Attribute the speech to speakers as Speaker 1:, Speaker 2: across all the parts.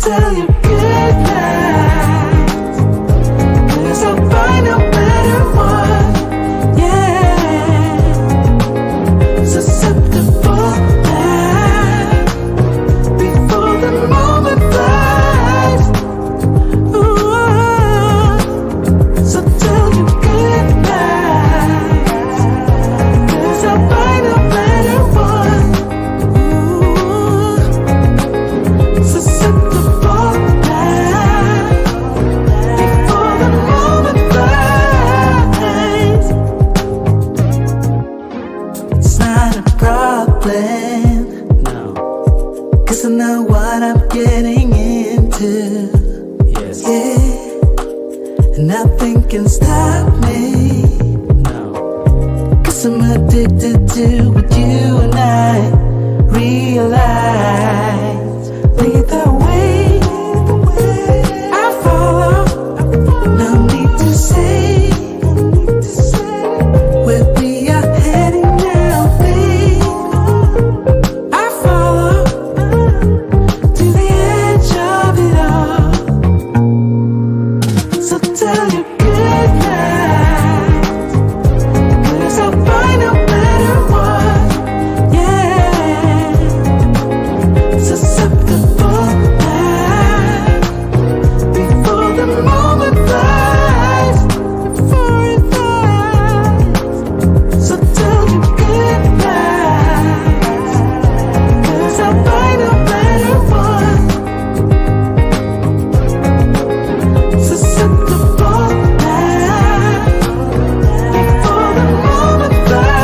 Speaker 1: tell you good night, 'cause I'll find a better one. Yeah, susceptible now before the moment flies. Ooh, so tell you good night, 'cause I'll find a better one. Ooh, susceptible now before the moment flies. It's not a problem, no, 'cause I know what I'm getting into. Yes. Yeah, and nothing can stop me, no, 'cause I'm addicted to what you and I realize. Lead the way, I follow, no need to say where we are heading now, babe. I follow to the edge of it all. So tell you good night, 'cause I'll find a better one. Yeah, susceptible now before the moment flies. Before it flies. So tell you good night, 'cause I'll find a better one. Susceptible now before the moment flies.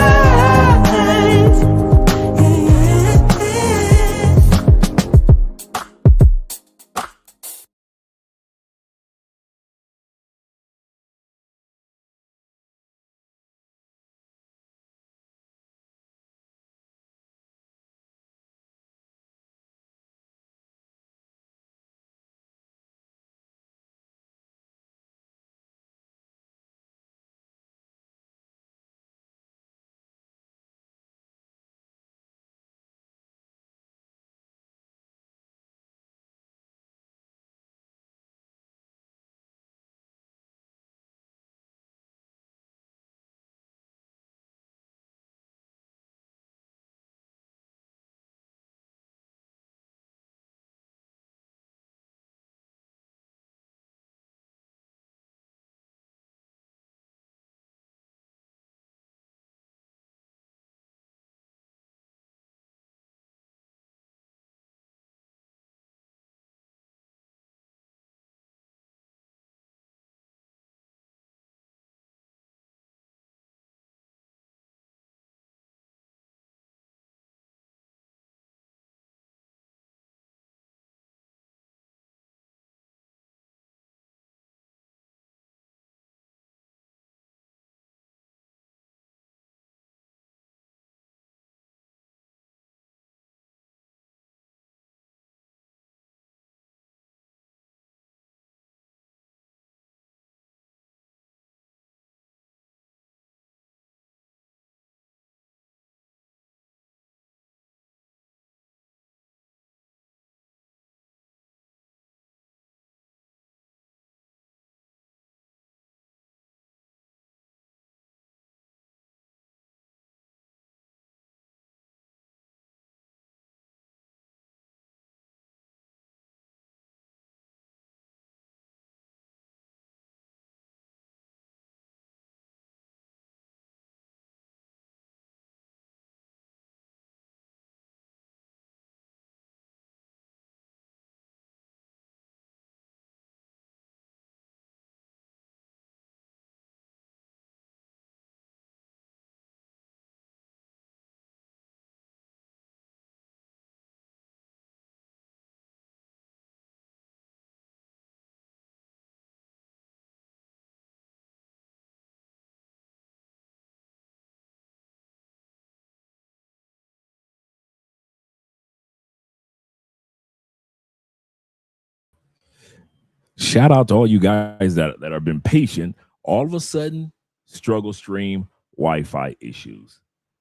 Speaker 2: Shout out to all you guys that have been patient. All of a sudden, struggle stream Wi-Fi issues.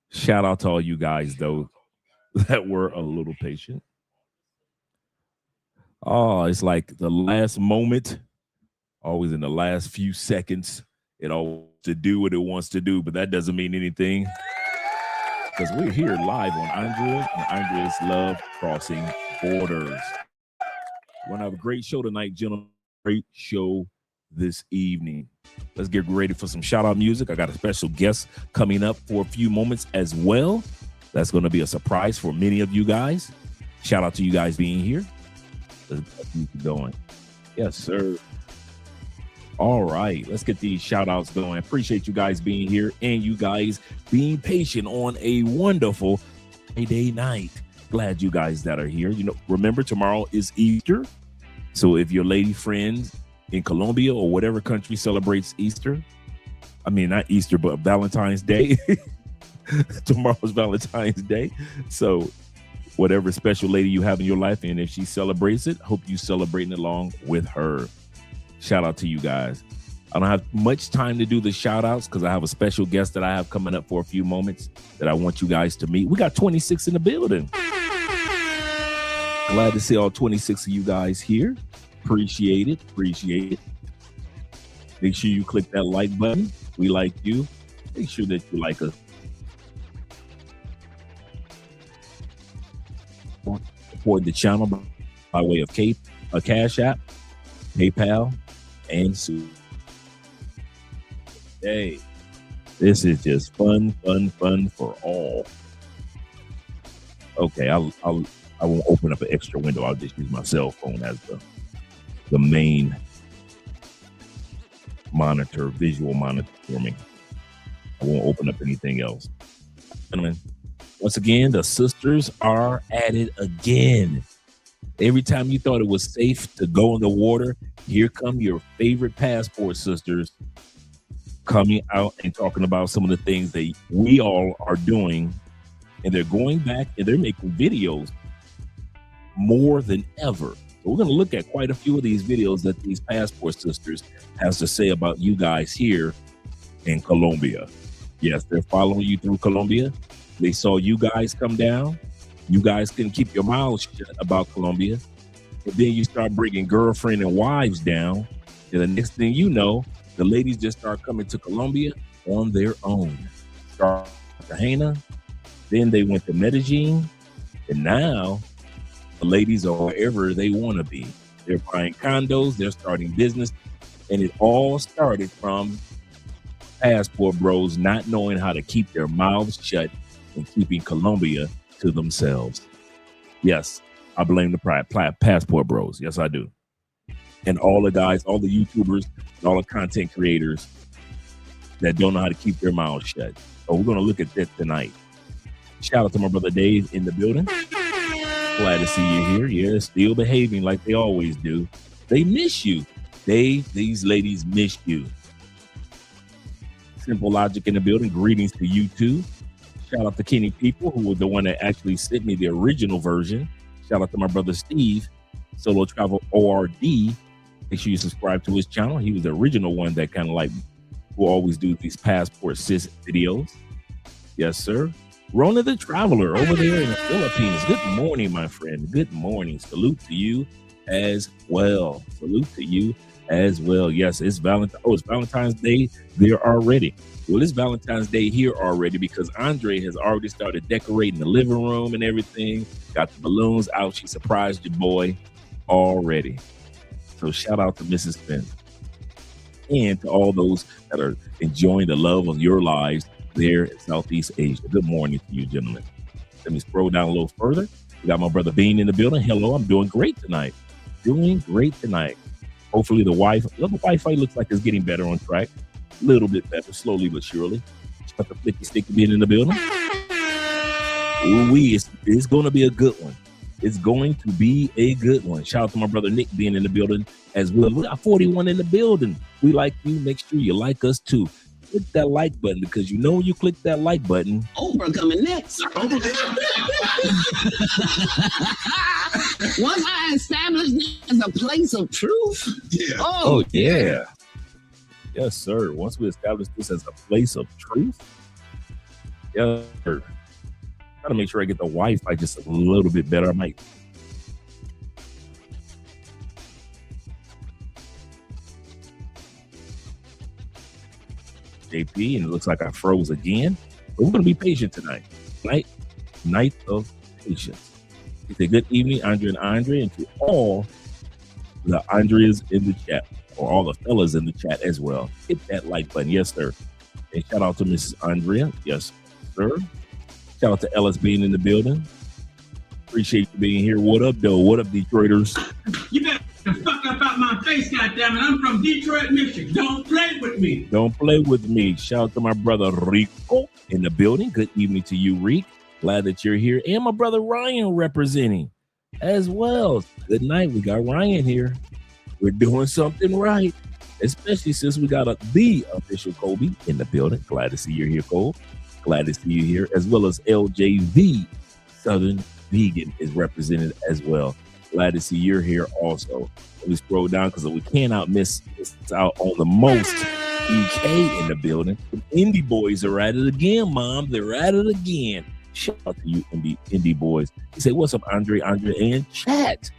Speaker 2: Shout out to all you guys though that were a little patient. Oh, it's like the last moment, always in the last few seconds. It all to do what it wants to do, but that doesn't mean anything because we're here live on Andrea and Andrea's Love Crossing Borders. We're gonna have a great show tonight, gentlemen. Great show this evening. Let's get ready for some shout out music. I got a special guest coming up for a few moments as well. That's going to be a surprise for many of you guys. Shout out to you guys being here. Let's keep going. Yes, sir. All right, let's get these shout outs going. Appreciate you guys being here and you guys being patient on a wonderful Friday night. Glad you guys that are here. You know, remember tomorrow is Easter. So if your lady friends in Colombia or whatever country celebrates Easter, I mean, not Easter, but Valentine's Day. Tomorrow's Valentine's Day. So whatever special lady you have in your life, and if she celebrates it, hope you celebrating along with her. Shout out to you guys. I don't have much time to do the shout outs because I have a special guest that I have coming up for a few moments that I want you guys to meet. We got 26 in the building. Glad to see all 26 of you guys here. Appreciate it. Appreciate it. Make sure you click that like button. We like you. Make sure that you like us. Support the channel by way of Cash App, PayPal, and Super. Hey, this is just fun for all. Okay, I won't open up an extra window. I'll just use my cell phone as the main monitor, visual monitor for me. I won't open up anything else. Gentlemen, once again, the sisters are at it again. Every time you thought it was safe to go in the water, here come your favorite passport sisters coming out and talking about some of the things that we all are doing. And they're going back and they're making videos more than ever. So we're going to look at quite a few of these videos that these passport sisters has to say about you guys here in Colombia. Yes, they're following you through Colombia. They saw you guys come down. You guys can keep your mouths shut about Colombia. And then you start bringing girlfriend and wives down. And the next thing you know, the ladies just start coming to Colombia on their own. Start Cartagena. Then they went to Medellin. And now the ladies are wherever they want to be. They're buying condos. They're starting business. And it all started from passport bros not knowing how to keep their mouths shut and keeping Colombia to themselves. Yes, I blame the passport bros. Yes, I do. And all the guys, all the YouTubers, and all the content creators that don't know how to keep their mouths shut. So we're going to look at that tonight. Shout out to my brother Dave in the building. Glad to see you here. Yeah, still behaving like they always do. They miss you. These ladies miss you. Simple Logic in the building. Greetings to you too. Shout out to Kenny People, who was the one that actually sent me the original version. Shout out to my brother Steve, Solo Travel ORD. Make sure you subscribe to his channel. He was the original one that kind of like who always do these passport sis videos. Yes, sir. Rona the Traveler over there in the Philippines. Good morning, my friend. Good morning. Salute to you as well. Salute to you as well. Yes, it's Valentine. Oh, it's Valentine's Day there already. Well, it's Valentine's Day here already because Andre has already started decorating the living room and everything. Got the balloons out. She surprised your boy already. So shout out to Mrs. Finn and to all those that are enjoying the love of your lives there in Southeast Asia. Good morning to you, gentlemen. Let me scroll down a little further. We got my brother Bean in the building. Hello, I'm doing great tonight. Doing great tonight. Hopefully the Wi-Fi looks like it's getting better on track. A little bit better, slowly but surely. Got the Flicky Sticky being in the building. Ooh, it's going to be a good one. It's going to be a good one. Shout out to my brother Nick being in the building as well. We got 41 in the building. We like you. Make sure you like us too. Click that like button because you know when you click that like button.
Speaker 3: Oprah coming next. Once I established this as a place of truth.
Speaker 2: Yeah. Oh yeah. Yes, sir. Once we establish this as a place of truth. Yes, sir. Gotta make sure I get the Wi-Fi just a little bit better. I might JP, and it looks like I froze again. But we're going to be patient tonight. Night of patience. He said, good evening, Andre and Andre, and to all the Andreas in the chat, or all the fellas in the chat as well. Hit that like button. Yes, sir. And shout out to Mrs. Andrea. Yes, sir. Shout out to Ellis being in the building. Appreciate you being here. What up, though? What up, Detroiters?
Speaker 4: You better fuck up out my face, goddammit. I'm from Detroit, Michigan. Don't play with me.
Speaker 2: Don't play with me. Shout out to my brother Rico in the building. Good evening to you, Rick. Glad that you're here. And my brother Ryan representing as well. Good night. We got Ryan here. We're doing something right, especially since we got the official Kobe in the building. Glad to see you here, Cole. Glad to see you here, as well as LJV Southern Vegan is represented as well. Glad to see you're here also. Let me scroll down because we cannot miss out on the most. EK in the building. The Indie boys are at it again, Mom. They're at it again. Shout out to you, Indie boys. He said, what's up, Andre, and chat?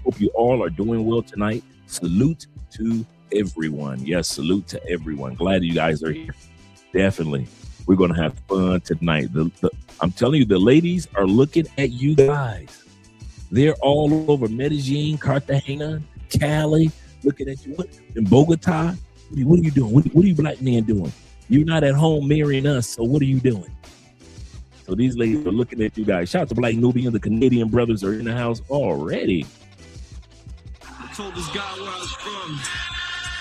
Speaker 2: Hope you all are doing well tonight. Salute to everyone. Yes, salute to everyone. Glad you guys are here. Definitely. We're going to have fun tonight. I'm telling you, the ladies are looking at you guys. They're all over Medellin, Cartagena, Cali, looking at you. What, in Bogota? What are you doing? What are you black men doing? You're not at home marrying us, so what are you doing? So these ladies are looking at you guys. Shout out to Black Nubian. The Canadian brothers are in the house already.
Speaker 4: I told this guy where I was from.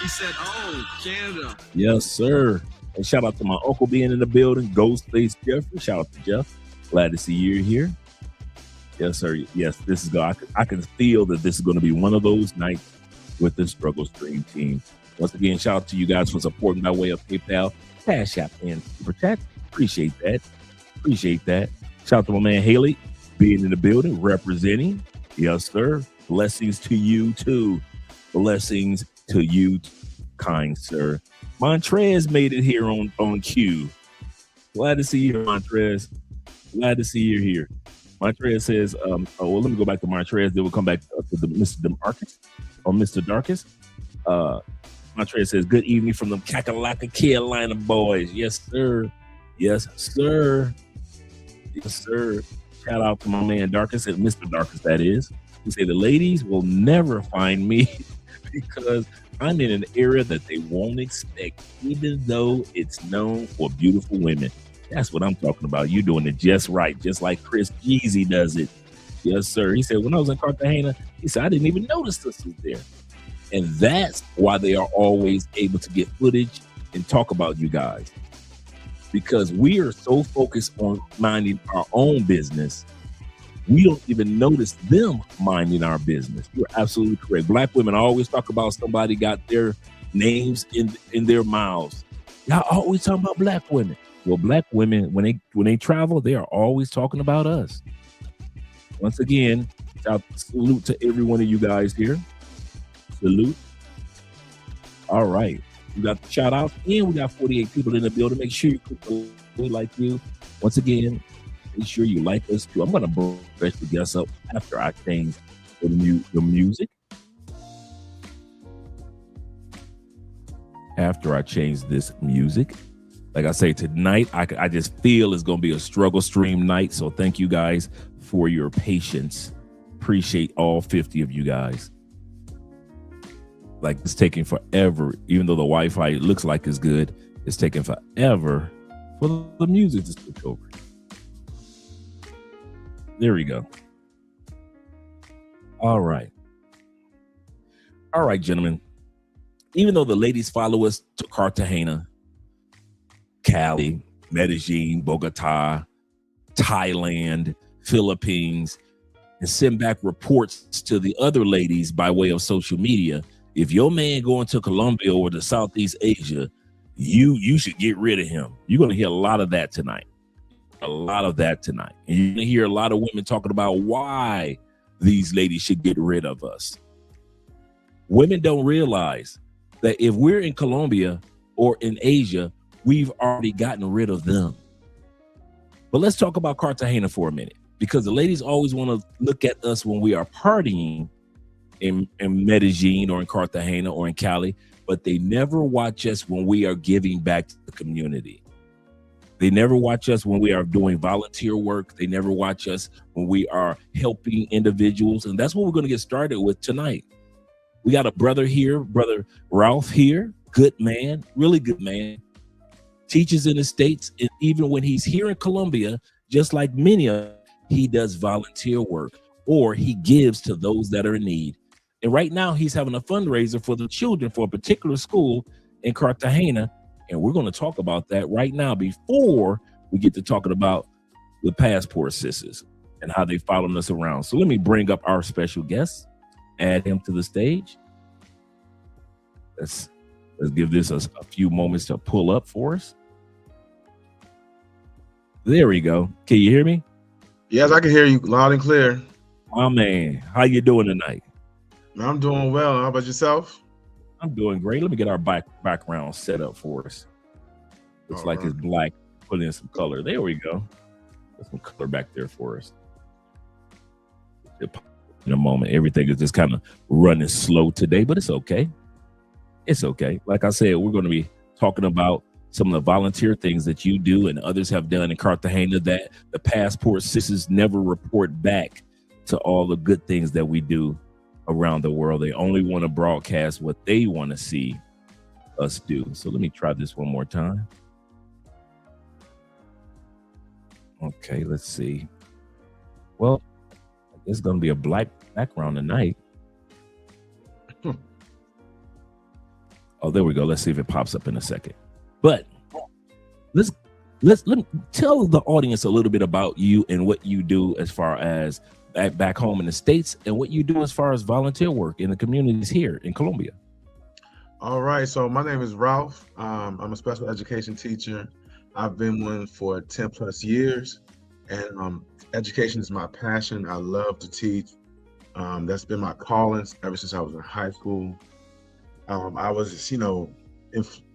Speaker 4: He said, oh, Canada.
Speaker 2: Yes, sir. And shout out to my uncle being in the building. Ghostface Jeffrey. Shout out to Jeff. Glad to see you here. Yes, sir. Yes, this is good. I can feel that this is going to be one of those nights with the Struggle Stream team. Once again, shout out to you guys for supporting by way of PayPal, Cash App, and Super Chat. Appreciate that. Appreciate that. Shout out to my man Haley being in the building, representing. Yes, sir. Blessings to you too. Blessings to you, kind sir. Montrez made it here on cue. Glad to see you, Montrez. Glad to see you here. Montrez says, well, let me go back to Montrez. Then we'll come back to the Mr. Demarcus or Mr. Darkest. Montrez says, good evening from the Kakalaka, Carolina boys. Yes, sir. Yes, sir. Yes, sir. Shout out to my man Darkest and Mr. Darkest, that is. He said, the ladies will never find me because I'm in an area that they won't expect, even though it's known for beautiful women. That's what I'm talking about. You're doing it just right, just like Chris Jeezy does it. Yes, sir. He said, when I was in Cartagena, he said, I didn't even notice this was there. And that's why they are always able to get footage and talk about you guys. Because we are so focused on minding our own business, we don't even notice them minding our business. You're absolutely correct. Black women always talk about somebody got their names in their mouths. Y'all always talking about black women. Well, black women, when they travel, they are always talking about us. Once again, salute to every one of you guys here. Salute. All right. We got the shout out and we got 48 people in the building. Make sure you click the we like you. Once again, make sure you like us too. I'm going to brush the guests up after I change the music. After I change this music. Like I say, tonight, I just feel it's going to be a struggle stream night. So thank you guys for your patience. Appreciate all 50 of you guys. Like it's taking forever, even though the Wi-Fi looks like it's good, it's taking forever for the music to switch over. There we go. All right. All right, gentlemen. Even though the ladies follow us to Cartagena, Cali, Medellin, Bogota, Thailand, Philippines, and send back reports to the other ladies by way of social media, if your man going to Colombia or to Southeast Asia, you should get rid of him. You're going to hear a lot of that tonight. A lot of that tonight. And you're going to hear a lot of women talking about why these ladies should get rid of us. Women don't realize that if we're in Colombia or in Asia, we've already gotten rid of them. But let's talk about Cartagena for a minute, because the ladies always want to look at us when we are partying in Medellin or in Cartagena or in Cali, but they never watch us when we are giving back to the community. They never watch us when we are doing volunteer work. They never watch us when we are helping individuals. And that's what we're going to get started with tonight. We got a brother here, brother Ralph here, good man, really good man. Teaches in the States, and even when he's here in Colombia, just like many of us, he does volunteer work or he gives to those that are in need. And right now he's having a fundraiser for the children for a particular school in Cartagena. And we're going to talk about that right now before we get to talking about the passport sisters and how they following us around. So let me bring up our special guest, add him to the stage. Let's give this a few moments to pull up for us. There we go. Can you hear me?
Speaker 5: Yes, I can hear you loud and clear.
Speaker 2: Oh man, how you doing tonight?
Speaker 5: I'm doing well. How about yourself?
Speaker 2: I'm doing great. Let me get our background set up for us. Looks like it's black. Put in some color. There we go. Put some color back there for us. In a moment, everything is just kind of running slow today, but it's okay. It's okay. Like I said, we're going to be talking about some of the volunteer things that you do and others have done in Cartagena that the passport sisters never report back to all the good things that we do around the world. They only want to broadcast what they want to see us do. So let me try this one more time. Okay, let's see. Well, it's going to be a black background tonight. Oh, there we go. Let's see if it pops up in a second. But let me tell the audience a little bit about you and what you do as far as back home in the States and what you do as far as volunteer work in the communities here in Colombia.
Speaker 5: All right. So my name is Ralph. I'm a special education teacher. I've been one for 10 plus years, and education is my passion. I love to teach. That's been my calling ever since I was in high school. I was,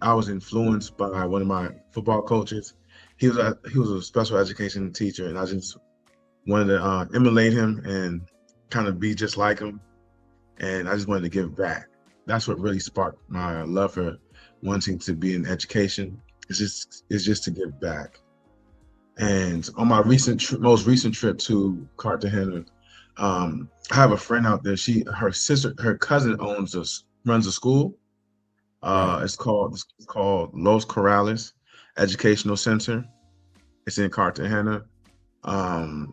Speaker 5: I was influenced by one of my football coaches. He was a special education teacher, and I just wanted to emulate him and kind of be just like him. And I just wanted to give back. That's what really sparked my love for wanting to be in education. It's just to give back. And on my most recent trip to Cartagena, I have a friend out there. Her cousin runs a school.
Speaker 2: Right.
Speaker 5: It's called Los Corrales Educational Center. It's in Cartagena.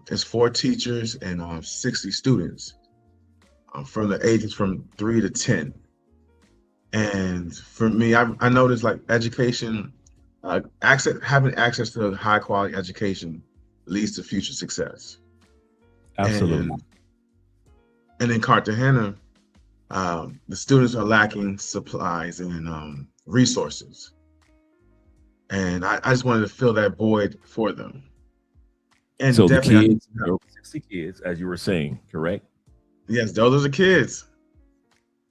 Speaker 5: It's 4 teachers and 60 students from the ages from 3 to 10. And for me, I noticed like education, having access to high quality education leads to future success.
Speaker 2: Absolutely.
Speaker 5: And in Cartagena, the students are lacking supplies and resources. And I just wanted to fill that void for them. And
Speaker 2: so the
Speaker 5: definitely,
Speaker 2: kids, 60 kids, as you were saying, correct?
Speaker 5: yes, those are the kids.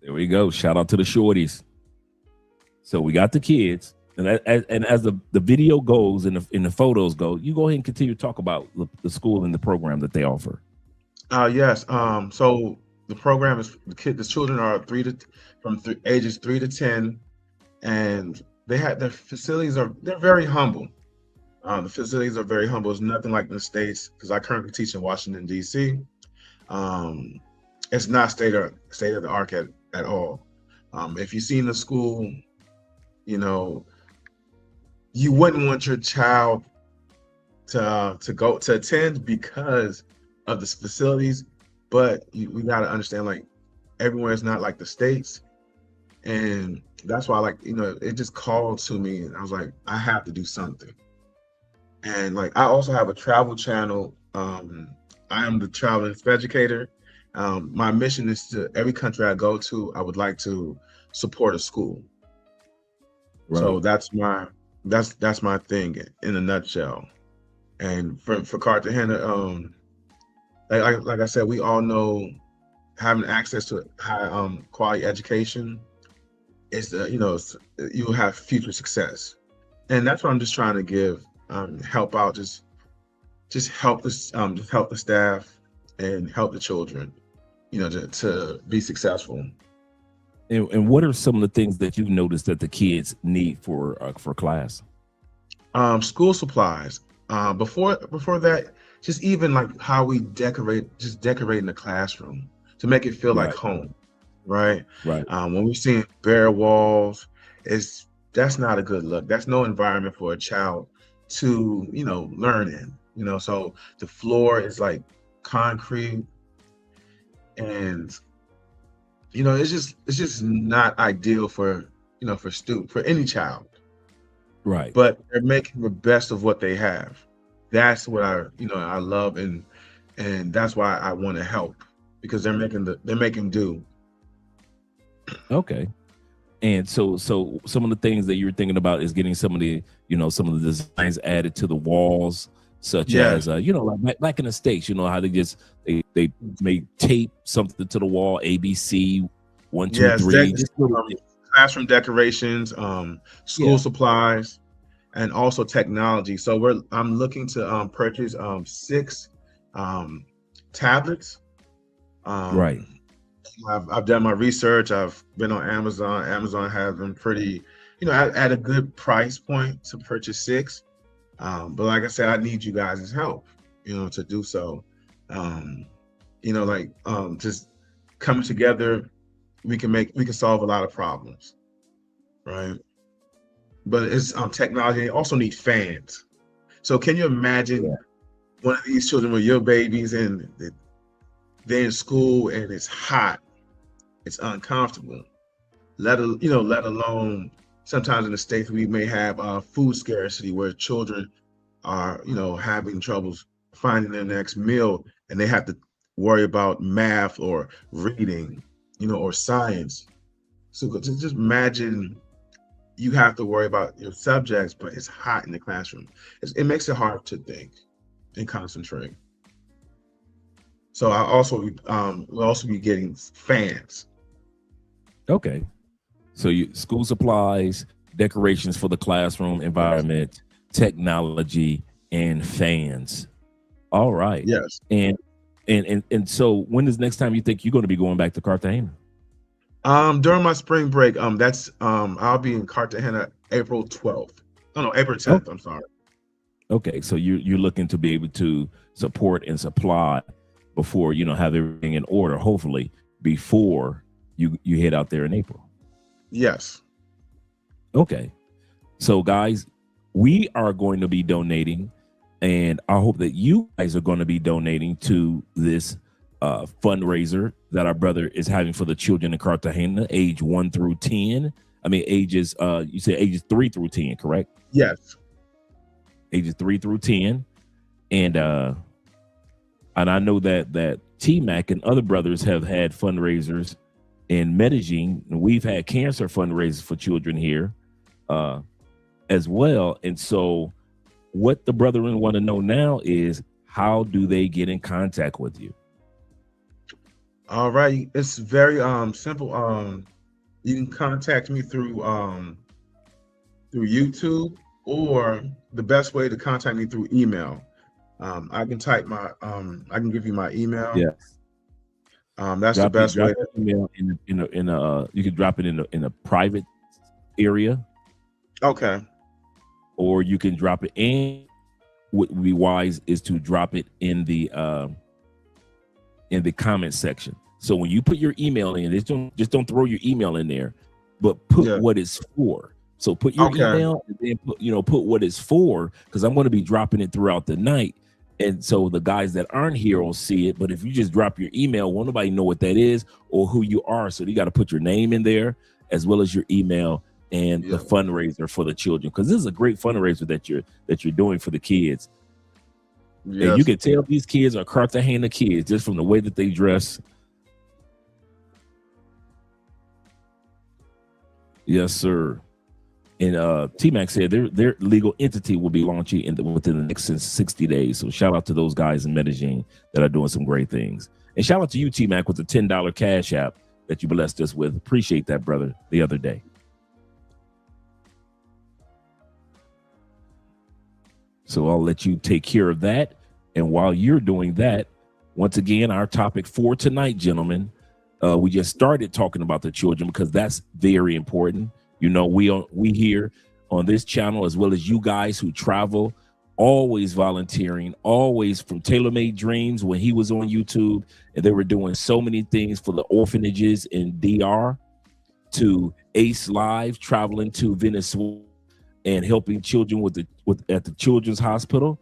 Speaker 2: There we go. Shout out to the shorties. So we got the kids. And as the video goes and the photos go, you go ahead and continue to talk about the school and the program that they offer.
Speaker 5: Yes. So the program is the children are ages 3 to 10, and their facilities they're very humble. The facilities are very humble. It's nothing like in the States, because I currently teach in Washington, D.C. It's not state of the art at all. If you've seen the school, you wouldn't want your child to attend because of the facilities, but we got to understand, like, everywhere is not like the States. And that's why, like, it just called to me, and I was like, I have to do something. And like, I also have a travel channel. I am the travel educator. My mission is to every country I go to, I would like to support a school. Right. So that's my thing in a nutshell. And for Cartagena, like I said, we all know having access to high quality education is you'll have future success. And that's what I'm just trying to give, help out, just help the staff and help the children, to be successful.
Speaker 2: And what are some of the things that you've noticed that the kids need for class?
Speaker 5: School supplies. Before that, just even like how we decorating the classroom to make it feel like
Speaker 2: Right,
Speaker 5: home, right?
Speaker 2: right.
Speaker 5: When we're seeing bare walls, that's not a good look. That's no environment for a child to, learn in. So the floor is like concrete, and it's just not ideal for for any child.
Speaker 2: Right.
Speaker 5: But they're making the best of what they have. That's what I love, and that's why I want to help, because they're making do.
Speaker 2: Okay. And so some of the things that you're thinking about is getting some of the, some of the designs added to the walls, such
Speaker 5: Yes,
Speaker 2: as like back in the States, how they may tape something to the wall, ABC, one, two,
Speaker 5: yes,
Speaker 2: three, just little
Speaker 5: um, classroom decorations, school
Speaker 2: yeah.
Speaker 5: supplies, and also technology. So I'm looking to purchase 6 um, tablets.
Speaker 2: Right.
Speaker 5: Um, I've done my research. I've been on Amazon. Amazon has them pretty, at a good price point to purchase 6. But like I said, I need you guys' help, to do so. Um, just coming together, we can solve a lot of problems, right? But it's technology. They also need fans. So can you imagine
Speaker 2: Yeah.
Speaker 5: one of these children with your babies, and they're in school and it's hot, it's uncomfortable. Let alone sometimes in the States we may have food scarcity where children are, having troubles finding their next meal, and they have to worry about math or reading, or science. So just imagine you have to worry about your subjects, but it's hot in the classroom. It makes it hard to think and concentrate. So we'll also be getting fans.
Speaker 2: Okay. So you school supplies, decorations for the classroom environment, technology, and fans. All right.
Speaker 5: Yes.
Speaker 2: And and so when is next time you think you're going to be going back to Cartagena?
Speaker 5: During my spring break, I'll be in Cartagena April 12th. Oh no, April
Speaker 2: Oh,
Speaker 5: 10th. I'm sorry.
Speaker 2: okay. So you're looking to be able to support and supply before have everything in order, hopefully before you head out there in April.
Speaker 5: Yes.
Speaker 2: Okay. So guys, we are going to be donating, and I hope that you guys are going to be donating to this fundraiser that our brother is having for the children in Cartagena, age 1 through 10. I mean, ages you said ages 3 through 10, correct?
Speaker 5: Yes.
Speaker 2: Ages 3 through 10. And I know that T-Mac and other brothers have had fundraisers in Medellin, and we've had cancer fundraisers for children here as well. And so what the brethren want to know now is, how do they get in contact with you?
Speaker 5: All right. It's very simple. You can contact me through YouTube, or the best way to contact me through email. I can give you my email.
Speaker 2: Yeah.
Speaker 5: That's the best
Speaker 2: Drop
Speaker 5: way.
Speaker 2: your email in you can drop it in a private area,
Speaker 5: Okay.
Speaker 2: or you can drop it in. What would be wise is to drop it in the comment section. So when you put your email in, just don't throw your email in there, but put
Speaker 5: Yeah.
Speaker 2: what it's for. So put your
Speaker 5: Okay.
Speaker 2: email and then put what it's for, because I'm going to be dropping it throughout the night. And so the guys that aren't here will see it. But if you just drop your email, won't nobody know what that is or who you are. So you got to put your name in there as well as your email and the
Speaker 5: Yeah.
Speaker 2: fundraiser for the children, because this is a great fundraiser that you're doing for the kids. And you
Speaker 5: Yes.
Speaker 2: can tell these kids are Cartagena kids just from the way that they dress. Yes, sir. And T-Mac said their legal entity will be launching within the next 60 days. So shout out to those guys in Medellin that are doing some great things. And shout out to you, T-Mac, with the $10 cash app that you blessed us with. Appreciate that, brother, the other day. So I'll let you take care of that. And while you're doing that, Once again, our topic for tonight, gentlemen, we just started talking about the children because that's very important. You know, we here on this channel, as well as you guys who travel, always volunteering, always, from Tailor Made Dreams when he was on YouTube and they were doing so many things for the orphanages in DR, to Ace Live traveling to Venezuela and helping children at the children's hospital,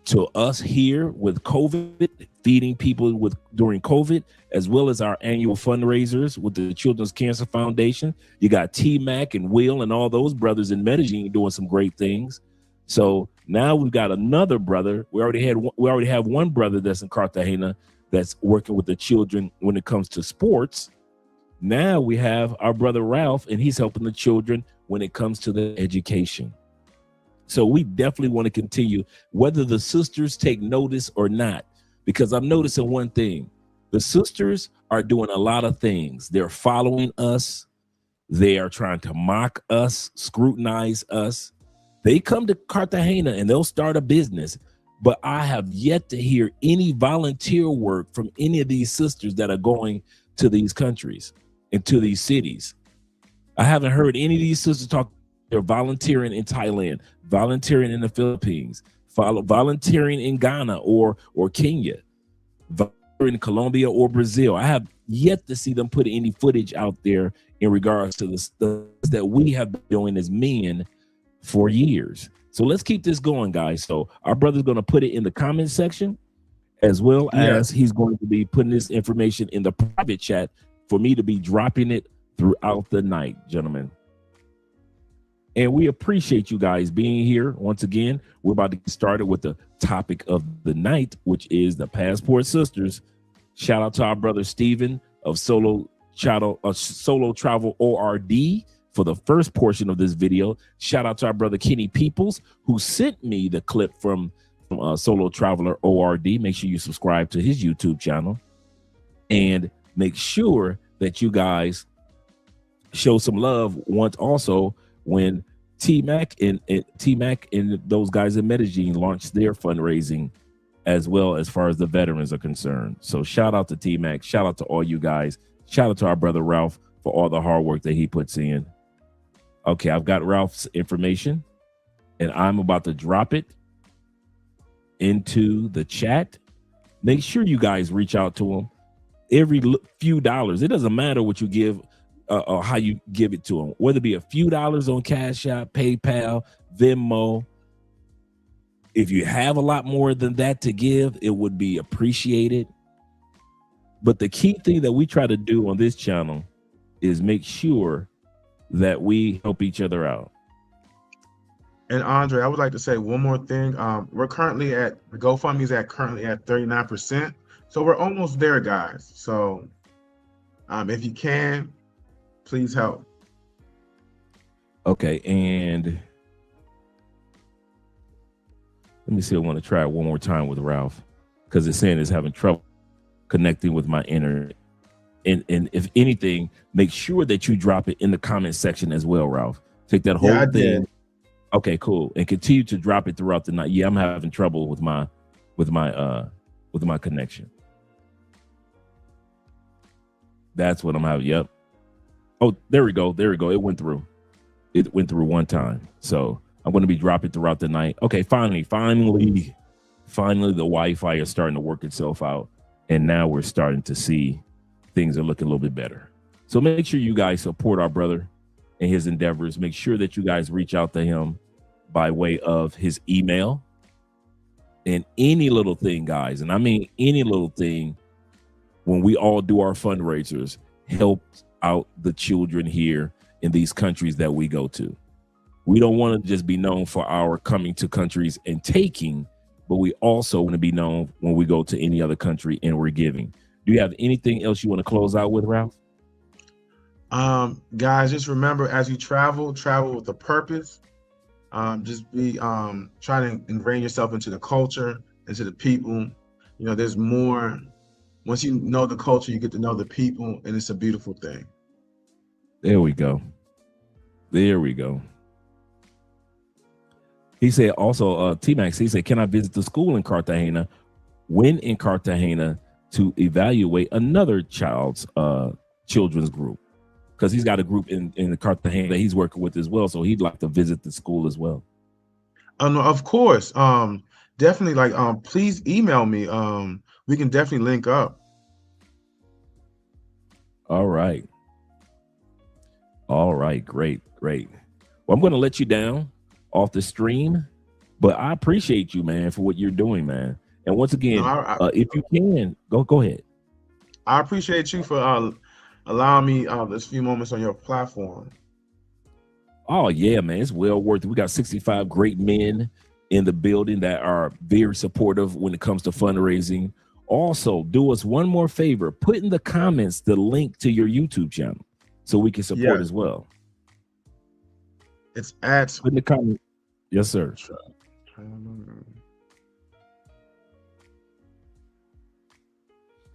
Speaker 2: to us here with COVID, feeding people during COVID, as well as our annual fundraisers with the Children's Cancer Foundation. You got T-Mac and Will and all those brothers in Medellin doing some great things. So now we've got another brother. We already have one brother that's in Cartagena that's working with the children when it comes to sports. Now we have our brother Ralph, and he's helping the children when it comes to the education. So we definitely want to continue, whether the sisters take notice or not, because I'm noticing one thing. The sisters are doing a lot of things. They're following us. They are trying to mock us, scrutinize us. They come to Cartagena and they'll start a business, but I have yet to hear any volunteer work from any of these sisters that are going to these countries and to these cities. I haven't heard any of these sisters talk. They're volunteering in Thailand, volunteering in the Philippines, volunteering in Ghana or Kenya, volunteering in Colombia or Brazil. I have yet to see them put any footage out there in regards to the stuff that we have been doing as men for years. So let's keep this going, guys. So our brother's going to put it in the comment section, as well as he's going to be putting this information in the private chat for me to be dropping it throughout the night, gentlemen. And we appreciate you guys being here. Once again, we're about to get started with the topic of the night, which is the Passport Sisters. Shout out to our brother Steven of Solo Travel ORD for the first portion of this video. Shout out to our brother Kenny Peoples, who sent me the clip from Solo Traveler ORD. Make sure you subscribe to his YouTube channel. And make sure that you guys show some love once also when T-Mac and those guys in Medellin launched their fundraising, as well as far as the veterans are concerned. So shout out to T-Mac, shout out to all you guys, shout out to our brother Ralph for all the hard work that he puts in. Okay, I've got Ralph's information and I'm about to drop it into the chat. Make sure you guys reach out to him. Every few dollars, it doesn't matter what you give or how you give it to them, whether it be a few dollars on Cash App, PayPal, Venmo. If you have a lot more than that to give, it would be appreciated. But the key thing that we try to do on this channel is make sure that we help each other out.
Speaker 5: And Andre, I would like to say one more thing. We're currently at, the GoFundMe is currently at 39%. So we're almost there, guys. So if you can, please help.
Speaker 2: Okay, and let me see. I want to try it one more time with Ralph because it's saying it's having trouble connecting with my internet. And if anything, make sure that you drop it in the comment section as well, Ralph. Take that whole thing. Did. Okay, cool. And continue to drop it throughout the night. Yeah, I'm having trouble with my connection. That's what I'm having. Yep. Oh, there we go. There we go. It went through. It went through one time. So I'm going to be dropping throughout the night. Okay, finally, the Wi-Fi is starting to work itself out. And now we're starting to see things are looking a little bit better. So make sure you guys support our brother and his endeavors. Make sure that you guys reach out to him by way of his email. And any little thing, guys, and I mean any little thing, when we all do our fundraisers, help out the children here in these countries that we go to. We don't want to just be known for our coming to countries and taking, but we also want to be known when we go to any other country and we're giving. Do you have anything else you want to close out with, Ralph?
Speaker 5: Guys, just remember, as you travel with a purpose. Just be trying to ingrain yourself into the culture, into the people. You know, there's more. Once you know the culture, you get to know the people, and it's a beautiful thing.
Speaker 2: There we go. There we go. He said also, T-Max, he said, can I visit the school in Cartagena when in Cartagena to evaluate another children's group, because he's got a group in Cartagena that he's working with as well. So he'd like to visit the school as well.
Speaker 5: No, of course. Definitely. Like, please email me. We can definitely link up.
Speaker 2: All right. Great. Well, I'm going to let you down off the stream, but I appreciate you, man, for what you're doing, man. And once again, if you can, go ahead.
Speaker 5: I appreciate you for allowing me this few moments on your platform.
Speaker 2: Oh, yeah, man. It's well worth it. We got 65 great men in the building that are very supportive when it comes to fundraising. Also, do us one more favor. Put in the comments the link to your YouTube channel so we can support as well.
Speaker 5: It's at...
Speaker 2: Put in the comment. Yes, sir.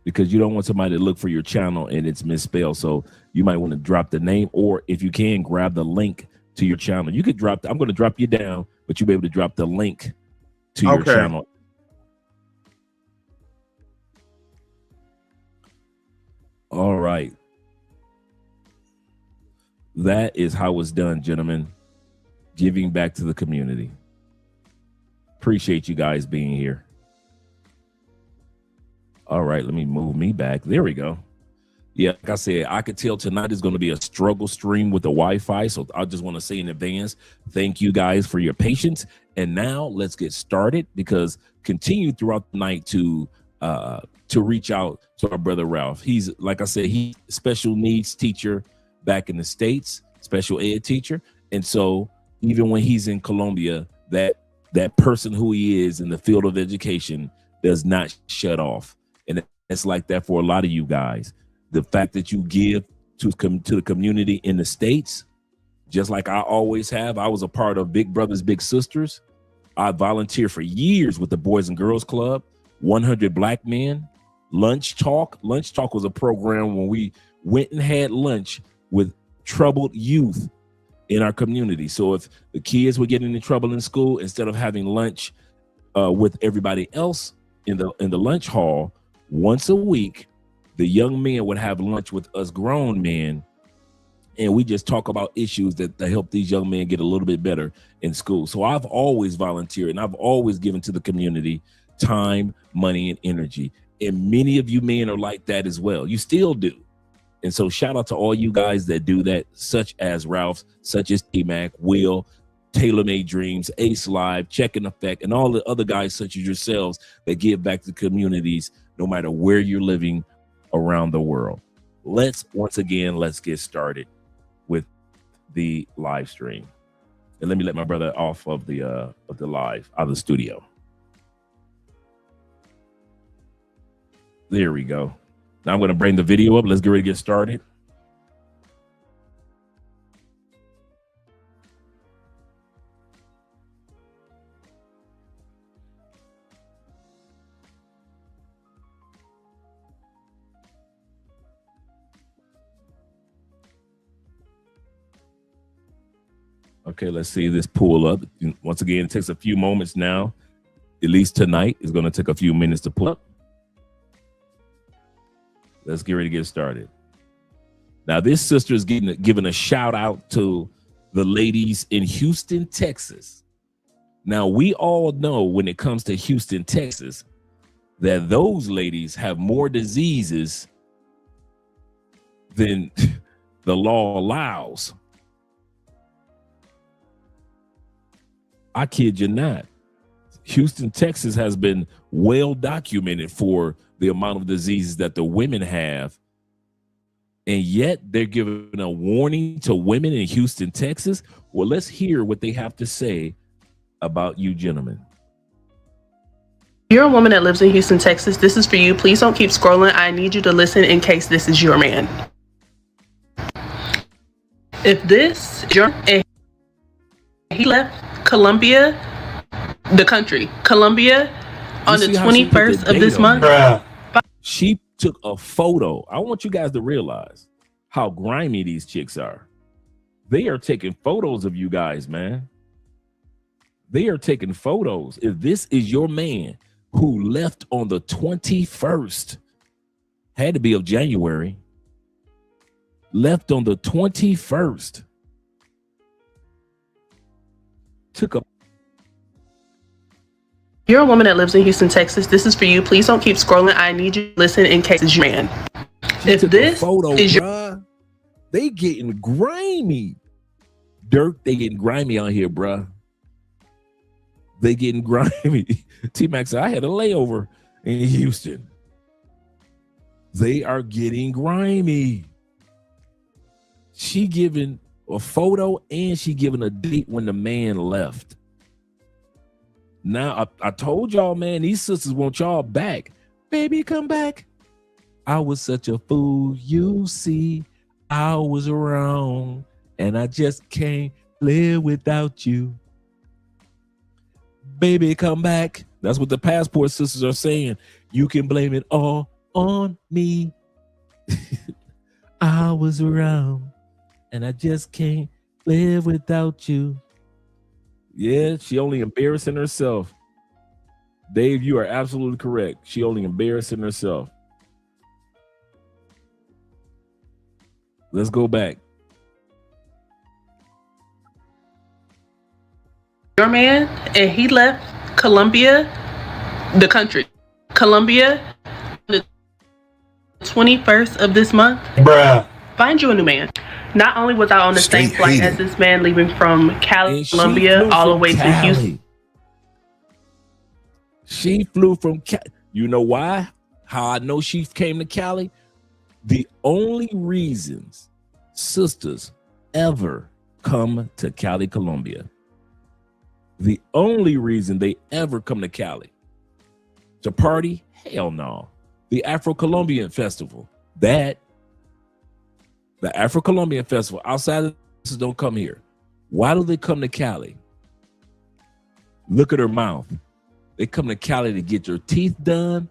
Speaker 2: Because you don't want somebody to look for your channel and it's misspelled. So you might want to drop the name, or if you can, grab the link to your channel. You could drop, I'm going to drop you down, but you'll be able to drop the link to your channel. All right. That is how it's done, gentlemen. Giving back to the community. Appreciate you guys being here. All right, let me move me back. There we go. Yeah, like I said, I could tell tonight is going to be a struggle stream with the Wi-Fi. So I just want to say in advance, thank you guys for your patience. And now let's get started, because continue throughout the night to reach out to our brother Ralph. He's, like I said, he's a special needs teacher back in the States, special ed teacher. And so even when he's in Colombia, that person who he is in the field of education does not shut off. And it's like that for a lot of you guys. The fact that you give to the community in the States, just like I always have. I was a part of Big Brothers Big Sisters. I volunteered for years with the Boys and Girls Club, 100 Black Men, Lunch Talk. Lunch Talk was a program when we went and had lunch with troubled youth in our community. So if the kids were getting in trouble in school, instead of having lunch with everybody else in the lunch hall, once a week, the young men would have lunch with us grown men, and we just talk about issues that help these young men get a little bit better in school. So I've always volunteered, and I've always given to the community time, money, and energy. And many of you men are like that as well. You still do. And so shout out to all you guys that do that, such as Ralph, such as T-Mac, Will, Taylor Made Dreams, Ace Live, Check in Effect, and all the other guys such as yourselves that give back to communities no matter where you're living around the world. Let's get started with the live stream. And let me let my brother off of the live, out of the studio. There we go. Now I'm going to bring the video up. Let's get ready to get started. Okay, let's see this pull up. Once again, it takes a few moments now. At least tonight is going to take a few minutes to pull up. Let's get ready to get started. Now, this sister is giving a shout out to the ladies in Houston, Texas. Now, we all know when it comes to Houston, Texas, that those ladies have more diseases than the law allows. I kid you not. Houston, Texas has been well documented for the amount of diseases that the women have. And yet they're giving a warning to women in Houston, Texas. Well, let's hear what they have to say about you gentlemen.
Speaker 6: You're a woman that lives in Houston, Texas. This is for you. Please don't keep scrolling. I need you to listen in case this is your man. If this is your and he left Colombia, the country, Colombia, on the 21st of this month.
Speaker 2: She took a photo. I want you guys to realize how grimy these chicks are. They are taking photos of you guys, man. They are taking photos. If this is your man, who left on the 21st, had to be of January, left on the 21st, took a.
Speaker 6: You're a woman that lives in Houston, Texas. This is for you. Please don't keep scrolling. I need you to listen in case it's your man. If this
Speaker 2: photo,
Speaker 6: is your,
Speaker 2: bruh, they getting grimy. Dirk, they getting grimy on here, bruh. They getting grimy. T-Mac said, I had a layover in Houston. They are getting grimy. She giving a photo and she giving a date when the man left. Now, I told y'all, man, these sisters want y'all back. Baby, come back. I was such a fool, you see. I was around and I just can't live without you. Baby, come back. That's what the Passport sisters are saying. You can blame it all on me. I was around and I just can't live without you. Yeah, she only embarrassing herself. Dave, you are absolutely correct. She only embarrassing herself. Let's go back.
Speaker 6: your man, and he left Colombia, the country, Colombia, the 21st of this month.
Speaker 7: Bruh.
Speaker 6: Find you a new man. Not only was I on the same
Speaker 7: Straight
Speaker 6: flight
Speaker 7: hating.
Speaker 6: as this man leaving from Cali,
Speaker 2: And she
Speaker 6: Colombia,
Speaker 2: flew
Speaker 6: all the
Speaker 2: from
Speaker 6: way to
Speaker 2: Cali.
Speaker 6: Houston.
Speaker 2: She flew from Cali. You know why? How I know she came to Cali? The only reasons sisters ever come to Cali, Colombia, the only reason they ever come to Cali to party, hell no. The Afro-Colombian Festival, the Afro-Colombian Festival, outside of this, don't come here. Why do they come to Cali? Look at her mouth. They come to Cali to get your teeth done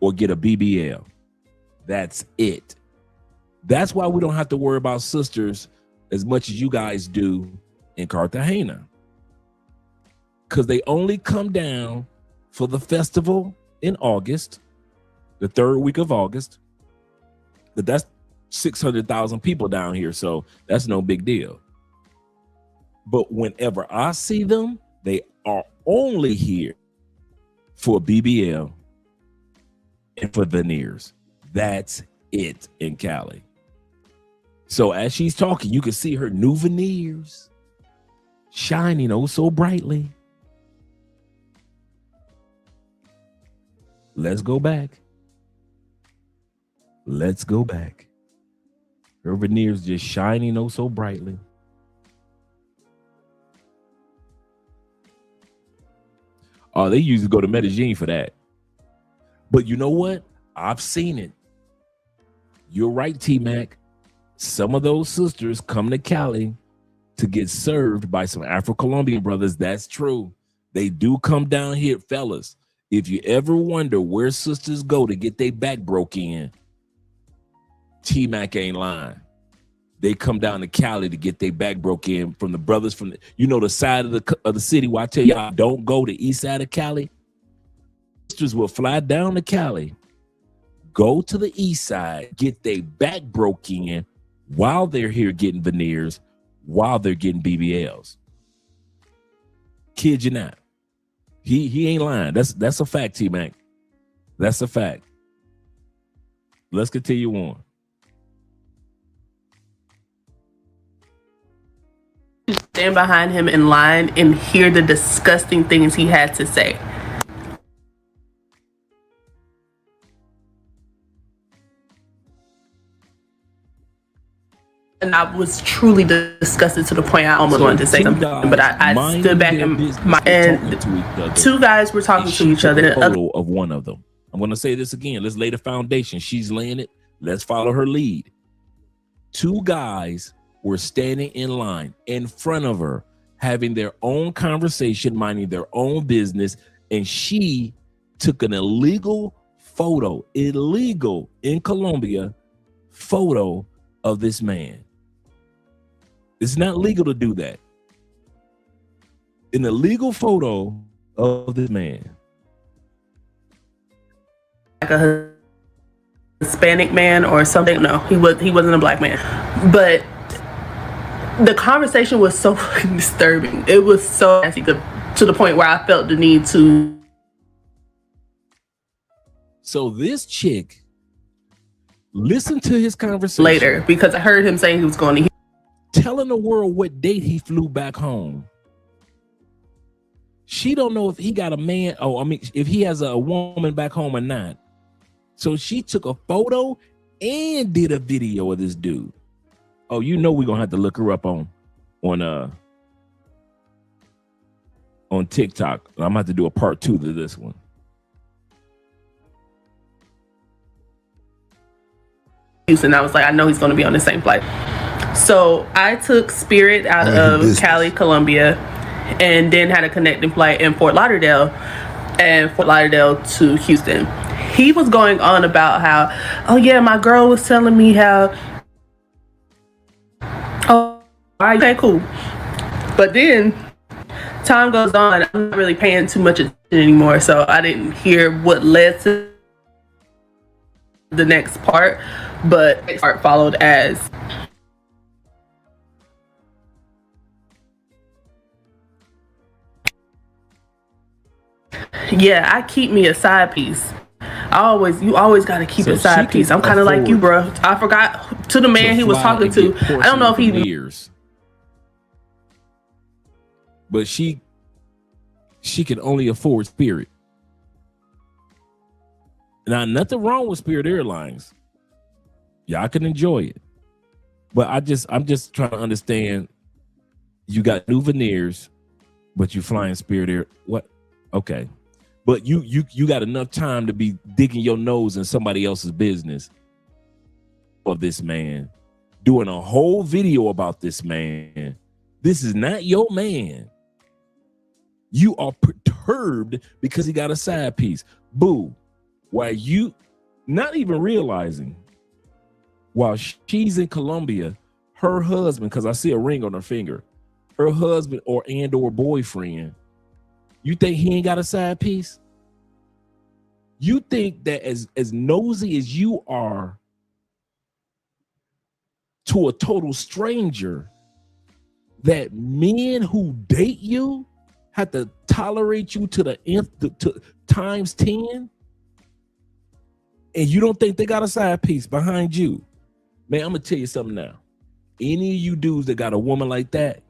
Speaker 2: or get a BBL. That's it. That's why we don't have to worry about sisters as much as you guys do in Cartagena. Because they only come down for the festival in August, the third week of August. But that's 600,000 people down here, so that's no big deal. But whenever I see them, they are only here for BBL and for veneers. That's it in Cali. So as she's talking, you can see her new veneers shining oh so brightly. Let's go back. Let's go back. Her veneers just shining oh so brightly. Oh, they usually go to Medellin for that. But you know what? I've seen it. You're right, T-Mac. Some of those sisters come to Cali to get served by some Afro-Colombian brothers. That's true. They do come down here, fellas. If you ever wonder where sisters go to get their back broke in, T-Mac ain't lying. They come down to Cali to get their back broke in from the brothers from the side of the city where I tell y'all don't go to east side of Cali. Sisters will fly down to Cali, go to the east side, get their back broke in while they're here getting veneers, while they're getting BBLs. Kid you not. He ain't lying. That's a fact, T-Mac. That's a fact. Let's continue on.
Speaker 6: Stand behind him in line and hear the disgusting things he had to say. And I was truly disgusted to the point I almost wanted to say something, but I stood back and two guys were talking to each other.
Speaker 2: Photo of one of them. I'm going to say this again. Let's lay the foundation. She's laying it. Let's follow her lead. Two guys were standing in line in front of her, having their own conversation, minding their own business, and she took an illegal in Colombia photo of this man. It's not legal to do that. An illegal photo of this man.
Speaker 6: a Hispanic man or something. No, he wasn't a black man. But the conversation was so fucking disturbing. It was so nasty to the point where I felt the need to.
Speaker 2: So this chick listened to his conversation
Speaker 6: Later, because I heard him saying he was going to.
Speaker 2: Telling the world what date he flew back home. She don't know if he got a man. Oh, I mean, if he has a woman back home or not. So she took a photo and did a video of this dude. Oh, you know we're gonna have to look her up on TikTok. I'm gonna have to do a part 2 to this one.
Speaker 6: Houston, I was like, I know he's gonna be on the same flight. So I took Spirit out of Cali, Colombia, and then had a connecting flight in Fort Lauderdale and Fort Lauderdale to Houston. He was going on about how, oh yeah, my girl was telling me how, oh, all right, okay, cool. But then time goes on, I'm not really paying too much attention anymore, so I didn't hear what led to the next part, but the next part followed as, yeah, I keep me a side piece. You always got to keep a side piece. I'm kind of like you, bro. I forgot to the man he was talking to. I don't know if he
Speaker 2: years, but she can only afford Spirit. Now, nothing wrong with Spirit Airlines. Y'all can enjoy it, but I'm just trying to understand. You got new veneers, but you flying Spirit Air. What? Okay. But you got enough time to be digging your nose in somebody else's business of this man, doing a whole video about this man. This is not your man. You are perturbed because he got a side piece. Boo. While you not even realizing, while she's in Colombia, her husband, because I see a ring on her finger, her husband or boyfriend, you think he ain't got a side piece? You think that as nosy as you are to a total stranger, that men who date you have to tolerate you to the nth to times 10? And you don't think they got a side piece behind you? Man, I'm gonna tell you something now. Any of you dudes that got a woman like that,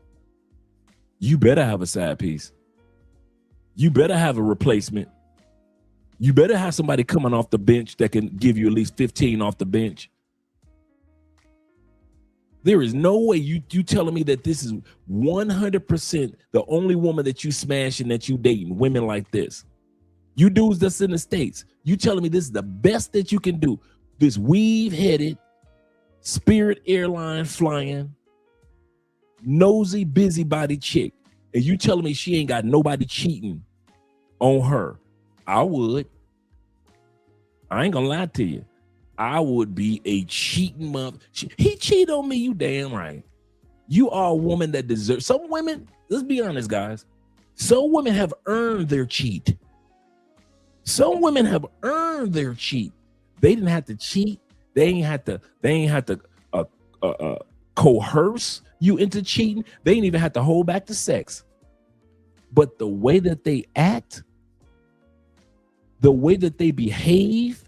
Speaker 2: you better have a side piece. You better have a replacement. You better have somebody coming off the bench that can give you at least 15 off the bench. There is no way you telling me that this is 100% the only woman that you smashing, that you dating, women like this. You dudes that's in the States, you telling me this is the best that you can do. This weave-headed, Spirit Airline flying, nosy, busybody chick. And you telling me she ain't got nobody cheating on her. I would. I ain't gonna lie to you. I would be a cheating mother. He cheated on me, you damn right. You are a woman that deserves. Some women, let's be honest, guys. Some women have earned their cheat. Some women have earned their cheat. They didn't have to cheat. They ain't had to coerce you into cheating. They ain't even have to hold back the sex. But the way that they act, the way that they behave,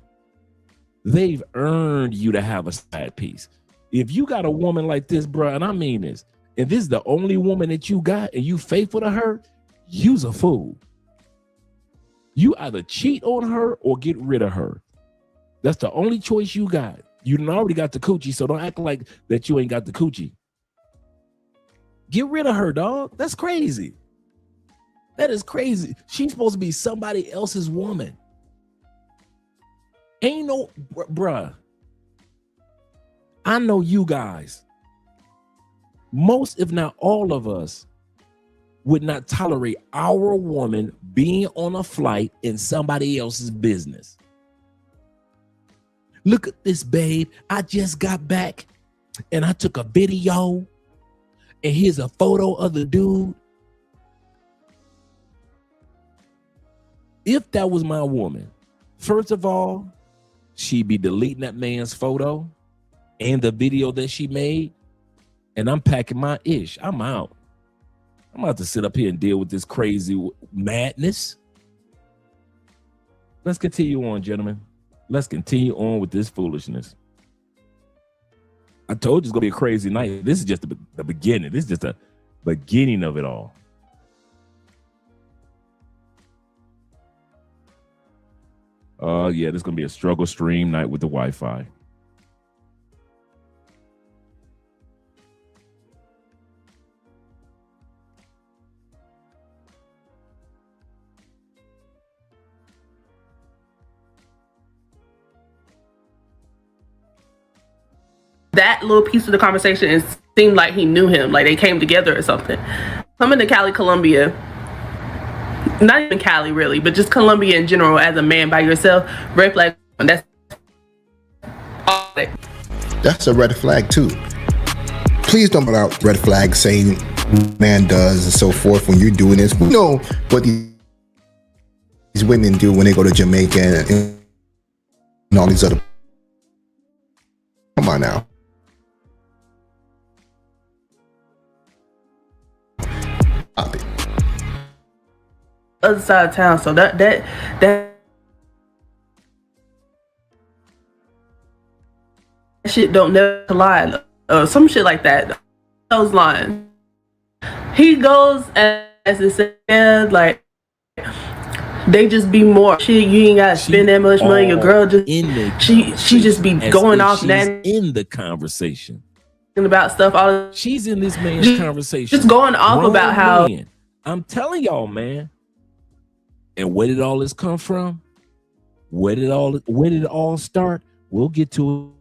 Speaker 2: they've earned you to have a side piece. If you got a woman like this, bro, and I mean this, and this is the only woman that you got and you faithful to her, you's a fool. You either cheat on her or get rid of her. That's the only choice you got. You done already got the coochie, so don't act like that you ain't got the coochie. Get rid of her, dog. That's crazy. That is crazy. She's supposed to be somebody else's woman. Ain't no, bruh. I know you guys, most if not all of us, would not tolerate our woman being on a flight in somebody else's business. Look at this, babe. I just got back and I took a video and here's a photo of the dude. If that was my woman, First of all, she be deleting that man's photo and the video that she made, and I'm packing my ish. I'm out. I'm about to sit up here and deal with this crazy madness. Let's continue on, gentlemen. Let's continue on with this foolishness. I told you it's gonna be a crazy night. This is just the beginning. This is just the beginning of it all. Yeah, this is gonna be a struggle stream night with the Wi-Fi.
Speaker 6: That little piece of the conversation, it seemed like he knew him, like they came together or something. Coming to Cali, Colombia, not even Cali really, but just Colombia in general as a man by yourself, red flag. That's all.
Speaker 7: That's a red flag too. Please don't put out red flags saying man does and so forth when you're doing this. We know what these women do when they go to Jamaica and all these other. Come on now. Stop it.
Speaker 6: Other side of town, so that shit don't never lie, or some shit like that. Those lines. He goes as it said, like they just be more shit. You ain't gotta spend that much money. Your girl just she just be going off that
Speaker 2: in the conversation
Speaker 6: about stuff. All
Speaker 2: she's in this man's conversation,
Speaker 6: just going off about how.
Speaker 2: I'm telling y'all, man. And where did all this come from? Where did it all start? We'll get to it.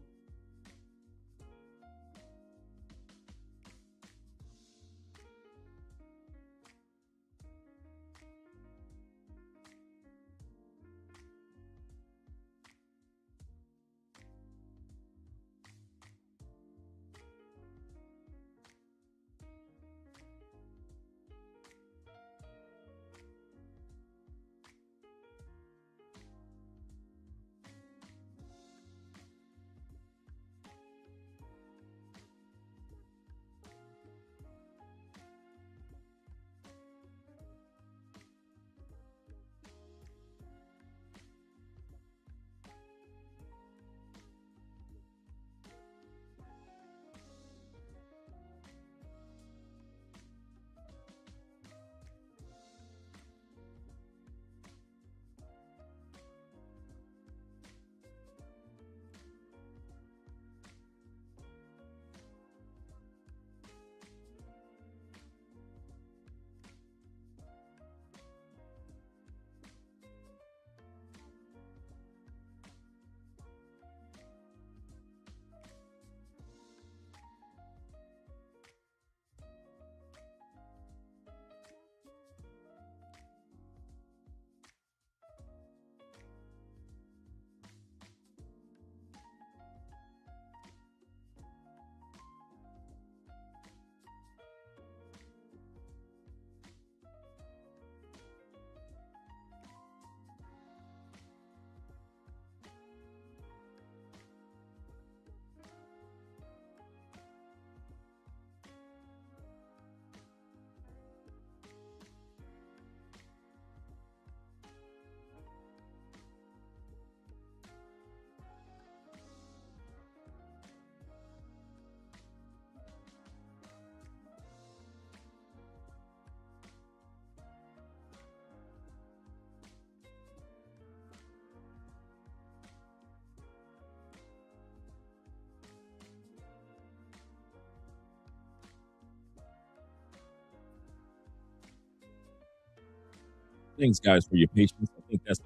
Speaker 2: Thanks, guys, for your patience. I think that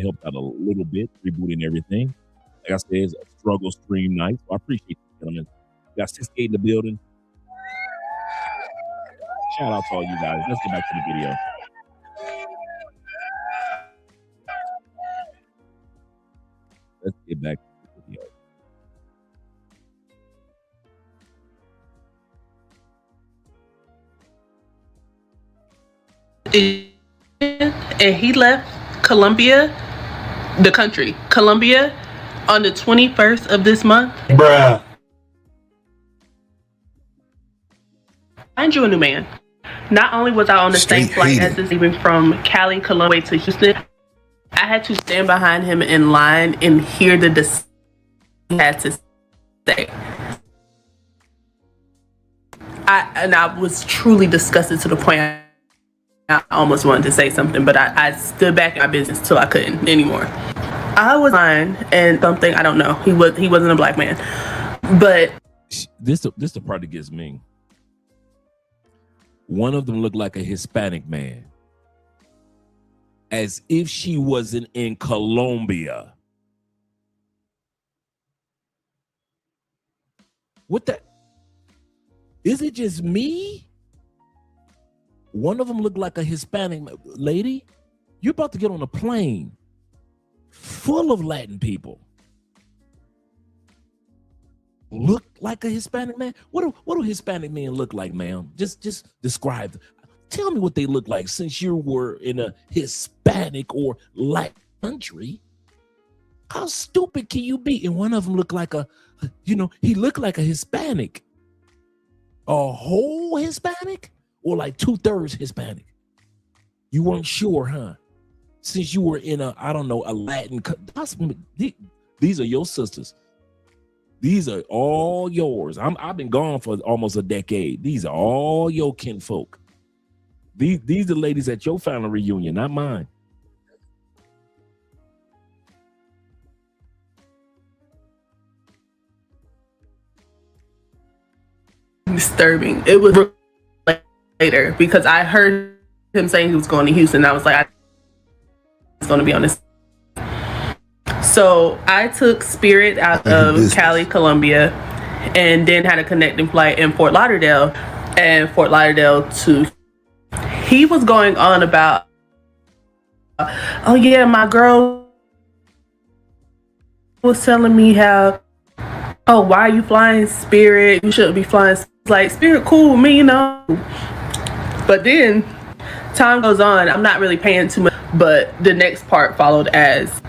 Speaker 2: helped out a little bit, rebooting everything. Like I said, it's a struggle stream night, so I appreciate you, gentlemen. We got 68 in the building. Shout out to all you guys. Let's get back to the video. Let's get back to the video.
Speaker 6: And he left Colombia the country, Colombia, on the 21st of this month.
Speaker 8: Bruh.
Speaker 6: Find you a new man. Not only was I on the same flight as this, leaving from Cali, Colombia to Houston, I had to stand behind him in line and hear the decision he had to say. I was truly disgusted to the point I almost wanted to say something, but I stood back in my business till I couldn't anymore. I was fine, and something, I don't know. He wasn't a black man, but
Speaker 2: this the part that gets me. One of them looked like a Hispanic man, as if she wasn't in Colombia. What the? Is it just me? One of them looked like a Hispanic lady. You're about to get on a plane full of Latin people. Look like a Hispanic man? What do Hispanic men look like, ma'am? Just describe. Tell me what they look like, since you were in a Hispanic or Latin country. How stupid can you be? And one of them looked like he looked like a Hispanic. A whole Hispanic? Or like 2/3 Hispanic? You weren't sure, huh? Since you were in a Latin. These are your sisters. These are all yours. I've been gone for almost a decade. These are all your kinfolk. These are ladies at your family reunion, not mine.
Speaker 6: Disturbing. It was later because I heard him saying he was going to Houston. I was like, I was going to be on this. So I took Spirit out of Cali, Colombia, and then had a connecting flight in Fort Lauderdale, and Fort Lauderdale to. He was going on about, oh yeah, my girl was telling me how, oh, why are you flying Spirit? You shouldn't be flying. Like, Spirit cool with me, But then time goes on. I'm not really paying too much, but the next part followed as,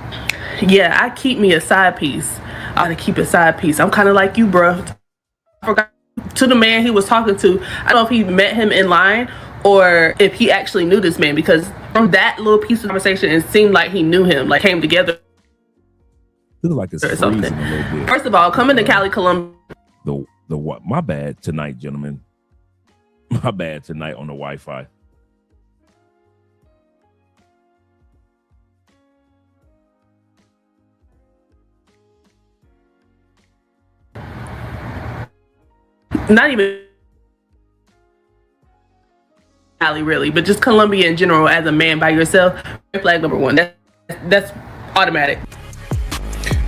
Speaker 6: yeah, I keep me a side piece. I gotta keep a side piece. I'm kind of like you, bro. I forgot to the man he was talking to. I don't know if he met him in line or if he actually knew this man, because from that little piece of conversation, it seemed like he knew him, like came together.
Speaker 2: Looks like it's
Speaker 6: or something.
Speaker 2: A little bit.
Speaker 6: First of all, coming to Cali, Colombia.
Speaker 2: The what? My bad tonight, gentlemen. My bad tonight on the Wi-Fi.
Speaker 6: Not even Cali really, but just Colombia in general as a man by yourself. Red flag number one. That's automatic.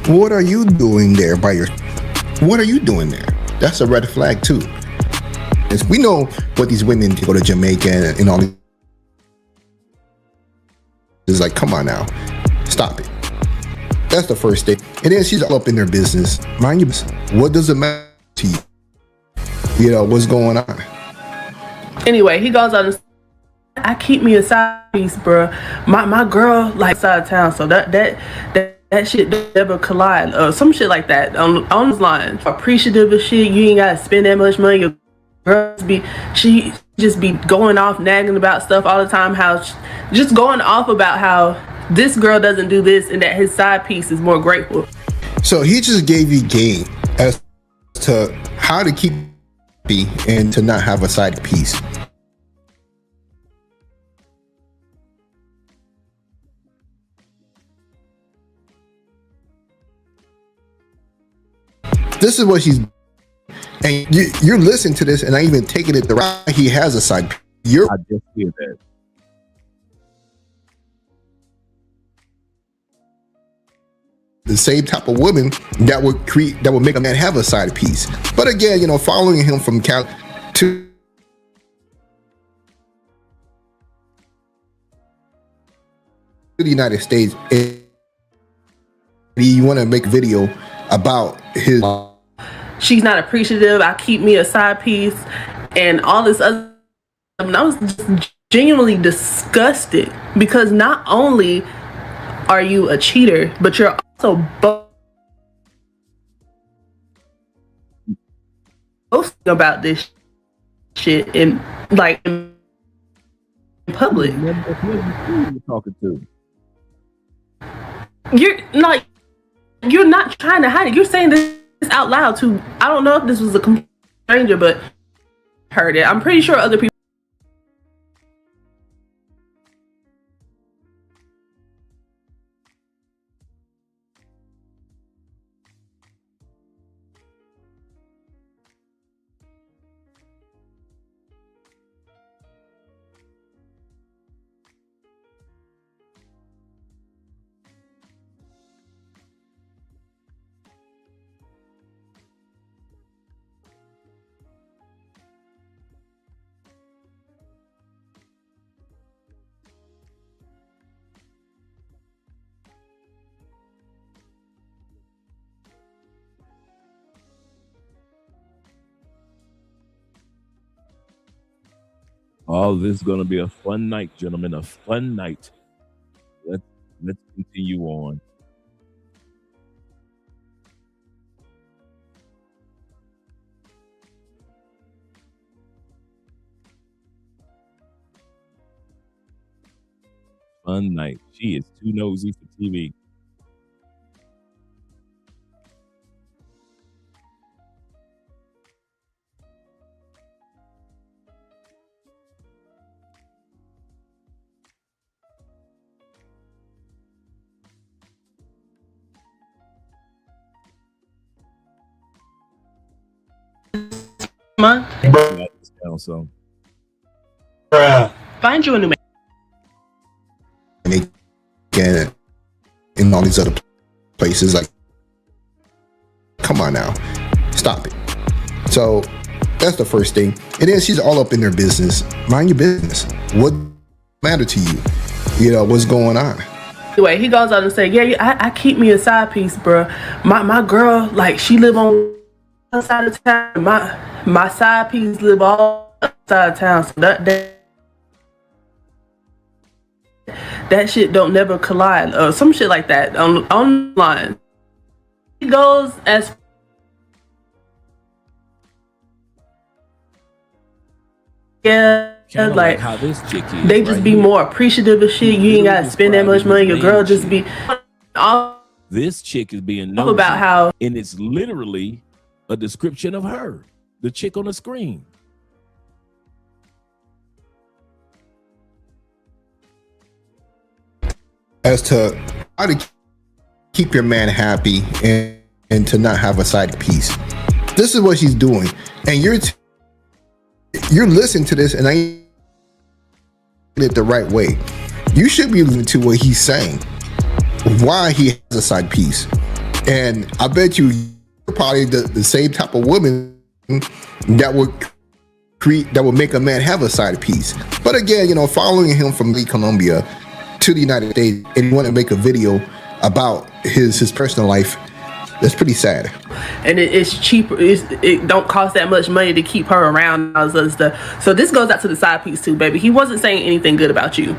Speaker 7: What are you doing there What are you doing there? That's a red flag too. As we know what these women go to Jamaica and all these. It's like, come on now, stop it. That's the first thing. And then she's all up in their business. Mind you, what does it matter to you? You know, what's going on? Anyway,
Speaker 6: he goes on, I keep me a side piece, bro. My girl like side of town, so that shit never collide or some shit like that on those lines. Appreciative of shit, you ain't gotta spend that much money. Your girl she just be going off nagging about stuff all the time, just going off about how this girl doesn't do this and that his side piece is more grateful. So he just gave you game as to how to keep and to not have a side piece. This is what she's, and you're listening to this, and I even taking it the right. He has a side. I just hear that. The same type of woman that would make a man have a side piece. But again, following him from Cal to the United States, and you want to make a video about his. She's not appreciative. I keep me a side piece, and all this other. I was just genuinely disgusted because not only are you a cheater? But you're also boasting about this shit in public.
Speaker 2: You're talking to.
Speaker 6: You're not trying to hide it. You're saying this out loud to, I don't know if this was a complete stranger, but heard it. I'm pretty sure other people.
Speaker 2: Oh, this is going to be a fun night, gentlemen. A fun night. Let's continue on. Fun night. She is too nosy for TV. So.
Speaker 6: Find you a new man.
Speaker 7: And they can in all these other places, like, come on now, stop it. So that's the first thing. And then she's all up in their business. Mind your business. What matter to you? You know, what's going on?
Speaker 6: Anyway, he goes on and say, yeah, I keep me a side piece, bro. My girl, like, she live on one side of town. My side piece live all outside of town. So that shit don't never collide, or some shit like that online. He goes as
Speaker 2: Kinda
Speaker 6: like
Speaker 2: how this chick is,
Speaker 6: they just
Speaker 2: right
Speaker 6: be
Speaker 2: here.
Speaker 6: more appreciative of shit. You ain't gotta spend that much money. Your girl just be all
Speaker 2: This chick is being nosy,
Speaker 6: about how,
Speaker 2: and it's literally a description of her, the chick on the screen.
Speaker 7: As to how to keep your man happy and to not have a side piece. This is what she's doing. And you're listening to this and I ain't it the right way. You should be listening to what he's saying. Why he has a side piece. And I bet you're probably the same type of woman that would make a man have a side piece. But again, you know, following him from Colombia to the United States and want to make a video about his personal life, that's pretty sad.
Speaker 6: And it's cheaper. It don't cost that much money to keep her around and all this other stuff. So this goes out to the side piece too, baby. He wasn't saying anything good about you,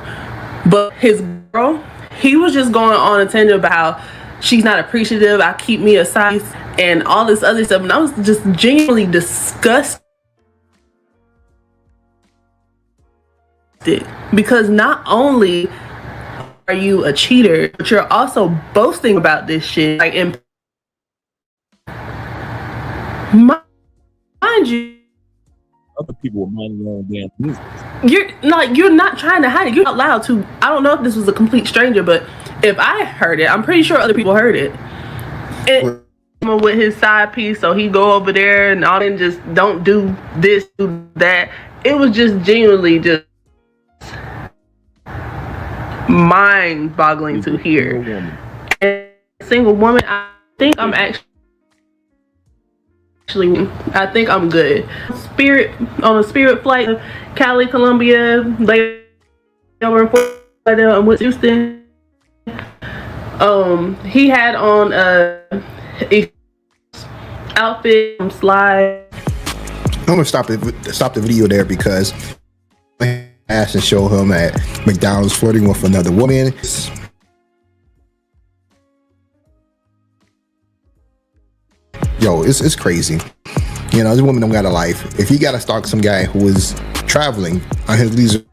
Speaker 6: but his girl, he was just going on a tangent about how she's not appreciative. I keep me a side piece and all this other stuff, and I was just genuinely disgusted because not only are you a cheater, but you're also boasting about this shit. Like, in mind you,
Speaker 2: Other people were minding their own damn business.
Speaker 6: you're not trying to hide it. You're out loud to, I don't know if this was a complete stranger, but if I heard it, I'm pretty sure other people heard it. And with his side piece, so he go over there and all, and just don't do this, do that. It was just genuinely just mind-boggling to hear. And single woman, I think I'm good. On a Spirit flight, Cali, Colombia, later over in Fort Lauderdale and with Houston. He had on a outfit from Slide.
Speaker 7: I'm gonna stop the video there because asked and show him at McDonald's flirting with another woman. yo, it's crazy. You know, this woman don't got a life. If you got to stalk some guy who is traveling on his leisure,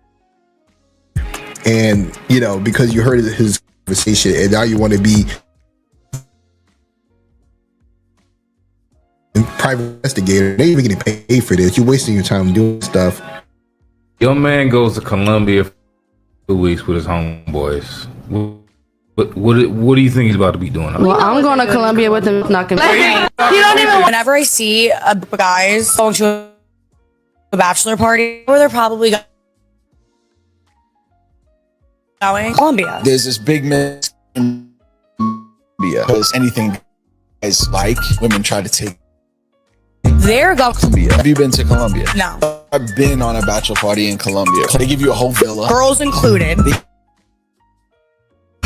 Speaker 7: and you know, because you heard his conversation, and now you want to be a private investigator, they even getting paid for this. You're wasting your time doing stuff.
Speaker 8: Your man goes to Colombia for 2 weeks with his homeboys. What do you think he's about to be doing?
Speaker 9: Well, I'm going to Colombia with him. Not gonna. You don't even. Whenever I see a group of guys going to a bachelor party, where they're probably going Colombia.
Speaker 10: There's this big mess in Colombia because anything guys like, women try to take.
Speaker 9: They're going to
Speaker 10: Colombia. Have you been to Colombia?
Speaker 9: No.
Speaker 10: I've been on a bachelor party in Colombia. They give you a whole villa.
Speaker 9: Girls included.
Speaker 10: They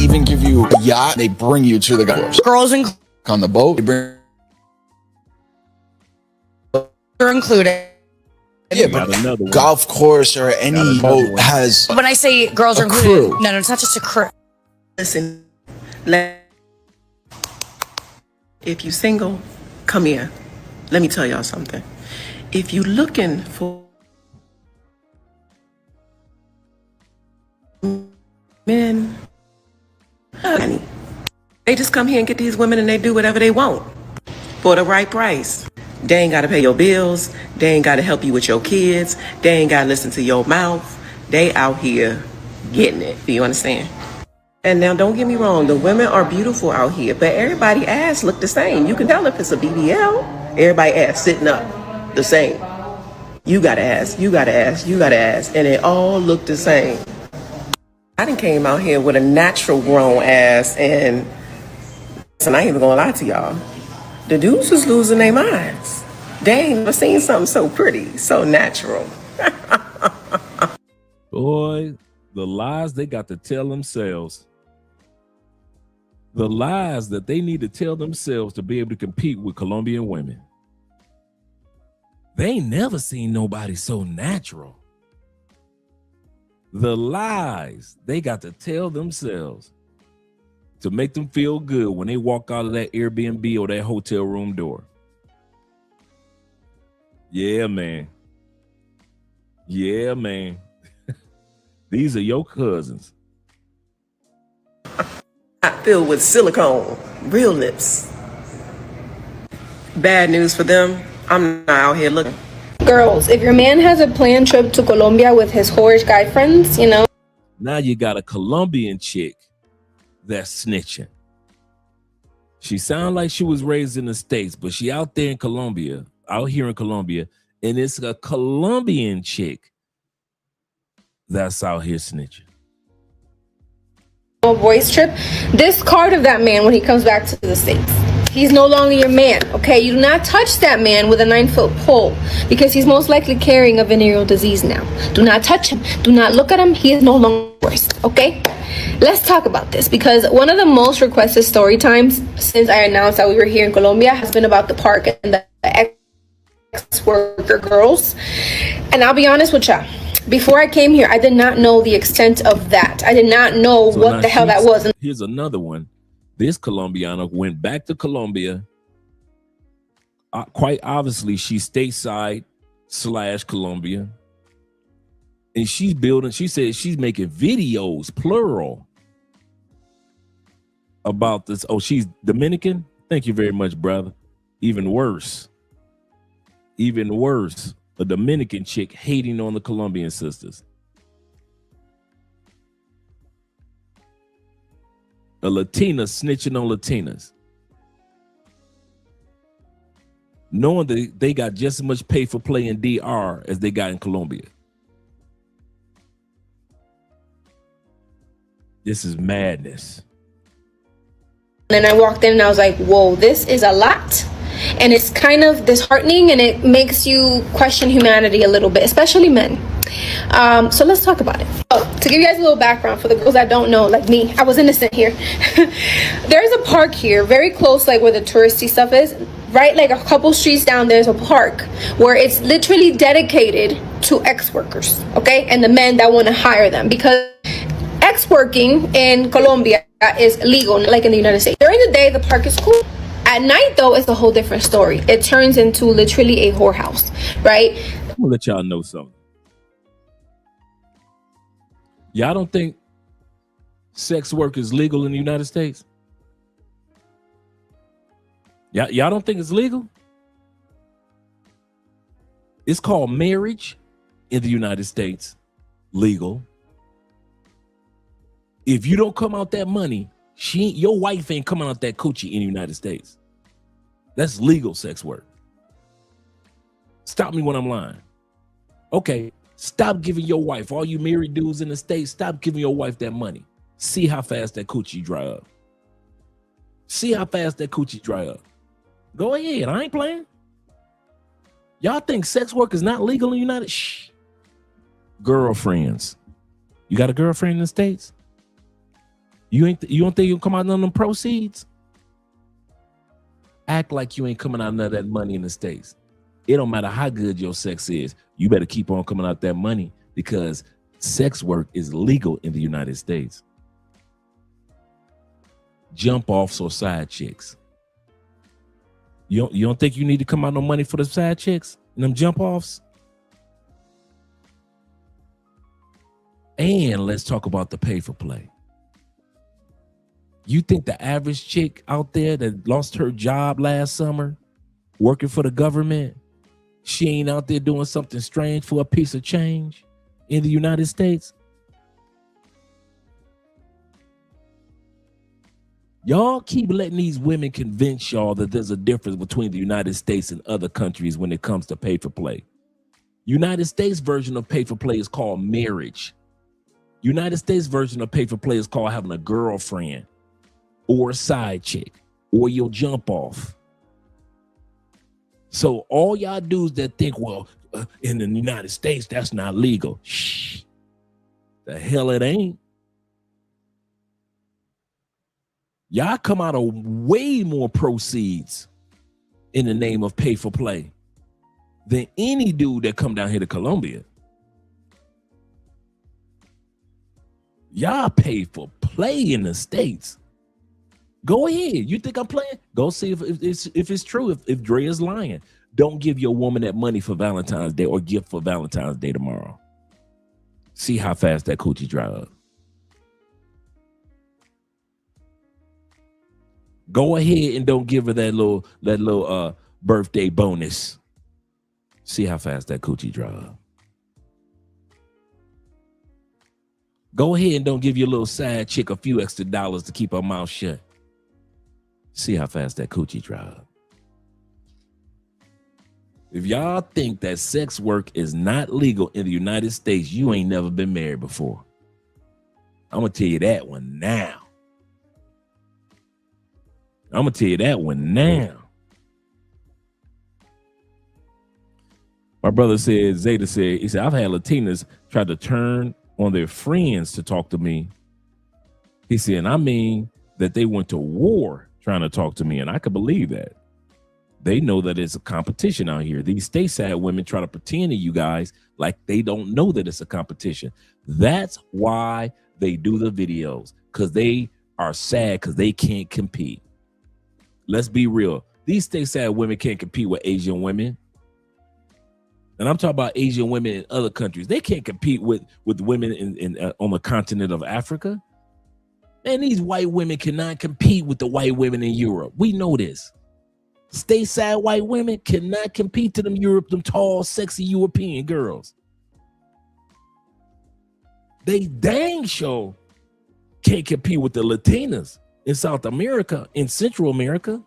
Speaker 10: even give you a yacht. They bring you to the golf.
Speaker 9: Girls included.
Speaker 10: On the boat. They bring.
Speaker 9: They're included.
Speaker 10: Yeah, but golf course or any boat has.
Speaker 9: When I say girls are included, no, it's not just a crew.
Speaker 11: Listen, if you single, come here. Let me tell y'all something. If you looking for men, honey, they just come here and get these women and they do whatever they want for the right price. They ain't gotta pay your bills. They ain't gotta help you with your kids. They ain't gotta listen to your mouth. They out here getting it. Do you understand? And now don't get me wrong, the women are beautiful out here, but everybody ass look the same. You can tell if it's a BBL. Everybody ass sitting up the same. You gotta ask, you gotta ask, you gotta ask, and it all look the same. I done came out here with a natural grown ass, and I ain't even gonna lie to y'all. The dudes was losing their minds. They ain't never seen something so pretty, so natural.
Speaker 2: Boy, the lies they got to tell themselves. The lies that they need to tell themselves to be able to compete with Colombian women. They ain't never seen nobody so natural. The lies they got to tell themselves to make them feel good when they walk out of that Airbnb or that hotel room door. Yeah, man. Yeah, man. These are your cousins.
Speaker 11: Filled with silicone, real lips. Bad news for them. I'm not out here looking.
Speaker 12: Girls, if your man has a planned trip to Colombia with his whorish guy friends, you know.
Speaker 2: Now you got a Colombian chick that's snitching. She sounds like she was raised in the States, but she out there in Colombia, out here in Colombia, and it's a Colombian chick that's out here snitching.
Speaker 12: Boys trip, discard of that man when he comes back to the States. He's no longer your man, okay? You do not touch that man with a 9-foot pole because he's most likely carrying a venereal disease now. Do not touch him. Do not look at him. He is no longer yours, okay? Let's talk about this because one of the most requested story times since I announced that we were here in Colombia has been about the park and the ex-worker girls. And I'll be honest with y'all. Before I came here, I did not know the extent of that. I did not know what the hell that was.
Speaker 2: Here's another one. This Colombiana went back to Colombia. Quite obviously, she's stateside / Colombia. And she's building, she said she's making videos, plural, about this. Oh, she's Dominican? Thank you very much, brother. Even worse. Even worse. A Dominican chick hating on the Colombian sisters. A Latina snitching on Latinas. Knowing that they got just as much pay for play in DR as they got in Colombia. This is madness.
Speaker 12: And I walked in and I was like, whoa, this is a lot. And it's kind of disheartening and it makes you question humanity a little bit, especially men. So let's talk about it. Oh, to give you guys a little background for the girls that don't know, like me, I was innocent here. There's a park here, very close, like where the touristy stuff is. Right, like a couple streets down, there's a park where it's literally dedicated to ex-workers, okay? And the men that want to hire them because ex-working in Colombia is legal, like in the United States. During the day, the park is cool. At night, though, it's a whole different story. It turns into literally a whorehouse, right?
Speaker 2: I'm gonna let y'all know something. Y'all don't think sex work is legal in the United States? Y'all don't think it's legal? It's called marriage in the United States, legal. If you don't come out that money, your wife ain't coming out that coochie in the United States. That's legal sex work. Stop me when I'm lying. Okay, stop giving your wife, all you married dudes in the States, stop giving your wife that money. See how fast that coochie dry up. See how fast that coochie dry up. Go ahead, I ain't playing. Y'all think sex work is not legal in the United States? Shh. Girlfriends. You got a girlfriend in the States? You don't think you'll come out on them proceeds? Act like you ain't coming out none of that money in the States. It don't matter how good your sex is. You better keep on coming out that money because sex work is legal in the United States. Jump offs or side chicks. You don't think you need to come out no money for the side chicks and them jump offs? And let's talk about the pay for play. You think the average chick out there that lost her job last summer working for the government, she ain't out there doing something strange for a piece of change in the United States? Y'all keep letting these women convince y'all that there's a difference between the United States and other countries when it comes to pay for play. United States version of pay for play is called marriage. United States version of pay for play is called having a girlfriend or a side chick or your jump off. So all y'all dudes that think, well, in the United States, that's not legal. Shh. The hell it ain't. Y'all come out of way more proceeds in the name of pay for play than any dude that come down here to Colombia. Y'all pay for play in the States. Go ahead. You think I'm playing? Go see if it's true. If Dre is lying, don't give your woman that money for Valentine's Day or gift for Valentine's Day tomorrow. See how fast that coochie dry up. Go ahead and don't give her that little birthday bonus. See how fast that coochie dry up. Go ahead and don't give your little side chick a few extra dollars to keep her mouth shut. See how fast that coochie dry up. If y'all think that sex work is not legal in the United States, you ain't never been married before. I'm going to tell you that one now. I'm going to tell you that one now. My brother said, Zeta said, he said, I've had Latinas try to turn on their friends to talk to me. He said, and I mean that they went to war trying to talk to me, and I could believe that. They know that it's a competition out here. These stateside women try to pretend to you guys like they don't know that it's a competition. That's why they do the videos, because they are sad because they can't compete. Let's be real. These stateside women can't compete with Asian women. And I'm talking about Asian women in other countries. They can't compete with women in on the continent of Africa. Man, these white women cannot compete with the white women in Europe. We know this. Stateside white women cannot compete to them tall, sexy European girls. They dang sure can't compete with the Latinas in South America, in Central America.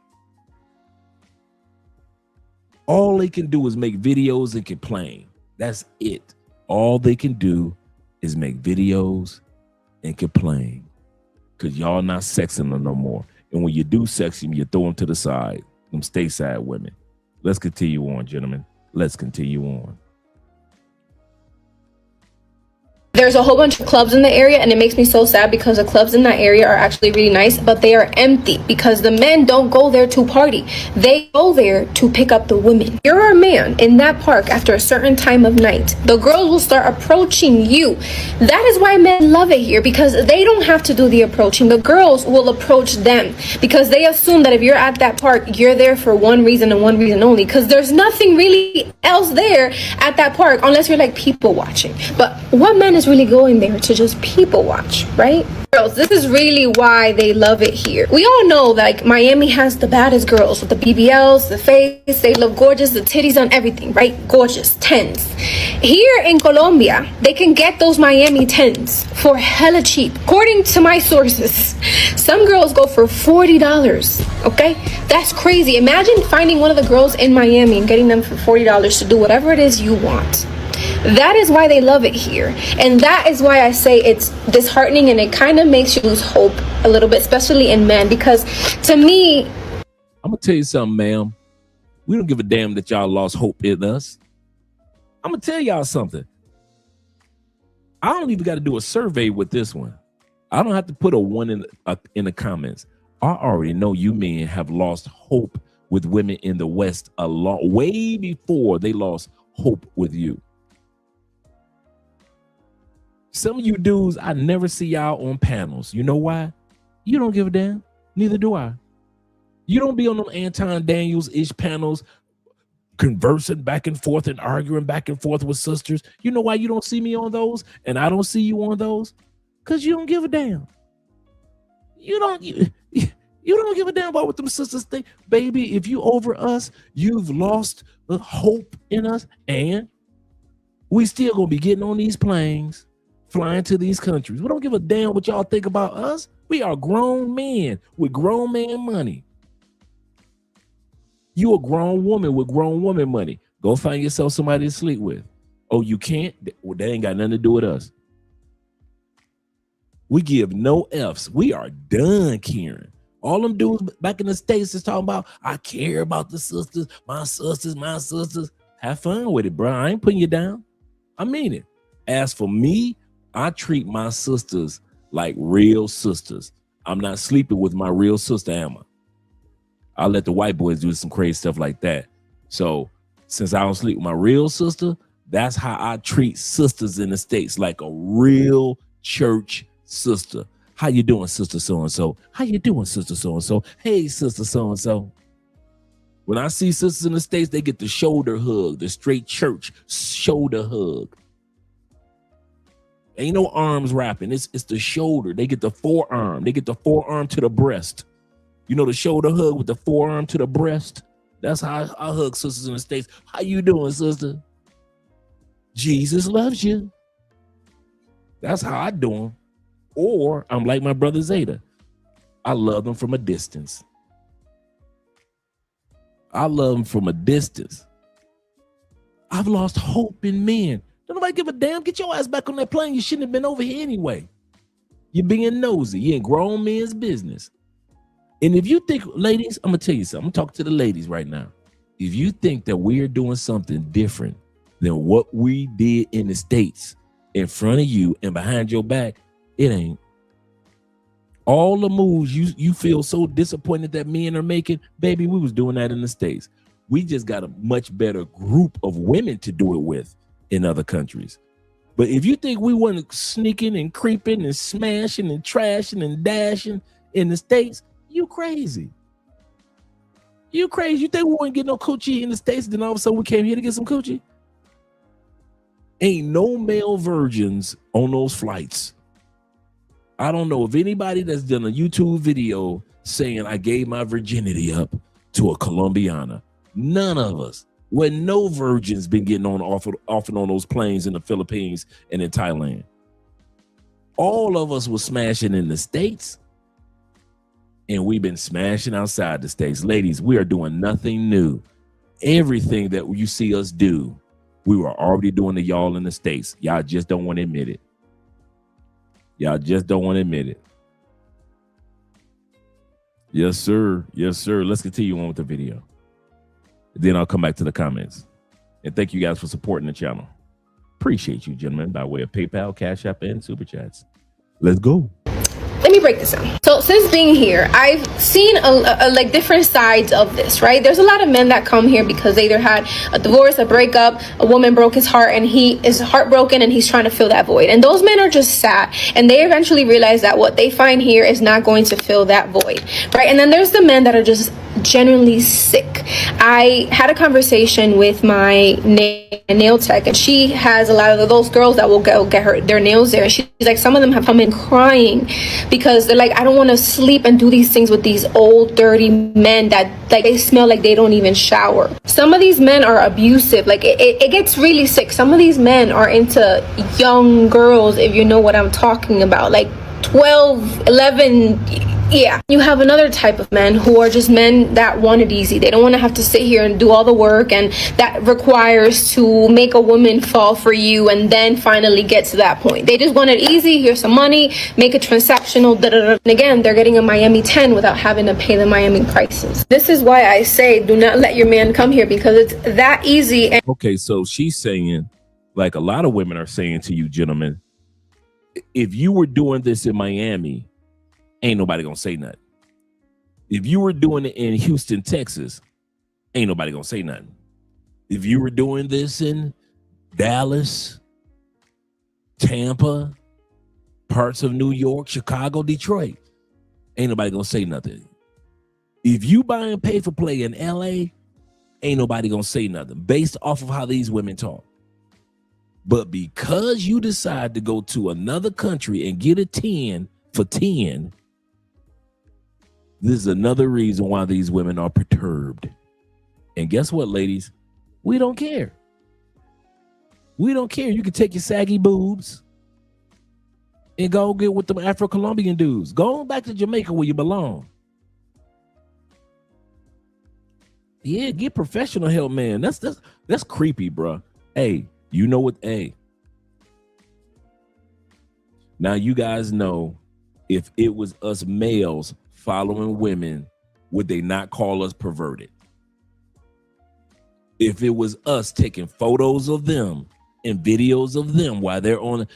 Speaker 2: All they can do is make videos and complain. That's it. All they can do is make videos and complain because y'all not sexing them no more. And when you do sex them, you throw them to the side. Them stateside women. Let's continue on, gentlemen. Let's continue on.
Speaker 12: There's a whole bunch of clubs in the area, and it makes me so sad because the clubs in that area are actually really nice, but they are empty because the men don't go there to party. They go there to pick up the women. You're a man in that park after a certain time of night. The girls will start approaching you. That is why men love it here, because they don't have to do the approaching. The girls will approach them because they assume that if you're at that park, you're there for one reason and one reason only, because there's nothing really else there at that park unless you're like people watching. But what man is really going there to just people watch, right? Girls, this is really why they love it here. We all know that like Miami has the baddest girls with the BBLs, the face, they look gorgeous, the titties on everything, right? Gorgeous, 10s. Here in Colombia, they can get those Miami 10s for hella cheap. According to my sources, some girls go for $40, okay? That's crazy. Imagine finding one of the girls in Miami and getting them for $40 to do whatever it is you want. That is why they love it here, and that is why I say it's disheartening, and it kind of makes you lose hope a little bit, especially in men, because to me,
Speaker 2: I'm gonna tell you something, ma'am. We don't give a damn that y'all lost hope in us. I'm gonna tell y'all something. I don't even got to do a survey with this one. I don't have to put a one in the comments. I already know you men have lost hope with women in the West a lot, way before they lost hope with you. Some of you dudes, I never see y'all on panels. You know why? You don't give a damn. Neither do I. You don't be on them Anton Daniels-ish panels conversing back and forth and arguing back and forth with sisters. You know why you don't see me on those and I don't see you on those? Because you don't give a damn. You don't give a damn about what them sisters think. Baby, if you over us, you've lost the hope in us, and we still gonna be getting on these planes, flying to these countries. We don't give a damn what y'all think about us. We are grown men with grown man money. You a grown woman with grown woman money. Go find yourself somebody to sleep with. Oh, you can't? Well, that ain't got nothing to do with us. We give no F's. We are done caring. All them dudes back in the States is talking about, I care about the sisters, my sisters, my sisters. Have fun with it, bro. I ain't putting you down. I mean it. As for me, I treat my sisters like real sisters. I'm not sleeping with my real sister, am I? I let the white boys do some crazy stuff like that. So since I don't sleep with my real sister, that's how I treat sisters in the States, like a real church sister. How you doing, sister so-and-so? How you doing, sister so-and-so? Hey, sister so-and-so. When I see sisters in the States, they get the shoulder hug, the straight church shoulder hug. Ain't no arms wrapping. It's the shoulder. They get the forearm. They get the forearm to the breast. You know, the shoulder hug with the forearm to the breast. That's how I hug sisters in the States. How you doing, sister? Jesus loves you. That's how I do them. Or I'm like my brother Zeta. I love them from a distance. I love them from a distance. I've lost hope in men. Don't nobody give a damn. Get your ass back on that plane. You shouldn't have been over here anyway. You're being nosy. You're in grown men's business. And if you think, ladies, I'm going to tell you something. I'm talking to the ladies right now. If you think that we're doing something different than what we did in the States in front of you and behind your back, it ain't. All the moves you feel so disappointed that men are making, baby, we was doing that in the States. We just got a much better group of women to do it with in other countries. But if you think we weren't sneaking and creeping and smashing and trashing and dashing in the States, you crazy. You crazy. You think we wouldn't get no coochie in the States, then all of a sudden we came here to get some coochie? Ain't no male virgins on those flights. I don't know if anybody that's done a YouTube video saying I gave my virginity up to a Colombiana. None of us. When no virgins been getting on off and on those planes in the Philippines and in Thailand. All of us was smashing in the States. And we've been smashing outside the States. Ladies, we are doing nothing new. Everything that you see us do, we were already doing to y'all in the States. Y'all just don't want to admit it. Y'all just don't want to admit it. Yes, sir. Yes, sir. Let's continue on with the video. Then I'll come back to the comments. And thank you guys for supporting the channel. Appreciate you, gentlemen, by way of PayPal, Cash App, and Super Chats. Let's go.
Speaker 12: Let me break this down. So since being here, I've seen like different sides of this, right? There's a lot of men that come here because they either had a divorce, a breakup, a woman broke his heart, and he is heartbroken and he's trying to fill that void. And those men are just sad, and they eventually realize that what they find here is not going to fill that void, right? And then there's the men that are just genuinely sick. I had a conversation with my nail tech, and she has a lot of those girls that will go get their nails there. And she's like, some of them have come in crying because they're like, I don't want to sleep and do these things with these old dirty men that like they smell like they don't even shower. Some of these men are abusive. Like it gets really sick. Some of these men are into young girls, if you know what I'm talking about, like 12, 11. Yeah, you have another type of men who are just men that want it easy. They don't want to have to sit here and do all the work, and that requires to make a woman fall for you and then finally get to that point. They just want it easy. Here's some money, make it transactional. And again, they're getting a Miami 10 without having to pay the Miami prices. This is why I say do not let your man come here, because it's that easy. And
Speaker 2: okay, so she's saying, like a lot of women are saying to you, gentlemen, if you were doing this in Miami, ain't nobody gonna say nothing. If you were doing it in Houston, Texas, ain't nobody gonna say nothing. If you were doing this in Dallas, Tampa, parts of New York, Chicago, Detroit, ain't nobody gonna say nothing. If you buy and pay for play in LA, ain't nobody gonna say nothing based off of how these women talk. But because you decide to go to another country and get a 10 for 10, this is another reason why these women are perturbed. And guess what, ladies? We don't care. We don't care. You can take your saggy boobs and go get with them Afro-Colombian dudes. Go on back to Jamaica where you belong. Yeah, get professional help, man. That's creepy, bro. Hey, you know what? Hey. Now you guys know, if it was us males following women, would they not call us perverted? If it was us taking photos of them and videos of them while they're on,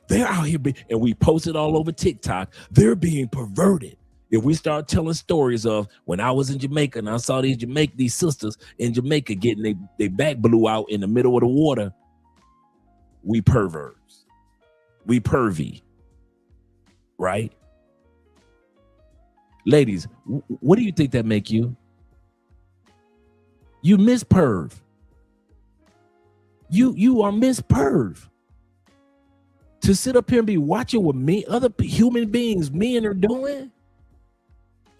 Speaker 2: they're out here, and we post it all over TikTok, they're being perverted. If we start telling stories of when I was in Jamaica and I saw these sisters in Jamaica getting their back blew out in the middle of the water, we perverts. We pervy. Right? Ladies, what do you think that make you? You miss perv. You are miss perv. To sit up here and be watching what other human beings, men are doing,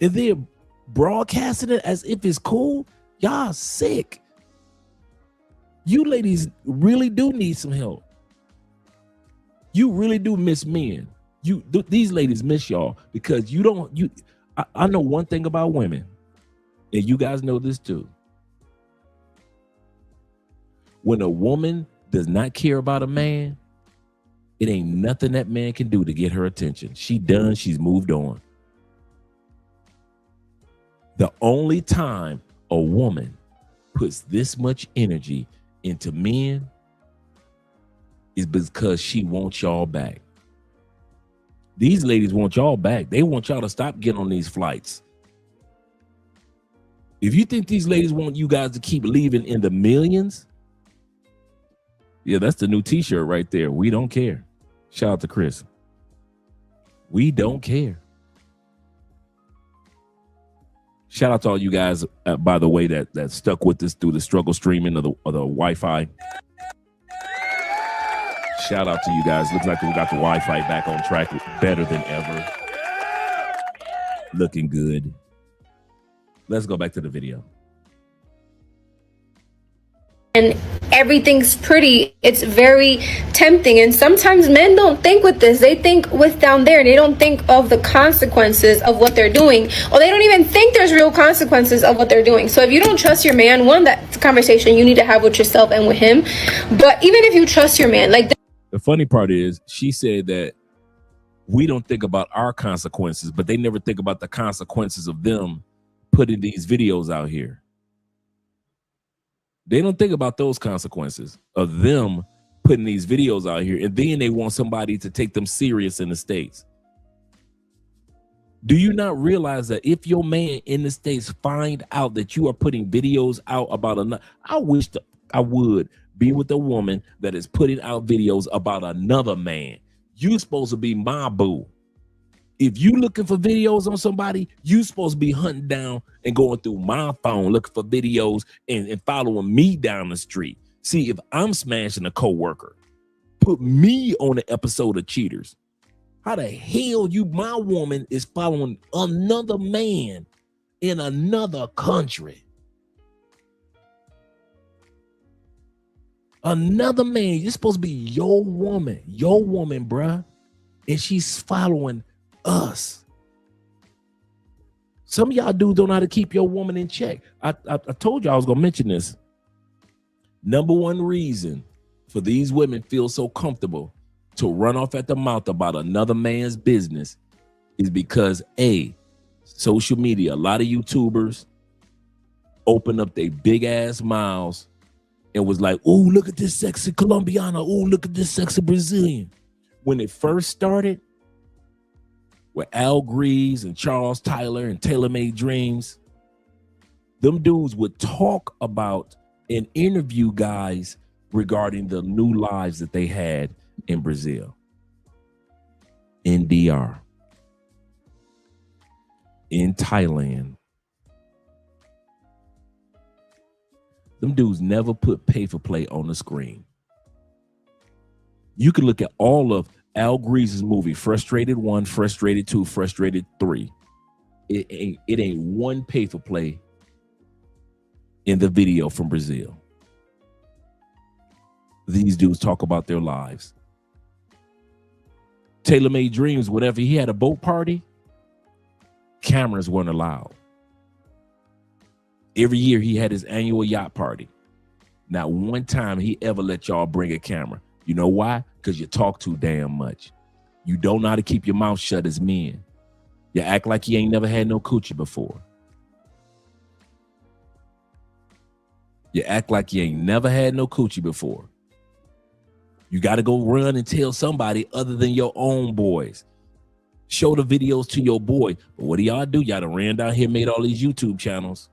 Speaker 2: and they're broadcasting it as if it's cool, y'all sick. You ladies really do need some help. You really do miss men. These ladies miss y'all because I know one thing about women, and you guys know this too. When a woman does not care about a man, it ain't nothing that man can do to get her attention. She done, she's moved on. The only time a woman puts this much energy into men is because she wants y'all back. These ladies want y'all back. They want y'all to stop getting on these flights. If you think these ladies want you guys to keep leaving in the millions, yeah, that's the new t-shirt right there. We don't care. Shout out to Chris. We don't care. Shout out to all you guys, by the way, that stuck with us through the struggle streaming of the Wi-Fi. Shout out to you guys. Looks like we got the Wi-Fi back on track, better than ever. Looking good. Let's go back to the video.
Speaker 12: And everything's pretty. It's very tempting. And sometimes men don't think with this. They think with down there, and they don't think of the consequences of what they're doing. Or they don't even think there's real consequences of what they're doing. So if you don't trust your man, one, that's a conversation you need to have with yourself and with him. But even if you trust your man, like
Speaker 2: the funny part is she said that we don't think about our consequences, but they never think about the consequences of them putting these videos out here. They don't think about those consequences of them putting these videos out here, and then they want somebody to take them serious in the States. Do you not realize that if your man in the States find out that you are putting videos out about another, I wish that I would be with a woman that is putting out videos about another man. You supposed to be my boo. If you looking for videos on somebody, you supposed to be hunting down and going through my phone looking for videos and following me down the street. See, if I'm smashing a coworker, put me on an episode of Cheaters. How the hell my woman is following another man in another country? Another man, you're supposed to be your woman, bruh. And she's following us. Some of y'all dudes don't know how to keep your woman in check. I told you I was gonna mention this. Number one reason for these women feel so comfortable to run off at the mouth about another man's business is because social media, a lot of YouTubers open up their big ass mouths and was like, oh, look at this sexy Colombiana. Oh, look at this sexy Brazilian. When it first started with Al Greaves and Charles Tyler and Taylor Made Dreams, them dudes would talk about and interview guys regarding the new lives that they had in Brazil, in DR, in Thailand. Them dudes never put pay for play on the screen. You can look at all of Al Greaves' movie, Frustrated 1, Frustrated 2, Frustrated 3. It ain't one pay for play in the video from Brazil. These dudes talk about their lives. Taylor Made Dreams, whatever, he had a boat party, cameras weren't allowed. Every year he had his annual yacht party. Not one time he ever let y'all bring a camera. You know why? Because you talk too damn much. You don't know how to keep your mouth shut as men. You act like you ain't never had no coochie before. You act like you ain't never had no coochie before. You got to go run and tell somebody other than your own boys. Show the videos to your boy. But what do y'all do? Y'all done ran down here, made all these YouTube channels.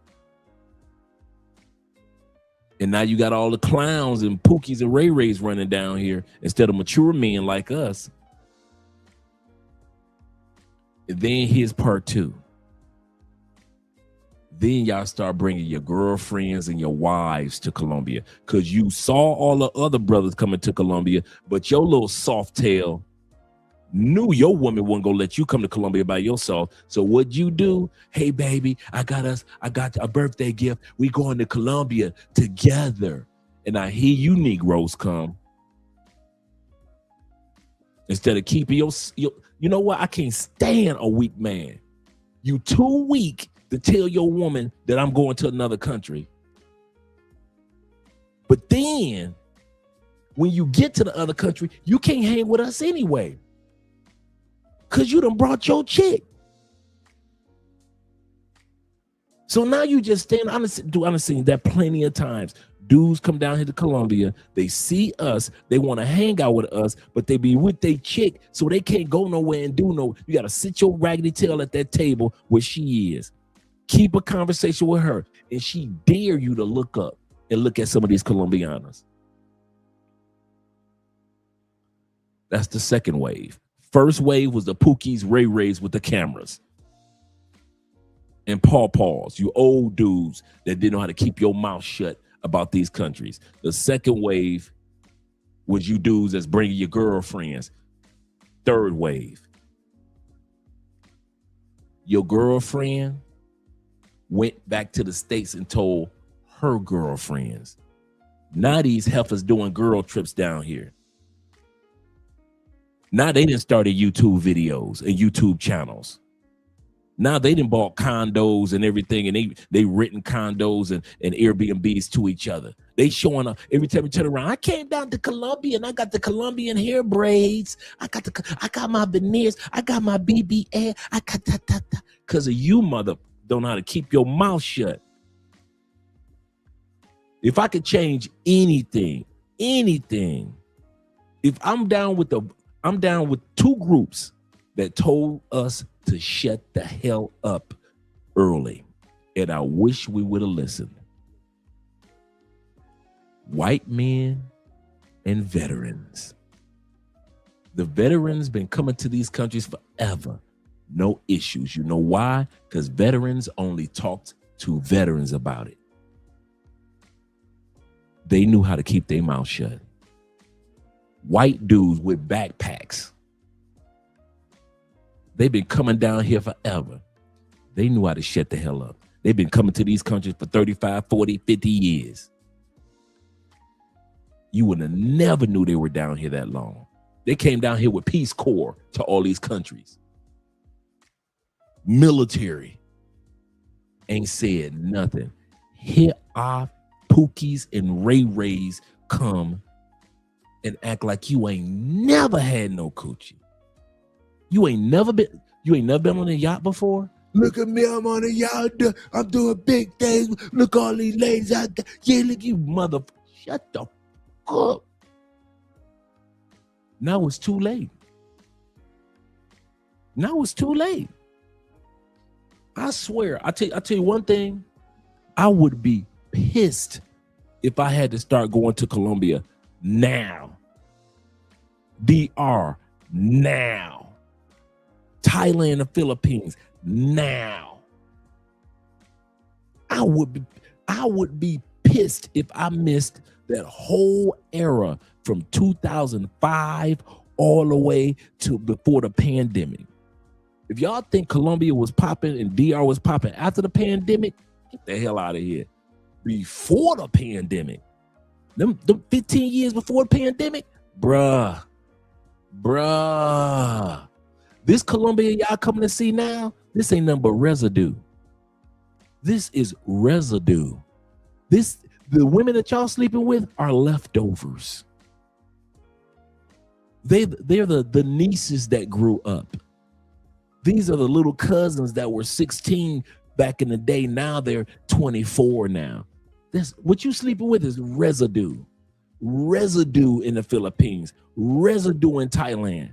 Speaker 2: And now you got all the clowns and Pookies and Ray Rays running down here instead of mature men like us. And then here's part two. Then y'all start bringing your girlfriends and your wives to Colombia because you saw all the other brothers coming to Colombia, but your little soft tail knew your woman wasn't gonna let you come to Colombia by yourself. So what'd you do? Hey, baby, I got a birthday gift. We going to Colombia together. And I hear you Negroes come. Instead of keeping your you know what? I can't stand a weak man. You too weak to tell your woman that I'm going to another country. But then when you get to the other country, you can't hang with us anyway. Because you done brought your chick. So now you just stand. I'm seen that plenty of times. Dudes come down here to Colombia. They see us. They want to hang out with us, but they be with their chick, so they can't go nowhere and do no. You got to sit your raggedy tail at that table where she is. Keep a conversation with her, and she dare you to look up and look at some of these Colombianas. That's the second wave. First wave was the Pookies, Ray Rays with the cameras. And Paws, you old dudes that didn't know how to keep your mouth shut about these countries. The second wave was you dudes that's bringing your girlfriends. Third wave. Your girlfriend went back to the States and told her girlfriends. Now these heifers doing girl trips down here. Now they done started YouTube videos and YouTube channels. Now they done bought condos and everything, and they written condos and Airbnbs to each other. They showing up every time we turn around. I came down to Colombia and I got the Colombian hair braids. I got my veneers. I got my BBA. I got that. Because of you, mother, don't know how to keep your mouth shut. If I could change anything If I'm down with two groups that told us to shut the hell up early, and I wish we would have listened. White men and veterans. The veterans been coming to these countries forever. No issues. You know why? Because veterans only talked to veterans about it. They knew how to keep their mouth shut. White dudes with backpacks. They've been coming down here forever. They knew how to shut the hell up. They've been coming to these countries for 35, 40, 50 years. You would have never knew they were down here that long. They came down here with Peace Corps to all these countries. Military ain't said nothing. Here our Pookies and Ray Rays come and act like you ain't never had no coochie. You ain't never been on a yacht before? Look at me, I'm on a yacht. I'm doing big things. Look all these ladies out there. Yeah, look you mother. Shut the fuck up. Now it's too late. Now it's too late. I swear, I tell you one thing, I would be pissed if I had to start going to Colombia now. DR now. Thailand and Philippines now. I would be pissed if I missed that whole era from 2005 all the way to before the pandemic. If y'all think Colombia was popping and DR was popping after the pandemic, get the hell out of here. Before the pandemic, them 15 years before the pandemic, bruh. This Colombia y'all coming to see now, this ain't nothing but residue. This is residue. The women that y'all sleeping with are leftovers. They're the nieces that grew up. These are the little cousins that were 16 back in the day. Now they're 24 now. What you sleeping with is residue. Residue in the Philippines. Residue in Thailand.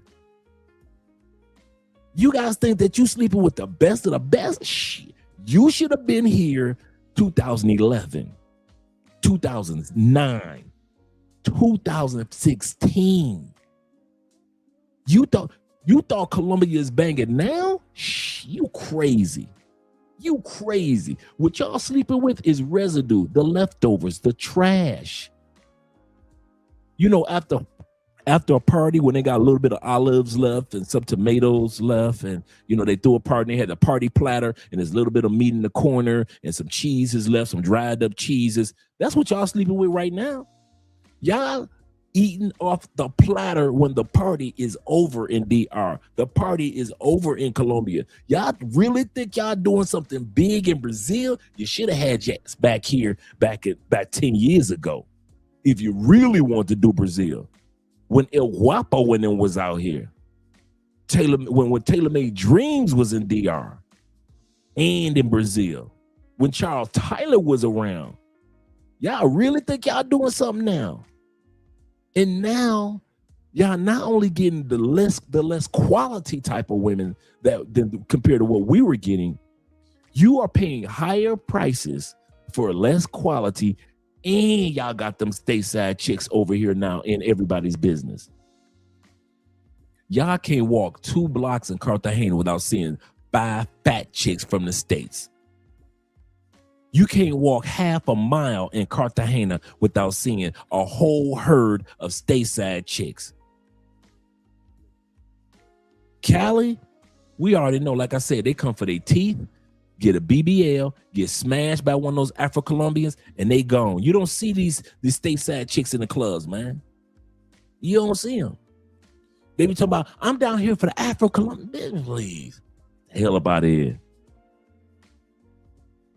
Speaker 2: You guys think that you sleeping with the best of the best? Shit. You should have been here 2011, 2009, 2016. You thought Colombia is banging now? Shh, you crazy. You crazy. What y'all sleeping with is residue, the leftovers, the trash. You know, after a party, when they got a little bit of olives left and some tomatoes left, and they threw a party, and they had a party platter, and there's a little bit of meat in the corner, and some cheeses left, some dried up cheeses. That's what y'all sleeping with right now. Y'all eating off the platter when the party is over in DR. The party is over in Colombia. Y'all really think y'all doing something big in Brazil? You should have had your ass back here back 10 years ago. If you really want to do Brazil. When El Guapo was out here. When Taylor Made Dreams was in DR and in Brazil. When Charles Tyler was around. Y'all really think y'all doing something now? And now, y'all not only getting the less quality type of women than compared to what we were getting, you are paying higher prices for less quality, and y'all got them stateside chicks over here now in everybody's business. Y'all can't walk 2 blocks in Cartagena without seeing 5 fat chicks from the States. You can't walk half a mile in Cartagena without seeing a whole herd of stateside chicks. Cali, we already know, like I said, they come for their teeth, get a BBL, get smashed by one of those Afro-Colombians, and they gone. You don't see these stateside chicks in the clubs, man. You don't see them. They be talking about, I'm down here for the Afro-Colombian. Please. Hell about it.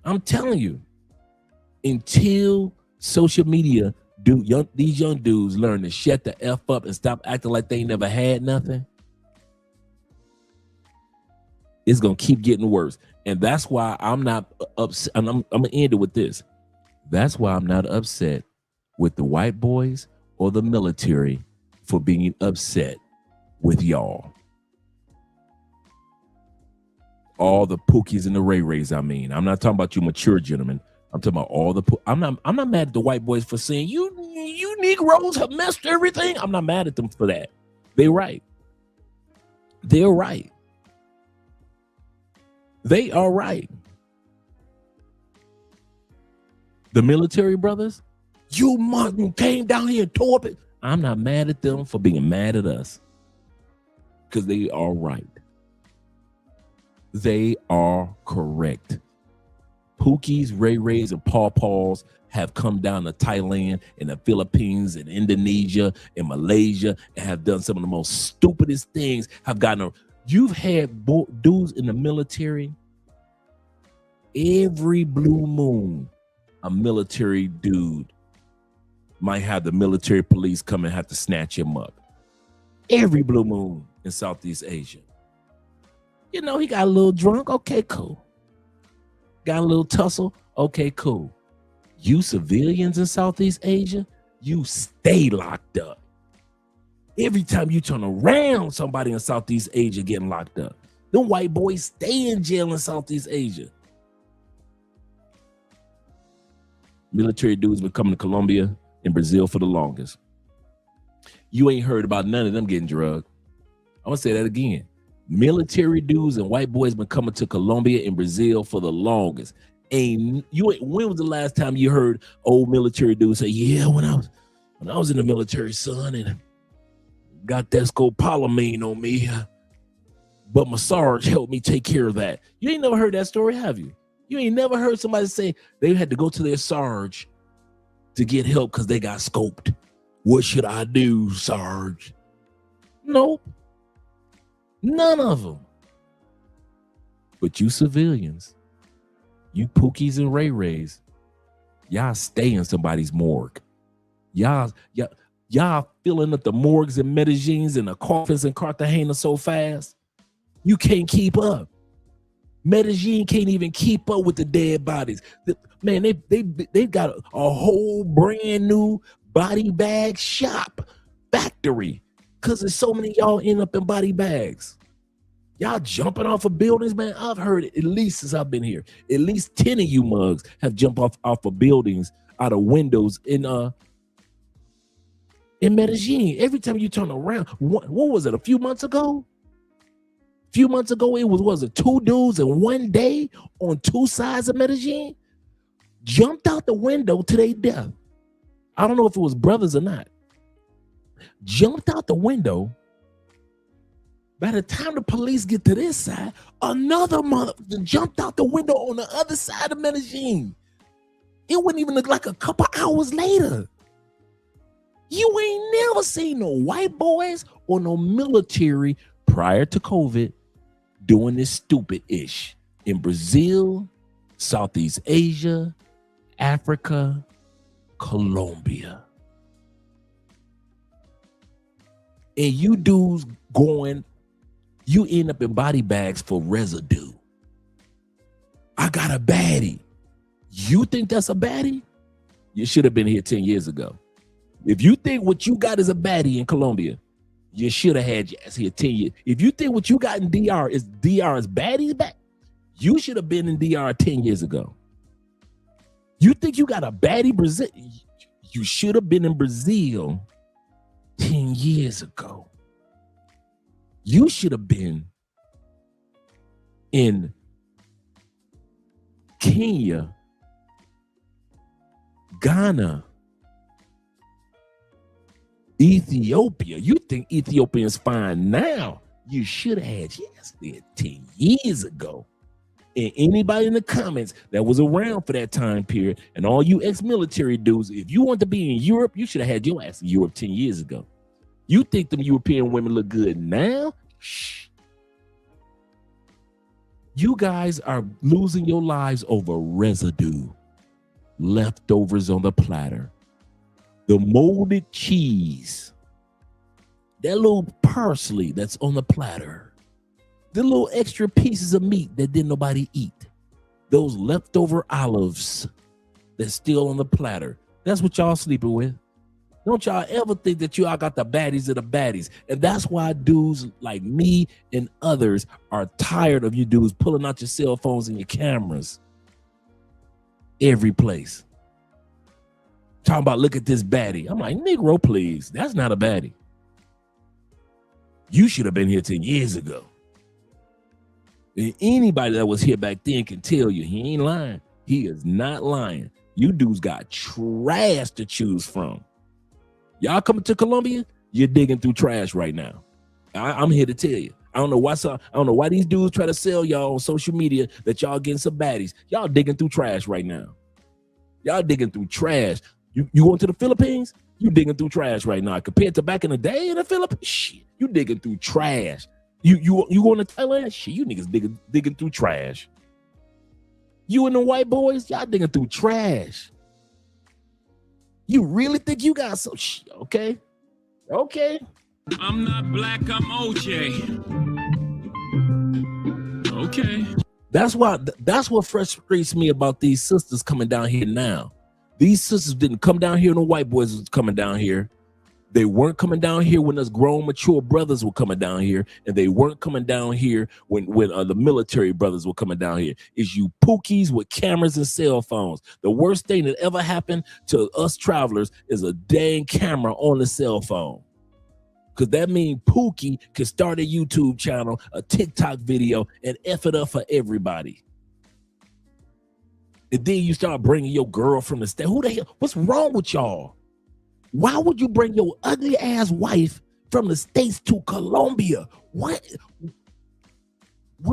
Speaker 2: I'm telling you, until social media these young dudes learn to shut the F up and stop acting like they never had nothing, it's gonna keep getting worse. And that's why I'm not upset. And I'm gonna end it with this. That's why I'm not upset with the white boys or the military for being upset with y'all. All the Pookies and the Ray Rays, I mean. I'm not talking about you mature gentlemen. I'm talking about all the I'm not mad at the white boys for saying you Negroes have messed everything. I'm not mad at them for that. They're right. They're right. They are right. The military brothers, you Martin came down here and tore up it. I'm not mad at them for being mad at us. Because they are right. They are correct. Pookies, Ray Rays, and Paw Paws have come down to Thailand and the Philippines and Indonesia and Malaysia and have done some of the most stupidest things. You've had dudes in the military. Every blue moon, a military dude might have the military police come and have to snatch him up. Every blue moon in Southeast Asia. You know, he got a little drunk. Okay, cool. Got a little tussle. Okay, cool. You civilians in Southeast Asia, you stay locked up. Every time you turn around, somebody in Southeast Asia getting locked up. Them white boys stay in jail in Southeast Asia. Military dudes been coming to Colombia and Brazil for the longest. You ain't heard about none of them getting drugged. I'm gonna say that again. Military dudes and white boys been coming to Colombia and Brazil for the longest. When was the last time you heard old military dudes say, yeah, when I was in the military, son, and got that scopolamine on me, but my Sarge helped me take care of that. You ain't never heard that story, have you? You ain't never heard somebody say they had to go to their Sarge to get help because they got scoped. What should I do, Sarge? Nope. None of them. But you civilians, you Pookies and Ray Rays, y'all stay in somebody's morgue. Y'all filling up the morgues and Medellins and the coffins in Cartagena so fast, you can't keep up. Medellin can't even keep up with the dead bodies. Man, they got a whole brand new body bag shop factory because there's so many y'all end up in body bags. Y'all jumping off of buildings, man. I've heard it, at least since I've been here, at least 10 of you mugs have jumped off of buildings out of windows in Medellin. Every time you turn around, what was it, a few months ago? It was it two dudes in one day on two sides of Medellin jumped out the window to their death. I don't know if it was brothers or not. Jumped out the window. By the time the police get to this side, another mother jumped out the window on the other side of Medellin. It wouldn't even look like a couple hours later. You ain't never seen no white boys or no military prior to COVID doing this stupid ish in Brazil, Southeast Asia, Africa, Colombia. And you dudes you end up in body bags for residue. I got a baddie. You think that's a baddie? You should have been here 10 years ago. If you think what you got is a baddie in Colombia, you should have had your ass here 10 years. If you think what you got in DR is baddies back, you should have been in DR 10 years ago. You think you got a baddie Brazil? You should have been in Brazil 10 years ago. You should have been in Kenya, Ghana, Ethiopia. You think Ethiopia is fine now? You should have had yes there 10 years ago. And anybody in the comments that was around for that time period, and all you ex-military dudes, if you want to be in Europe, you should have had your ass in Europe 10 years ago. You think them European women look good now? Shh. You guys are losing your lives over residue, leftovers on the platter, the molded cheese, that little parsley that's on the platter, the little extra pieces of meat that didn't nobody eat, those leftover olives that's still on the platter. That's what y'all sleeping with. Don't y'all ever think that y'all got the baddies of the baddies. And that's why dudes like me and others are tired of you dudes pulling out your cell phones and your cameras every place. Talking about, look at this baddie. I'm like, Negro, please. That's not a baddie. You should have been here 10 years ago. And anybody that was here back then can tell you he ain't lying. He is not lying. You dudes got trash to choose from. Y'all coming to Colombia, you're digging through trash right now. I'm here to tell you. I don't know why these dudes try to sell y'all on social media that y'all getting some baddies. Y'all digging through trash right now. Y'all digging through trash. You going to the Philippines? You digging through trash right now. Compared to back in the day in the Philippines, shit, you digging through trash. You going to Thailand? Shit, you niggas digging through trash. You and the white boys, y'all digging through trash. You really think you got some shit? Okay.
Speaker 4: I'm not black, I'm OJ. Okay.
Speaker 2: That's what frustrates me about these sisters coming down here now. These sisters didn't come down here when the white boys was coming down here. They weren't coming down here when us grown, mature brothers were coming down here, and they weren't coming down here when the military brothers were coming down here. It's you pookies with cameras and cell phones. The worst thing that ever happened to us travelers is a dang camera on the cell phone. Because that means Pookie can start a YouTube channel, a TikTok video, and F it up for everybody. And then you start bringing your girl from the state. Who the hell? What's wrong with y'all? Why would you bring your ugly ass wife from the States to Colombia? What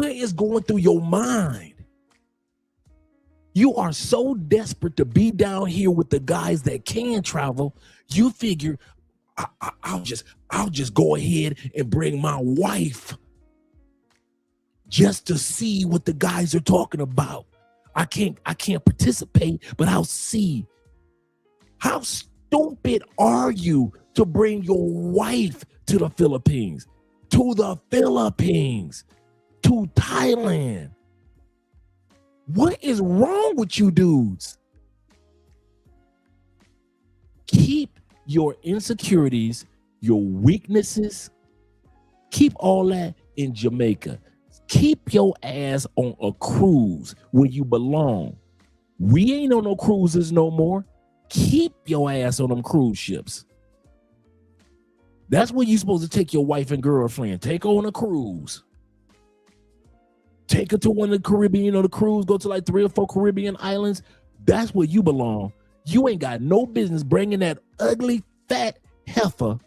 Speaker 2: is going through your mind? You are so desperate to be down here with the guys that can travel. You figure I'll just go ahead and bring my wife just to see what the guys are talking about. I can't participate, but I'll see. How stupid are you to bring your wife to the Philippines, to Thailand? What is wrong with you dudes? Keep your insecurities, your weaknesses, keep all that in Jamaica. Keep your ass on a cruise where you belong. We ain't on no cruises no more. Keep your ass on them cruise ships. That's where you're supposed to take your wife and girlfriend. Take her on a cruise. Take her to one of the Caribbean, the cruise, go to like 3 or 4 Caribbean islands. That's where you belong. You ain't got no business bringing that ugly, fat heifer.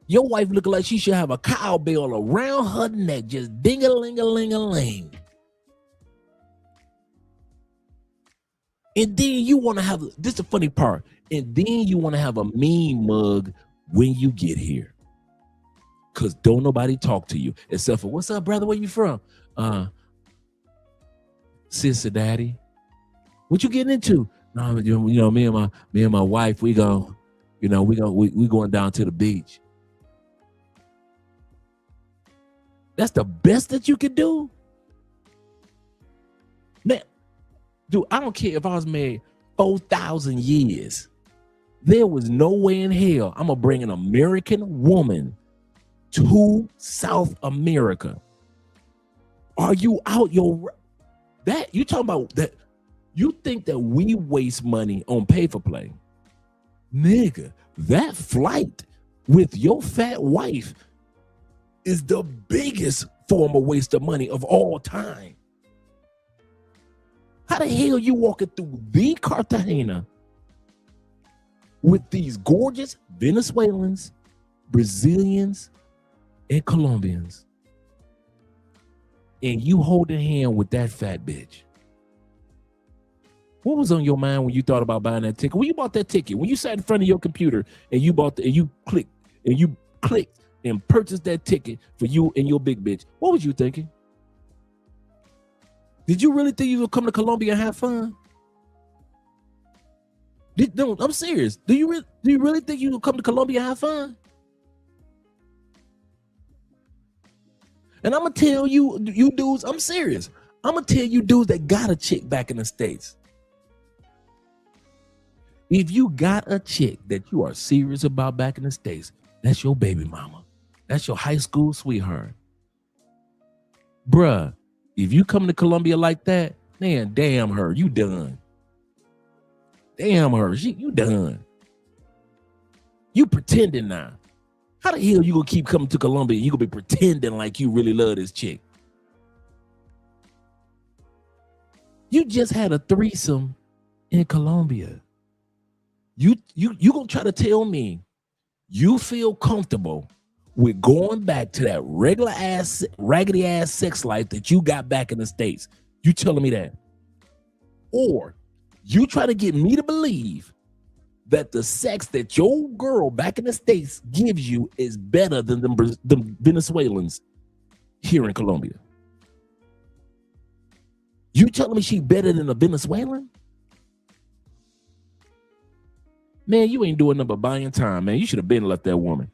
Speaker 2: Your wife looking like she should have a cowbell around her neck, just ding-a-ling-a-ling-a-ling. And then you want to have, this is the funny part, and then you want to have a mean mug when you get here. Because don't nobody talk to you, except for, what's up, brother, where you from? Cincinnati. What you getting into? No, me and my wife, we going down to the beach. That's the best that you could do? Man, dude, I don't care if I was married 4,000 years. There was no way in hell I'm going to bring an American woman to South America. Are you out that you talking about that? You think that we waste money on pay-for-play? Nigga, that flight with your fat wife is the biggest form of waste of money of all time. How the hell you walking through the Cartagena with these gorgeous Venezuelans, Brazilians, and Colombians, and you holding hand with that fat bitch? What was on your mind when you thought about buying that ticket? When you bought that ticket, when you sat in front of your computer and you clicked and purchased that ticket for you and your big bitch, what was you thinking? Did you really think you would come to Colombia and have fun? No, I'm serious. Do you really think you would come to Colombia and have fun? And I'm gonna tell you dudes, I'm serious. I'm gonna tell you dudes that got a chick back in the States. If you got a chick that you are serious about back in the States, that's your baby mama. That's your high school sweetheart. Bruh, if you come to Colombia like that, man, damn her, you done. Damn her, you done. You pretending now. How the hell you gonna keep coming to Colombia and you gonna be pretending like you really love this chick? You just had a threesome in Colombia. You gonna try to tell me you feel comfortable with going back to that regular ass, raggedy ass sex life that you got back in the States? You telling me that? Or you try to get me to believe that the sex that your girl back in the States gives you is better than the Venezuelans here in Colombia? You telling me she better than a Venezuelan? Man, you ain't doing nothing but buying time, man. You should have been left that woman.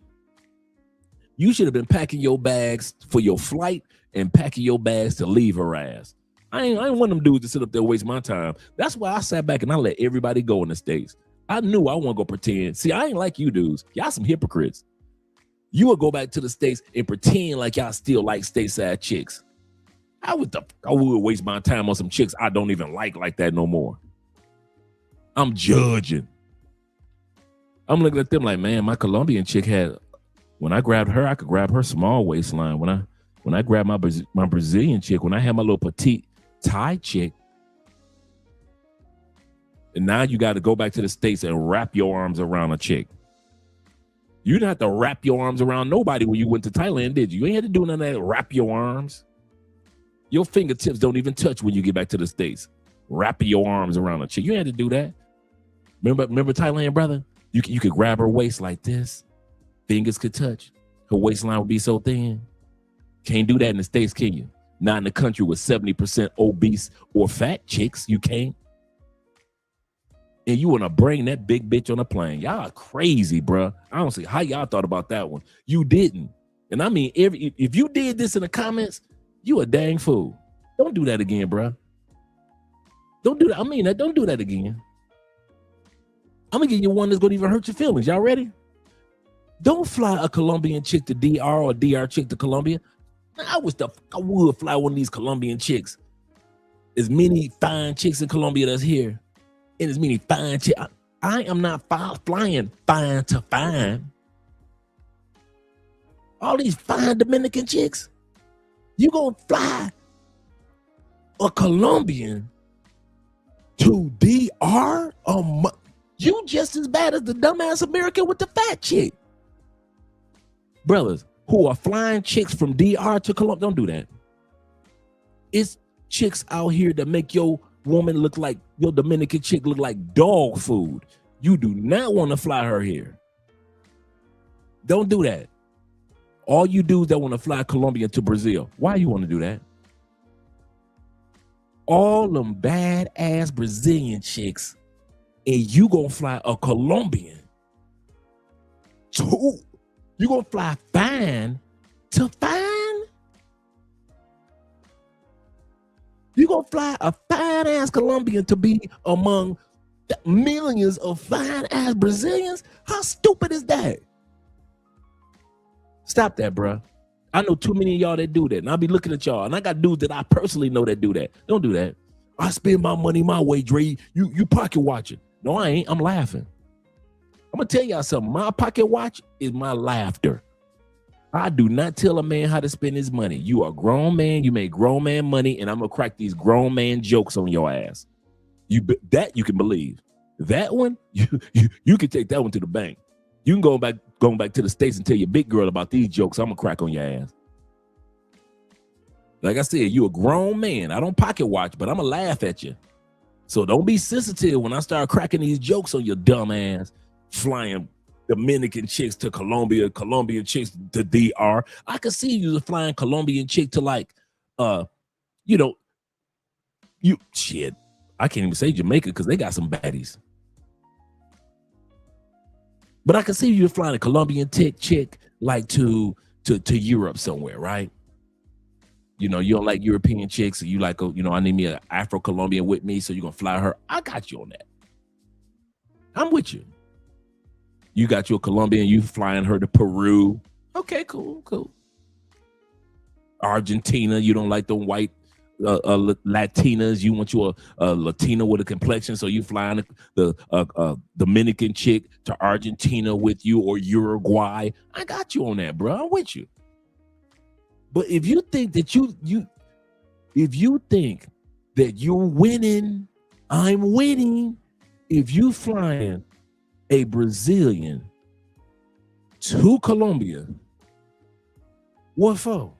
Speaker 2: You should have been packing your bags for your flight and packing your bags to leave her ass. I ain't one of them dudes to sit up there and waste my time. That's why I sat back and I let everybody go in the States. I knew I wasn't gonna pretend. See, I ain't like you dudes. Y'all some hypocrites. You would go back to the States and pretend like y'all still like stateside chicks. I would waste my time on some chicks I don't even like that no more. I'm judging. I'm looking at them like, man, my Colombian chick had, when I grabbed her, I could grab her small waistline. When I grabbed my Brazilian chick, when I had my little petite Thai chick, and now you got to go back to the States and wrap your arms around a chick. You didn't have to wrap your arms around nobody when you went to Thailand, did you? You ain't had to do none of that. Wrap your arms. Your fingertips don't even touch when you get back to the States. Wrapping your arms around a chick. You ain't had to do that. Remember Thailand, brother? You could grab her waist like this. Fingers could touch. Her waistline would be so thin. Can't do that in the States, can you? Not in a country with 70% obese or fat chicks. You can't. And you want to bring that big bitch on a plane. Y'all are crazy, bro. I don't see how y'all thought about that one. You didn't. And I mean, if you did this in the comments, you a dang fool. Don't do that again, bro. Don't do that. I mean that. Don't do that again. I'm going to give you one that's going to even hurt your feelings. Y'all ready? Don't fly a Colombian chick to DR or DR chick to Colombia. I would fly one of these Colombian chicks. As many fine chicks in Colombia that's here. And as many fine chicks. I am not flying fine to fine. All these fine Dominican chicks. You going to fly a Colombian to DR? You just as bad as the dumbass American with the fat chick. Brothers who are flying chicks from DR to Colombia, don't do that. It's chicks out here that make your woman look like, your Dominican chick look like dog food. You do not want to fly her here. Don't do that. All you dudes that want to fly Colombian to Brazil, why you want to do that? All them badass Brazilian chicks, and you gonna fly a Colombian. So you gonna fly fine to fine? You gonna fly a fine ass Colombian to be among the millions of fine ass Brazilians? How stupid is that? Stop that, bro. I know too many of y'all that do that, and I'll be looking at y'all, and I got dudes that I personally know that do that. Don't do that. I spend my money my way, Dre. You pocket watching. No, I ain't. I'm laughing. I'm gonna tell y'all something. My pocket watch is my laughter. I do not tell a man how to spend his money. You are a grown man. You make grown man money, and I'm gonna crack these grown man jokes on your ass. That you can believe. That one, you can take that one to the bank. You can going back to the States and tell your big girl about these jokes. I'm gonna crack on your ass. Like I said, you a grown man. I don't pocket watch, but I'm gonna laugh at you. So don't be sensitive when I start cracking these jokes on your dumb ass, flying Dominican chicks to Colombia, Colombian chicks to DR. I could see you flying Colombian chick to like, shit. I can't even say Jamaica because they got some baddies. But I can see you flying a Colombian chick like to Europe somewhere, right? You know, you don't like European chicks, so you like, I need me an Afro-Colombian with me, so you're going to fly her. I got you on that. I'm with you. You got your Colombian, you flying her to Peru. Okay, cool. Argentina, you don't like the white Latinas. You want you a Latina with a complexion, so you flying the Dominican chick to Argentina with you, or Uruguay. I got you on that, bro. I'm with you. But if you think that if you think that you're winning, I'm winning. If you flying a Brazilian to Colombia, what for?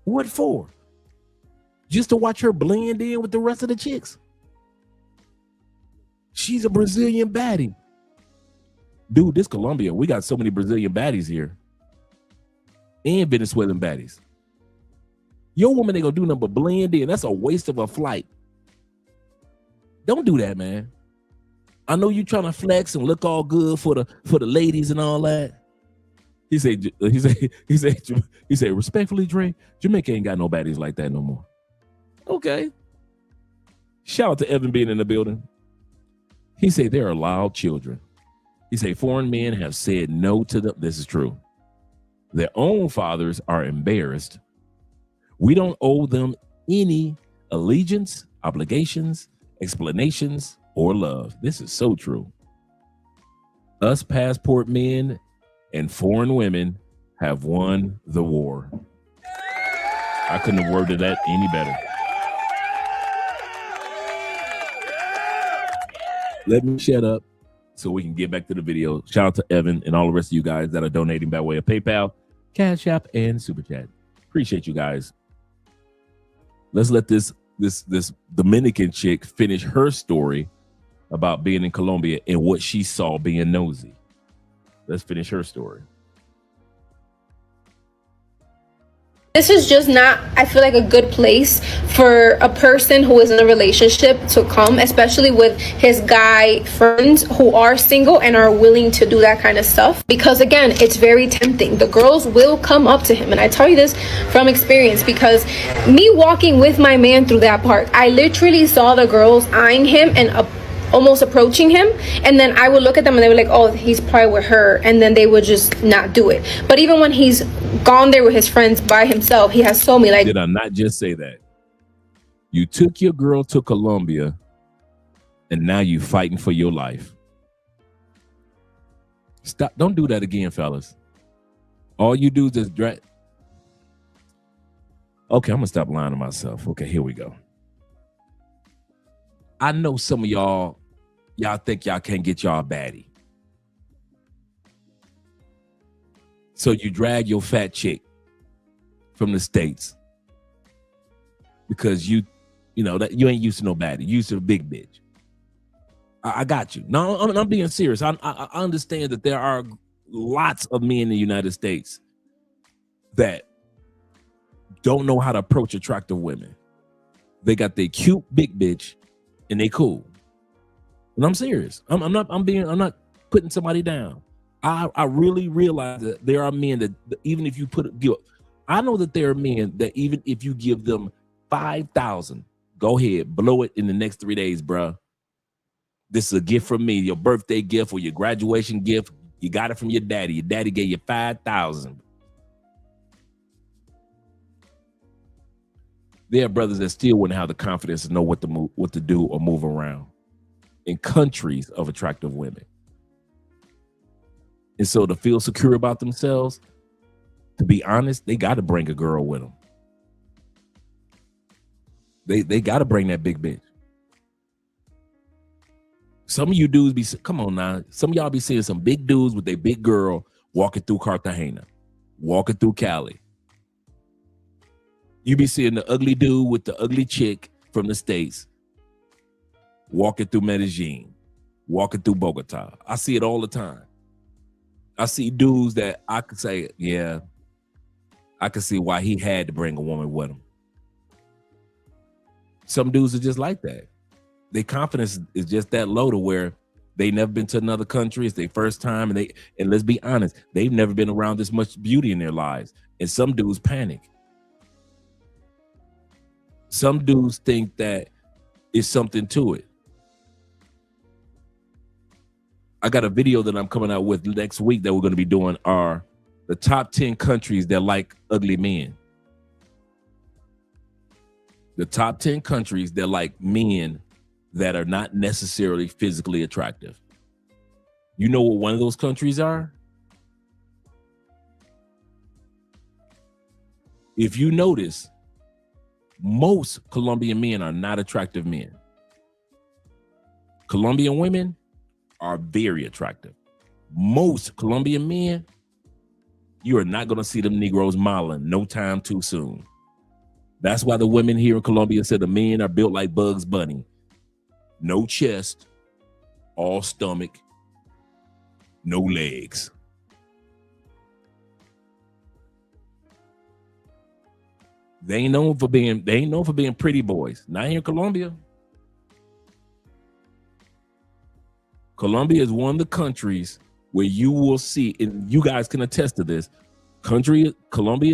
Speaker 2: What for? Just to watch her blend in with the rest of the chicks? She's a Brazilian baddie. Dude, this Colombia, we got so many Brazilian baddies here. And Venezuelan baddies. Your woman ain't gonna do nothing but blend in. That's a waste of a flight. Don't do that, man. I know you trying to flex and look all good for the ladies and all that. He said, respectfully, Dre, Jamaica ain't got no baddies like that no more. Okay. Shout out to Evan being in the building. He said there are loud children. He said foreign men have said no to them. This is true. Their own fathers are embarrassed. We don't owe them any allegiance, obligations, explanations, or love. This is so true. Us passport men and foreign women have won the war. I couldn't have worded that any better. Let me shut up so we can get back to the video. Shout out to Evan and all the rest of you guys that are donating by way of PayPal, Cash App, and Super Chat. Appreciate you guys. Let's let this Dominican chick finish her story about being in Colombia and what she saw being nosy. Let's finish her story.
Speaker 12: This is just not, I feel like, a good place for a person who is in a relationship to come, especially with his guy friends who are single and are willing to do that kind of stuff. Because again, it's very tempting. The girls will come up to him. And I tell you this from experience, because me walking with my man through that park, I literally saw the girls eyeing him and almost approaching him, and then I would look at them and they were like, oh, he's probably with her, and then they would just not do it. But even when he's gone there with his friends by himself, he has told me, like,
Speaker 2: did I not just say that? You took your girl to Colombia and now you fighting for your life. Stop. Don't do that again, fellas. All you do is just drag. Okay, I'm gonna stop lying to myself. Okay, here we go. I know some of y'all think y'all can't get y'all baddie. So you drag your fat chick from the States because you know that you ain't used to no baddie. You used to a big bitch. I got you. No, I'm being serious. I understand that there are lots of men in the United States that don't know how to approach attractive women. They got their cute big bitch and they cool. And I'm serious. I'm not putting somebody down. I really realize that there are men that even if you I know that there are men that even if you give them $5,000, go ahead, blow it in the next 3 days, bro. This is a gift from me, your birthday gift or your graduation gift. You got it from your daddy. Your daddy gave you $5,000. There are brothers that still wouldn't have the confidence to know what to do or move around in countries of attractive women. And so to feel secure about themselves, to be honest, they got to bring a girl with them. They got to bring that big bitch. Some of you dudes come on now. Some of y'all be seeing some big dudes with a big girl walking through Cartagena, walking through Cali. You be seeing the ugly dude with the ugly chick from the States walking through Medellin, walking through Bogota. I see it all the time. I see dudes that I could say, yeah, I could see why he had to bring a woman with him. Some dudes are just like that. Their confidence is just that low to where they never been to another country. It's their first time. And let's be honest, they've never been around this much beauty in their lives. And some dudes panic. Some dudes think that it's something to it. I got a video that I'm coming out with next week that we're going to be doing are the top 10 countries that like ugly men. The top 10 countries that like men that are not necessarily physically attractive. You know what one of those countries are? If you notice, most Colombian men are not attractive men. Colombian women are very attractive. Most Colombian men, you are not going to see them Negroes modeling no time too soon. That's why the women here in Colombia said the men are built like Bugs Bunny. No chest, all stomach, no legs. They ain't known for being pretty boys. Not here in Colombia. Colombia is one of the countries where you will see, and you guys can attest to this, Colombia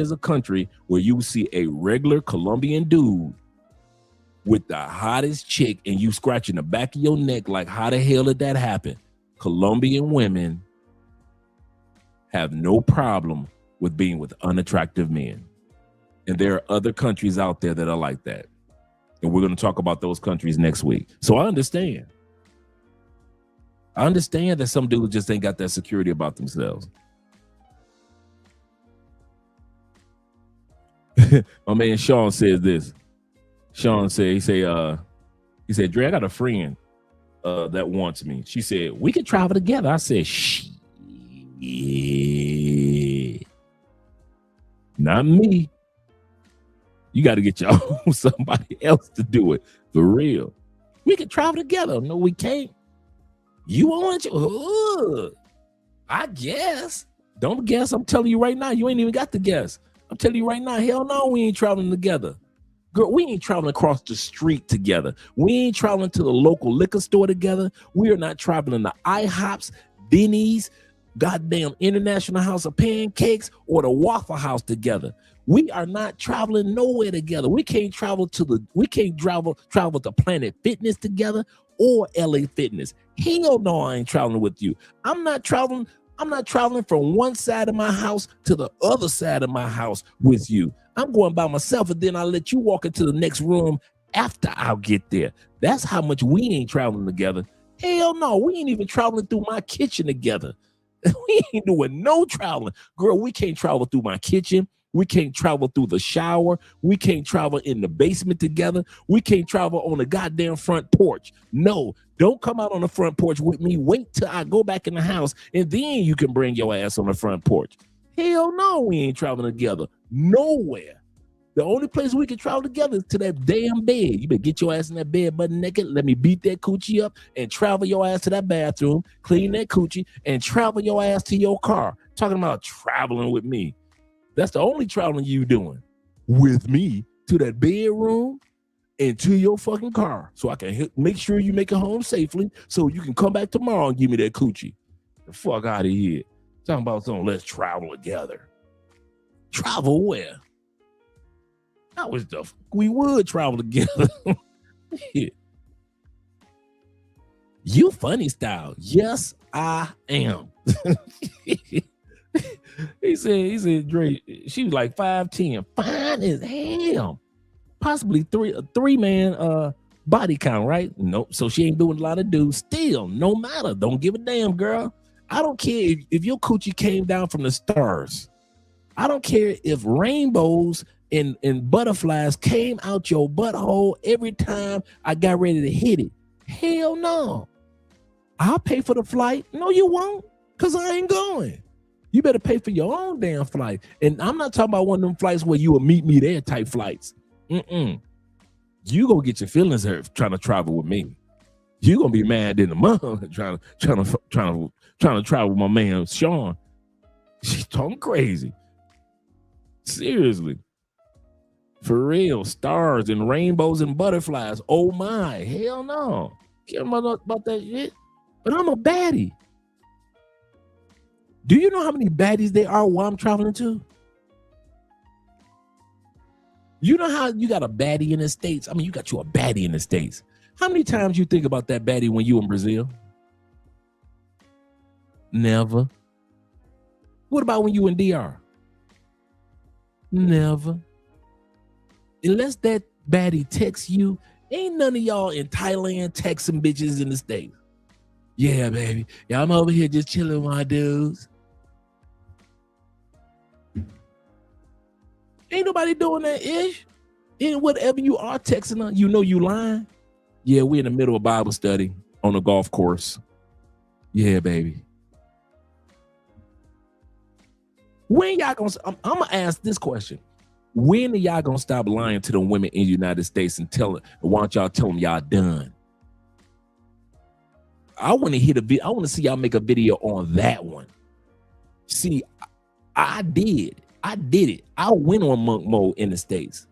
Speaker 2: is a country where you will see a regular Colombian dude with the hottest chick and you scratching the back of your neck like, how the hell did that happen? Colombian women have no problem with being with unattractive men. And there are other countries out there that are like that. And we're going to talk about those countries next week. So I understand. I understand that some dudes just ain't got that security about themselves. My man Sean says this. Sean said, he said, Dre, I got a friend that wants me. She said, we could travel together. I said, yeah. Not me. You got to get your own somebody else to do it. For real. We can travel together. No, we can't. You want you? I guess. Don't guess. I'm telling you right now, you ain't even got to guess. I'm telling you right now, hell no, we ain't traveling together. Girl, we ain't traveling across the street together. We ain't traveling to the local liquor store together. We are not traveling to IHOPs, Denny's, goddamn International House of Pancakes, or the Waffle House together. We are not traveling nowhere together. We can't travel to Planet Fitness together or LA Fitness. Hell no, I ain't traveling with you. I'm not traveling from one side of my house to the other side of my house with you. I'm going by myself, and then I'll let you walk into the next room after I'll get there. That's how much we ain't traveling together. Hell no, we ain't even traveling through my kitchen together. We ain't doing no traveling. Girl, we can't travel through my kitchen. We can't travel through the shower. We can't travel in the basement together. We can't travel on the goddamn front porch. No, don't come out on the front porch with me. Wait till I go back in the house, and then you can bring your ass on the front porch. Hell no, we ain't traveling together. Nowhere. The only place we can travel together is to that damn bed. You better get your ass in that bed butt naked. Let me beat that coochie up and travel your ass to that bathroom, clean that coochie, and travel your ass to your car. Talking about traveling with me. That's the only traveling you doing with me to that bedroom and to your fucking car, so I can make sure you make it home safely, so you can come back tomorrow and give me that coochie. The fuck out of here. Talking about something, let's travel together. Travel where? I was the fuck we would travel together. You funny style. Yes, I am. He said, Dre, she was like 5'10", fine as hell. Possibly three man body count, right? Nope. So she ain't doing a lot of dudes. Still, no matter. Don't give a damn, girl. I don't care if your coochie came down from the stars. I don't care if rainbows and butterflies came out your butthole every time I got ready to hit it. Hell no. I'll pay for the flight. No, you won't, because I ain't going. You better pay for your own damn flight. And I'm not talking about one of them flights where you will meet me there type flights. You gonna get your feelings hurt trying to travel with me. You gonna be mad in the mother trying to travel with my man Sean. She's talking crazy. Seriously. For real. Stars and rainbows and butterflies. Oh my. Hell no. Care about that shit. But I'm a baddie. Do you know how many baddies there are while I'm traveling to? You know how you got a baddie in the States? I mean, you got you a baddie in the States. How many times you think about that baddie when you in Brazil? Never. What about when you in DR? Never. Unless that baddie texts you, ain't none of y'all in Thailand texting bitches in the States. Yeah, baby. Yeah, I'm over here just chilling with my dudes. Ain't nobody doing that ish. And whatever you are texting on, you know you lying. Yeah, we in the middle of Bible study on a golf course. Yeah, baby. When y'all gonna, I'm gonna ask this question. When are y'all gonna stop lying to the women in the United States and why don't y'all tell them y'all done? I want to hit a I want to see y'all make a video on that one. See, I did it. I went on monk mode in the States.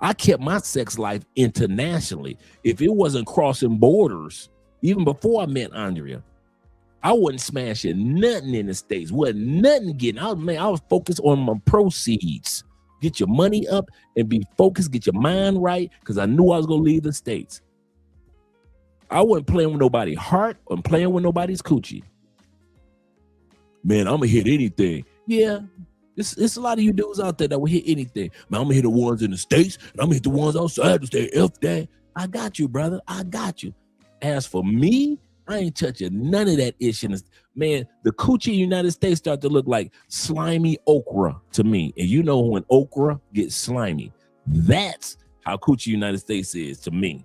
Speaker 2: I kept my sex life internationally. If it wasn't crossing borders, even before I met Andrea, I wasn't smashing nothing in the States. Wasn't nothing getting. I was focused on my proceeds. Get your money up and be focused. Get your mind right, because I knew I was gonna leave the States. I wasn't playing with nobody's heart or playing with nobody's coochie. Man, I'm gonna hit anything. Yeah, it's a lot of you dudes out there that will hit anything. Man, I'm gonna hit the ones in the States and I'm gonna hit the ones outside the state. F that. I got you, brother. I got you. As for me, I ain't touching none of that ish. Man, the coochie in the United States start to look like slimy okra to me. And you know when okra gets slimy, that's how coochie United States is to me.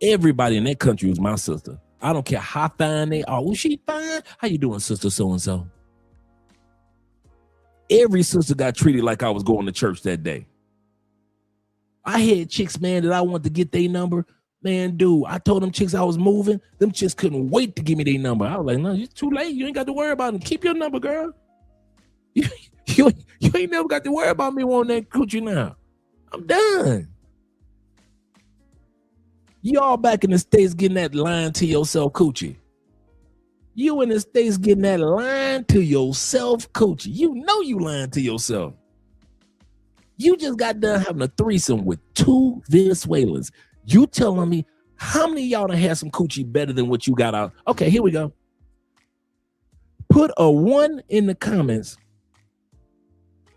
Speaker 2: Everybody in that country was my sister. I don't care how fine they are. Was she fine? How you doing, sister so-and-so? Every sister got treated like I was going to church that day. I had chicks, man, that I wanted to get their number. Man, dude, I told them chicks I was moving. Them chicks couldn't wait to give me their number. I was like, no, it's too late. You ain't got to worry about it. Keep your number, girl. You ain't never got to worry about me wanting that coochie now. I'm done. You all back in the States getting that lying to yourself coochie. You in the States getting that lying to yourself coochie. You know you lying to yourself. You just got done having a threesome with 2 Venezuelans. You telling me how many of y'all done had some coochie better than what you got out? Okay, here we go. Put a 1 in the comments.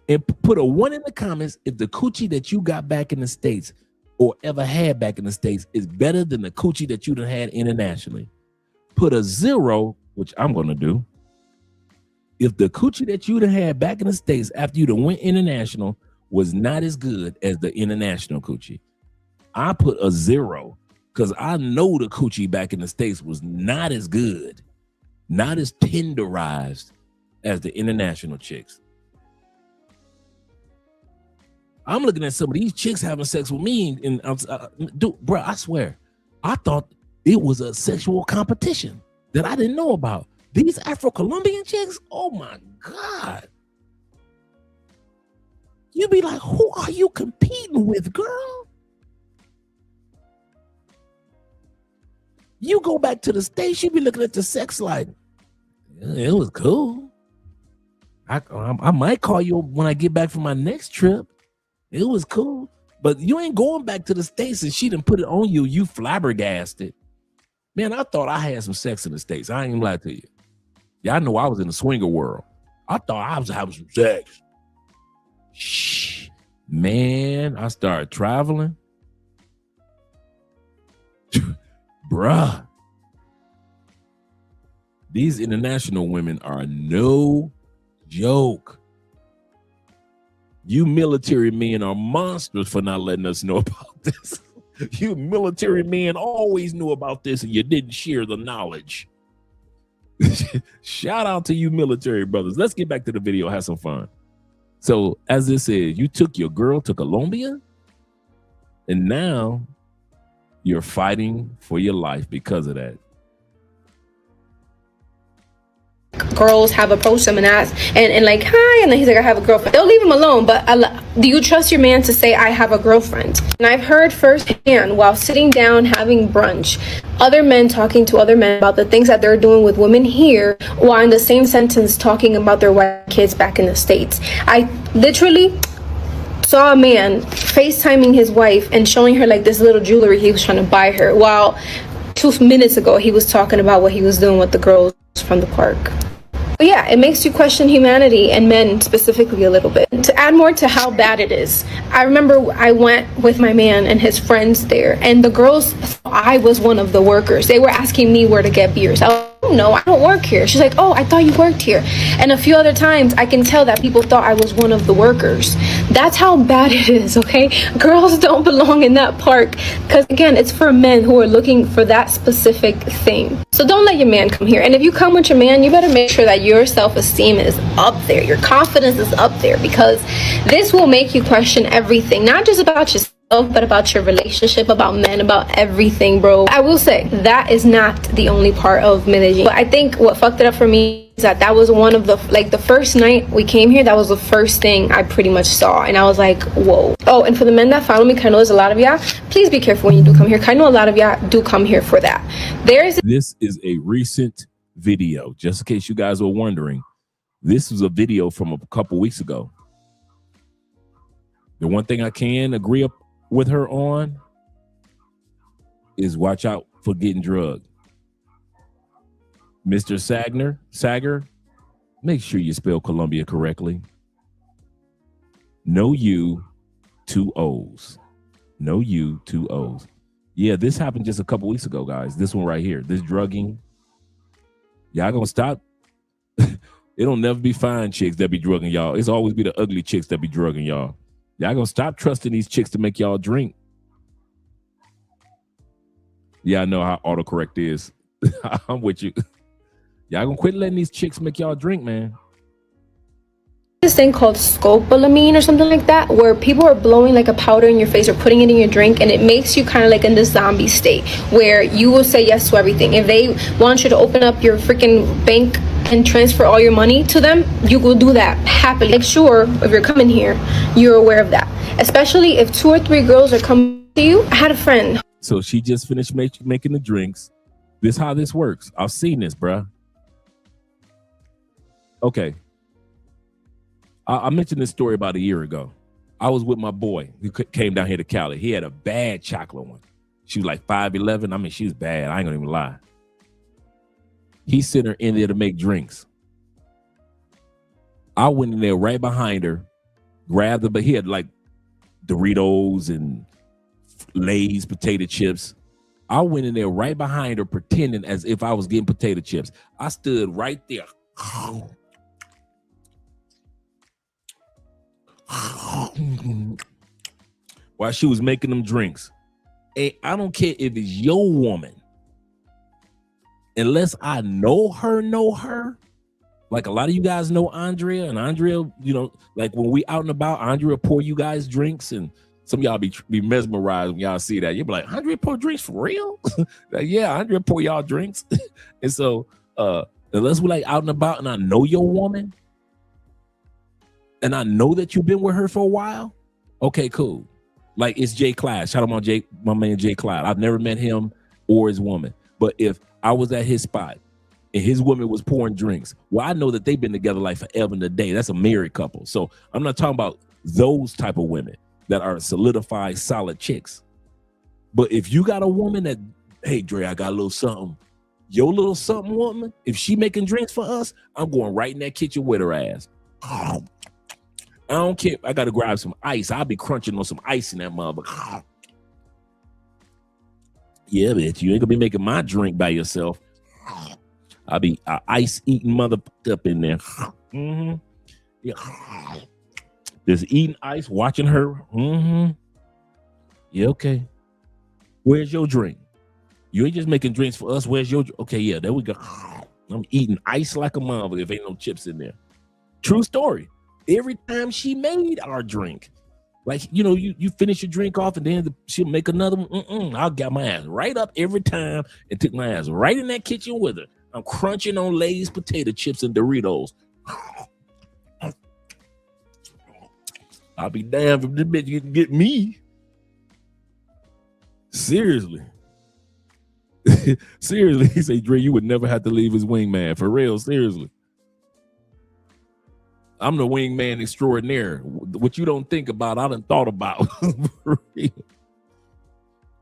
Speaker 2: And put a 1 in the comments if the coochie that you got back in the States or ever had back in the States is better than the coochie that you done had internationally. Put a 0, which I'm going to do, if the coochie that you done had back in the States after you done went international was not as good as the international coochie. I put a 0 because I know the coochie back in the States was not as good, not as tenderized as the international chicks. I'm looking at some of these chicks having sex with me, and dude, bro, I swear, I thought it was a sexual competition that I didn't know about. These Afro-Colombian chicks, oh my God. You be like, who are you competing with, girl? You go back to the States, you be looking at the sex like, yeah, it was cool. I might call you when I get back from my next trip. It was cool. But you ain't going back to the States and she done put it on you. You flabbergasted. Man, I thought I had some sex in the States. I ain't even lie to you. Yeah, I know I was in the swinger world. I thought I was having some sex. Shh. Man, I started traveling. Bruh. These international women are no joke. You military men are monsters for not letting us know about this. You military men always knew about this and you didn't share the knowledge. Shout out to you military brothers. Let's get back to the video, have some fun. So as it says, you took your girl to Colombia and now you're fighting for your life because of that.
Speaker 12: Girls have approached him and asked and like, hi, and then he's like, I have a girlfriend. They'll leave him alone, but do you trust your man to say I have a girlfriend? And I've heard firsthand while sitting down having brunch, other men talking to other men about the things that they're doing with women here, while in the same sentence talking about their white kids back in the States. I literally saw a man FaceTiming his wife and showing her like this little jewelry he was trying to buy her, while 2 minutes ago he was talking about what he was doing with the girls from the park. But yeah, it makes you question humanity and men specifically a little bit. To add more to how bad it is, I remember I went with my man and his friends there, and the girls thought I was one of the workers. They were asking me where to get beers. I was like, oh, no, I don't work here. She's like, oh, I thought you worked here. And a few other times I can tell that people thought I was one of the workers. That's how bad it is, okay? Girls don't belong in that park because, again, it's for men who are looking for that specific thing. So don't let your man come here. And if you come with your man, you better make sure that your self-esteem is up there. Your confidence is up there, because this will make you question everything, not just about yourself, but about your relationship, about men, about everything, bro. I will say that is not the only part of Medellin. But I think what fucked it up for me is that was one of the, like, the first night we came here, that was the first thing I pretty much saw, and I was like, whoa. Oh, and for the men that follow me, because I know there's a lot of y'all, please be careful when you do come here, because I know a lot of y'all do come here for that. This
Speaker 2: is a recent video, just in case you guys were wondering. This was a video from a couple weeks ago. The one thing I can agree up with her on is watch out for getting drugged. Mr. Sager, make sure you spell Colombia correctly. No U, 2 O's. No U, 2 O's. Yeah, this happened just a couple weeks ago, guys. This one right here, this drugging. Y'all gonna stop? It'll never be fine chicks that be drugging y'all. It's always be the ugly chicks that be drugging y'all. Y'all gonna stop trusting these chicks to make y'all drink. Yeah, I know how autocorrect is. I'm with you. Y'all gonna quit letting these chicks make y'all drink, man.
Speaker 12: This thing called scopolamine or something like that, where people are blowing like a powder in your face or putting it in your drink, and it makes you kind of like in this zombie state where you will say yes to everything. If they want you to open up your freaking bank and transfer all your money to them, you will do that happily. Make sure if you're coming here, you're aware of that, especially if 2 or 3 girls are coming to you. I had a friend.
Speaker 2: So she just finished making the drinks. This how this works. I've seen this, bruh. Okay. I mentioned this story about a year ago. I was with my boy who came down here to Cali. He had a bad chocolate one. She was like 5'11". I mean, she was bad. I ain't gonna even lie. He sent her in there to make drinks. I went in there right behind her, grabbed her, but he had like Doritos and Lay's potato chips. I went in there right behind her, pretending as if I was getting potato chips. I stood right there. While she was making them drinks. And I don't care if it's your woman. Unless I know her. Like a lot of you guys know Andrea, and Andrea, you know, like when we out and about, Andrea pour you guys drinks, and some of y'all be mesmerized when y'all see that. You'll be like, Andrea pour drinks for real? Like, yeah, Andrea pour y'all drinks. And so unless we like out and about and I know your woman, and I know that you've been with her for a while, okay, cool. Like it's Jay Clyde. Shout out my man Jay Clyde. I've never met him or his woman. But if I was at his spot and his woman was pouring drinks, well, I know that they've been together like forever and a day. That's a married couple. So I'm not talking about those type of women that are solidified, solid chicks. But if you got a woman that, hey, Dre, I got a little something. Your little something woman, if she making drinks for us, I'm going right in that kitchen with her ass. I don't care. I got to grab some ice. I'll be crunching on some ice in that motherfucker. Yeah, bitch, you ain't gonna be making my drink by yourself. I'll be ice eating mother up in there. Mm-hmm. Yeah. Just eating ice, watching her. Mm-hmm. Yeah, okay. Where's your drink? You ain't just making drinks for us. Where's your drink? Okay, yeah, there we go. I'm eating ice like a mother if ain't no chips in there. True story. Every time she made our drink, like, you know, you finish your drink off and then she'll make another one. I'll get my ass right up every time and took my ass right in that kitchen with her. I'm crunching on Lay's potato chips and Doritos. I'll be damned if this bitch can get me. Seriously. Seriously. He said, Dre, you would never have to leave his wingman. For real, seriously. I'm the wingman extraordinaire. What you don't think about, I done thought about. For real.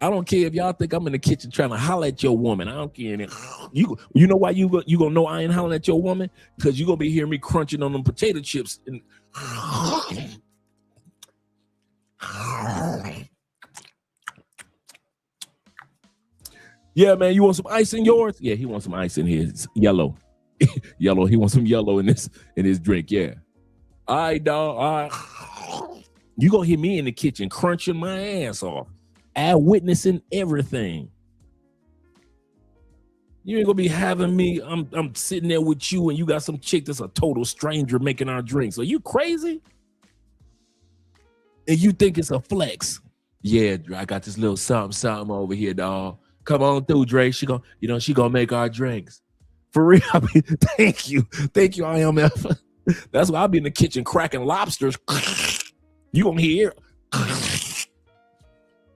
Speaker 2: I don't care if y'all think I'm in the kitchen trying to holler at your woman. I don't care. You know why you gonna know I ain't hollering at your woman? Because you gonna be hearing me crunching on them potato chips. And yeah, man, you want some ice in yours? Yeah, he wants some ice in his yellow. Yellow. He wants some yellow in his drink. Yeah. All right, dog. All right. You gonna hear me in the kitchen crunching my ass off, witnessing everything. You ain't gonna be having me. I'm sitting there with you, and you got some chick that's a total stranger making our drinks. Are you crazy? And you think it's a flex? Yeah, I got this little something over here, dog. Come on through, Dre. She gonna make our drinks. For real. I mean, thank you, IMF. That's why I'll be in the kitchen cracking lobsters. You gonna hear?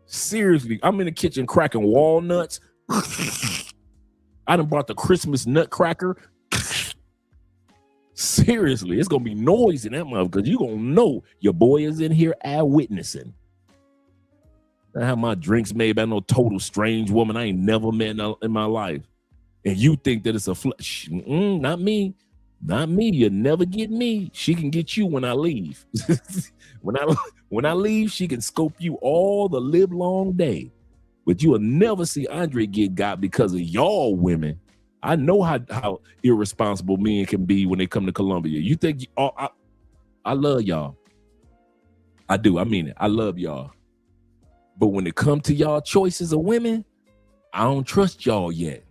Speaker 2: Seriously, I'm in the kitchen cracking walnuts. I done brought the Christmas nutcracker. Seriously, it's gonna be noise in that mother because you gonna know your boy is in here witnessing. I have my drinks made by no total strange woman I ain't never met in my life. And you think that it's a flush? Not me. Not me. You'll never get me. She can get you when I leave. When I leave, she can scope you all the live long day. But you will never see Andre get got because of y'all women. I know how irresponsible men can be when they come to Columbia. You think I love y'all. I do. I mean it. I love y'all. But when it comes to y'all choices of women, I don't trust y'all yet.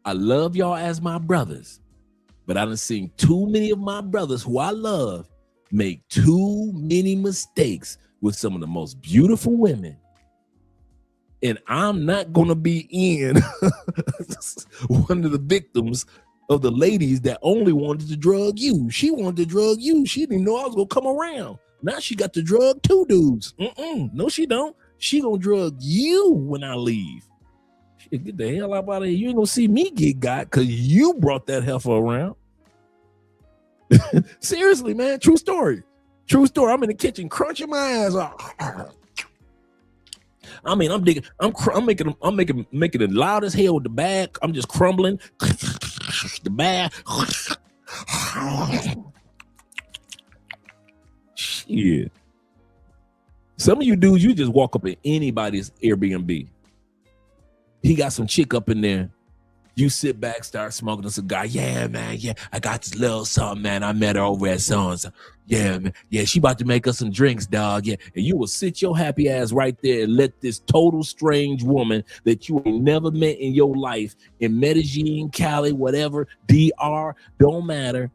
Speaker 2: I love y'all as my brothers. But I done seen too many of my brothers who I love make too many mistakes with some of the most beautiful women. And I'm not going to be in one of the victims of the ladies that only wanted to drug you. She wanted to drug you. She didn't know I was going to come around. Now she got to drug two dudes. No, she don't. She going to drug you when I leave. Shit, get the hell out of here. You ain't going to see me get got because you brought that heifer around. Seriously, man. True story. True story. I'm in the kitchen crunching my ass off. I mean, I'm digging. I'm making it loud as hell with the bag. I'm just crumbling the bag. Shit. Some of you dudes, you just walk up in anybody's Airbnb. He got some chick up in there. You sit back, start smoking a cigar. Yeah, man. Yeah, I got this little something, man. I met her over at so-and-so. Yeah, man. Yeah, she about to make us some drinks, dog. Yeah, and you will sit your happy ass right there and let this total strange woman that you ain't never met in your life in Medellin, Cali, whatever, DR, don't matter,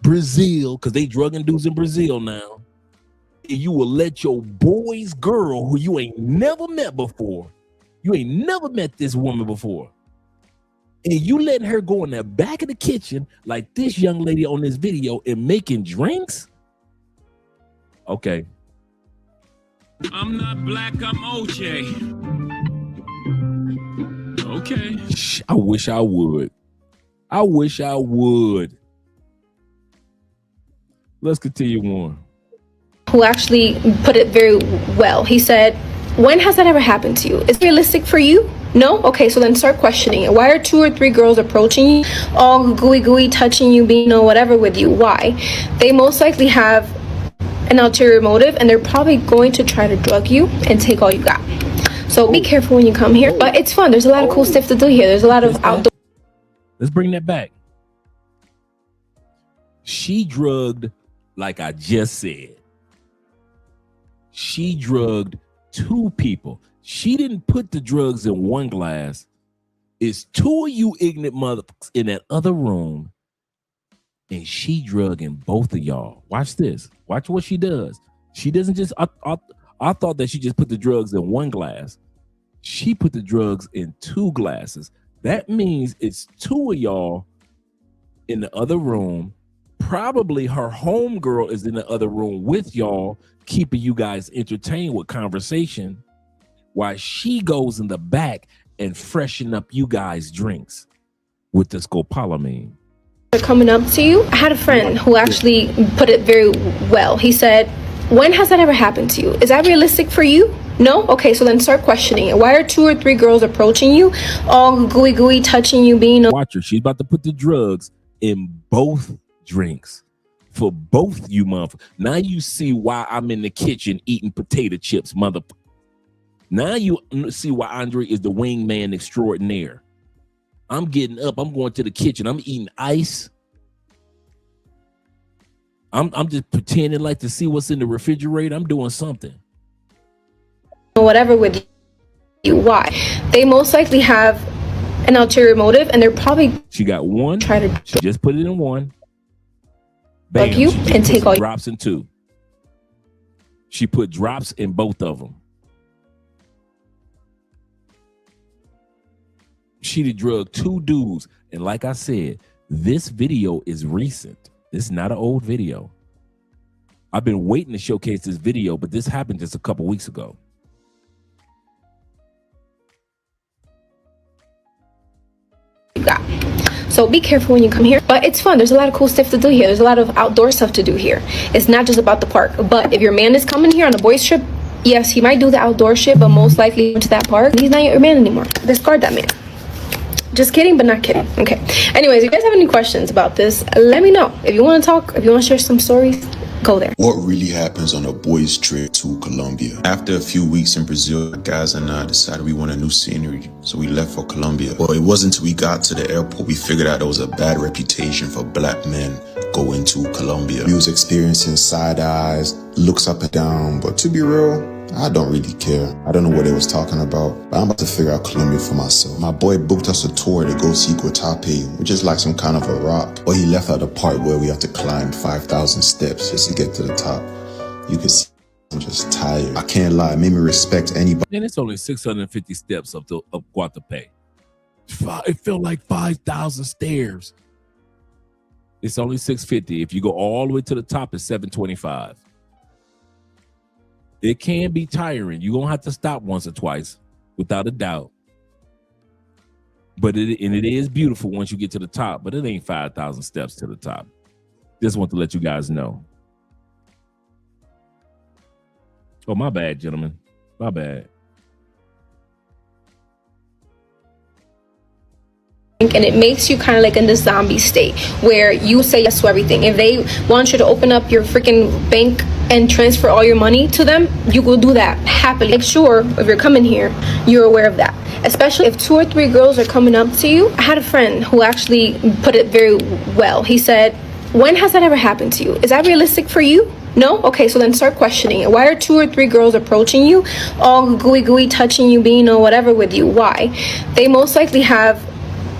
Speaker 2: Brazil, because they drugging dudes in Brazil now. And you will let your boy's girl, who you ain't never met before, you ain't never met this woman before, and you letting her go in the back of the kitchen like this young lady on this video and making drinks? Okay.
Speaker 4: I'm not black, I'm OJ. Okay.
Speaker 2: I wish I would. I wish I would. Let's continue on.
Speaker 12: Who actually put it very well. He said, when has that ever happened to you? Is it realistic for you? No? Okay, so then start questioning it. Why are 2 or 3 girls approaching you, all gooey, touching you, being whatever with you? Why? They most likely have an ulterior motive, and they're probably going to try to drug you and take all you got. So be careful when you come here. But it's fun. There's a lot of cool stuff to do here. There's a lot of outdoor.
Speaker 2: Let's bring that back. She drugged, like I just said. She drugged 2 people. She didn't put the drugs in one glass. It's 2 of you ignorant motherfuckers in that other room, and she drugging both of y'all. Watch this. Watch what she does. She doesn't just, I thought that she just put the drugs in one glass. She put the drugs in 2 glasses. That means it's 2 of y'all in the other room. Probably her homegirl is in the other room with y'all, keeping you guys entertained with conversation, while she goes in the back and freshen up you guys' drinks with the scopolamine.
Speaker 12: Coming up to you. I had a friend who actually put it very well. He said, When has that ever happened to you? Is that realistic for you? No? Okay, so then start questioning it. Why are 2 or 3 girls approaching you, all gooey, touching you, being...
Speaker 2: Watch her. She's about to put the drugs in both drinks for both you motherfuckers. Now you see why I'm in the kitchen eating potato chips, mother. Now you see why Andre is the wingman extraordinaire. I'm getting up. I'm going to the kitchen. I'm eating ice. I'm just pretending like to see what's in the refrigerator. I'm doing something.
Speaker 12: Whatever with you. Why? They most likely have an ulterior motive, and they're probably...
Speaker 2: She got one. She just put it in one.
Speaker 12: Bam, you and take all
Speaker 2: drops in 2. She put drops in both of them. She did drug 2 dudes. And like I said, this video is recent. This is not an old video. I've been waiting to showcase this video, but this happened just a couple weeks ago.
Speaker 12: So be careful when you come here, but it's fun. There's a lot of cool stuff to do here. There's a lot of outdoor stuff to do here. It's not just about the park. But if your man is coming here on a boys trip, yes, he might do the outdoor shit, but most likely into that park, he's not your man anymore. Discard that man. Just kidding, but not kidding. Okay. Anyways, if you guys have any questions about this, let me know. If you want to talk, if you want to share some stories, go there.
Speaker 13: What really happens on a boys trip to Colombia? After a few weeks in Brazil, my guys and I decided we wanted new scenery, so we left for Colombia. Well, it wasn't until we got to the airport we figured out there was a bad reputation for black men going to Colombia. We was experiencing side eyes, looks up and down, but to be real, I don't really care. I don't know what they was talking about, but I'm about to figure out Colombia for myself. My boy booked us a tour to go see Guatape, which is like some kind of a rock. But he left out the part where we have to climb 5,000 steps just to get to the top. You can see I'm just tired. I can't lie, it made me respect anybody.
Speaker 2: And it's only 650 steps up Guatape. It felt like 5,000 stairs. It's only 650. If you go all the way to the top, it's 725. It can be tiring. You're going to have to stop once or twice, without a doubt. But it is beautiful once you get to the top, but it ain't 5,000 steps to the top. Just want to let you guys know. Oh, my bad, gentlemen. My bad.
Speaker 12: And it makes you kind of like in this zombie state where you say yes to everything. If they want you to open up your freaking bank and transfer all your money to them, you will do that happily. Make sure if you're coming here, you're aware of that. Especially if 2 or 3 girls are coming up to you. I had a friend who actually put it very well. He said, when has that ever happened to you? Is that realistic for you? No? Okay, so then start questioning it. Why are 2 or 3 girls approaching you, all gooey, touching you, being or whatever with you? Why? They most likely have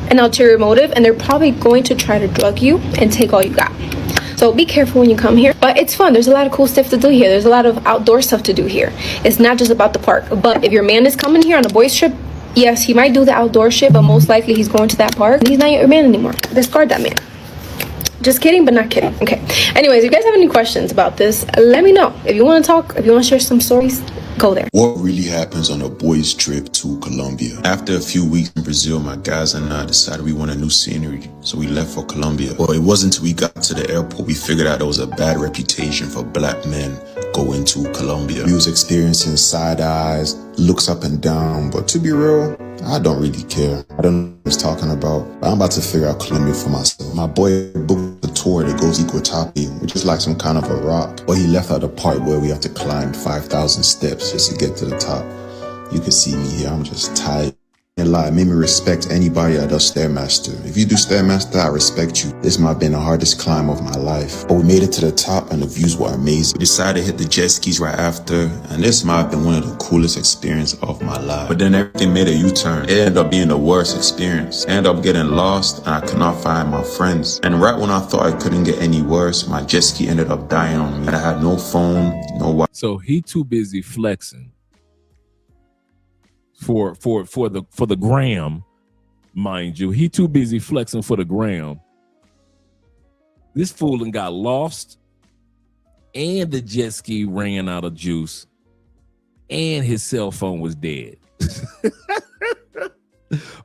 Speaker 12: an ulterior motive, and they're probably going to try to drug you and take all you got. So be careful when you come here, but it's fun. There's a lot of cool stuff to do here. There's a lot of outdoor stuff to do here. It's not just about the park. But if your man is coming here on a boys trip, yes, he might do the outdoor shit, but most likely he's going to that park. He's not your man anymore. Discard that man. Just kidding, but not kidding. Okay. Anyways, if you guys have any questions about this, let me know. If you want to talk, if you want to share some stories, go there.
Speaker 13: What really happens on a boys trip to Colombia? After a few weeks in Brazil, my guys and I decided we wanted new scenery, so we left for Colombia. Well, it wasn't until we got to the airport we figured out there was a bad reputation for black men going to Colombia. We was experiencing side eyes, looks up and down, but to be real, I don't really care. I don't know what I was talking about, but I'm about to figure out Colombia for myself. My boy booked a tour to go see Guatape, which is like some kind of a rock. But he left out the part where we have to climb 5,000 steps just to get to the top. You can see me here, I'm just tired. And lie, it made me respect anybody that does Stairmaster. If you do Stairmaster, I respect you. This might have been the hardest climb of my life. But we made it to the top and the views were amazing. We decided to hit the jet skis right after, and this might have been one of the coolest experiences of my life. But then everything made a U-turn. It ended up being the worst experience. I ended up getting lost and I could not find my friends. And right when I thought it couldn't get any worse, my jet ski ended up dying on me. And I had no phone, no Wi-Fi.
Speaker 2: So he too busy flexing for the gram, mind you. He too busy flexing for the gram. This fool and got lost, and the jet ski ran out of juice, and his cell phone was dead.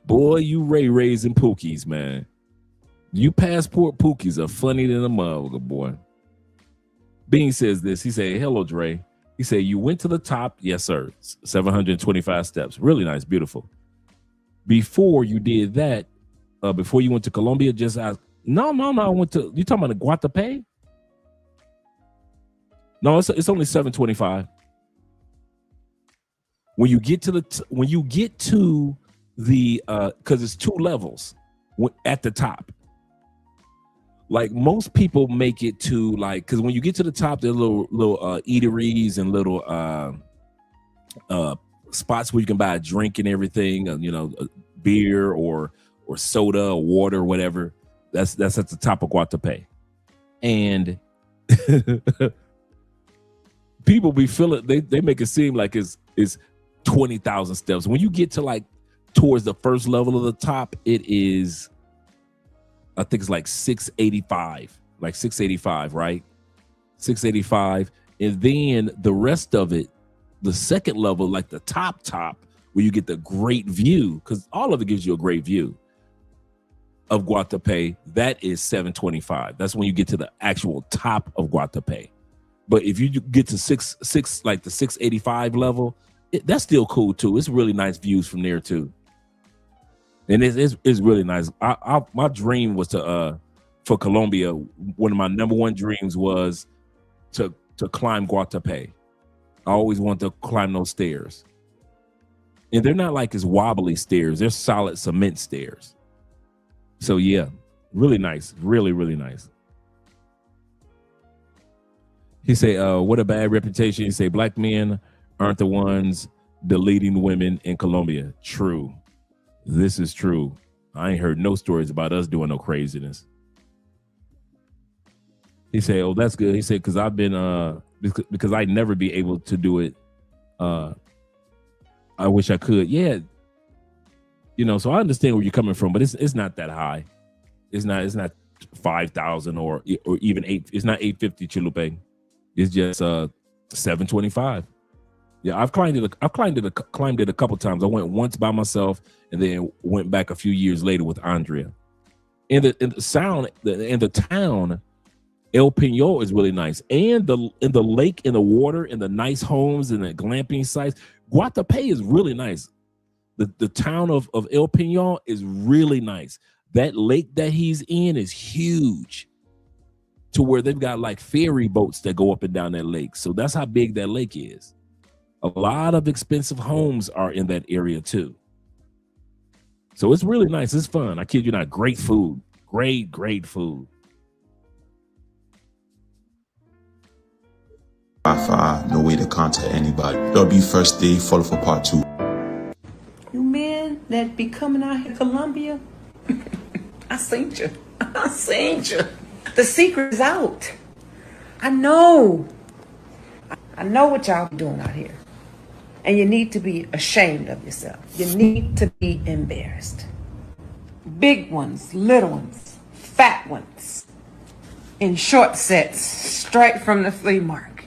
Speaker 2: Boy, you raising pookies, man. You passport pookies are funny than a motherfucker, boy. Bean says this. He said, hello, Dre. He said, you went to the top. Yes, sir. 725 steps. Really nice. Beautiful. Before you did that, before you went to Colombia, just ask. No. I went to, you talking about the Guatapé? No, it's only 725. When you get to the because it's 2 levels at the top. Like most people make it to like, because when you get to the top, there's little eateries and little spots where you can buy a drink and everything, a beer or soda or water or whatever. That's at the top of Guatapé. And people be feeling, they make it seem like it's 20,000 steps. When you get to like towards the first level of the top, it is, I think it's like 685, right? 685. And then the rest of it, the second level, like the top, where you get the great view, because all of it gives you a great view of Guatapé, that is 725. That's when you get to the actual top of Guatapé. But if you get to like the 685 level, that's still cool too. It's really nice views from there too. And it's really nice. My dream was for Colombia. One of my number one dreams was to climb Guatapé. I always wanted to climb those stairs. And they're not like as wobbly stairs. They're solid cement stairs. So yeah, really nice. Really, really nice. He say, what a bad reputation. He say, black men aren't the ones deleting women in Colombia. True. This is true. I ain't heard no stories about us doing no craziness. He say, oh, that's good. He said, because I've been, because I'd never be able to do it. I wish I could. Yeah. So I understand where you're coming from, but it's not that high. It's not 5,000 or even 8. It's not 850 Chalupe. It's just 725. Yeah, I've climbed it a couple times. I went once by myself and then went back a few years later with Andrea. And the town, El Peñol is really nice. And the lake and the water and the nice homes and the glamping sites. Guatapé is really nice. The town of El Peñol is really nice. That lake that he's in is huge, to where they've got like ferry boats that go up and down that lake. So that's how big that lake is. A lot of expensive homes are in that area too. So it's really nice. It's fun. I kid you not. Great food. Great food.
Speaker 13: Wi-Fi, no way to contact anybody. That'll be first day, follow for part 2.
Speaker 11: You men that be coming out here to Colombia, I seen you. The secret is out. I know what y'all be doing out here. And you need to be ashamed of yourself. You need to be embarrassed. Big ones, little ones, fat ones, in short sets, straight from the flea market.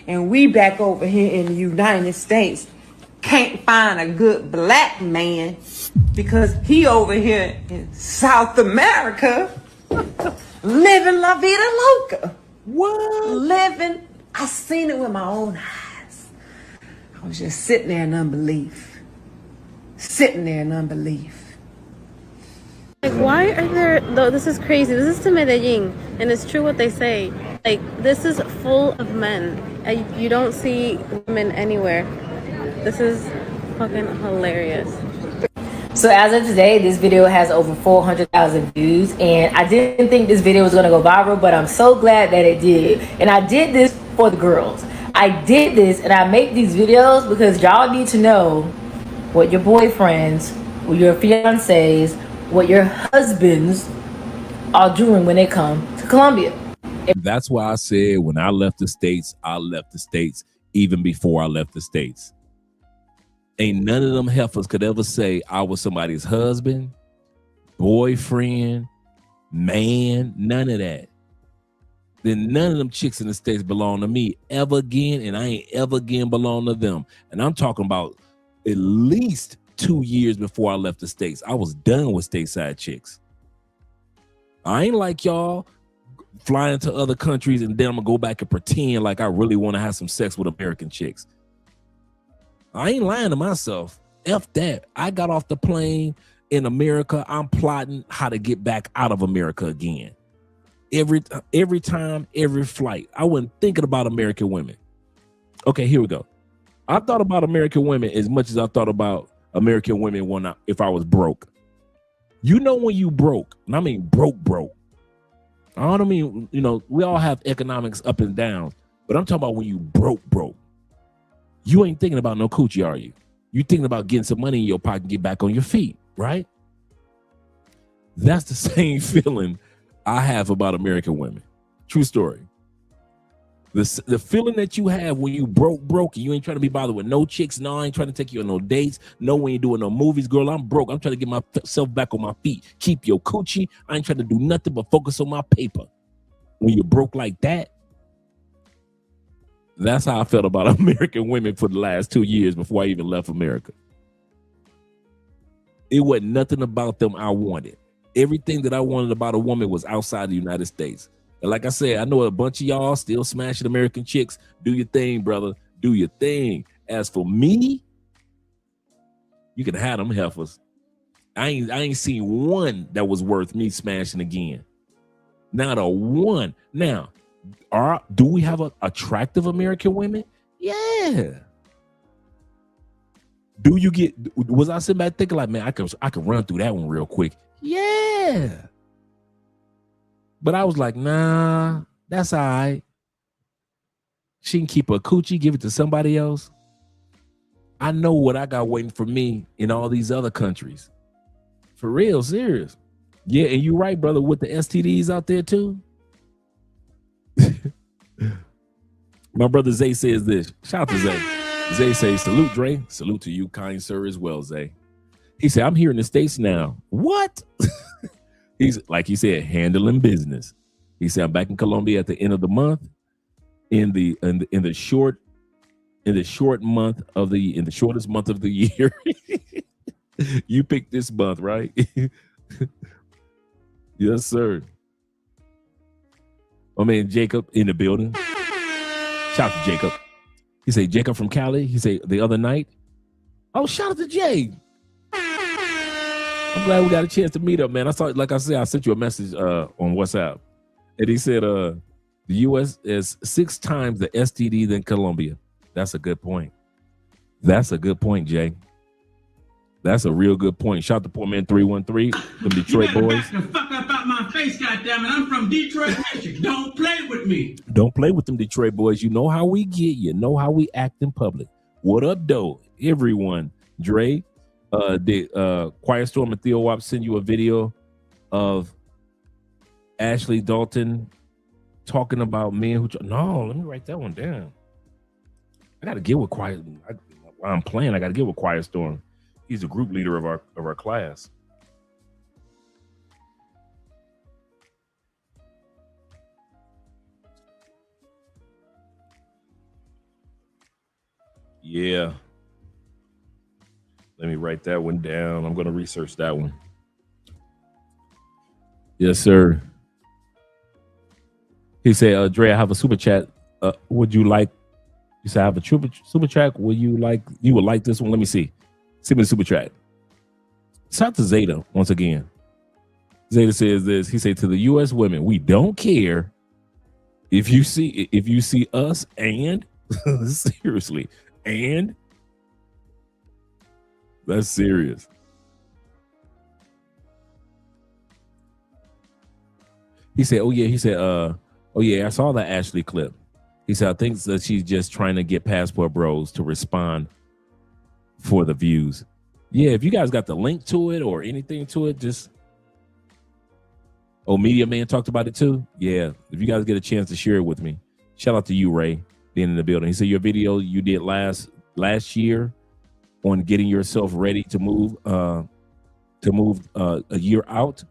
Speaker 11: And we back over here in the United States can't find a good black man because he over here in South America living la vida loca.
Speaker 2: What?
Speaker 11: Living, I seen it with my own eyes. I was just sitting there in unbelief.
Speaker 14: Like, why are there, though, this is crazy. This is to Medellin, and it's true what they say. Like, this is full of men. You don't see women anywhere. This is fucking hilarious.
Speaker 15: So as of today, this video has over 400,000 views, and I didn't think this video was gonna go viral, but I'm so glad that it did. And I did this for the girls. I did this and I make these videos because y'all need to know what your boyfriends, what your fiancés, what your husbands are doing when they come to Colombia.
Speaker 2: That's why I said when I left the States even before I left the States. Ain't none of them heifers could ever say I was somebody's husband, boyfriend, man, none of that. Then none of them chicks in the States belong to me ever again, and I ain't ever again belong to them. And I'm talking about at least 2 years before I left the States. I was done with stateside chicks. I ain't like y'all fly into other countries, and then I'm gonna go back and pretend like I really want to have some sex with American chicks. I ain't lying to myself. F that. I got off the plane in America. I'm plotting how to get back out of America again. Every time, every flight, I wasn't thinking about American women. Okay, here we go. I thought about American women as much as I thought about American women if I was broke. You know when you broke, and I mean broke. I don't mean, we all have economics up and downs, but I'm talking about when you broke. You ain't thinking about no coochie, are you? You thinking about getting some money in your pocket and get back on your feet, right? That's the same feeling I have about American women. True story. The feeling that you have when you broke, and you ain't trying to be bothered with no chicks. No, I ain't trying to take you on no dates. No, we ain't doing no movies. Girl, I'm broke. I'm trying to get myself back on my feet. Keep your coochie. I ain't trying to do nothing but focus on my paper. When you're broke like that, that's how I felt about American women for the last 2 years before I even left America. It wasn't nothing about them I wanted. Everything that I wanted about a woman was outside the United States. And like I said, I know a bunch of y'all still smashing American chicks. Do your thing, brother. Do your thing. As for me, you can have them heifers. I ain't seen one that was worth me smashing again. Not a one. Now, do we have attractive American women? Yeah. Was I sitting back thinking like, man, I could run through that one real quick? Yeah. But I was like, nah, that's all right. She can keep her coochie, give it to somebody else. I know what I got waiting for me in all these other countries. For real, serious. Yeah, and you're right, brother, with the STDs out there too. My brother Zay says this. Shout out to Zay. Zay says, salute, Dre. Salute to you, kind sir, as well, Zay. He said, I'm here in the States now. What? He's like he said, handling business. He said, I'm back in Colombia at the end of the month. In the shortest month of the year. You picked this month, right? Yes, sir. My man Jacob in the building. Shout out to Jacob. He said, Jacob from Cali. He said the other night. Oh, shout out to Jay. I'm glad we got a chance to meet up, man. I sent you a message on WhatsApp. And he said the US is 6 times the STD than Colombia. That's a good point. That's a good point, Jay. That's a real good point. Shout out to poor man 313, the Detroit boys.
Speaker 16: You better back the fuck up out my face, goddammit. I'm from Detroit, Michigan. Don't play with me.
Speaker 2: Don't play with them Detroit boys. You know how we get. You know how we act in public. What up, though? Everyone. Dre, Quiet Storm and Theo Wop send you a video of Ashley Dalton talking about men who. No, let me write that one down. I got to get with Quiet. While I'm playing, I got to get with Quiet Storm. He's the group leader of our class. Yeah. Let me write that one down. I'm going to research that one. Yes, sir. He said, Dre, I have a super chat. Would you like? You said I have a super chat. You would like this one? Let me see. Send me the super chat. Shout out to Zeta once again. Zeta says this. He said, to the U.S. women, we don't care if you see us and seriously and that's serious. He said, oh yeah, I saw that Ashley clip. He said, I think that she's just trying to get Passport Bros to respond for the views. Yeah, if you guys got the link to it or anything to it, just Media Man talked about it too. Yeah, if you guys get a chance to share it with me. Shout out to you, Ray, being in the building. He said your video you did last year on getting yourself ready to move a year out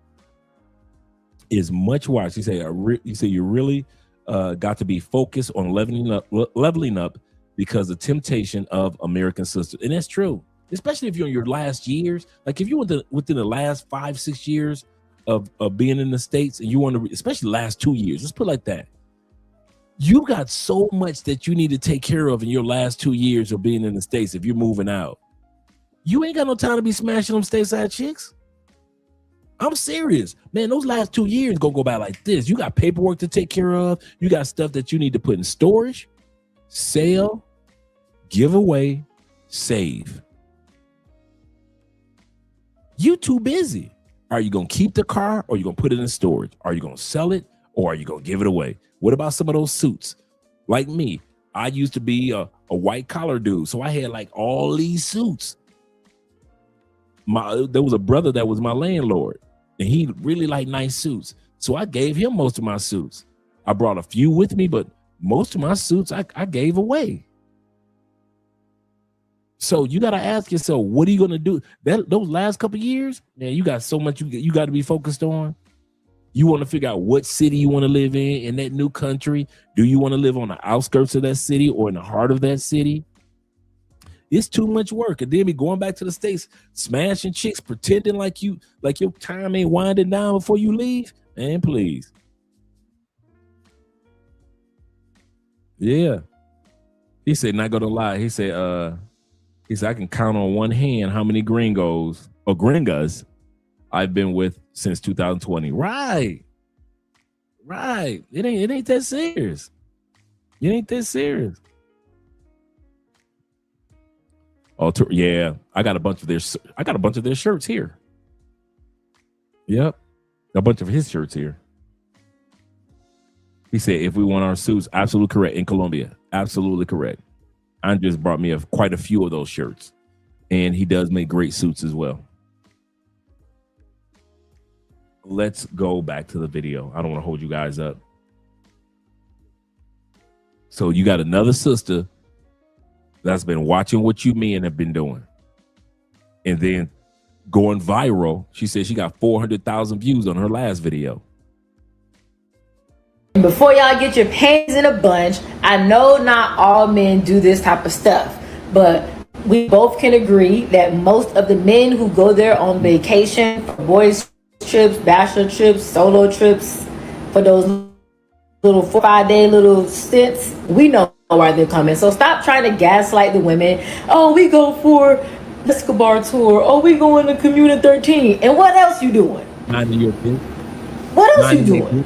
Speaker 2: is much wise. He said you really got to be focused on leveling up because the temptation of American Sisters. And that's true, especially if you're in your last years. Like if you within the last 5-6 years of being in the States, and you want to, especially last 2 years, let's put it like that. You got so much that you need to take care of in your last 2 years of being in the States. If you're moving out, you ain't got no time to be smashing them stateside chicks. I'm serious, man. Those last 2 years gonna go by like this. You got paperwork to take care of. You got stuff that you need to put in storage, sell, give away, save. You too busy. Are you gonna keep the car, or are you gonna put it in storage? Are you gonna sell it, or are you gonna give it away? What about some of those suits? Like me, I used to be a white collar dude, so I had like all these suits. There was a brother that was my landlord, and he really liked nice suits, so I gave him most of my suits. I brought a few with me, but most of my suits I gave away. So you got to ask yourself, what are you going to do? Those last couple of years, man, you got so much you got to be focused on. You want to figure out what city you want to live in that new country. Do you want to live on the outskirts of that city or in the heart of that city? It's too much work. And then be going back to the States, smashing chicks, pretending like your time ain't winding down before you leave. Man, please. Yeah. He said, not gonna lie. He said, I can count on one hand how many gringos or gringas I've been with since 2020. Right. It ain't that serious. It ain't that serious. Oh, yeah. I got a bunch of their shirts here. Yep. A bunch of his shirts here. He said, if we want our suits, absolutely correct. In Colombia, absolutely correct. Andres brought me quite a few of those shirts, and he does make great suits as well. Let's go back to the video. I don't want to hold you guys up. So you got another sister that's been watching what you men have been doing, and then going viral. She said she got 400,000 views on her last video.
Speaker 15: Before y'all get your panties in a bunch, I know not all men do this type of stuff, but we both can agree that most of the men who go there on vacation, for boys trips, bachelor trips, solo trips, for those little 4 or 5 day little stints, we know why they're coming. So stop trying to gaslight the women. Oh, we go for Escobar tour. Oh, we going to Comuna 13. And what else you doing? What else you doing?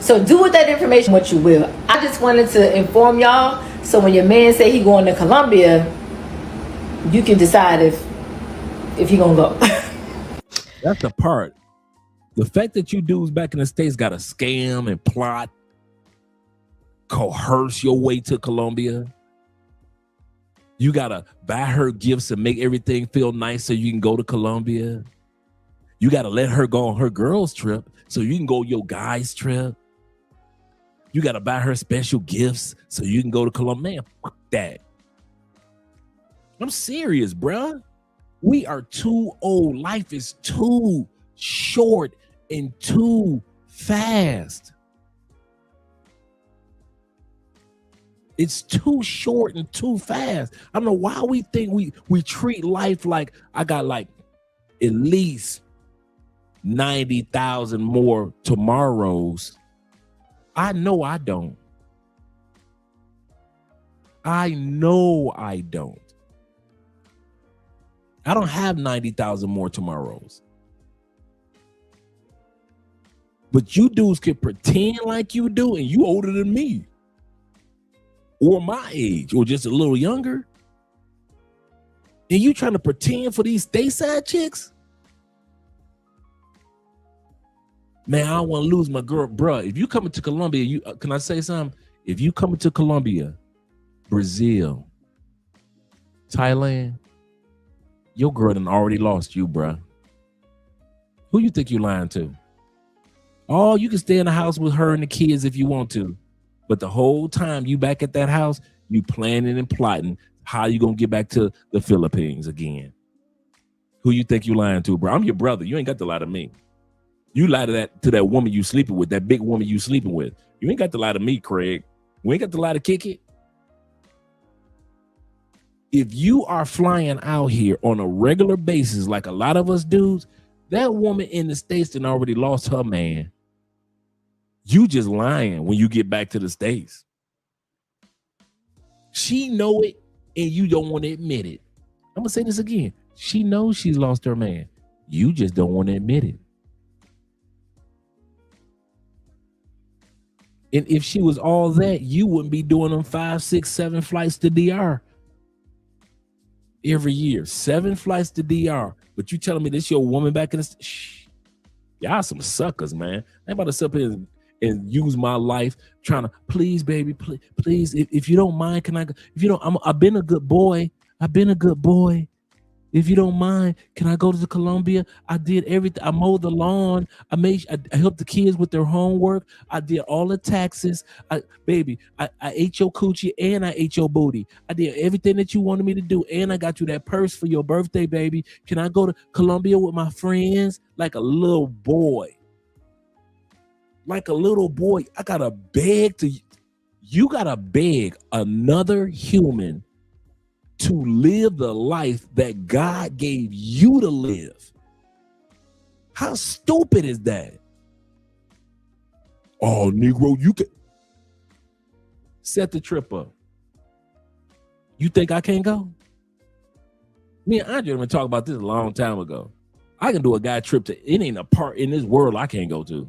Speaker 15: So do with that information what you will. I just wanted to inform y'all, so when your man say he going to Colombia, you can decide if he gonna go.
Speaker 2: That's the part. The fact that you dudes back in the States got to scam and plot, coerce your way to Colombia. You got to buy her gifts and make everything feel nice so you can go to Colombia. You got to let her go on her girls trip so you can go your guys trip. You got to buy her special gifts so you can go to Colombia. Man, fuck that. I'm serious, bruh. We are too old. Life is too short and too fast. It's too short and too fast. I don't know why we think we treat life like I got like at least 90,000 more tomorrows. I know I don't. I know I don't. I don't have 90,000 more tomorrows. But you dudes can pretend like you do, and you older than me. Or my age, or just a little younger. And you trying to pretend for these stateside chicks? Man, I don't want to lose my girl, bruh. If you coming to Colombia, can I say something? If you coming to Colombia, Brazil, Thailand, your girl done already lost you, bruh. Who you think you lying to? Oh, you can stay in the house with her and the kids if you want to. But the whole time you back at that house, you planning and plotting how you gonna get back to the Philippines again. Who you think you lying to, bro? I'm your brother. You ain't got to lie to me. You lie to that woman you sleeping with, that big woman you sleeping with. You ain't got to lie to me, Craig. We ain't got to lie to Kick It. If you are flying out here on a regular basis, like a lot of us dudes, That woman in the States that already lost her man. You just lying when you get back to the States. She know it and you don't want to admit it. I'm gonna say this again. She knows she's lost her man. You just don't want to admit it. And if she was all that, you wouldn't be doing them 5, 6, 7 flights to DR every year. 7 flights to DR. But you telling me this your woman back in the shh. Y'all some suckers, man. I ain't about to sit up here and use my life trying to please, baby, please. If you don't mind, can I go? If you don't, I've been a good boy. I've been a good boy. If you don't mind, can I go to Colombia? I did everything. I mowed the lawn. I helped the kids with their homework. I did all the taxes. I ate your coochie and I ate your booty. I did everything that you wanted me to do. And I got you that purse for your birthday, baby. Can I go to Colombia with my friends? Like a little boy. Like a little boy. I gotta beg you gotta beg another human to live the life that God gave you to live. How stupid is that? Oh, Negro, you can set the trip up. You think I can't go? Me and Andre been talking about this a long time ago. I can do a guy trip to, it ain't a part in this world I can't go to.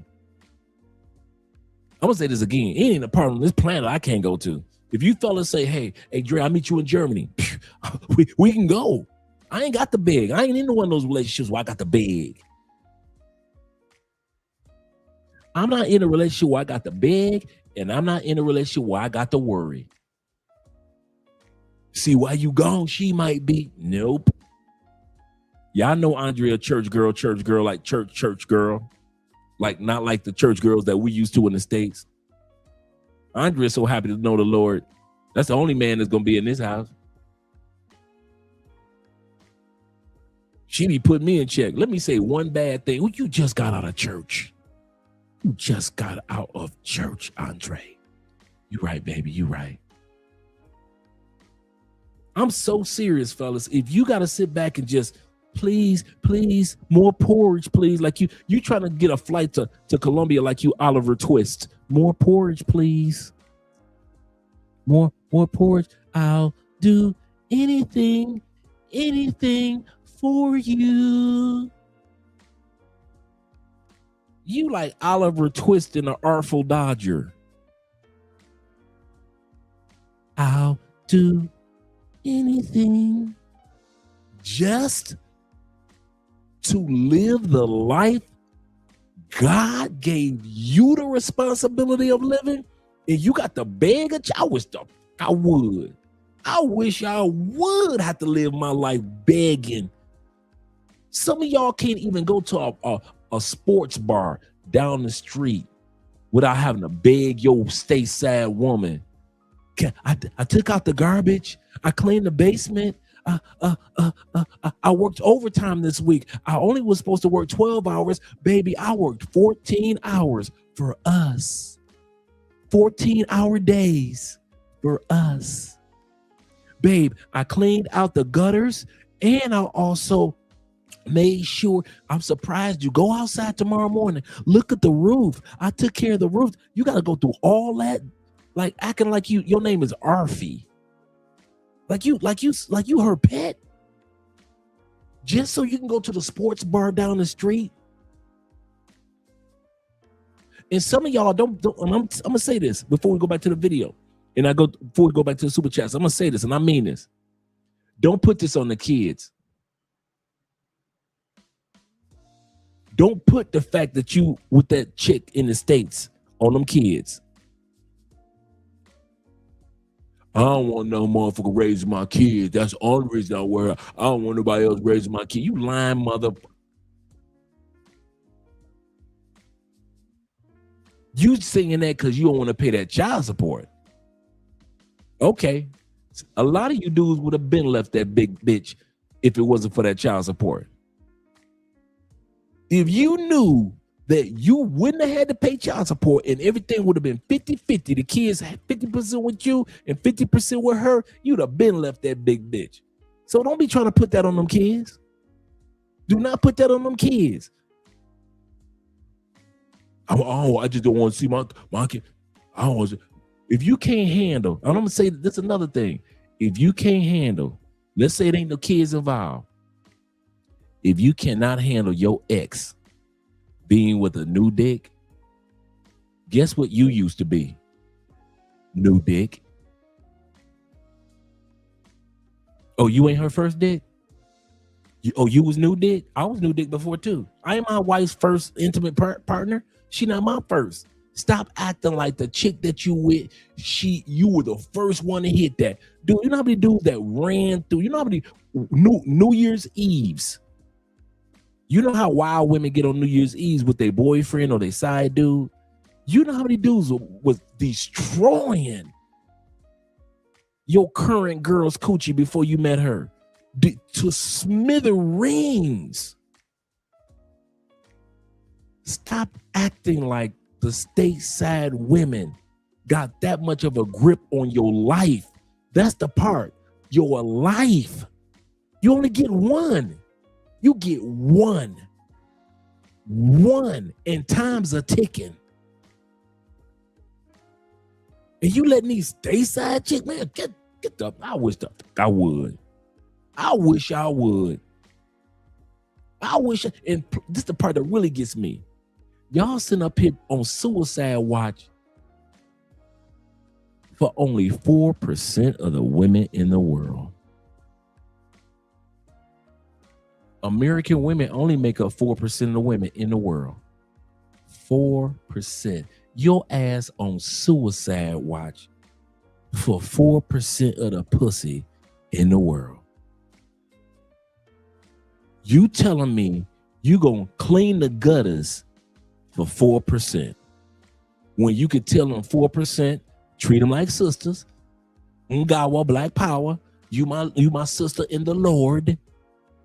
Speaker 2: I'm gonna say this again. It ain't a part on this planet I can't go to. If you fellas say, hey, Dre, I'll meet you in Germany, we can go. I ain't got the beg. I ain't into one of those relationships where I got the beg. I'm not in a relationship where I got the beg, and I'm not in a relationship where I got the worry. See, while you gone, she might be. Nope. Y'all know Andrea, church girl, like church girl. Like, not like the church girls that we used to in the States. Andrea's so happy to know the Lord. That's the only man that's going to be in this house. She be putting me in check. Let me say one bad thing. Well, you just got out of church. You just got out of church, Andre. You right, baby. You right. I'm so serious, fellas. If you got to sit back and just, please, more porridge, please. Like you trying to get a flight to Colombia like you Oliver Twist. More porridge, please. More porridge. I'll do anything for you. You like Oliver Twist in an Artful Dodger. I'll do anything just to live the life God gave you the responsibility of living, and you got to beg I wish I would have to live my life begging. Some of y'all can't even go to a sports bar down the street without having to beg your stateside woman. I took out the garbage. I cleaned the basement. I worked overtime this week. I only was supposed to work 12 hours. Baby, I worked 14 hours for us. 14-hour days for us. Babe, I cleaned out the gutters and I also made sure. I'm surprised you. Go outside tomorrow morning. Look at the roof. I took care of the roof. You got to go through all that, like acting like your name is Arfie. Like you her pet, just so you can go to the sports bar down the street. And some of y'all don't I'm gonna say this before we go back to the video, and before we go back to the super chats. I'm gonna say this, and I mean this. Don't put this on the kids. Don't put the fact that you with that chick in the States on them kids. I don't want no motherfucker raising my kids. That's the only reason I wear. I don't want nobody else raising my kid. You lying mother. You singing that because you don't want to pay that child support. Okay. A lot of you dudes would have been left that big bitch if it wasn't for that child support. If you knew that you wouldn't have had to pay child support and everything would have been 50-50, the kids had 50% with you and 50% with her, you'd have been left that big bitch. So don't be trying to put that on them kids. Do not put that on them kids. I just don't want to see my kid. I don't want to. If you can't handle, and I'm gonna say this another thing. If you can't handle, let's say it ain't no kids involved. If you cannot handle your ex being with a new dick, guess what you used to be? New dick. Oh, you ain't her first dick? You was new dick? I was new dick before too. I ain't my wife's first intimate partner. She not my first. Stop acting like the chick that you with, you were the first one to hit that. Dude, you know how many dudes that ran through, you know how many New Year's Eves. You know how wild women get on New Year's Eves with their boyfriend or their side dude? You know how many dudes was destroying your current girl's coochie before you met her? To smithereens. Stop acting like the stateside women got that much of a grip on your life. That's the part. Your life. You only get one. You get one. One. And time's a ticking. And you letting these stateside chicks, man, get the, I wish I would. I wish I would. And this is the part that really gets me. Y'all sitting up here on suicide watch for only 4% of the women in the world. American women only make up 4% of the women in the world. 4%. Your ass on suicide watch for 4% of the pussy in the world. You telling me you gonna clean the gutters for 4%. When you could tell them 4%, treat them like sisters. Ngawa, Black Power. You my sister in the Lord.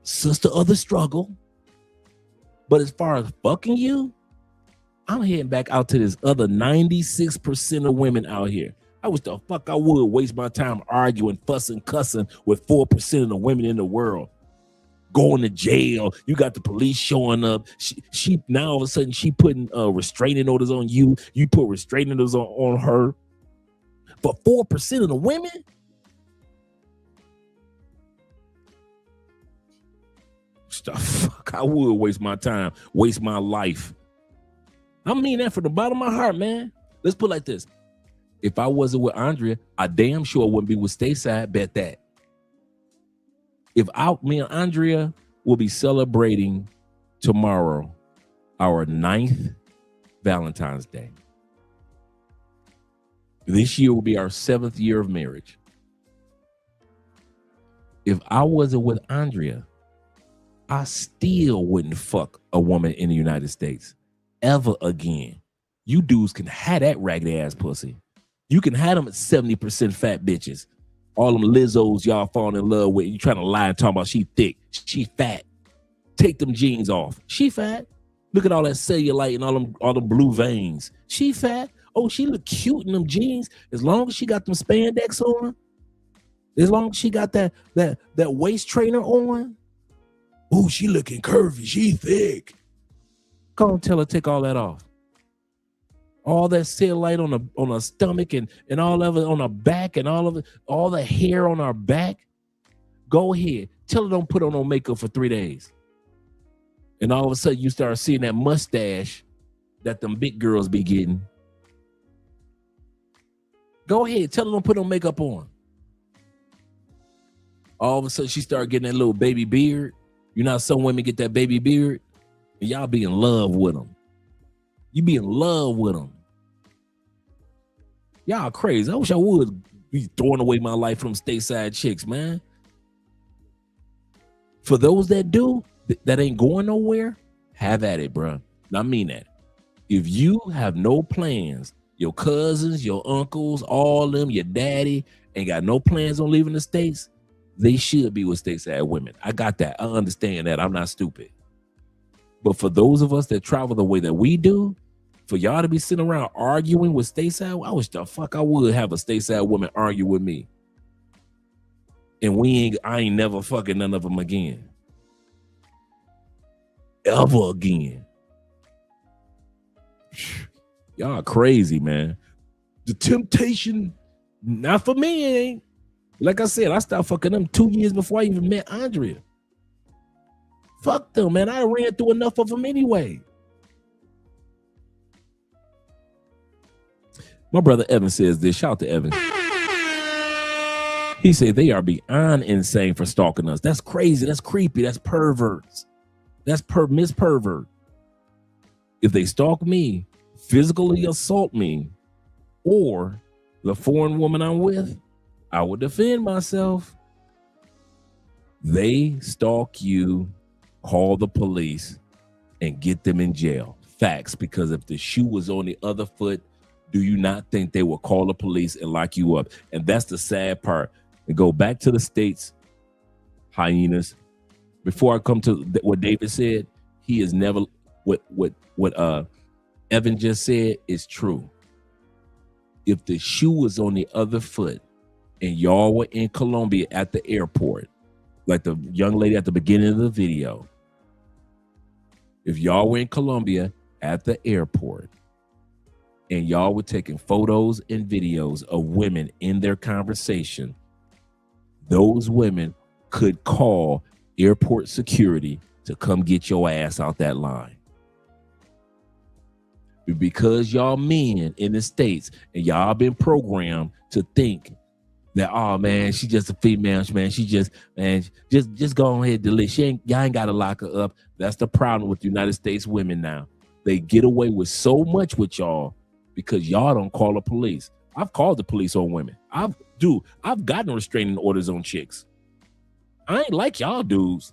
Speaker 2: Sister of the struggle. But as far as fucking you, I'm heading back out to this other 96% of women out here. I wish the fuck I would waste my time arguing, fussing, cussing with 4% of the women in the world. Going to jail. You got the police showing up. She now all of a sudden she putting restraining orders on you. You put restraining orders on her. For 4% of the women? Fuck, I would waste my time, waste my life. I mean that from the bottom of my heart, man. Let's put it like this. If I wasn't with Andrea, I damn sure wouldn't be with Stateside. Bet that. Me and Andrea will be celebrating tomorrow our 9th Valentine's Day. This year will be our 7th year of marriage. If I wasn't with Andrea, I still wouldn't fuck a woman in the United States ever again. You dudes can have that ragged ass pussy. You can have them at 70% fat bitches. All them Lizzos y'all falling in love with. You trying to lie and talk about she thick, she fat. Take them jeans off. She fat. Look at all that cellulite and all them blue veins. She fat. Oh, she look cute in them jeans. As long as she got them spandex on. As long as she got that waist trainer on. Oh, she looking curvy. She thick. Go and tell her take all that off. All that cellulite on her stomach and all of it on her back and all of it, all the hair on her back. Go ahead. Tell her don't put on no makeup for 3 days. And all of a sudden you start seeing that mustache that them big girls be getting. Go ahead. Tell her don't put no makeup on. All of a sudden she start getting that little baby beard. You know how some women get that baby beard? And y'all be in love with them. You be in love with them. Y'all crazy. I wish I would be throwing away my life from stateside chicks, man. For those that do, that ain't going nowhere, have at it, bro. I mean that. If you have no plans, your cousins, your uncles, all of them, your daddy, ain't got no plans on leaving the States, they should be with stateside women. I got that. I understand that. I'm not stupid. But for those of us that travel the way that we do, for y'all to be sitting around arguing with stateside, I wish the fuck I would have a stateside woman argue with me. And I ain't never fucking none of them again. ever again. Y'all crazy, man. The temptation, not for me, it ain't. Like I said, I stopped fucking them 2 years before I even met Andrea. Fuck them, man. I ran through enough of them anyway. My brother Evan says this. Shout out to Evan. He said they are beyond insane for stalking us. That's crazy. That's creepy. That's perverts. That's Miss Pervert. If they stalk me, physically assault me, or the foreign woman I'm with, I would defend myself. They stalk you, call the police, and get them in jail. Facts, because if the shoe was on the other foot, do you not think they will call the police and lock you up? And that's the sad part. And go back to the States, hyenas. Before I come to what David said, he is never, what Evan just said is true. If the shoe was on the other foot and y'all were in Colombia at the airport, like the young lady at the beginning of the video, if y'all were in Colombia at the airport and y'all were taking photos and videos of women in their conversation, those women could call airport security to come get your ass out that line. Because y'all men in the States and y'all been programmed to think that, oh man, she just a female, man. She just go ahead and delete. Y'all ain't gotta lock her up. That's the problem with United States women now. They get away with so much with y'all because y'all don't call the police. I've called the police on women. I've gotten restraining orders on chicks. I ain't like y'all dudes.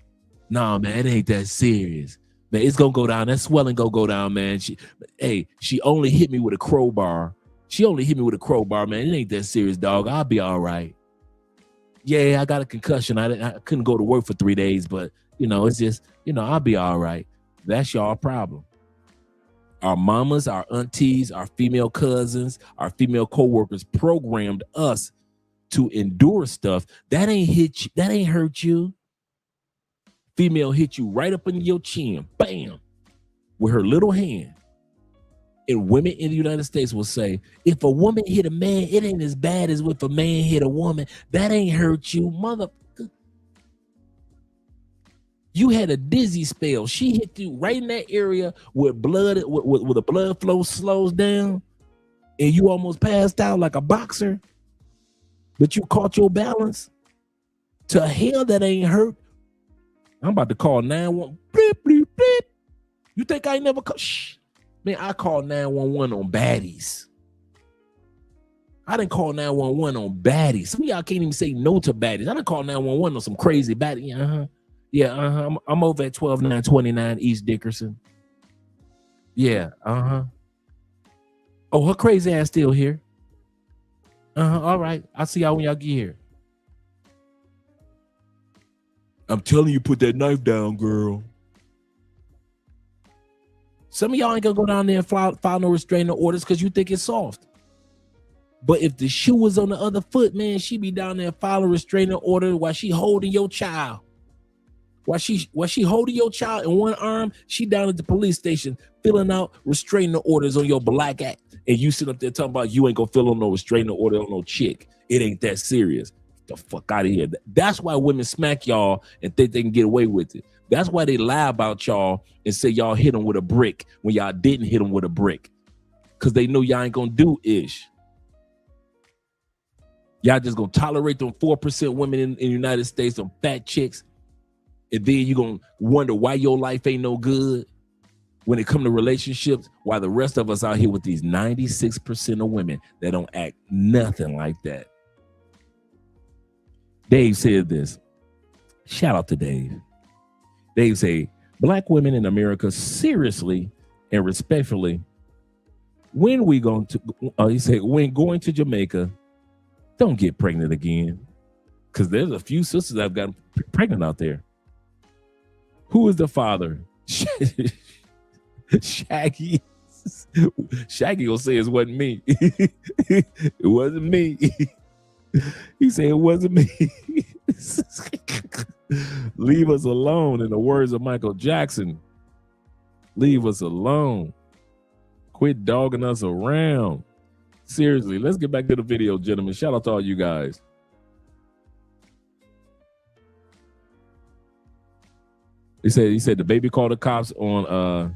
Speaker 2: Nah, man, it ain't that serious. Man, it's gonna go down. That swelling gonna go down, man. She only hit me with a crowbar. Man. It ain't that serious, dog. I'll be all right. Yeah, I got a concussion. I couldn't go to work for 3 days, but it's just, I'll be all right. That's y'all problem. Our mamas, our aunties, our female cousins, our female coworkers programmed us to endure stuff that ain't hit you, that ain't hurt you. Female hit you right up in your chin, bam, with her little hand. And women in the United States will say, if a woman hit a man, it ain't as bad as if a man hit a woman. That ain't hurt you, mother. You had a dizzy spell. She hit you right in that area where blood, where the blood flow slows down, and you almost passed out like a boxer, but you caught your balance. To hell, that ain't hurt. I'm about to call 911. Bleep, bleep, bleep. You think I ain't never call? Shh. Man, I call 911 on baddies. I didn't call 911 on baddies. Some of y'all can't even say no to baddies. I didn't call 911 on some crazy baddie. Yeah, I'm over at 12929 East Dickerson. Yeah, Oh, her crazy ass still here. All right. I'll see y'all when y'all get here. I'm telling you, put that knife down, girl. Some of y'all ain't gonna go down there and file no restraining orders because you think it's soft. But if the shoe was on the other foot, man, she be down there filing restraining order while she holding your child. While she holding your child in one arm, she down at the police station filling out restraining orders on your black act. And you sit up there talking about you ain't gonna fill on no restraining order on no chick. It ain't that serious. Get the fuck out of here. That's why women smack y'all and think they can get away with it. That's why they lie about y'all and say y'all hit them with a brick when y'all didn't hit them with a brick. Because they know y'all ain't gonna do ish. Y'all just gonna tolerate them 4% women in the United States, them fat chicks. And then you're going to wonder why your life ain't no good when it comes to relationships, while the rest of us out here with these 96% of women that don't act nothing like that. Dave said this. Shout out to Dave. Dave said, Black women in America, seriously and respectfully, when going to Jamaica, don't get pregnant again. Because there's a few sisters that have gotten pregnant out there. Who is the father? Shaggy. Shaggy will say it wasn't me. It wasn't me. He said it wasn't me. Leave us alone, in the words of Michael Jackson. Leave us alone. Quit dogging us around. Seriously, let's get back to the video, gentlemen. Shout out to all you guys. He said the baby called the cops on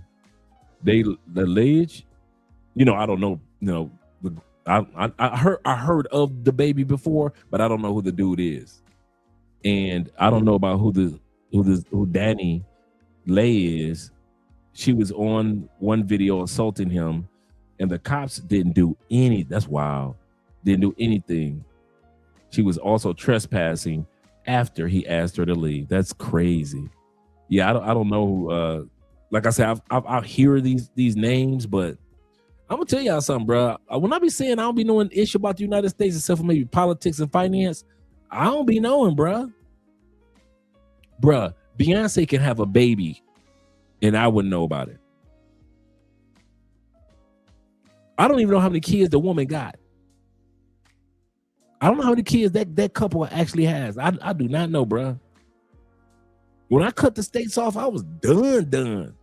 Speaker 2: the ledge. You know, I don't know. You know, I heard of the baby before, but I don't know who the dude is, and I don't know about who Danny Lay is. She was on one video assaulting him, and the cops didn't do any. That's wild. Didn't do anything. She was also trespassing after he asked her to leave. That's crazy. Yeah, I don't know. Like I said, I hear these names, but I'm gonna tell y'all something, bro. When I be saying I don't be knowing issue about the United States except for maybe politics and finance, I don't be knowing, bro. Bruh, Beyonce can have a baby, and I wouldn't know about it. I don't even know how many kids the woman got. I don't know how many kids that couple actually has. I do not know, bro. When I cut the states off, I was done.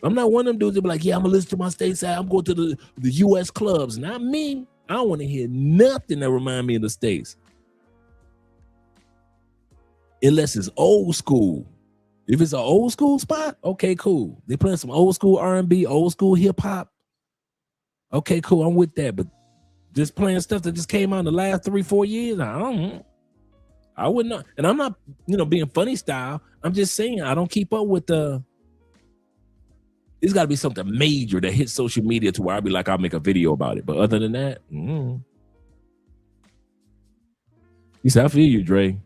Speaker 2: I'm not one of them dudes that be like, yeah, I'm gonna listen to my state side. I'm going to the U.S. clubs. Not me. I don't want to hear nothing that remind me of the states. Unless it's old school. If it's an old school spot, okay, cool. They playing some old school R&B, old school hip hop. Okay, cool. I'm with that. But just playing stuff that just came out in the last 3-4 years, I wouldn't know. And I'm not, being funny style. I'm just saying I don't keep up with the. It's got to be something major that hits social media to where I'd be like, I'll make a video about it. But other than that, He said, I feel you, Dre.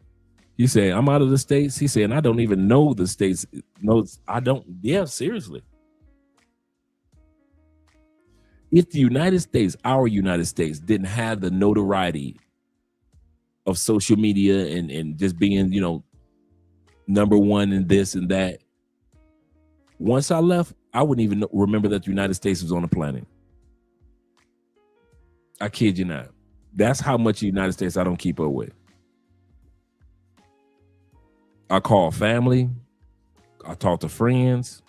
Speaker 2: He said, I'm out of the states. He said, and I don't even know the states. No, I don't. Yeah, seriously. If the United States, our United States, didn't have the notoriety of social media and just being, number one in this and that, once I left, I wouldn't even remember that the United States was on the planet. I kid you not. That's how much the United States I don't keep up with. I call family. I talk to friends.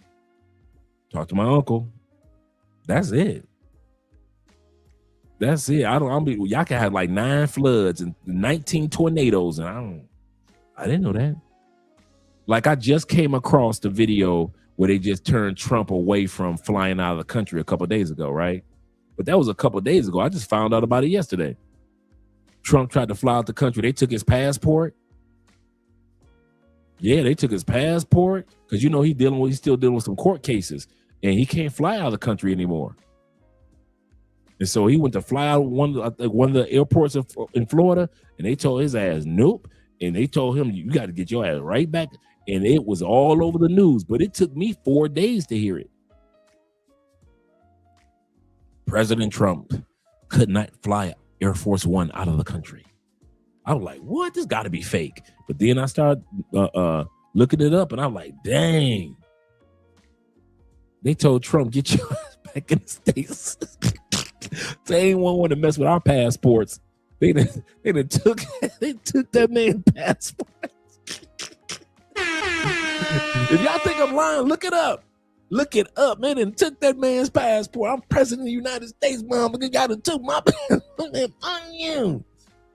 Speaker 2: Talk to my uncle. That's it. That's it. Y'all can have like 9 floods and 19 tornadoes, and I didn't know that. Like, I just came across the video where they just turned Trump away from flying out of the country a couple of days ago, right? But that was a couple of days ago. I just found out about it yesterday. Trump tried to fly out the country. They took his passport. Yeah, they took his passport because he's still dealing with some court cases, and he can't fly out of the country anymore. And so he went to fly out one of the airports in Florida, and they told his ass nope, and they told him you got to get your ass right back. And it was all over the news, but it took me 4 days to hear it. President Trump could not fly Air Force One out of the country. I was like, what? This got to be fake. But then I started looking it up, and I'm like, dang. They told Trump, get your ass back in the States. They ain't want to mess with our passports. They took that man's passport. If y'all think I'm lying, look it up. Look it up, man. And took that man's passport. I'm president of the United States, mom. You gotta took my passport. I am.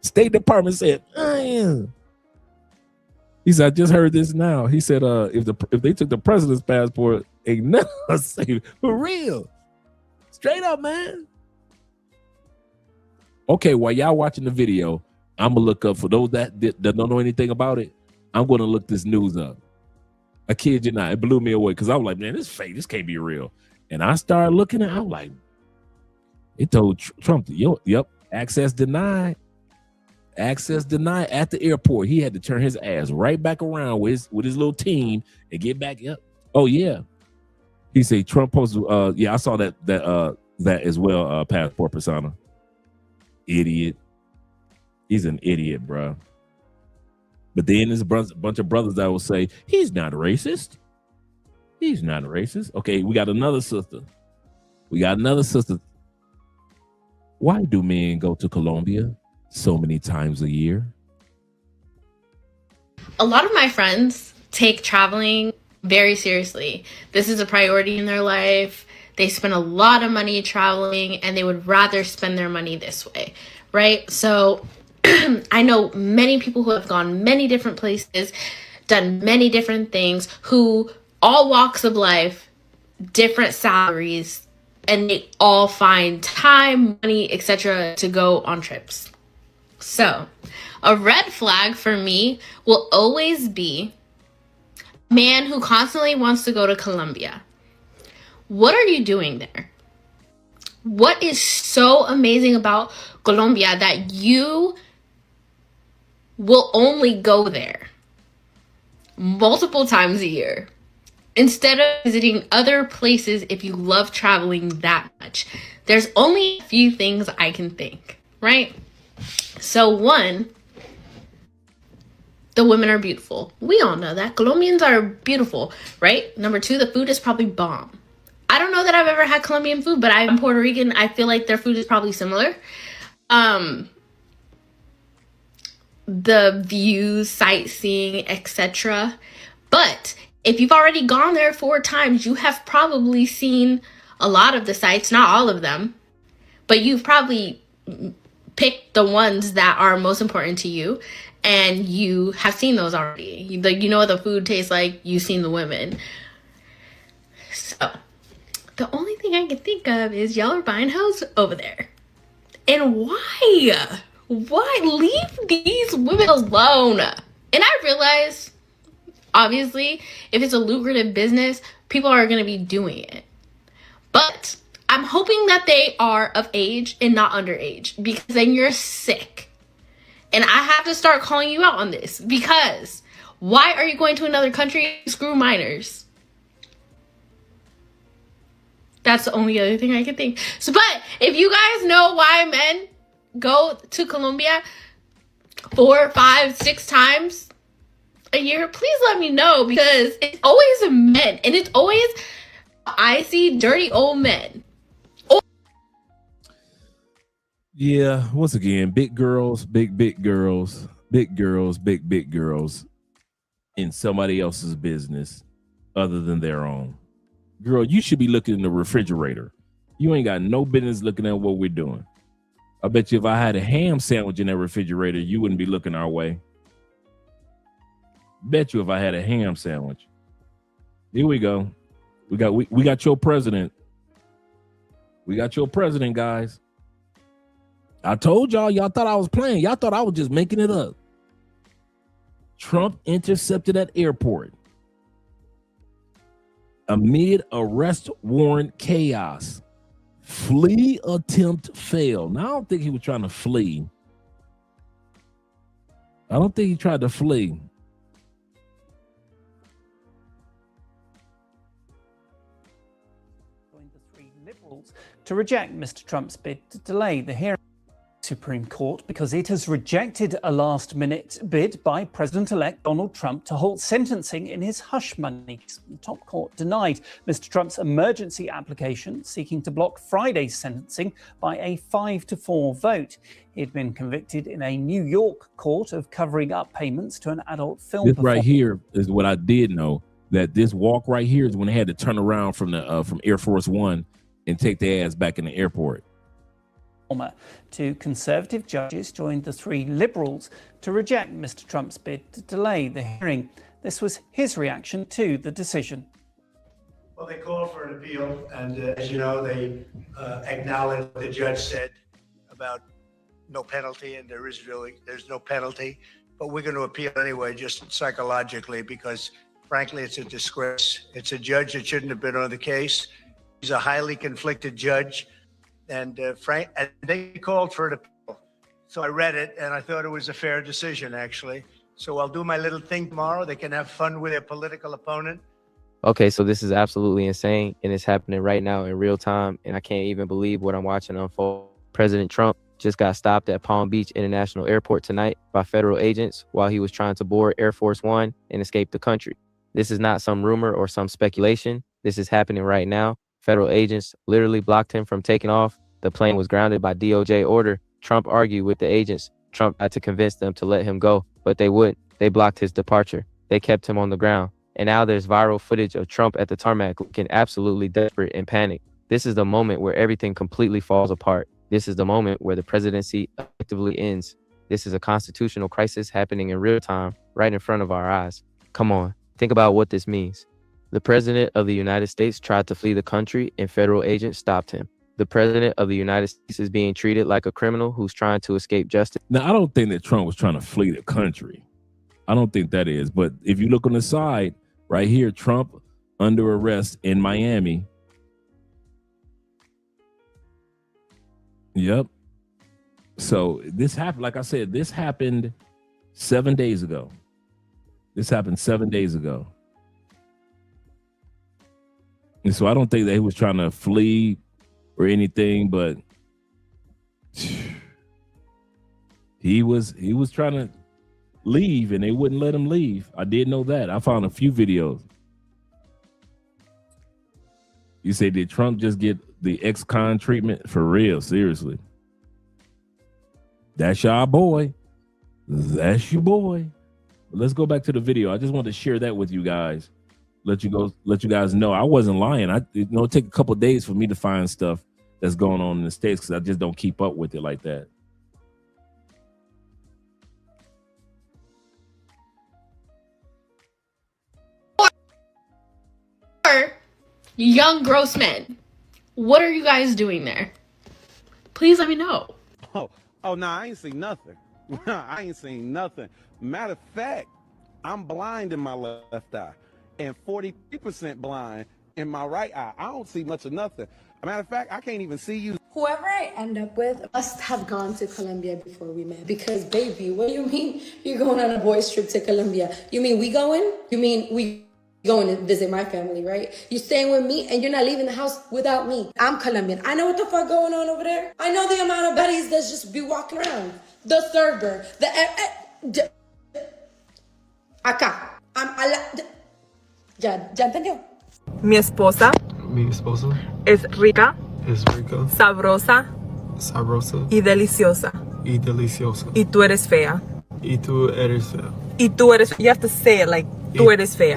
Speaker 2: State Department said, I am. He said, I just heard this now. He said, if they took the president's passport, ain't nothing safe. For real. Straight up, man. Okay, while y'all watching the video, I'm gonna look up, for those that don't know anything about it, I'm gonna look this news up. I kid you not, it blew me away because I was like, man, this is fake. This can't be real. And I started looking at it, I was like, it told Trump, yep, access denied. Access denied at the airport. He had to turn his ass right back around with his little team and get back up. Oh, yeah. He said Trump posted, I saw that as well, passport persona. Idiot. He's an idiot, bro. But then there's a bunch of brothers that will say, he's not racist. He's not racist. Okay, we got another sister. Why do men go to Colombia so many times a year?
Speaker 17: A lot of my friends take traveling very seriously. This is a priority in their life. They spend a lot of money traveling, and they would rather spend their money this way, right? So I know many people who have gone many different places, done many different things, who all walks of life, different salaries, and they all find time, money, etc. to go on trips. So a red flag for me will always be a man who constantly wants to go to Colombia. What are you doing there? What is so amazing about Colombia that you will only go there multiple times a year instead of visiting other places if you love traveling that much? There's only a few things I can think, right? So one, the women are beautiful. We all know that. Colombians are beautiful, right? Number two, the food is probably bomb. I don't know that I've ever had Colombian food, but I'm Puerto Rican. I feel like their food is probably similar. The views, sightseeing, etc. But if you've already gone there 4 times, you have probably seen a lot of the sites, not all of them, but you've probably picked the ones that are most important to you, and you have seen those already. You know what the food tastes like, you've seen the women. So the only thing I can think of is y'all are buying house over there. And why? Why? Leave these women alone. And I realize, obviously, if it's a lucrative business, people are going to be doing it. But I'm hoping that they are of age and not underage, because then you're sick. And I have to start calling you out on this, because why are you going to another country to screw minors? That's the only other thing I can think. So, but if you guys know why men go to Colombia 4, 5, 6 times a year, please let me know, because it's always men, and it's always icy, dirty old men.
Speaker 2: Yeah, once again, big girls, big girls, big girls, big girls in somebody else's business other than their own. Girl, you should be looking in the refrigerator. You ain't got no business looking at what we're doing. I bet you if I had a ham sandwich in that refrigerator, you wouldn't be looking our way. Bet you if I had a ham sandwich. Here we go. We got your president. We got your president, guys. I told y'all thought I was playing. Y'all thought I was just making it up. Trump intercepted at airport amid arrest warrant chaos. Flee attempt failed. Now, I don't think he was trying to flee. I don't think he tried to flee.
Speaker 18: The 3 liberals to reject Mr. Trump's bid to delay the hearing. Supreme Court because it has rejected a last-minute bid by President-elect Donald Trump to halt sentencing in his hush money. The top court denied Mr. Trump's emergency application seeking to block Friday's sentencing by a 5-4 vote. He had been convicted in a New York court of covering up payments to an adult film
Speaker 2: This right here is what I did know, that this walk right here is when they had to turn around from Air Force One and take their ass back in the airport.
Speaker 18: 2 conservative judges joined the 3 liberals to reject Mr. Trump's bid to delay the hearing. This was his reaction to the decision.
Speaker 19: Well, they called for an appeal, and as you know, they acknowledged what the judge said about no penalty, and there's no penalty. But we're going to appeal anyway, just psychologically, because frankly, it's a disgrace. It's a judge that shouldn't have been on the case. He's a highly conflicted judge. And they called for an appeal. So I read it, and I thought it was a fair decision, actually. So I'll do my little thing tomorrow. They can have fun with their political opponent.
Speaker 20: Okay, so this is absolutely insane, and it's happening right now in real time, and I can't even believe what I'm watching unfold. President Trump just got stopped at Palm Beach International Airport tonight by federal agents while he was trying to board Air Force One and escape the country. This is not some rumor or some speculation. This is happening right now. Federal agents literally blocked him from taking off. The plane was grounded by DOJ order. Trump argued with the agents. Trump had to convince them to let him go, but they wouldn't. They blocked his departure. They kept him on the ground. And now there's viral footage of Trump at the tarmac looking absolutely desperate and panicked. This is the moment where everything completely falls apart. This is the moment where the presidency effectively ends. This is a constitutional crisis happening in real time, right in front of our eyes. Come on, think about what this means. The president of the United States tried to flee the country and federal agents stopped him. The president of the United States is being treated like a criminal who's trying to escape justice.
Speaker 2: Now, I don't think that Trump was trying to flee the country. I don't think that is. But if you look on the side right here, Trump under arrest in Miami. Yep. So this happened, like I said, this happened 7 days ago. This happened 7 days ago. And so I don't think that he was trying to flee or anything, but he was trying to leave and they wouldn't let him leave. I did know that. I found a few videos. You say, did Trump just get the ex-con treatment? For real, seriously. That's your boy. That's your boy. Let's go back to the video. I just wanted to share that with you guys. Let you guys know I wasn't lying. It take a couple of days for me to find stuff that's going on in the States because I just don't keep up with it like that.
Speaker 17: Young gross men, what are you guys doing there? Please let me know.
Speaker 21: Oh, no, I ain't seen nothing. I ain't seen nothing. Matter of fact, I'm blind in my left eye and 43% blind in my right eye. I don't see much of nothing. Matter of fact, I can't even see you.
Speaker 22: Whoever I end up with must have gone to Colombia before we met. Because, baby, what do you mean you're going on a boys' trip to Colombia? You mean we going? You mean we going to visit my family, right? You're staying with me and you're not leaving the house without me. I'm Colombian. I know what the fuck going on over there. I know the amount of buddies that just be walking around. The server, acá. Ya entendió.
Speaker 23: Mi esposa es rica, sabrosa y deliciosa. Y tú eres fea. Y tú eres, you have to say it like, tú eres fea.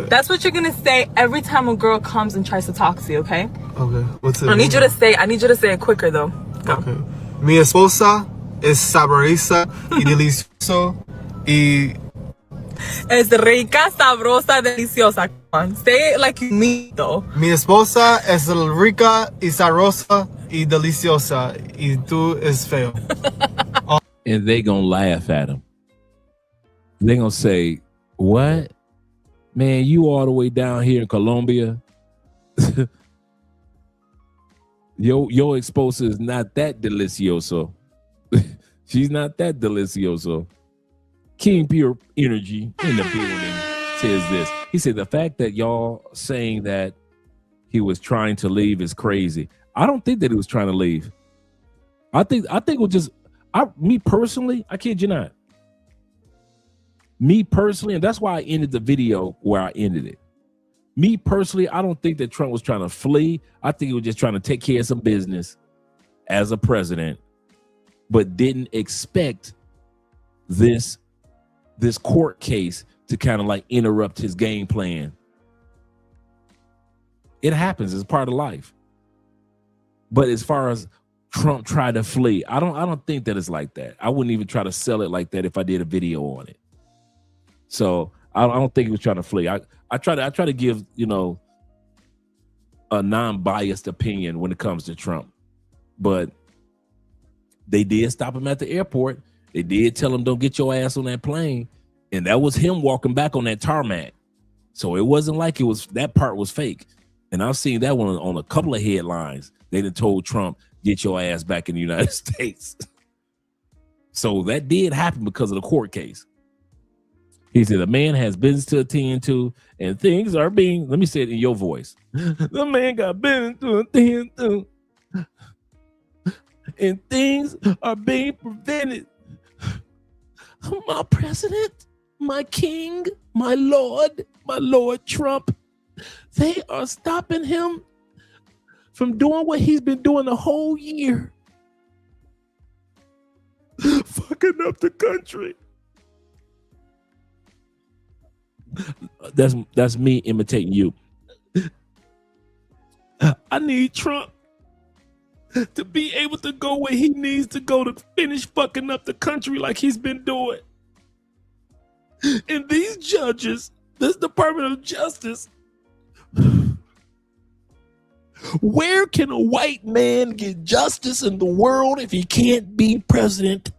Speaker 23: That's what you're gonna say every time a girl comes and tries to talk to you, okay?
Speaker 24: Okay. What's it?
Speaker 23: I need you to say it quicker though. Go.
Speaker 24: Okay. Mi esposa es sabrosa y delicioso y
Speaker 23: es rica, sabrosa, deliciosa. Come on, say it like you mean though.
Speaker 24: Mi esposa es rica y sabrosa y deliciosa y tú es feo.
Speaker 2: And they gonna laugh at him. They gonna say, what? Man, you all the way down here in Colombia. Your esposa is not that delicioso. She's not that delicioso. King Pure Energy in the building says this. He said the fact that y'all saying that he was trying to leave is crazy. I don't think that he was trying to leave. I think it was just me personally, I kid you not. Me personally, and that's why I ended the video where I ended it. Me personally, I don't think that Trump was trying to flee. I think he was just trying to take care of some business as a president, but didn't expect this court case to kind of like interrupt his game plan. It happens, it's part of life. But as far as Trump tried to flee, I don't think that it's like that. I wouldn't even try to sell it like that if I did a video on it. So I don't think he was trying to flee. I try to give, a non-biased opinion when it comes to Trump. But they did stop him at the airport. They did tell him, don't get your ass on that plane. And that was him walking back on that tarmac. So it wasn't like that part was fake. And I've seen that one on a couple of headlines. They done told Trump, get your ass back in the United States. So that did happen because of the court case. He said, the man has business to attend to and things are being, let me say it in your voice. The man got business to attend to and things are being prevented. My president, my king, my Lord Trump, they are stopping him from doing what he's been doing the whole year. Fucking up the country. That's me imitating you. I need Trump to be able to go where he needs to go to finish fucking up the country like he's been doing. And these judges, this Department of Justice, where can a white man get justice in the world if he can't be president?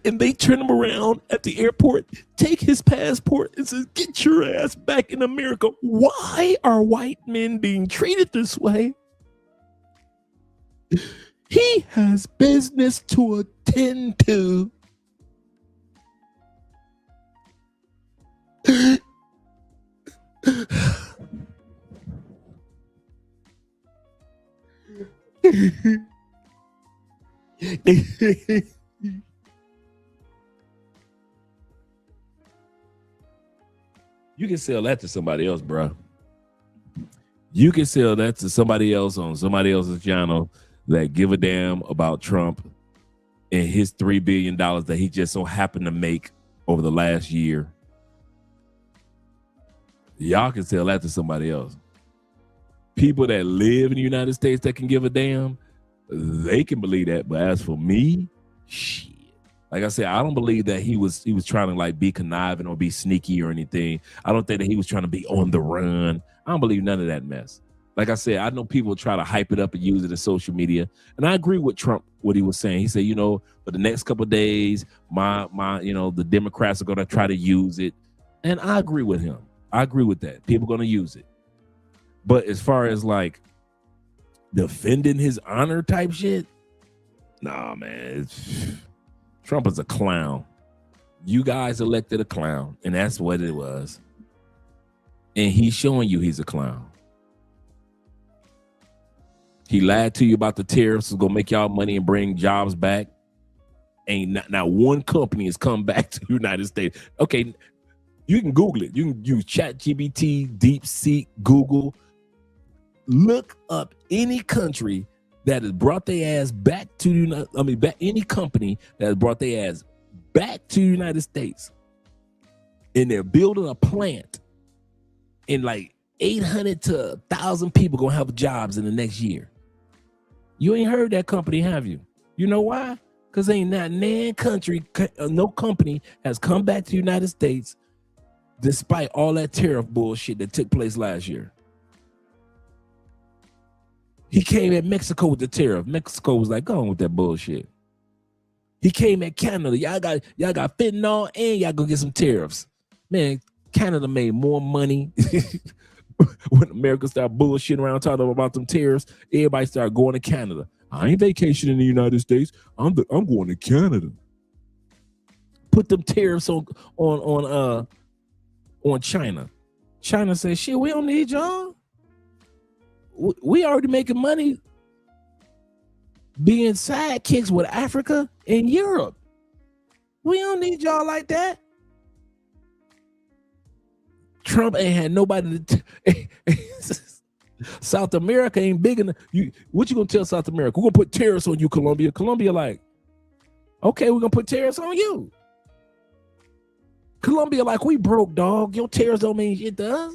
Speaker 2: And they turn him around at the airport, take his passport, and says, "Get your ass back in America." Why are white men being treated this way? He has business to attend to. You can sell that to somebody else, bro. You can sell that to somebody else on somebody else's channel that give a damn about Trump and his $3 billion that he just so happened to make over the last year. Y'all can sell that to somebody else. People that live in the United States that can give a damn, they can believe that. But as for me, shit. Like I said, I don't believe that he was trying to like be conniving or be sneaky or anything. I don't think that he was trying to be on the run. I don't believe none of that mess. Like I said, I know people try to hype it up and use it in social media. And I agree with Trump, what he was saying. He said, for the next couple of days, the Democrats are going to try to use it. And I agree with him. I agree with that. People are going to use it. But as far as like defending his honor type shit, nah, man. Trump is a clown. You guys elected a clown, and that's what it was. And he's showing you he's a clown. He lied to you about the tariffs is gonna make y'all money and bring jobs back. Ain't not one company has come back to the United States. Okay, you can Google it. You can use ChatGPT, DeepSeek, Google. Look up any country that has brought their ass back to any company that has brought their ass back to the United States, and they're building a plant, and like 800 to 1,000 people gonna have jobs in the next year. You ain't heard that company, have you? You know why? Because ain't not no company has come back to the United States despite all that tariff bullshit that took place last year. He came at Mexico with the tariff. Mexico was like, go on with that bullshit. He came at Canada. Y'all got fentanyl and y'all gonna get some tariffs. Man, Canada made more money when America started bullshitting around talking about them tariffs. Everybody started going to Canada. I ain't vacationing in the United States. I'm going to Canada. Put them tariffs on China. China said, shit, we don't need y'all. We already making money being sidekicks with Africa and Europe. We don't need y'all like that. Trump ain't had nobody to South America ain't big enough. What you gonna tell South America? We're gonna put tariffs on you, Colombia. Colombia like, okay, we're gonna put tariffs on you. Colombia like, we broke, dog. Your tariffs don't mean shit to us.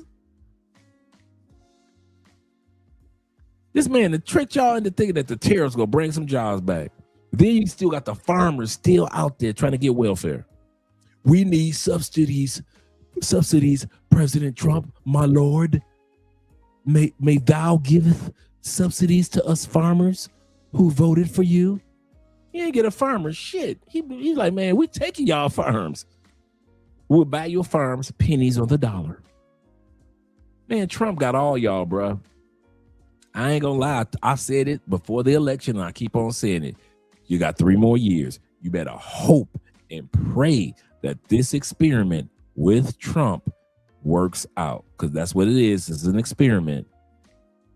Speaker 2: This man to trick y'all into thinking that the tariffs gonna bring some jobs back. Then you still got the farmers still out there trying to get welfare. We need subsidies, President Trump, my lord. May thou give subsidies to us farmers who voted for you. He ain't get a farmer shit. He's like, man, we taking y'all farms. We'll buy your farms pennies on the dollar. Man, Trump got all y'all, bro. I ain't gonna lie. I said it before the election, and I keep on saying it. You got 3 more years. You better hope and pray that this experiment with Trump works out, because that's what it is. It's an experiment.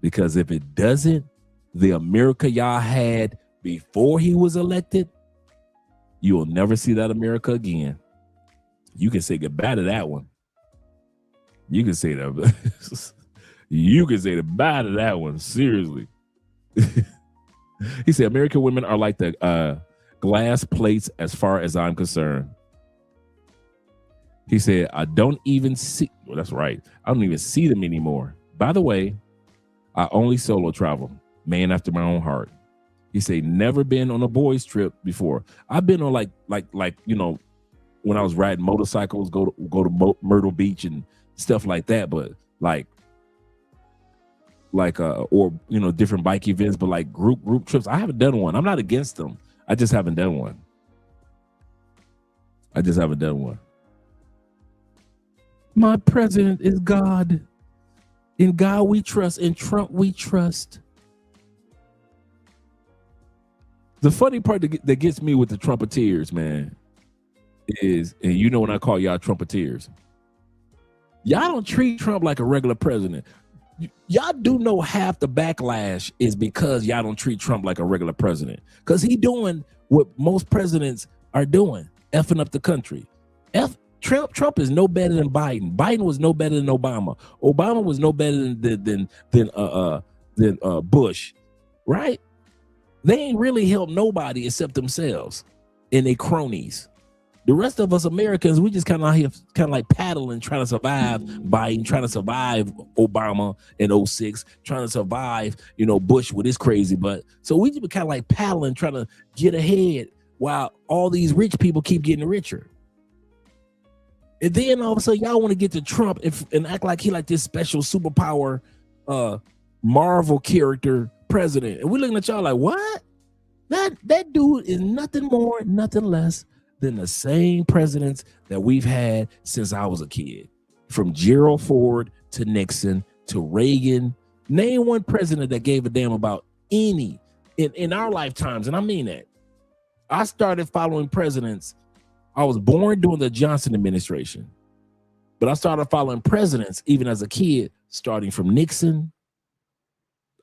Speaker 2: Because if it doesn't, the America y'all had before he was elected, you will never see that America again. You can say goodbye to that one. You can say that. You can say goodbye to that one. Seriously. He said American women are like the glass plates as far as I'm concerned. He said, I don't even see, well, that's right. I don't even see them anymore. By the way, I only solo travel, man after my own heart. He said, never been on a boys trip before. I've been on like, you know, when I was riding motorcycles, go to Myrtle Beach and stuff like that. But like, or, you know, different bike events, but like group trips. I haven't done one. I'm not against them. I just haven't done one. My president is God. In God we trust. In Trump we trust. The funny part that gets me with the Trumpeteers, man, is, and you know when I call y'all Trumpeteers, y'all don't treat Trump like a regular president. Y'all do know half the backlash is because y'all don't treat Trump like a regular president. Because he doing what most presidents are doing, effing up the country. Trump is no better than Biden. Biden was no better than Obama. Obama was no better than Bush, right? They ain't really helped nobody except themselves and their cronies. The rest of us Americans, we just kind of like paddling, trying to survive Biden, trying to survive Obama in 06, trying to survive, you know, Bush with his crazy butt. So we just kind of like paddling, trying to get ahead while all these rich people keep getting richer. And then all of a sudden, y'all want to get to Trump and act like he like this special superpower Marvel character president. And we're looking at y'all like, what? That dude is nothing more, nothing less than the same presidents that we've had since I was a kid. From Gerald Ford to Nixon to Reagan. Name one president that gave a damn about any in our lifetimes, and I mean that. I started following presidents. I was born during the Johnson administration, but I started following presidents even as a kid, starting from Nixon.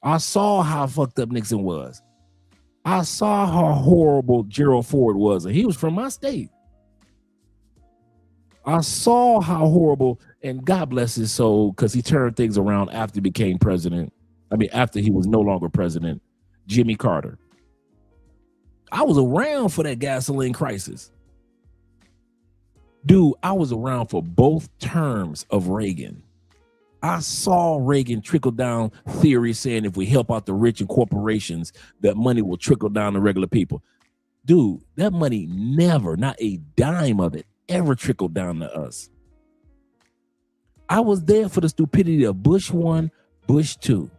Speaker 2: I saw how fucked up Nixon was. I saw how horrible Gerald Ford was, and he was from my state. I saw how horrible, and God bless his soul, because he turned things around after he became president. I mean, after he was no longer president, Jimmy Carter. I was around for that gasoline crisis. Dude, I was around for both terms of Reagan. I saw Reagan trickle down theory saying if we help out the rich and corporations, that money will trickle down to regular people. Dude, that money never, not a dime of it, ever trickled down to us. I was there for the stupidity of Bush 1, Bush 2.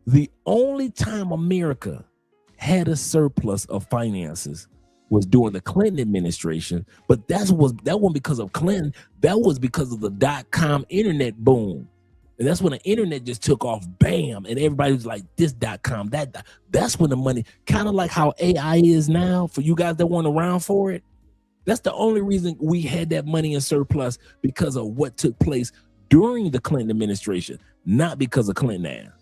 Speaker 2: The only time America had a surplus of finances was during the Clinton administration, but that wasn't because of Clinton. That was because of the .com internet boom. And that's when the internet just took off, bam, and everybody was like, this .com, that's when the money, kind of like how AI is now, for you guys that weren't around for it. That's the only reason we had that money in surplus, because of what took place during the Clinton administration, not because of Clinton ass.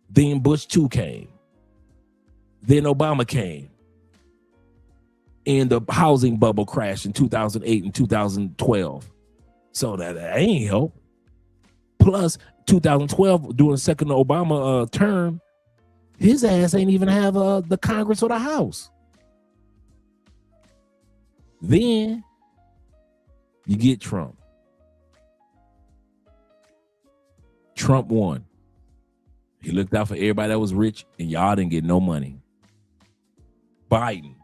Speaker 2: Then Bush 2 came. Then Obama came. And the housing bubble crashed in 2008 and 2012. So that ain't help. Plus, 2012, during the second Obama term, his ass ain't even have the Congress or the House. Then you get Trump. Trump won. He looked out for everybody that was rich, and y'all didn't get no money. Biden,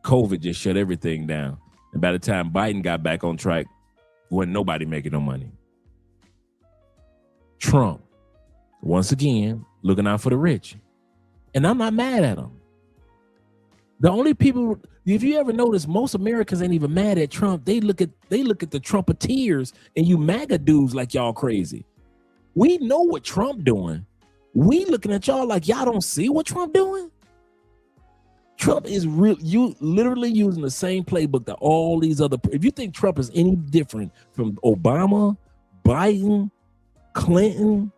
Speaker 2: COVID just shut everything down. And by the time Biden got back on track, wasn't nobody making no money. Trump, once again, looking out for the rich. And I'm not mad at him. The only people, if you ever notice, most Americans ain't even mad at Trump. They look at the Trumpeteers and you MAGA dudes like y'all crazy. We know what Trump doing. We looking at y'all like y'all don't see what Trump doing. Trump is literally using the same playbook that all these other. If you think Trump is any different from Obama, Biden, Clinton,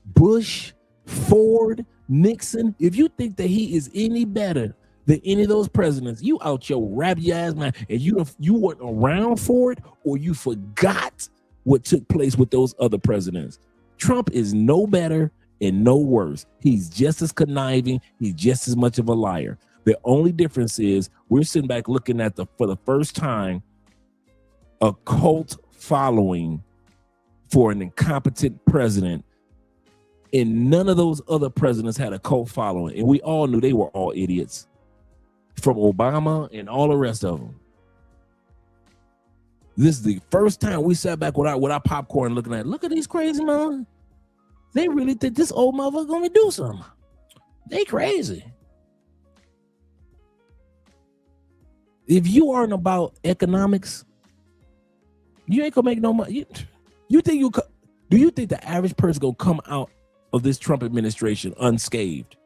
Speaker 2: Bush, Ford, Nixon, if you think that he is any better than any of those presidents, you out your rabbit ass mind, and you weren't around for it, or you forgot what took place with those other presidents. Trump is no better and no worse. He's just as conniving. He's just as much of a liar. The only difference is we're sitting back looking at for the first time, a cult following for an incompetent president. And none of those other presidents had a cult following. And we all knew they were all idiots, from Obama and all the rest of them. This is the first time we sat back with our popcorn looking at, look at these crazy man. They really think this old motherfucker gonna do something. They crazy. If you aren't about economics, you ain't gonna make no money. Do you think the average person gonna come out of this Trump administration unscathed?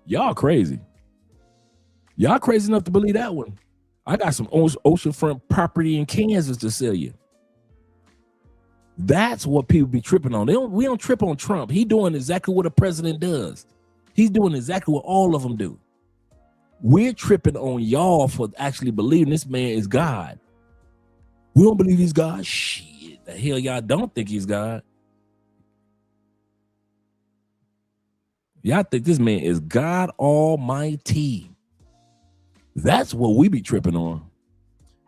Speaker 2: Y'all crazy. Y'all crazy enough to believe that one. I got some oceanfront property in Kansas to sell you. That's what people be tripping on. We don't trip on Trump. He doing exactly what a president does. He's doing exactly what all of them do. We're tripping on y'all for actually believing this man is God. We don't believe he's God. Shit, the hell y'all don't think he's God. Y'all think this man is God Almighty. That's what we be tripping on.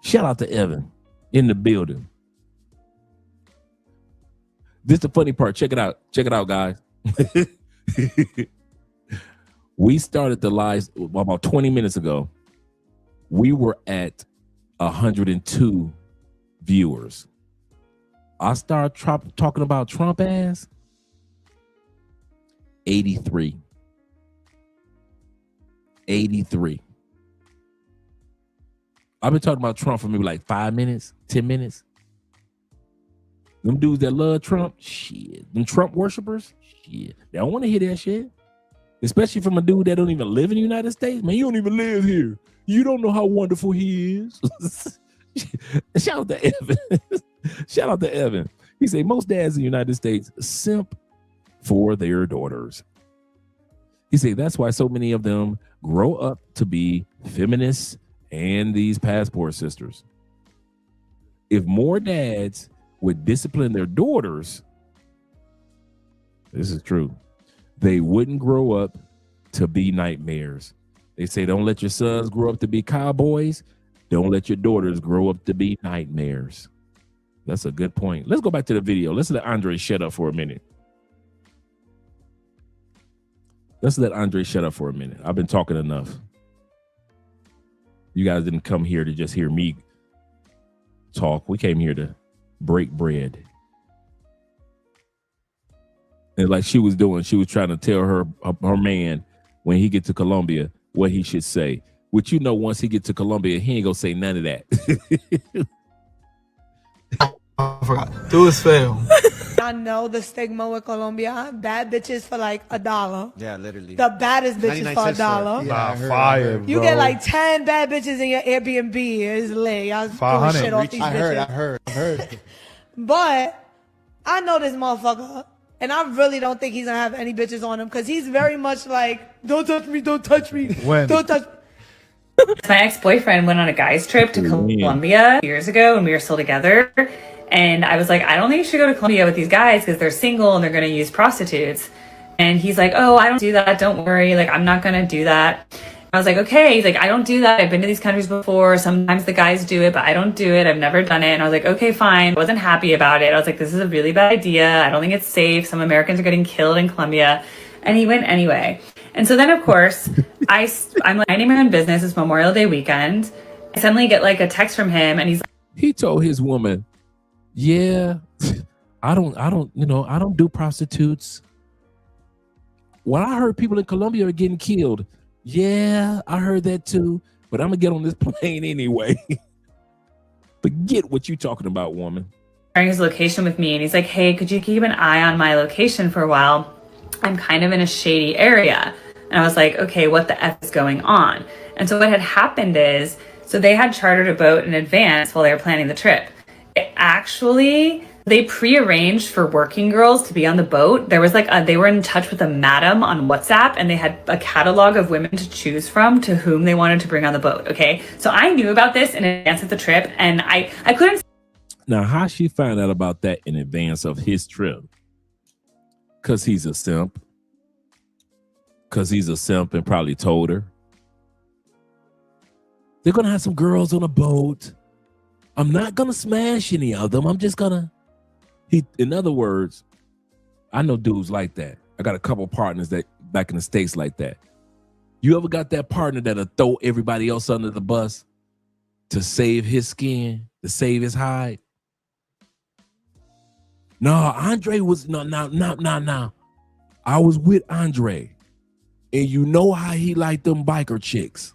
Speaker 2: Shout out to Evan in the building. This is the funny part. Check it out. Check it out, guys. We started the live about 20 minutes ago. We were at 102 viewers. I started talking about Trump ass. 83. 83. I've been talking about Trump for maybe like 5 minutes, 10 minutes. Them dudes that love Trump, shit. Them Trump worshipers, shit. They don't want to hear that shit. Especially from a dude that don't even live in the United States. Man, you don't even live here. You don't know how wonderful he is. Shout out to Evan. Shout out to Evan. He said most dads in the United States simp for their daughters. He said that's why so many of them grow up to be feminists and these passport sisters. If more dads would discipline their daughters, this is true, they wouldn't grow up to be nightmares. They say don't let your sons grow up to be cowboys. Don't let your daughters grow up to be nightmares. That's a good point. Let's go back to the video. Let's let Andre shut up for a minute. Let's let Andre shut up for a minute. I've been talking enough. You guys didn't come here to just hear me talk. We came here to break bread. And like she was doing, she was trying to tell her man when he get to Colombia what he should say. Which, you know, once he get to Colombia, he ain't gonna say none of that.
Speaker 24: I forgot. Do is fail.
Speaker 1: I know the stigma with Colombia. Bad bitches for like $1.
Speaker 10: Yeah, literally.
Speaker 1: The baddest bitches for $1.
Speaker 24: Yeah, fire,
Speaker 1: You get like 10 bad bitches in your Airbnb. It's lit. Y'all doing shit off these bitches.
Speaker 24: I heard.
Speaker 1: But I know this motherfucker, and I really don't think he's gonna have any bitches on him because he's very much like, don't touch me, don't touch me, don't touch me.
Speaker 3: My ex-boyfriend went on a guy's trip to Colombia years ago when we were still together. And I was like, I don't think you should go to Colombia with these guys because they're single and they're going to use prostitutes. And he's like, oh, I don't do that. Don't worry. Like, I'm not going to do that. I was like, okay. He's like, I don't do that. I've been to these countries before. Sometimes the guys do it, but I don't do it. I've never done it. And I was like, okay, fine. I wasn't happy about it. I was like, this is a really bad idea. I don't think it's safe. Some Americans are getting killed in Colombia. And he went anyway. And so then, of course, I'm like minding my own business. It's Memorial Day weekend. I suddenly get like a text from him, and he's like,
Speaker 2: he told his woman, yeah, I don't do prostitutes. Well, I heard people in Colombia are getting killed. Yeah, I heard that too. But I'm gonna get on this plane anyway. Forget what you talking about, woman.
Speaker 3: sharing his location with me, and he's like, hey, could you keep an eye on my location for a while? I'm kind of in a shady area. And I was like, okay, what the F is going on? And so what had happened is, so they had chartered a boat in advance while they were planning the trip. They pre-arranged for working girls to be on the boat. There was they were in touch with a madam on WhatsApp, and they had a catalog of women to choose from to whom they wanted to bring on the boat. Okay. So I knew about this in advance of the trip, and I couldn't.
Speaker 2: Now, how she found out about that in advance of his trip? Because he's a simp. Because he's a simp and probably told her. They're going to have some girls on a boat. I'm not going to smash any of them. I'm just going to. In other words, I know dudes like that. I got a couple partners that back in the States like that. You ever got that partner that'll throw everybody else under the bus to save his skin, to save his hide? No, Andre was no. I was with Andre, and you know how he liked them biker chicks.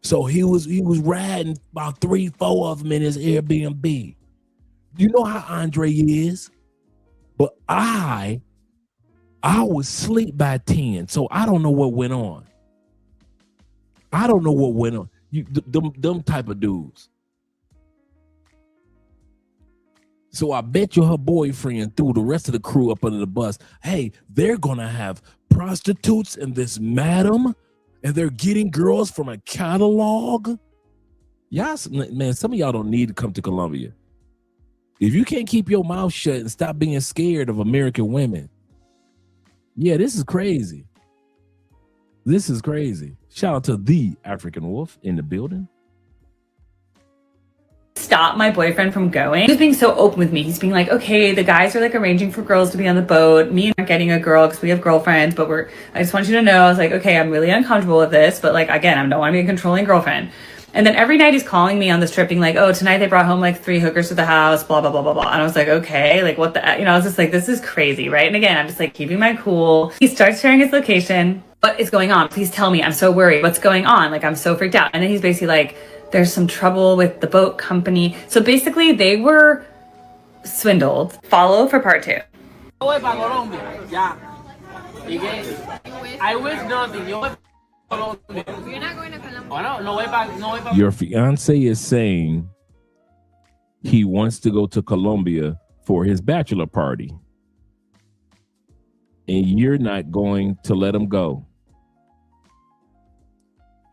Speaker 2: So he was riding about 3-4 of them in his Airbnb. You know how Andre is, but I was asleep by 10, so I don't know what went on. I don't know what went on. Them type of dudes. So I bet you her boyfriend threw the rest of the crew up under the bus. Hey, they're gonna have prostitutes in this madam, and they're getting girls from a catalog. Y'all, man, some of y'all don't need to come to Colombia. If you can't keep your mouth shut and stop being scared of American women, yeah, this is crazy. This is crazy. Shout out to the African Wolf in the building.
Speaker 3: Stop my boyfriend from going. He's being so open with me. He's being like, okay, the guys are like arranging for girls to be on the boat. Me and not getting a girl because we have girlfriends, but I just want you to know, I was like, okay, I'm really uncomfortable with this, but like, again, I don't want to be a controlling girlfriend. And then every night he's calling me on this trip being like, oh, tonight they brought home like 3 hookers to the house, blah, blah, blah, blah, blah. And I was like, okay, like what the, I was just like, this is crazy, right? And again, I'm just like keeping my cool. He starts sharing his location. What is going on? Please tell me. I'm so worried. What's going on? Like, I'm so freaked out. And then he's basically like, there's some trouble with the boat company. So basically they were swindled. Follow for part 2.
Speaker 5: I wish nothing. You're not going to Colombia.
Speaker 2: Your fiance is saying he wants to go to Colombia for his bachelor party, and you're not going to let him go.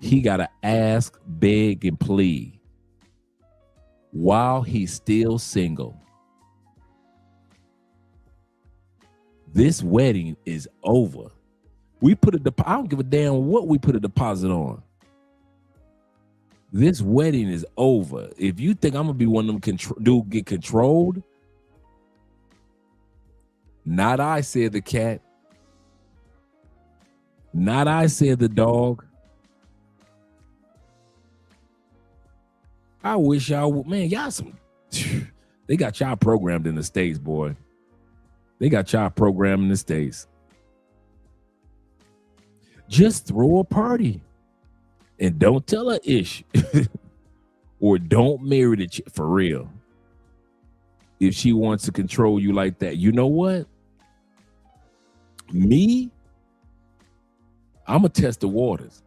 Speaker 2: He got to ask, beg, and plead while he's still single. This wedding is over. We put I don't give a damn what we put a deposit on. This wedding is over. If you think I'm gonna be one of them get controlled, not I, said the cat. Not I, said the dog. I wish y'all would, man, y'all they got y'all programmed in the States, boy. They got y'all programmed in the States. Just throw a party and don't tell her ish. Or don't marry the chick for real. If she wants to control you like that, you know what? Me, I'm gonna test the waters.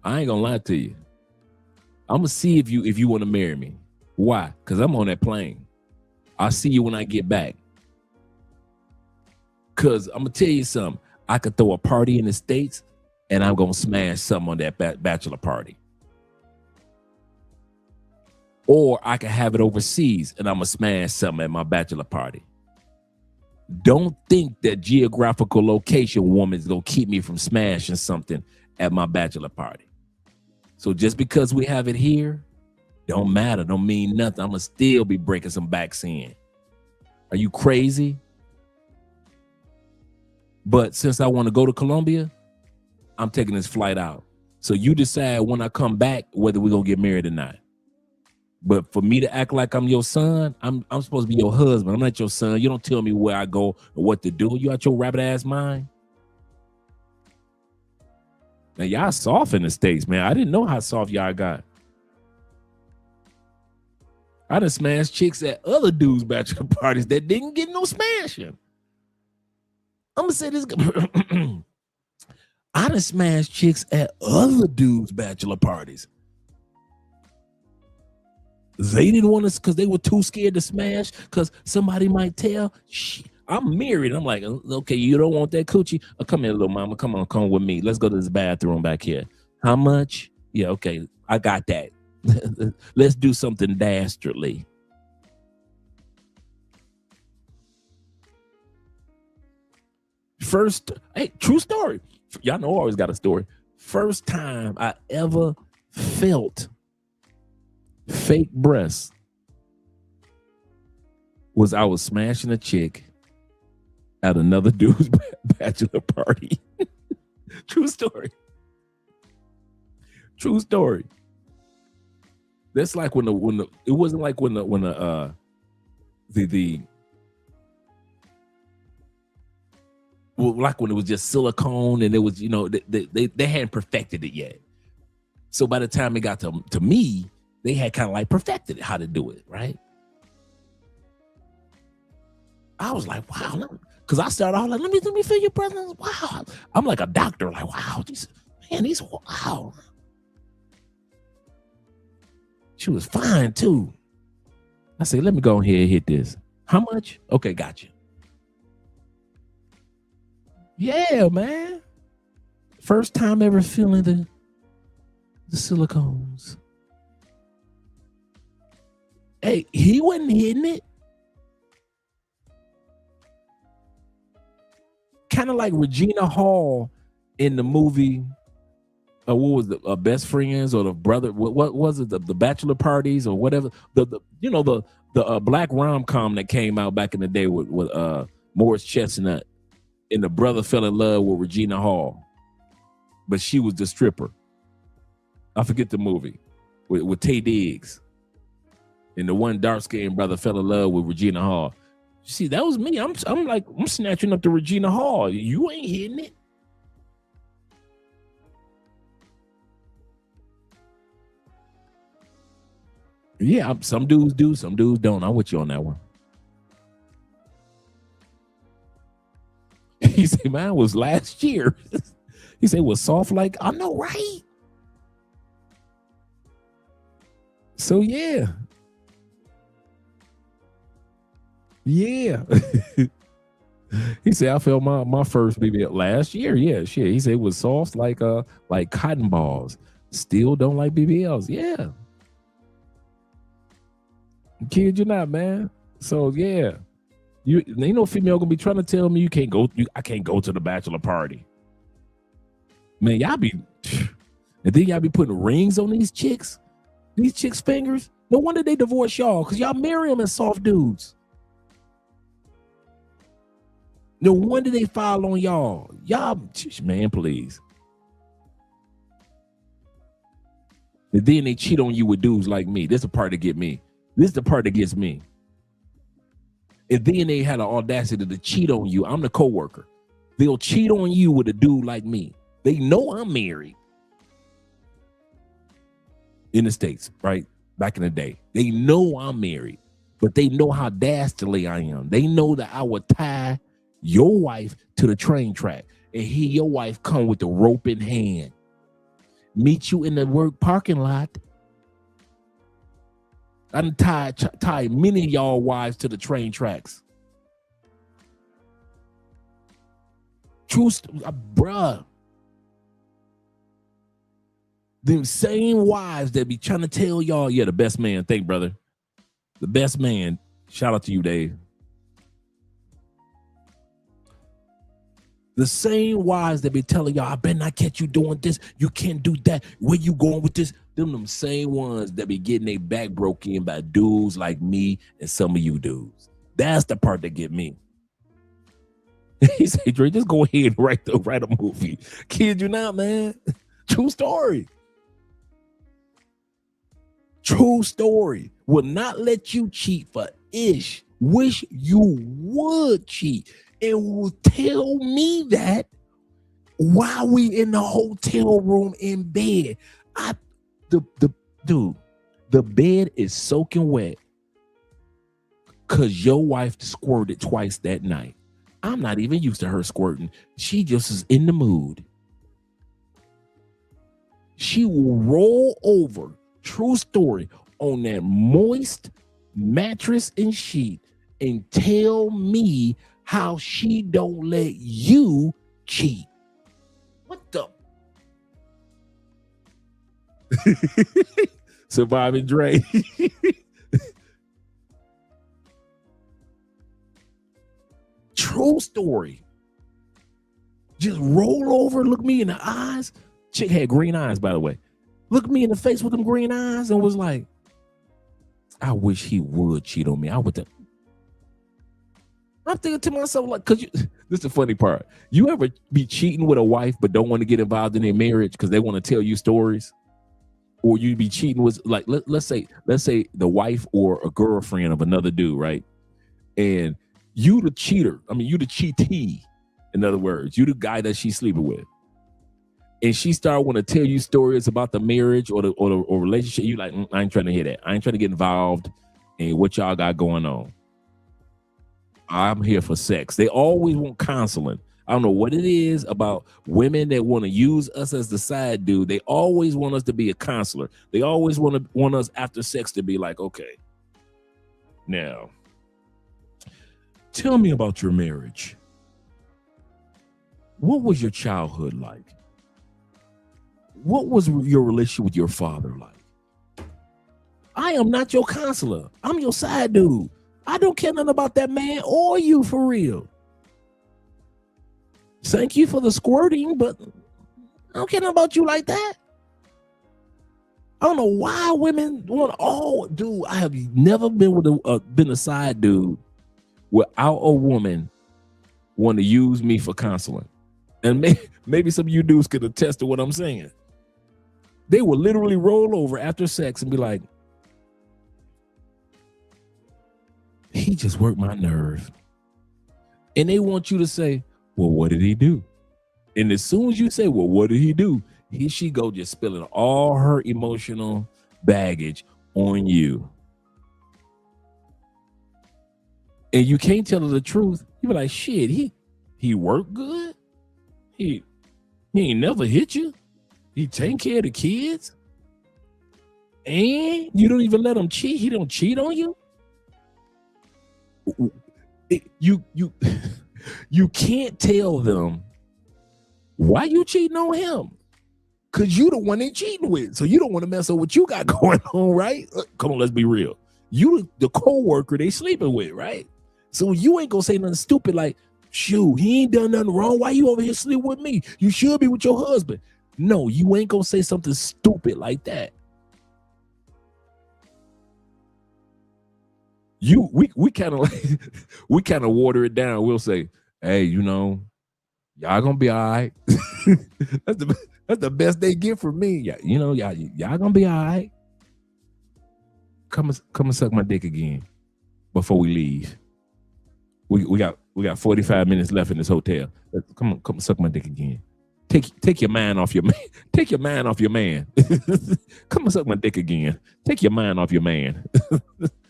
Speaker 2: I ain't gonna lie to you. I'm gonna see if you want to marry me. Why? Because I'm on that plane. I'll see you when I get back. Because I'm gonna tell you something. I could throw a party in the States and I'm gonna smash something on that bachelor party. Or I can have it overseas and I'm gonna smash something at my bachelor party. Don't think that geographical location woman is gonna keep me from smashing something at my bachelor party. So just because we have it here, don't matter, don't mean nothing. I'm gonna still be breaking some backs in. Are you crazy? But since I want to go to Colombia, I'm taking this flight out. So you decide when I come back whether we're gonna get married or not. But for me to act like I'm your son, I'm supposed to be your husband. I'm not your son. You don't tell me where I go or what to do. You out your rabbit ass mind? Now y'all soft in the States, man. I didn't know how soft y'all got. I done smashed chicks at other dudes' bachelor parties that didn't get no smashing. I'm gonna say this. I done smashed chicks at other dudes' bachelor parties. They didn't want us because they were too scared to smash because somebody might tell. I'm married. I'm like, okay, you don't want that coochie? Oh, come here, little mama. Come on, come with me. Let's go to this bathroom back here. How much? Yeah, okay, I got that. Let's do something dastardly. True story. Y'all know I always got a story. First time I ever felt fake breasts was I was smashing a chick at another dude's bachelor party. True story. True story. That's like when the it wasn't like when the well, like when it was just silicone and it was, they hadn't perfected it yet. So by the time it got to me, they had kind of like perfected it, how to do it, right? I was like, wow, because I started off like, let me feel your presence. Wow. I'm like a doctor, like, wow, these wow. She was fine too. I said, let me go ahead and hit this. How much? Okay, gotcha. Yeah, man. First time ever feeling the silicones. Hey, he wasn't hitting it. Kind of like Regina Hall in the movie. What was the Best Friends or the brother? What was it? The bachelor parties or whatever. The black rom-com that came out back in the day with Morris Chestnut, and the brother fell in love with Regina Hall, but she was the stripper. I forget the movie with Taye Diggs, and the one dark-skinned brother fell in love with Regina Hall. See, that was me. I'm snatching up to Regina Hall. You ain't hitting it. Yeah, some dudes do, some dudes don't. I'm with you on that one. He said, mine was last year. He said it was soft like, I know, right? So yeah. Yeah. He said I felt my first baby last year. Yeah, shit. He said it was soft like cotton balls. Still don't like BBLs. Yeah. Kid you not, man. So yeah. You ain't no female gonna be trying to tell me I can't go to the bachelor party. Man, y'all be and then y'all be putting rings on these chicks' fingers. No wonder they divorce y'all, because y'all marry them as soft dudes. No wonder they file on y'all. Y'all, man, please. And then they cheat on you with dudes like me. This is the part that get me. This is the part that gets me. And then they had the audacity to cheat on you. I'm the coworker. They'll cheat on you with a dude like me. They know I'm married. In the States, right? Back in the day. They know I'm married. But they know how dastardly I am. They know that I would tie your wife to the train track and your wife come with the rope in hand. Meet you in the work parking lot. I done tied many of y'all wives to the train tracks. True, bruh. Them same wives that be trying to tell y'all, yeah, the best man. Thank brother. The best man. Shout out to you, Dave. The same wives that be telling y'all, I better not catch you doing this. You can't do that. Where you going with this? Them same ones that be getting their back broke in by dudes like me and some of you dudes. That's the part that get me. He said, Dre, just go ahead and write a movie. Kid you not, man. True story. True story. Will not let you cheat for ish. Wish you would cheat. And will tell me that while we in the hotel room in bed. Dude, the bed is soaking wet because your wife squirted twice that night. I'm not even used to her squirting. She just is in the mood. She will roll over, true story, on that moist mattress and sheet and tell me how she don't let you cheat. What the? Surviving Dre. True story. Just roll over, look me in the eyes. Chick had green eyes, by the way. Look me in the face with them green eyes and was like, I wish he would cheat on me. I'm thinking to myself, like, this is the funny part. You ever be cheating with a wife but don't want to get involved in their marriage because they want to tell you stories? Or you be cheating with, like, let's say the wife or a girlfriend of another dude, right? And you the cheater. I mean, you the cheatee. In other words, you the guy that she's sleeping with. And she start want to tell you stories about the marriage or the relationship. You like, I ain't trying to hear that. I ain't trying to get involved in what y'all got going on. I'm here for sex. They always want counseling. I don't know what it is about women that want to use us as the side dude. They always want us to be a counselor. They always want us after sex to be like, okay, now tell me about your marriage. What was your childhood like? What was your relationship with your father like? I am not your counselor. I'm your side dude. I don't care nothing about that man or you for real. Thank you for the squirting, but I don't care nothing about you like that. I don't know why women want dude. I have never been with been a side dude without a woman want to use me for counseling. And maybe some of you dudes could attest to what I'm saying. They will literally roll over after sex and be like, he just worked my nerve. And they want you to say, well, what did he do? And as soon as you say, well, what did he do? Here she go, just spilling all her emotional baggage on you. And you can't tell her the truth. You be like, shit, he worked good. He ain't never hit you. He take care of the kids. And you don't even let him cheat. He don't cheat on you. You can't tell them why you cheating on him. Cause you the one they cheating with. So you don't want to mess up what you got going on, right? Come on, let's be real. You the co-worker they sleeping with, right? So you ain't gonna say nothing stupid like, shoot, he ain't done nothing wrong. Why you over here sleeping with me? You should be with your husband. No, you ain't gonna say something stupid like that. We kind of like we kind of water it down. We'll say, hey, y'all gonna be all right. That's the best they get from me. Y'all gonna be all right. Come and suck my dick again before we leave. We got 45 minutes left in this hotel. Come and suck my dick again. Take your mind off your man. Take your mind off your man. Come and suck my dick again. Take your mind off your man.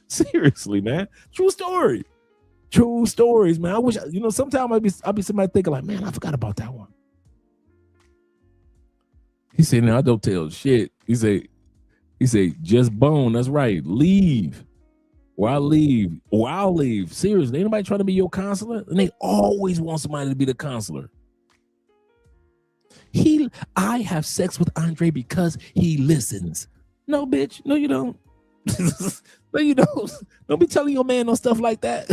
Speaker 2: Seriously, man. True story. True stories, man. I wish sometimes I'll be somebody thinking like, man, I forgot about that one. He said, no, I don't tell shit. He said, just bone. That's right. Leave. Or I'll leave. Seriously, ain't nobody trying to be your counselor? And they always want somebody to be the counselor. I have sex with Andre because he listens. No, bitch. No, you don't. No, you don't. Don't be telling your man no stuff like that.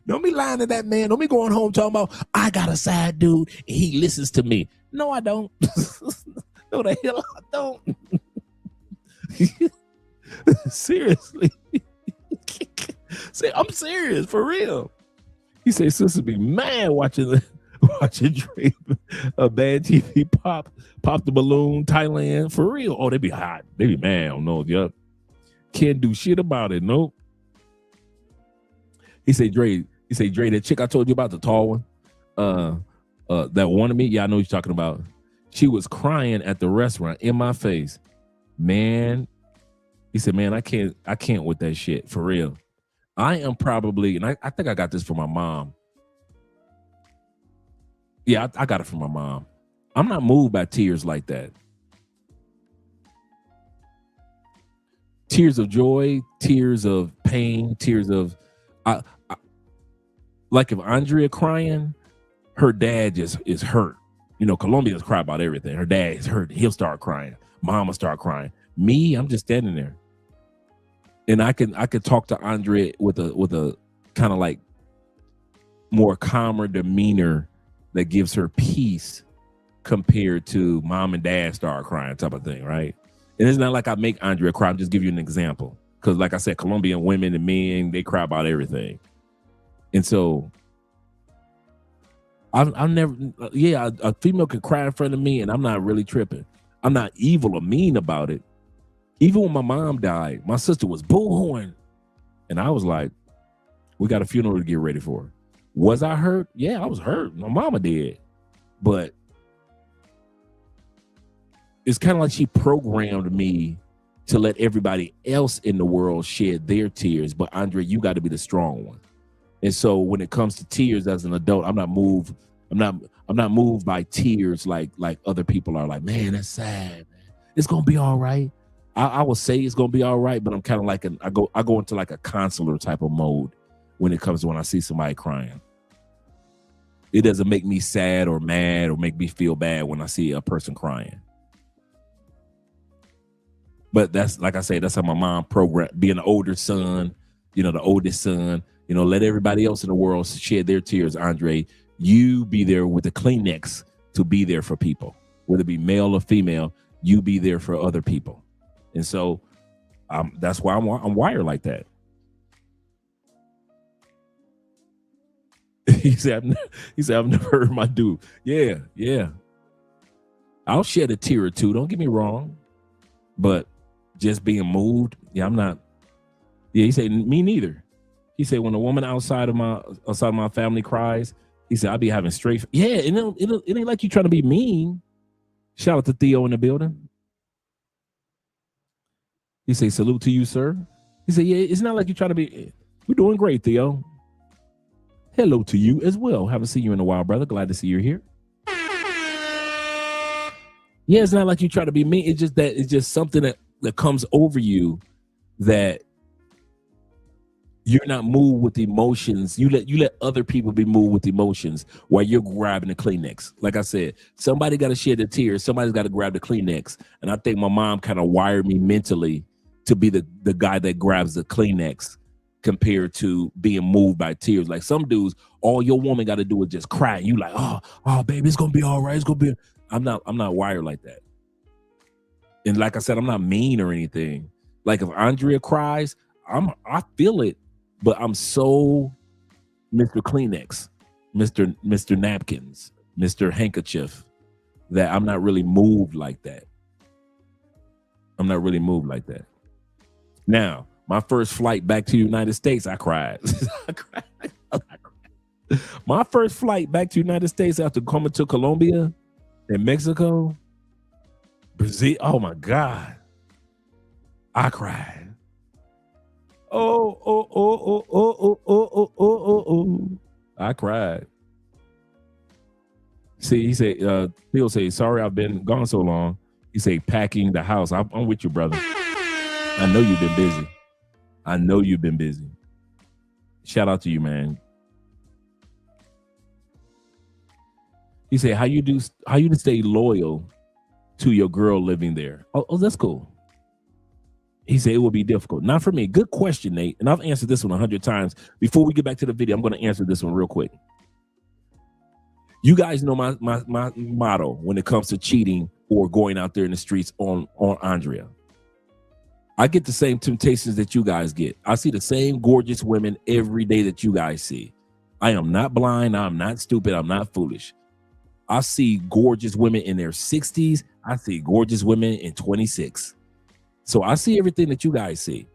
Speaker 2: Don't be lying to that man. Don't be going home talking about, I got a side dude and he listens to me. No, I don't. No, the hell I don't. Seriously. Say, I'm serious, for real. He said, sisters be mad watching Drake, a bad TV pop the balloon, Thailand, for real. Oh, they be hot. They be mad. I don't know. Yup. Can't do shit about it. Nope. He said, Dre, that chick I told you about, the tall one, that wanted me. Yeah, I know what you're talking about. She was crying at the restaurant in my face. Man, he said, man, I can't with that shit, for real. I am probably, and I think I got this from my mom. Yeah, I got it from my mom. I'm not moved by tears like that. Tears of joy, tears of pain, tears of, like if Andrea crying, her dad just is hurt. Colombians cry about everything. Her dad is hurt. He'll start crying. Mama start crying. Me, I'm just standing there. And I could talk to Andre with a kind of like more calmer demeanor that gives her peace compared to mom and dad start crying type of thing, right? And it's not like I make Andrea cry. I'm just give you an example. Because like I said, Colombian women and men, they cry about everything. And so I've never, a female can cry in front of me and I'm not really tripping. I'm not evil or mean about it. Even when my mom died, my sister was boo-hooing. And I was like, we got a funeral to get ready for. Was I hurt? Yeah, I was hurt. My mama did. But it's kind of like she programmed me to let everybody else in the world shed their tears. But Andre, you got to be the strong one. And so when it comes to tears as an adult, I'm not moved by tears like other people are. Like, man, that's sad, man. It's gonna be all right. I will say it's gonna be all right, but I'm kind of like I go into like a consoler type of mode when it comes to when I see somebody crying. It doesn't make me sad or mad or make me feel bad when I see a person crying. But that's, like I say, that's how my mom programmed, being the older son, the oldest son, let everybody else in the world shed their tears. Andre, you be there with the Kleenex to be there for people, whether it be male or female, you be there for other people. And so that's why I'm wired like that. He said, I've never heard my dude. Yeah. I'll shed a tear or two. Don't get me wrong. But just being moved, I'm not. Yeah, he said, me neither. He said, when a woman outside of my family cries, he said, I'll be having straight. Yeah, it ain't like you trying to be mean. Shout out to Theo in the building. He said, salute to you, sir. He said, yeah, it's not like you're trying to be. We're doing great, Theo. Hello to you as well. Haven't seen you in a while, brother. Glad to see you're here. Yeah, it's not like you try to be mean. It's just something that comes over you that you're not moved with emotions. You let other people be moved with emotions while you're grabbing the Kleenex. Like I said, somebody got to shed a tear. Somebody's got to grab the Kleenex. And I think my mom kind of wired me mentally to be the guy that grabs the Kleenex compared to being moved by tears. Like some dudes, all your woman got to do is just cry. You like, oh, baby, it's gonna be all right. It's gonna be. I'm not wired like that. And like I said, I'm not mean or anything. Like if Andrea cries, I feel it, but I'm so Mr. Kleenex, Mr. Napkins, Mr. Handkerchief, that I'm not really moved like that. I'm not really moved like that. Now, my first flight back to the United States, I cried. My first flight back to the United States after coming to Colombia and Mexico, Brazil, oh my God, I cried. Oh. I cried. See, he said, Phil say, sorry I've been gone so long. He say, packing the house. I'm with you, brother. I know you've been busy. Shout out to you, man. He said, how you to stay loyal to your girl living there? Oh, that's cool. He said it will be difficult. Not for me. Good question, Nate. And I've answered this one 100 times. Before we get back to the video, I'm going to answer this one real quick. You guys know my motto when it comes to cheating or going out there in the streets on Andrea. I get the same temptations that you guys get. I see the same gorgeous women every day that you guys see. I am not blind. I'm not stupid. I'm not foolish. I see gorgeous women in their 60s. I see gorgeous women in 26. So I see everything that you guys see.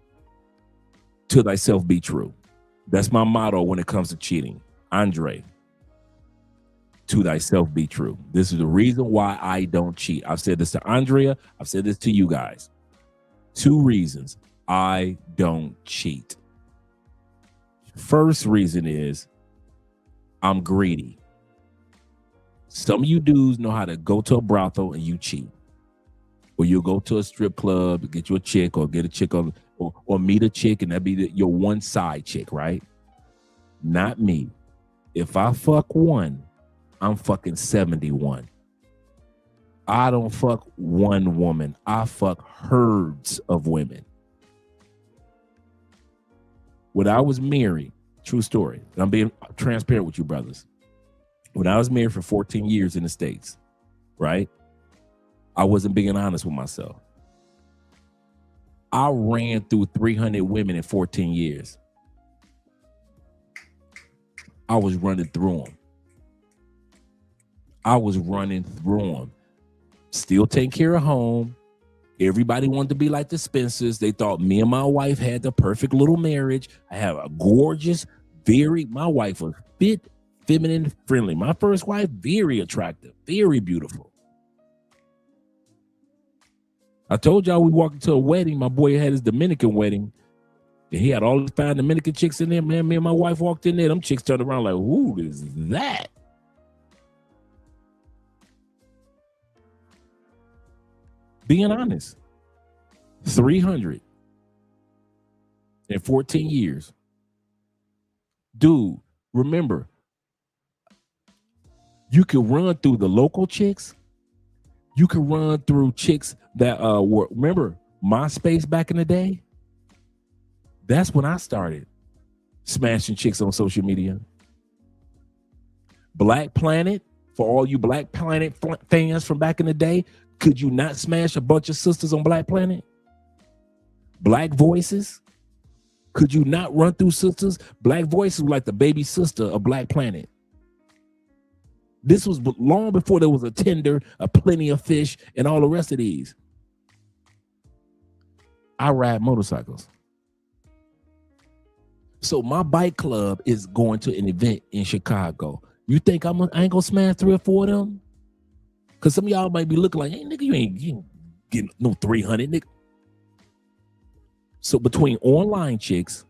Speaker 2: To thyself be true. That's my motto when it comes to cheating. Andre, to thyself be true. This is the reason why I don't cheat. I've said this to Andrea. I've said this to you guys. 2 reasons I don't cheat. First reason is I'm greedy. Some of you dudes know how to go to a brothel and you cheat. Or you'll go to a strip club, get you a chick or get a chick or meet a chick and that be your one side chick, right? Not me. If I fuck one, I'm fucking 71. I don't fuck one woman. I fuck herds of women. When I was married, true story, and I'm being transparent with you brothers. When I was married for 14 years in the States, right? I wasn't being honest with myself. I ran through 300 women in 14 years. I was running through them. Still taking care of home. Everybody wanted to be like the Spencers. They thought me and my wife had the perfect little marriage. I have a gorgeous, my wife was fit, feminine, friendly. My first wife, very attractive, very beautiful. I told y'all we walked into a wedding. My boy had his Dominican wedding. And he had all these fine Dominican chicks in there. Man, me and my wife walked in there. Them chicks turned around like, who is that? Being honest, 300 in 14 years. Dude, remember, you can run through the local chicks. You can run through chicks that were, remember, MySpace back in the day? That's when I started smashing chicks on social media. Black Planet, for all you Black Planet fans from back in the day, could you not smash a bunch of sisters on Black Planet? Black Voices, could you not run through sisters? Black Voices was like the baby sister of Black Planet. This was long before there was a Tinder, a Plenty of Fish, and all the rest of these. I ride motorcycles. So my bike club is going to an event in Chicago. You think I ain't gonna smash 3 or 4 of them? Because some of y'all might be looking like, hey, nigga, you ain't getting no 300, nigga. So between online chicks,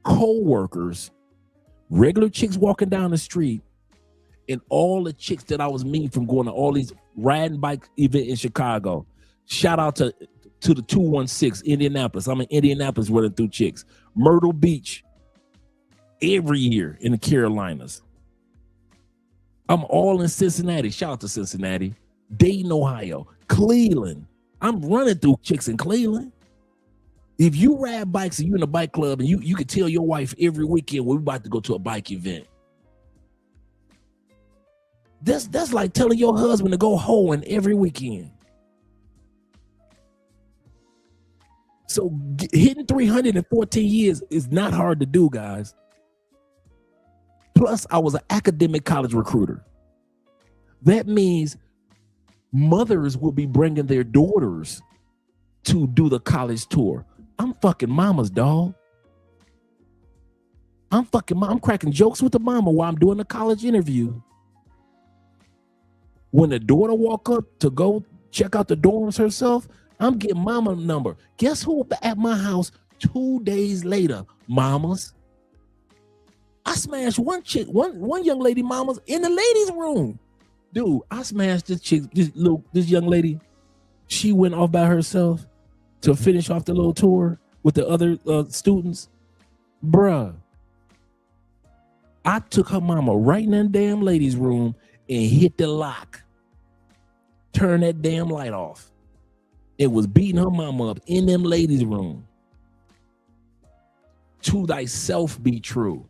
Speaker 2: co-workers, regular chicks walking down the street, and all the chicks that I was meeting from going to all these riding bike event in Chicago, shout out to the 216, Indianapolis. I'm in Indianapolis running through chicks. Myrtle Beach, every year in the Carolinas. I'm all in Cincinnati. Shout out to Cincinnati. Dayton, Ohio. Cleveland. I'm running through chicks in Cleveland. If you ride bikes and you in a bike club and you can tell your wife every weekend we're about to go to a bike event. That's like telling your husband to go hoeing every weekend. So hitting 314 years is not hard to do, guys. Plus, I was an academic college recruiter. That means mothers will be bringing their daughters to do the college tour. I'm fucking mamas, dog. I'm cracking jokes with the mama while I'm doing the college interview. When the daughter walk up to go check out the dorms herself, I'm getting mama number. Guess who at my house 2 days later? Mamas. I smashed one chick, one young lady mamas in the ladies' room. Dude, I smashed this chick, this young lady. She went off by herself to finish off the little tour with the other students. Bruh. I took her mama right in that damn ladies' room and hit the lock. Turn that damn light off. It was beating her mama up in them ladies' room. To thyself be true.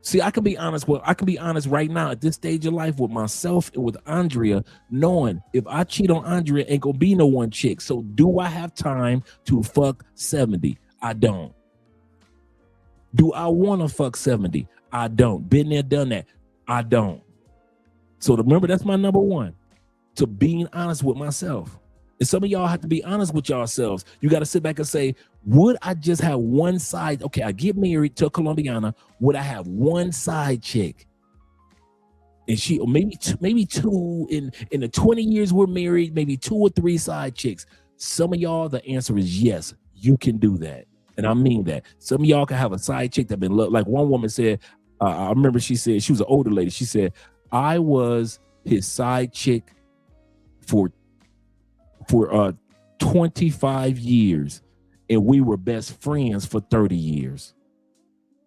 Speaker 2: See, I can be honest right now at this stage of life with myself and with Andrea, knowing if I cheat on Andrea, ain't gonna be no one chick. So do I have time to fuck 70? I don't. Do I want to fuck 70? I don't. Been there, done that. I don't. So remember, that's my number one, to being honest with myself. And some of y'all have to be honest with yourselves. You got to sit back and say, would I just have one side? Okay, I get married to a Colombiana. Would I have one side chick? And she, or maybe two in the 20 years we're married, maybe 2 or 3 side chicks. Some of y'all, the answer is yes, you can do that. And I mean that. Some of y'all can have a side chick that been like one woman said, I remember she said, she was an older lady. She said, I was his side chick for 25 years, and we were best friends for 30 years.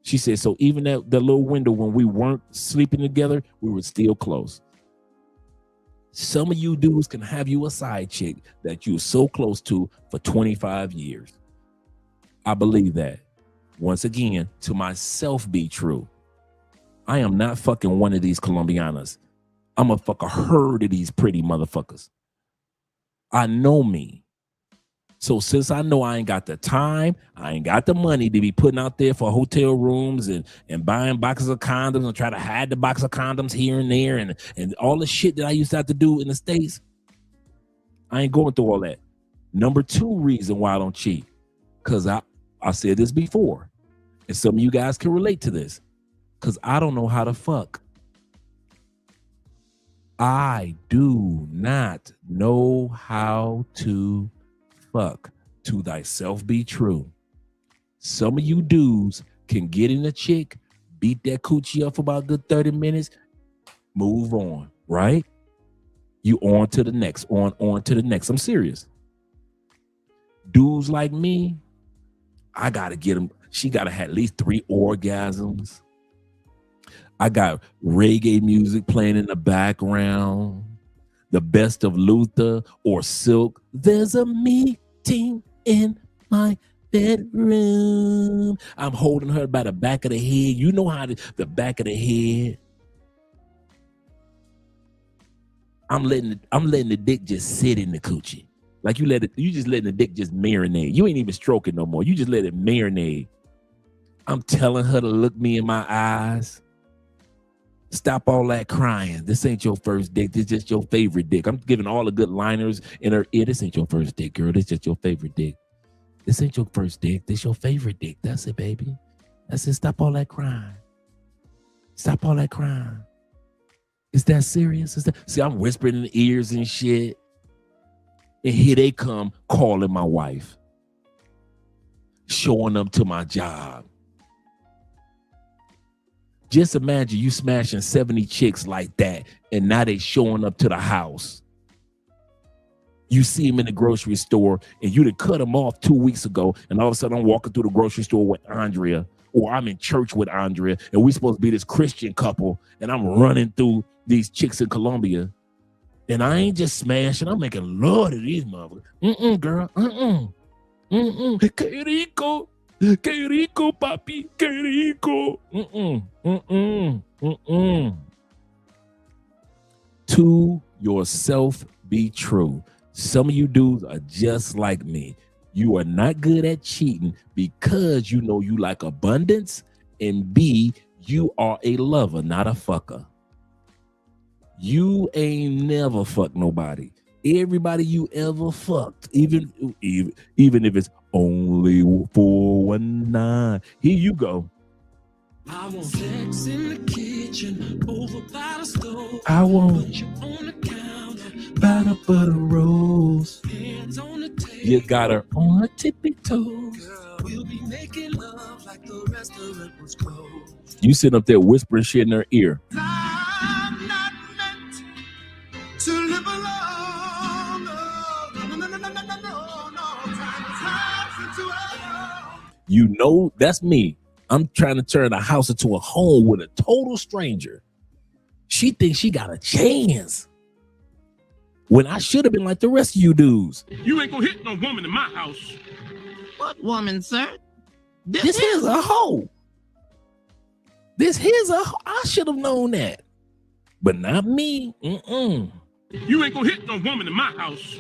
Speaker 2: She said, so even that little window when we weren't sleeping together, we were still close. Some of you dudes can have you a side chick that you're so close to for 25 years. I believe that. Once again, to myself be true. I am not fucking one of these Colombianas. I'm gonna fuck a herd of these pretty motherfuckers. I know me. So since I know I ain't got the time, I ain't got the money to be putting out there for hotel rooms and buying boxes of condoms and try to hide the box of condoms here and there and all the shit that I used to have to do in the States, I ain't going through all that. Number 2 reason why I don't cheat, because I said this before, and some of you guys can relate to this, because I don't know how to fuck. I do not know how to fuck. To thyself be true. Some of you dudes can get in a chick, beat that coochie up for about a good 30 minutes, move on, right? You on to the next, on to the next. I'm serious. Dudes like me, I gotta get them. She gotta have at least 3 orgasms. I got reggae music playing in the background. The best of Luther or Silk. There's a meeting in my bedroom. I'm holding her by the back of the head. You know how the back of the head. I'm letting the dick just sit in the coochie. Like you just letting the dick just marinate. You ain't even stroking no more. You just let it marinate. I'm telling her to look me in my eyes. Stop all that crying. This ain't your first dick. This is just your favorite dick. I'm giving all the good liners in her ear. This ain't your first dick, girl. This is just your favorite dick. This ain't your first dick. This your favorite dick. That's it, baby. That's it. Stop all that crying. Stop all that crying. Is that serious? See, I'm whispering in the ears and shit. And here they come calling my wife. Showing up to my job. Just imagine you smashing 70 chicks like that, and now they showing up to the house. You see them in the grocery store, and you done cut them off 2 weeks ago, and all of a sudden I'm walking through the grocery store with Andrea, or I'm in church with Andrea, and we supposed to be this Christian couple, and I'm running through these chicks in Colombia, and I ain't just smashing, I'm making love to these motherfuckers. Girl. Que rico. Que rico, papi. Que rico. To yourself be true. Some of you dudes are just like me. You are not good at cheating because you know you like abundance, and B, you are a lover, not a fucker. You ain't never fucked nobody. Everybody you ever fucked, even if it's only 419. Here you go.
Speaker 4: I want sex in the kitchen, over by the stove.
Speaker 2: I want
Speaker 4: you on the counter,
Speaker 2: by the butter rolls.
Speaker 4: hands on the table.
Speaker 2: You got her on her tippy toes.
Speaker 4: Girl, we'll be making love like the restaurant was closed.
Speaker 2: You sitting up there whispering shit in her ear.
Speaker 4: I'm not meant to live alone.
Speaker 2: You know, that's me. I'm trying to turn a house into a home with a total stranger. She thinks she got a chance. When I should have been like the rest of you dudes.
Speaker 16: You ain't gonna hit no woman in my house.
Speaker 4: What woman, sir?
Speaker 2: This here's a hoe. This here's a hoe. I should have known that. But not me.
Speaker 16: You ain't gonna hit no woman in my house.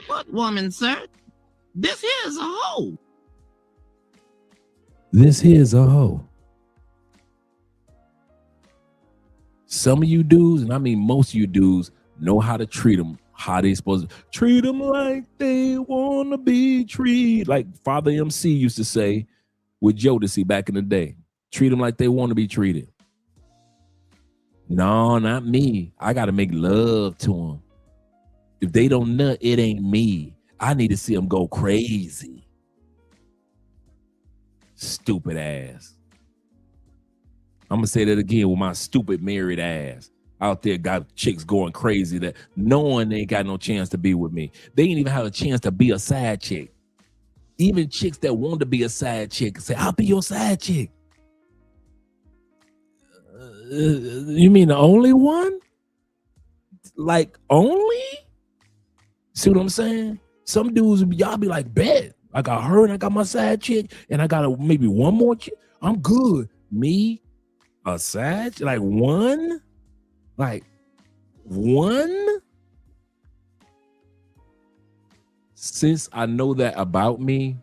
Speaker 4: What woman, sir? This here's a hoe.
Speaker 2: This here's a hoe. Some of you dudes, and I mean most of you dudes, know how to treat them, how they supposed to treat them like they want to be treated. Like Father MC used to say with Jodeci back in the day, treat them like they want to be treated. No, not me. I got to make love to them. If they don't nut, it ain't me. I need to see them go crazy. Stupid ass. I'm gonna say that again with my stupid married ass. Out there got chicks going crazy that knowing they ain't got no chance to be with me. They ain't even have a chance to be a side chick. Even chicks that want to be a side chick say, I'll be your side chick. You mean the only one? Like only? See what I'm saying? Some dudes, y'all be like, bet. I got her and I got my side chick and I got maybe one more chick. I'm good. Me, A Sag? Like one? Like one? Since I know that about me,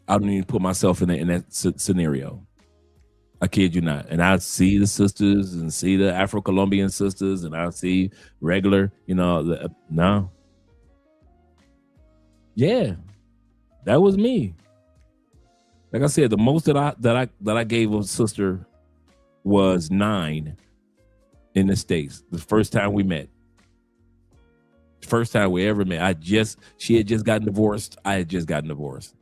Speaker 2: I don't even put myself in that scenario. I kid you not. And I see the sisters and see the Afro-Colombian sisters, and I see regular, no. Yeah, that was me. Like I said, the most that I gave a sister was 9 in the States. The first time we met. First time we ever met. She had just gotten divorced. I had just gotten divorced.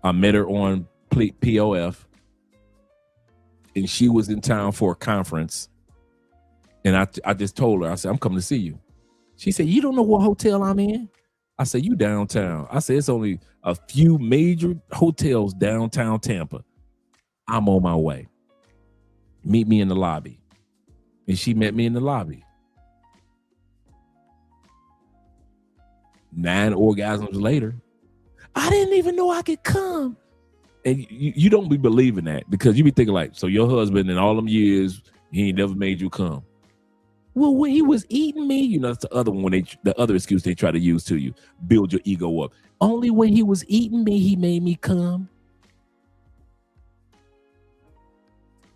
Speaker 2: I met her on POF, and she was in town for a conference. And I just told her, I said, I'm coming to see you. She said, you don't know what hotel I'm in? I said, you downtown. I said, it's only a few major hotels downtown Tampa. I'm on my way. Meet me in the lobby. And she met me in the lobby. 9 orgasms later, I didn't even know I could come. And you don't be believing that, because you be thinking like, so your husband in all them years, he ain't never made you come. Well, when he was eating me, that's the other one, the other excuse they try to use to you, build your ego up. Only when he was eating me, he made me come.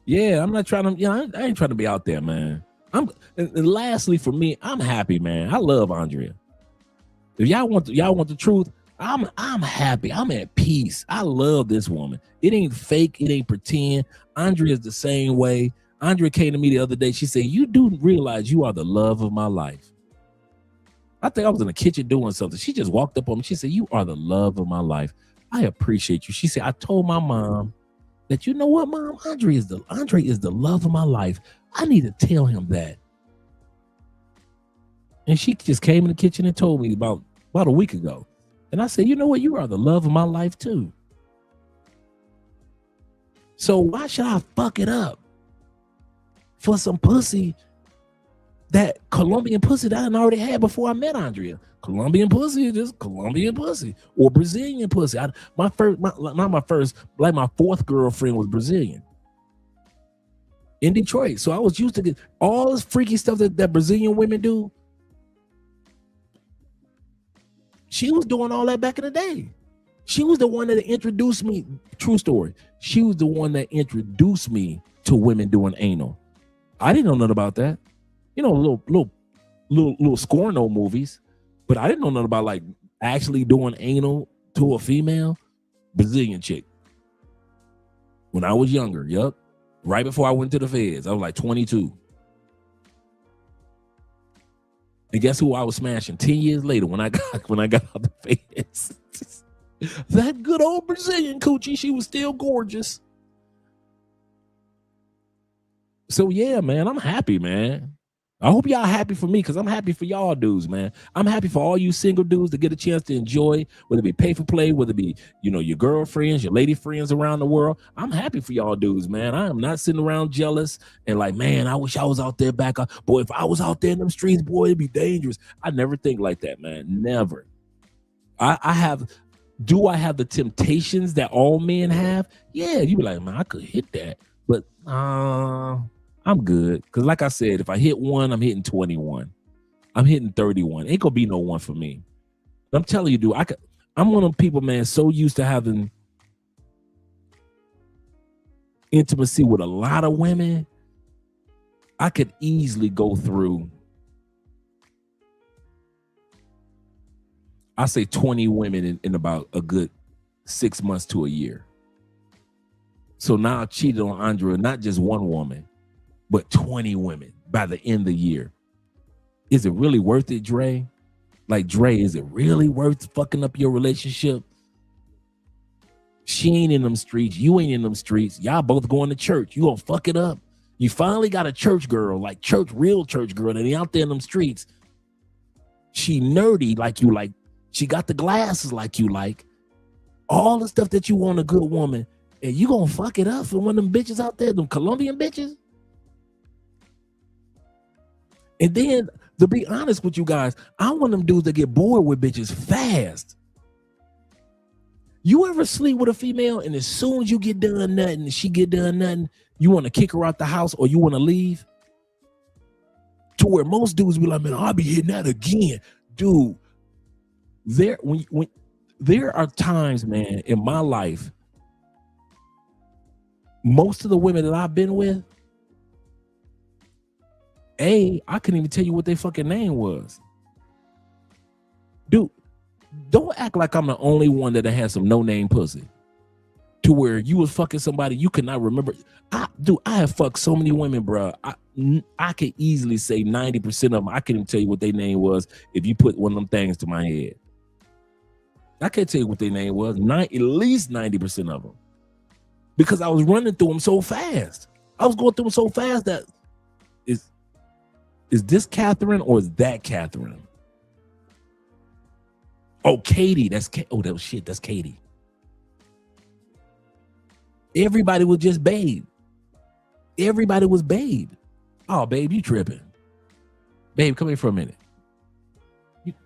Speaker 2: Yeah, I'm not trying to, I ain't trying to be out there, man. And lastly, for me, I'm happy, man. I love Andrea. If y'all want the truth, I'm happy. I'm at peace. I love this woman. It ain't fake. It ain't pretend. Andrea is the same way. Andrea came to me the other day. She said, you do realize you are the love of my life. I think I was in the kitchen doing something. She just walked up on me. She said, you are the love of my life. I appreciate you. She said, I told my mom that, you know what, Mom? Andre is the love of my life. I need to tell him that. And she just came in the kitchen and told me about a week ago. And I said, you know what? You are the love of my life too. So why should I fuck it up for some pussy, that Colombian pussy that I already had before I met Andrea? Colombian pussy is just Colombian pussy, or Brazilian pussy. My fourth girlfriend was Brazilian in Detroit. So I was used to get all this freaky stuff that Brazilian women do. She was doing all that back in the day. She was the one that introduced me. True story. She was the one that introduced me to women doing anal. I didn't know nothing about that. Little scorno movies, but I didn't know nothing about like actually doing anal to a female. Brazilian chick. When I was younger, yep. Right before I went to the feds, I was like 22. And guess who I was smashing 10 years later when I got out the feds? That good old Brazilian coochie. She was still gorgeous. So yeah, man, I'm happy, man. I hope y'all happy for me, because I'm happy for y'all dudes, man. I'm happy for all you single dudes to get a chance to enjoy, whether it be pay for play, whether it be, your girlfriends, your lady friends around the world. I'm happy for y'all dudes, man. I am not sitting around jealous and like, man, I wish I was out there back. Boy, if I was out there in them streets, boy, it'd be dangerous. I never think like that, man. Never. Do I have the temptations that all men have? Yeah, you be like, man, I could hit that. But I'm good. Because like I said, if I hit one, I'm hitting 21. I'm hitting 31. Ain't gonna be no one for me. But I'm telling you, dude, I'm one of them people, man, so used to having intimacy with a lot of women. I could easily go through, I say 20 women in about a good 6 months to a year. So now I cheated on Andrea, not just one woman, but 20 women by the end of the year. Is it really worth it, Dre? Like, Dre, is it really worth fucking up your relationship? She ain't in them streets. You ain't in them streets. Y'all both going to church. You gonna fuck it up. You finally got a church girl, like real church girl, that ain't out there in them streets. She nerdy like you like. She got the glasses like you like. All the stuff that you want a good woman. And you gonna fuck it up for one of them bitches out there, them Colombian bitches? And then, to be honest with you guys, I'm one of them dudes that get bored with bitches fast. You ever sleep with a female and as soon as you get done nothing, she get done nothing, you want to kick her out the house or you want to leave? To where most dudes be like, man, I'll be hitting that again. Dude, there are times, man, in my life, most of the women that I've been with, I couldn't even tell you what their fucking name was. Dude, don't act like I'm the only one that has some no-name pussy. To where you was fucking somebody you could not remember. I have fucked so many women, bro. I could easily say 90% of them, I couldn't even tell you what their name was if you put one of them things to my head. I can't tell you what their name was. At least 90% of them. Because I was running through them so fast. I was going through them so fast that is this Catherine or is that Catherine? Oh, Katie. That's Katie. Everybody was just babe. Everybody was babe. Oh, babe, you tripping. Babe, come here for a minute.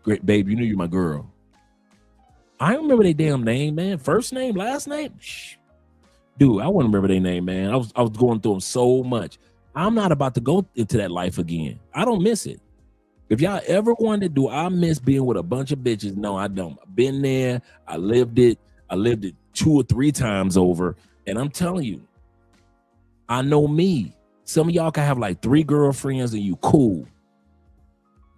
Speaker 2: Great, babe, you knew you're my girl. I don't remember their damn name, man. First name, last name? Shh. Dude, I wouldn't remember their name, man. I was going through them so much. I'm not about to go into that life again. I don't miss it. If y'all ever wondered, do I miss being with a bunch of bitches? No, I don't. I've been there. I lived it 2 or 3 times over. And I'm telling you, I know me. Some of y'all can have like 3 girlfriends and you cool.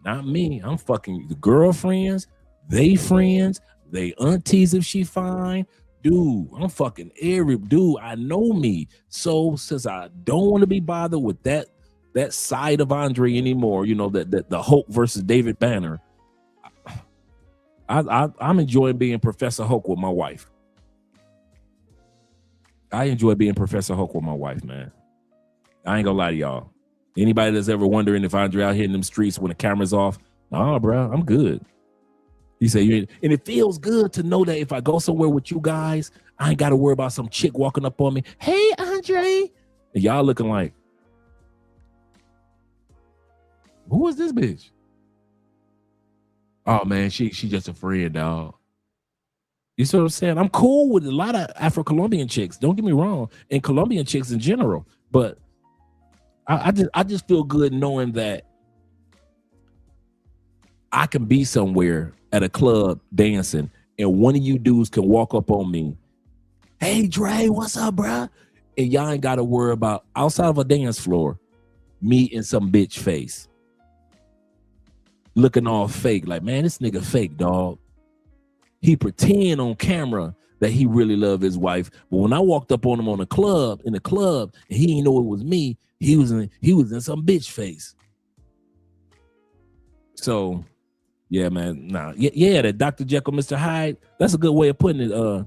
Speaker 2: Not me. I'm fucking the girlfriends, they friends, they aunties if she fine. Dude, I'm fucking every dude. I know me. So since I don't want to be bothered with that side of Andre anymore, you know, that the Hulk versus David Banner, I'm enjoying being Professor Hulk with my wife. I enjoy being Professor Hulk with my wife, man. I ain't gonna lie to y'all. Anybody that's ever wondering if Andre out here in them streets when the camera's off, nah, bro, I'm good. He said, and it feels good to know that if I go somewhere with you guys, I ain't got to worry about some chick walking up on me. Hey, Andre. And y'all looking like, who is this bitch? Oh, man, she just a friend, dog. You see what I'm saying? I'm cool with a lot of Afro-Colombian chicks. Don't get me wrong. And Colombian chicks in general. But I just feel good knowing that I can be somewhere at a club dancing and one of you dudes can walk up on me. Hey, Dre, what's up, bro? And y'all ain't got to worry about outside of a dance floor, me in some bitch face. Looking all fake. Like, man, this nigga fake, dog. He pretend on camera that he really loved his wife. But when I walked up on him in the club, and he didn't know it was me, he was in some bitch face. So, yeah, man. Nah, yeah, that Dr. Jekyll, Mr. Hyde, that's a good way of putting it,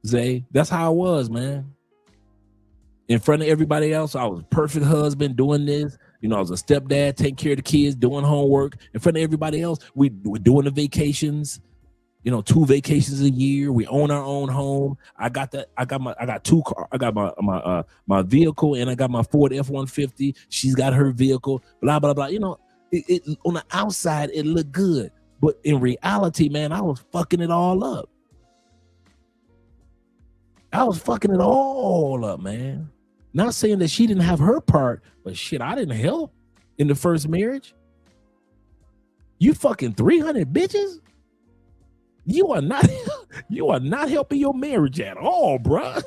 Speaker 2: Zay. That's how I was, man. In front of everybody else, I was a perfect husband doing this. You know, I was a stepdad, taking care of the kids, doing homework. In front of everybody else, we were doing the vacations. You know, 2 vacations a year. We own our own home. I got 2 cars. I got my vehicle, and I got my Ford F-150. She's got her vehicle. Blah blah blah. You know, it on the outside it looked good, but in reality, man, I was fucking it all up. I was fucking it all up, man. Not saying that she didn't have her part, but shit, I didn't help in the first marriage. You fucking 300 bitches. You are not helping your marriage at all, bruh.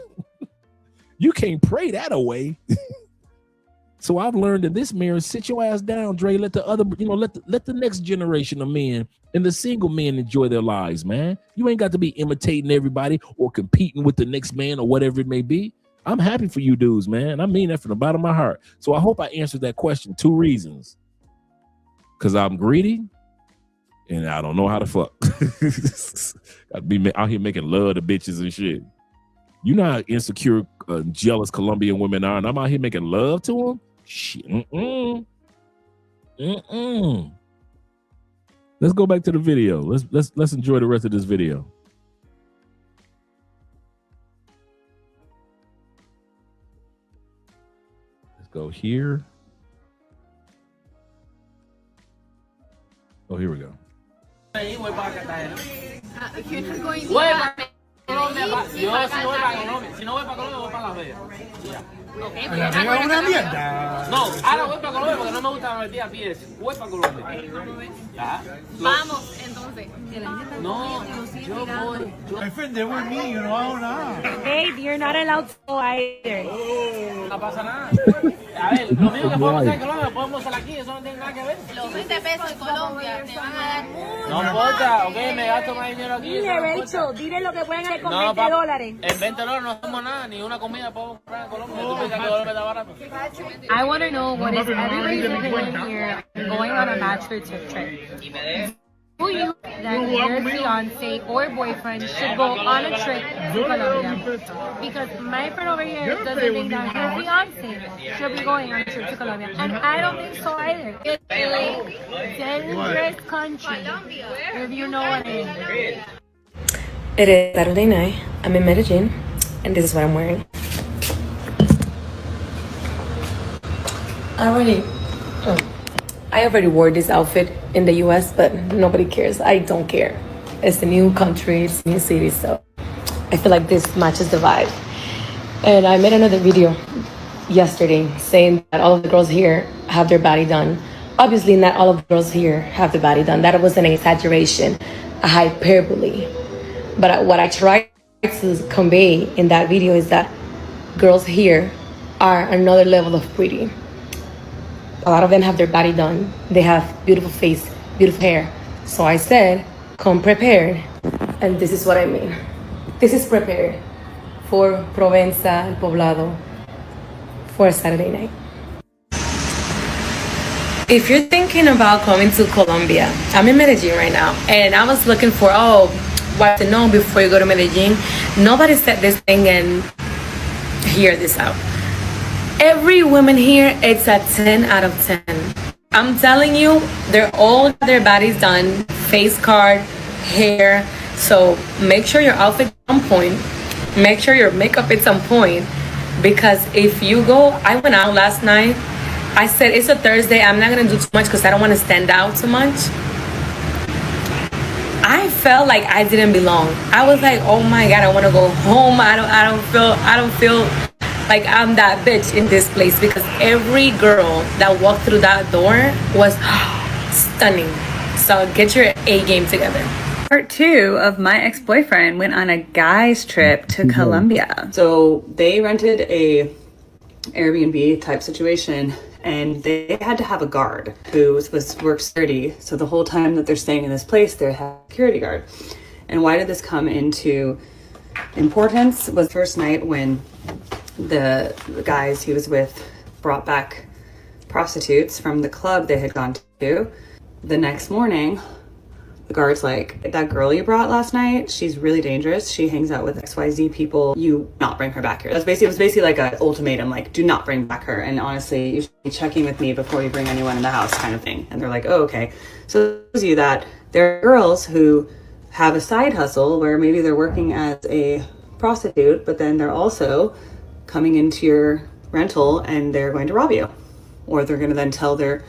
Speaker 2: You can't pray that away. So I've learned in this marriage, sit your ass down, Dre. Let the next generation of men and the single men enjoy their lives, man. You ain't got to be imitating everybody or competing with the next man or whatever it may be. I'm happy for you dudes, man. I mean that from the bottom of my heart. So I hope I answered that question. 2 reasons. Because I'm greedy. And I don't know how to fuck. I'd be out here making love to bitches and shit. You know how insecure, jealous Colombian women are, and I'm out here making love to them? Shit. Let's go back to the video. Let's enjoy the rest of this video. Let's go here. Oh, here we go.
Speaker 5: You're not going media. Ya.
Speaker 6: Okay, una mierda.
Speaker 5: No, ahora voy para Colombia porque no me gusta la metida a pies. Voy para Colombia. Ya.
Speaker 6: Vamos, entonces.
Speaker 5: No, yo voy.
Speaker 6: Defendemos el niño, no hago nada.
Speaker 7: Babe, you're not allowed to go either.
Speaker 5: No pasa nada. A ver, lo mismo que podemos hacer en Colombia, podemos hacer aquí, eso no tiene nada que ver.
Speaker 6: Los 20 pesos en Colombia te van a dar mucho.
Speaker 5: No importa, ok, me gasto más dinero aquí.
Speaker 7: Dile, Rachel, dile lo que pueden hacer con $20.
Speaker 5: En $20 no hacemos nada, ni una comida podemos comprar en Colombia. Tú piensas que Colombia está barato.
Speaker 7: I want to know what is everybody's opinion here going on a bachelor trip. Do you that your fiance or boyfriend should go on a trip to Colombia? Because my friend over here doesn't think that her fiance should be going on a trip to Colombia. And I don't think so either. It's a dangerous country, if you know what I mean.
Speaker 8: It is Saturday night. I'm in Medellin, and this is what I'm wearing. I already wore this outfit in the US, but nobody cares. I don't care. It's a new country, it's a new city, so I feel like this matches the vibe. And I made another video yesterday saying that all of the girls here have their body done. Obviously, not all of the girls here have the body done. That was an exaggeration, a hyperbole. But what I tried to convey in that video is that girls here are another level of pretty. A lot of them have their body done. They have beautiful face, beautiful hair. So I said, come prepared. And this is what I mean. This is prepared for Provenza, El Poblado, for a Saturday night. If you're thinking about coming to Colombia, I'm in Medellin right now. And I was looking for, what to know before you go to Medellin. Nobody said this thing and hear this out. Every woman here, it's a 10 out of 10. I'm telling you, they're all their bodies done, face card, hair. So make sure your outfit is on point. Make sure your makeup is on point. Because if you go, I went out last night. I said, it's a Thursday. I'm not going to do too much because I don't want to stand out too much. I felt like I didn't belong. I was like, oh my God, I want to go home. I don't feel like I'm that bitch in this place, because every girl that walked through that door was stunning. So get your A game together.
Speaker 3: Part 2 of my ex-boyfriend went on a guy's trip to Colombia. So they rented a Airbnb type situation, and they had to have a guard who works security. So the whole time that they're staying in this place, they have a security guard. And why did this come into importance? Was the first night when the guys he was with brought back prostitutes from the club they had gone to. The next morning, the guard's like, that girl you brought last night, she's really dangerous. She hangs out with XYZ people. You not bring her back here. It was basically like an ultimatum, like, do not bring back her. And honestly, you should be checking with me before you bring anyone in the house, kind of thing. And they're like, oh, okay. So it shows you that there are girls who have a side hustle where maybe they're working as a prostitute, but then they're also coming into your rental and they're going to rob you, or they're going to then tell their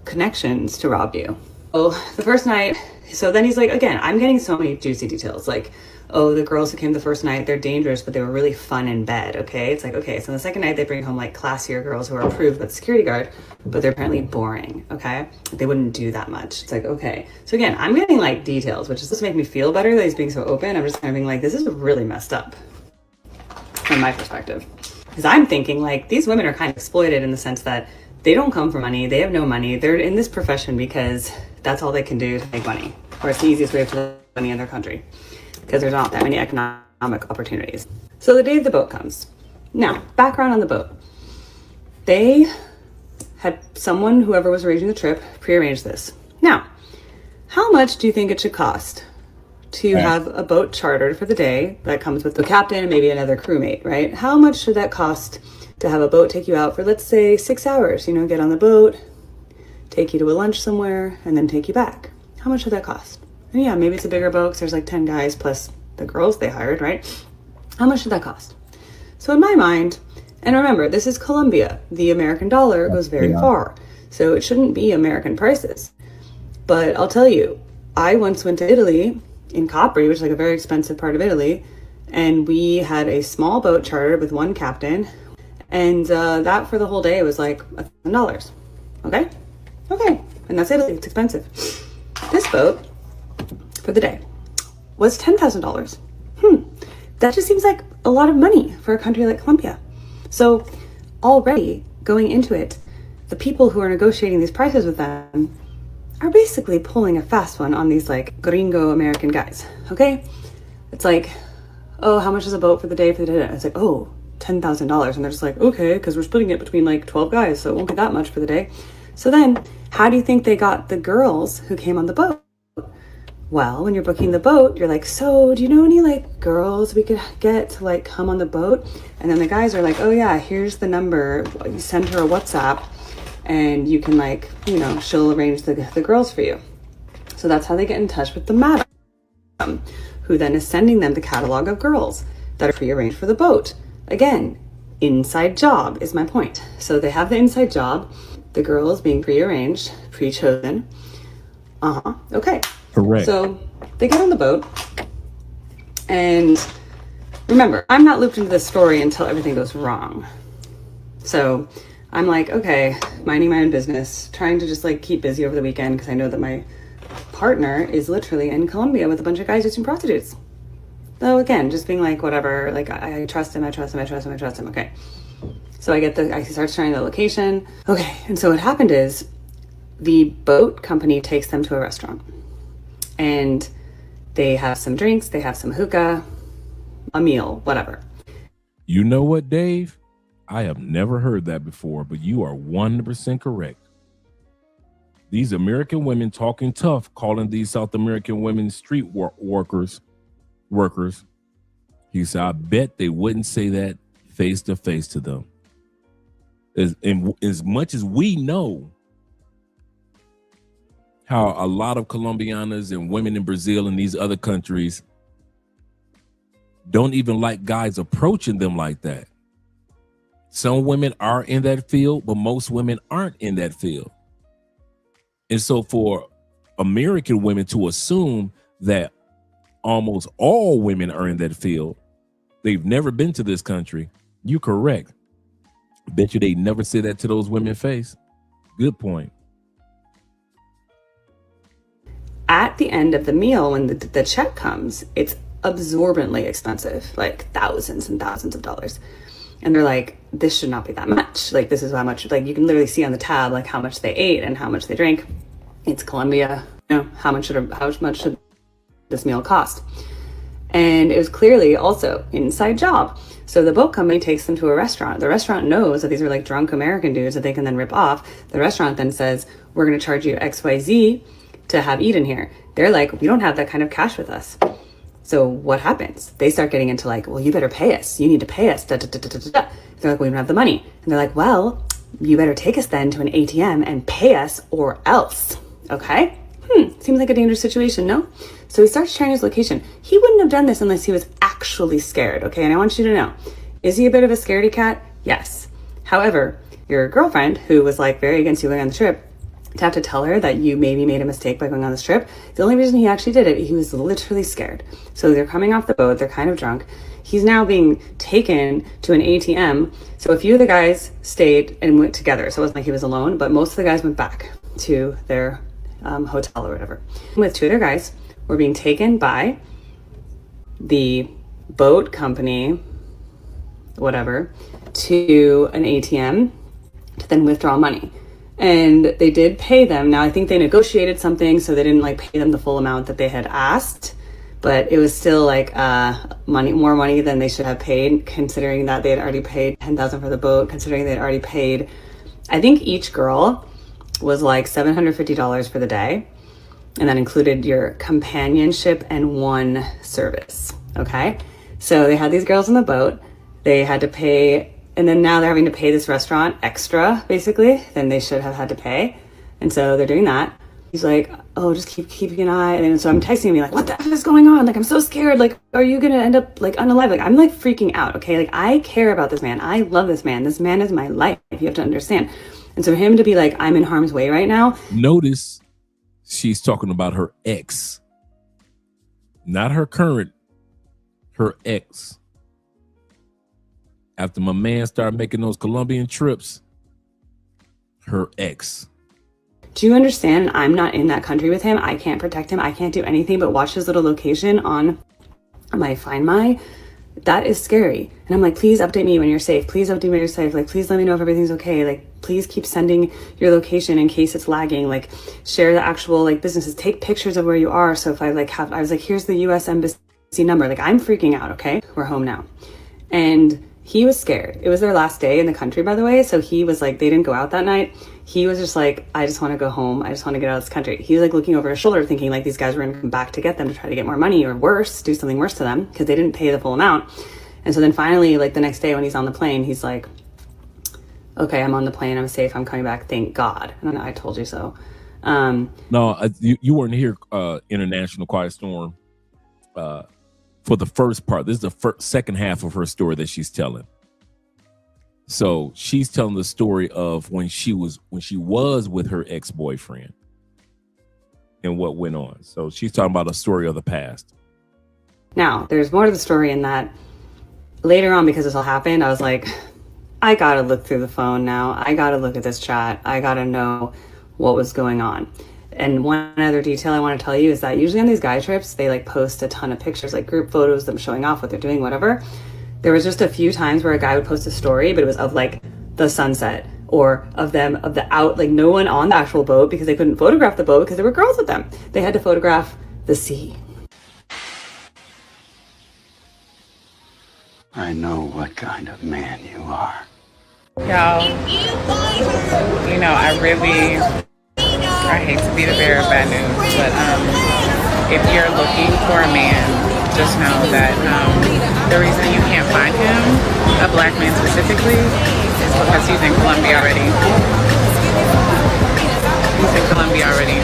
Speaker 3: connections to rob you. Oh, the first night, so then he's like, again, I'm getting so many juicy details, like, oh, the girls who came the first night, they're dangerous, but they were really fun in bed, okay? It's like, okay, so the second night they bring home like classier girls who are approved by the security guard, but they're apparently boring, okay? They wouldn't do that much. It's like, okay. So again, I'm getting like details, which is supposed to make me feel better that he's being so open. I'm just kind of being like, this is really messed up from my perspective. Because I'm thinking like, these women are kind of exploited in the sense that they don't come for money, they have no money, they're in this profession because that's all they can do to make money, or it's the easiest way to make money in their country, because there's not that many economic opportunities. So the day the boat comes. Now, background on the boat. They had someone, whoever was arranging the trip, prearranged this. Now, how much do you think it should cost to have a boat chartered for the day that comes with the captain and maybe another crewmate, right? How much should that cost to have a boat take you out for, let's say, 6 hours? You know, get on the boat, take you to a lunch somewhere, and then take you back. How much should that cost? And yeah, maybe it's a bigger boat because there's like 10 guys plus the girls they hired, right? How much should that cost? So in my mind, and remember, this is Colombia. The American dollar goes very far. So it shouldn't be American prices. But I'll tell you, I once went to Italy, in Capri, which is like a very expensive part of Italy,
Speaker 9: And we had a small boat chartered with one captain. And that for the whole day was like $1,000. Okay? Okay. And that's Italy. It's expensive. This boat for the day was $10,000. That just seems like a lot of money for a country like Colombia. So already going into it, the people who are negotiating these prices with them are basically pulling a fast one on these like gringo American guys. Okay? It's like, oh, how much is a boat for the day for the day? It's like, oh, $10,000. And they're just like, okay, because we're splitting it between like 12 guys, so it won't be that much for the day. So then how do you think they got the girls who came on the boat? Well, when you're booking the boat, you're like, so do you know any like girls we could get to like come on the boat? And then the guys are like, oh yeah, here's the number. You send her a WhatsApp and you can like, you know, she'll arrange the girls for you. So that's how they get in touch with the madam, who then is sending them the catalog of girls that are pre-arranged for the boat. Again, inside job is my point. So they have the inside job, the girls being pre-arranged, pre-chosen. Okay.
Speaker 2: Correct.
Speaker 9: So they get on the boat, and remember, I'm not looped into the story until everything goes wrong. So I'm like, okay, minding my own business, trying to just like keep busy over the weekend because I know that my partner is literally in Colombia with a bunch of guys using prostitutes. So again, just being like, whatever, like I trust him, I trust him, I trust him, I trust him. Okay. So I start trying the location. Okay. And so what happened is the boat company takes them to a restaurant. And they have some drinks, they have some hookah, a meal, whatever.
Speaker 2: You know what, Dave? I have never heard that before, but you are 100% correct. These American women talking tough, calling these South American women street workers. He said, I bet they wouldn't say that face to face to them. As much as we know how a lot of Colombianas and women in Brazil and these other countries don't even like guys approaching them like that. Some women are in that field, but most women aren't in that field. And so for American women to assume that almost all women are in that field, they've never been to this country. You're correct. Bet you they never say that to those women face. Good point.
Speaker 9: At the end of the meal, when the check comes, it's absorbently expensive, like thousands and thousands of dollars. And they're like, this should not be that much. Like, this is how much, like, you can literally see on the tab, like, how much they ate and how much they drank. It's Colombia, you know, how much should this meal cost? And it was clearly also inside job. So the boat company takes them to a restaurant. The restaurant knows that these are like drunk American dudes that they can then rip off. The restaurant then says, we're going to charge you XYZ to have eaten here. They're like, we don't have that kind of cash with us. So what happens? They start getting into like, well, you better pay us. You need to pay us. Da, da, da, da, da, da. They're like, we don't have the money. And they're like, well, you better take us then to an ATM and pay us or else. Okay? Seems like a dangerous situation, no? So he starts sharing his location. He wouldn't have done this unless he was actually scared, okay? And I want you to know, is he a bit of a scaredy cat? Yes. However, your girlfriend, who was like very against you going on the trip, to have to tell her that you maybe made a mistake by going on this trip, the only reason he actually did it, he was literally scared. So they're coming off the boat, they're kind of drunk. He's now being taken to an ATM. So a few of the guys stayed and went together. So it wasn't like he was alone, but most of the guys went back to their hotel or whatever. With two other guys were being taken by the boat company, whatever, to an ATM to then withdraw money. And they did pay them. Now, I think they negotiated something, so they didn't like pay them the full amount that they had asked, but it was still like more money than they should have paid, considering that they had already paid $10,000 for the boat, considering they had already paid, I think each girl was like $750 for the day. And that included your companionship and one service. Okay. So they had these girls on the boat. They had to pay, and then now they're having to pay this restaurant extra, basically, than they should have had to pay. And so they're doing that. He's like, oh, just keep keeping an eye. And so I'm texting me like, what the F is going on? Like, I'm so scared. Like, are you going to end up like unalive? Like, I'm like freaking out. Okay. Like, I care about this man. I love this man. This man is my life. You have to understand. And so for him to be like, I'm in harm's way right now.
Speaker 2: Notice she's talking about her ex, not her current her ex. After my man started making those Colombian trips, her ex.
Speaker 9: Do you understand? I'm not in that country with him. I can't protect him. I can't do anything but watch his little location on my Find My. That is scary. And I'm like, please update me when you're safe. Please update me when you're safe. Like, please let me know if everything's okay. Like, please keep sending your location in case it's lagging. Like, share the actual like businesses. Take pictures of where you are. So if I like I was like, here's the US Embassy number. Like, I'm freaking out. Okay, we're home now. And he was scared. It was their last day in the country, by the way. So he was like, they didn't go out that night. He was just like, I just want to go home. I just want to get out of this country. He was like looking over his shoulder thinking like these guys were going to come back to get them to try to get more money or worse, do something worse to them because they didn't pay the full amount. And so then finally, like the next day when he's on the plane, he's like, okay, I'm on the plane. I'm safe. I'm coming back. Thank God. And I told you so.
Speaker 2: No, you weren't here, International Quiet Storm, for the first part. This is the second half of her story that she's telling. So she's telling the story of when she was with her ex-boyfriend and what went on. So she's talking about a story of the past.
Speaker 9: Now, there's more to the story in that later on, because this all happened, I was like, I gotta look through the phone now. I gotta look at this chat. I gotta know what was going on. And one other detail I want to tell you is that usually on these guy trips, they like post a ton of pictures, like group photos, them showing off what they're doing, whatever. There was just a few times where a guy would post a story, but it was of like the sunset or of them, of the out, like no one on the actual boat because they couldn't photograph the boat because there were girls with them. They had to photograph the sea.
Speaker 11: I know what kind of man you are.
Speaker 23: Y'all, you know, I hate to be the bearer of bad news, but if you're looking for a man, just know that the reason you can't find him, a black man specifically, is because he's in Colombia already. He's in Colombia already,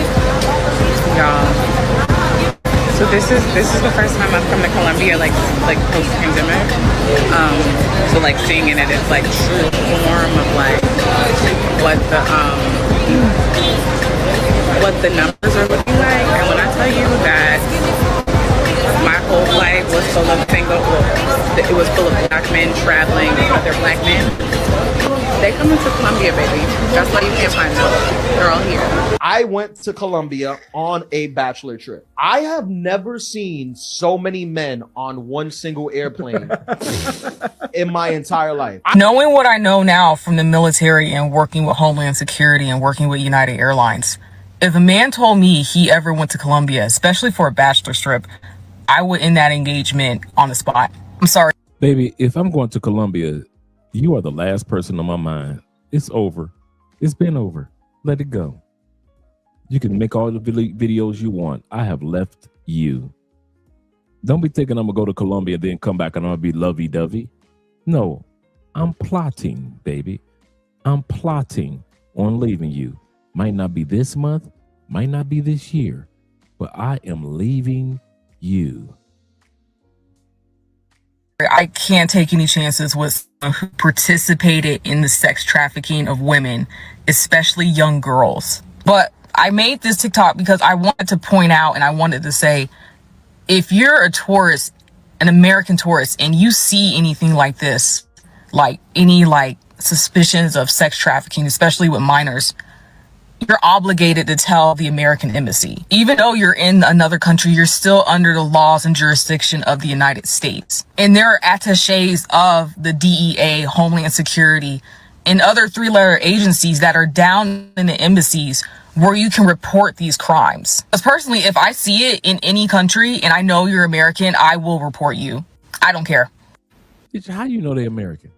Speaker 23: y'all. So this is the first time I've come to Colombia like post pandemic. So like seeing it in its like true form of like what the numbers are looking like. And when I tell you that my whole flight was full of it was full of black men traveling with other black men. They come into Colombia, baby. That's why you can't find them. They're all here.
Speaker 12: I went to Colombia on a bachelor trip. I have never seen so many men on one single airplane in my entire life.
Speaker 23: Knowing what I know now from the military and working with Homeland Security and working with United Airlines, if a man told me he ever went to Colombia, especially for a bachelor trip, I would end that engagement on the spot. I'm sorry.
Speaker 2: Baby, if I'm going to Colombia, you are the last person on my mind. It's over. It's been over. Let it go. You can make all the videos you want. I have left you. Don't be thinking I'm going to go to Colombia, then come back and I'm going to be lovey-dovey. No, I'm plotting, baby. I'm plotting on leaving you. Might not be this month, might not be this year, but I am leaving you.
Speaker 23: I can't take any chances with someone who participated in the sex trafficking of women, especially young girls. But I made this TikTok because I wanted to point out and I wanted to say, if you're a tourist, an American tourist, and you see anything like this, like any like suspicions of sex trafficking, especially with minors, you're obligated to tell the American embassy. Even though you're in another country, you're still under the laws and jurisdiction of the United States. And there are attaches of the DEA, Homeland Security, and other three-letter agencies that are down in the embassies where you can report these crimes. Because personally, if I see it in any country and I know you're American, I will report you. I don't care.
Speaker 2: How do you know they're American?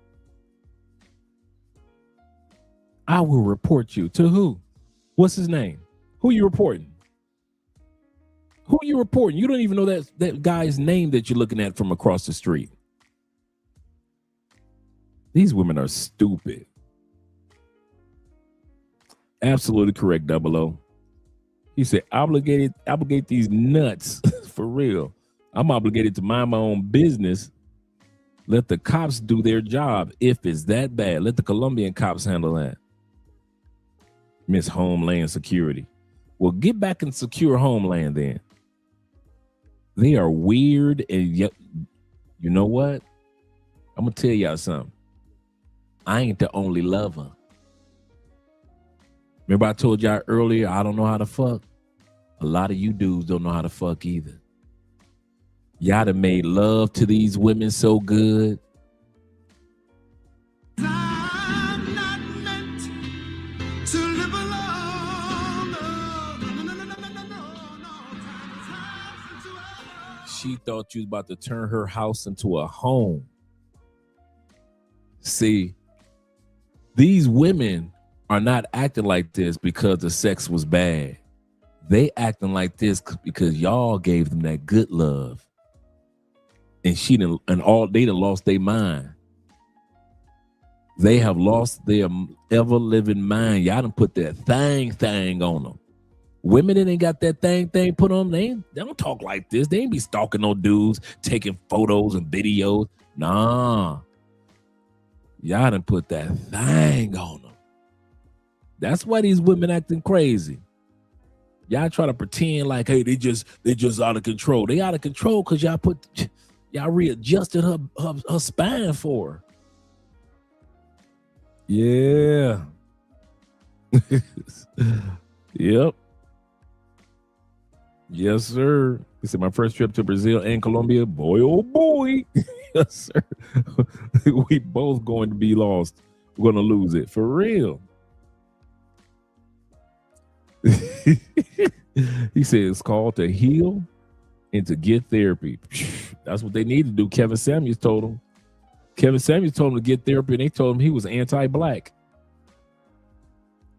Speaker 2: I will report you. To who? What's his name? Who you reporting? Who you reporting? You don't even know that guy's name that you're looking at from across the street. These women are stupid. Absolutely correct, 00. He said, obligate these nuts for real. I'm obligated to mind my own business. Let the cops do their job if it's that bad. Let the Colombian cops handle that. Miss Homeland Security. Well, get back and secure Homeland then. They are weird and You know what? I'm going to tell y'all something. I ain't the only lover. Remember I told y'all earlier, I don't know how to fuck? A lot of you dudes don't know how to fuck either. Y'all done made love to these women so good. She thought you was about to turn her house into a home. See, these women are not acting like this because the sex was bad. They acting like this because y'all gave them that good love. And they done lost their mind. They have lost their ever living mind. Y'all done put that thing on them. Women that ain't got that thing put on them, they don't talk like this. They ain't be stalking no dudes, taking photos and videos. Nah. Y'all done put that thing on them. That's why these women acting crazy. Y'all try to pretend like, hey, they just out of control. They out of control because y'all readjusted her spine for her. Yeah. Yep. Yes, sir. This is my first trip to Brazil and Colombia. Boy, oh boy. Yes, sir. We both going to be lost. We're going to lose it. For real. He said it's called to heal and to get therapy. That's what they need to do. Kevin Samuels told him. Kevin Samuels told him to get therapy, and they told him he was anti-black.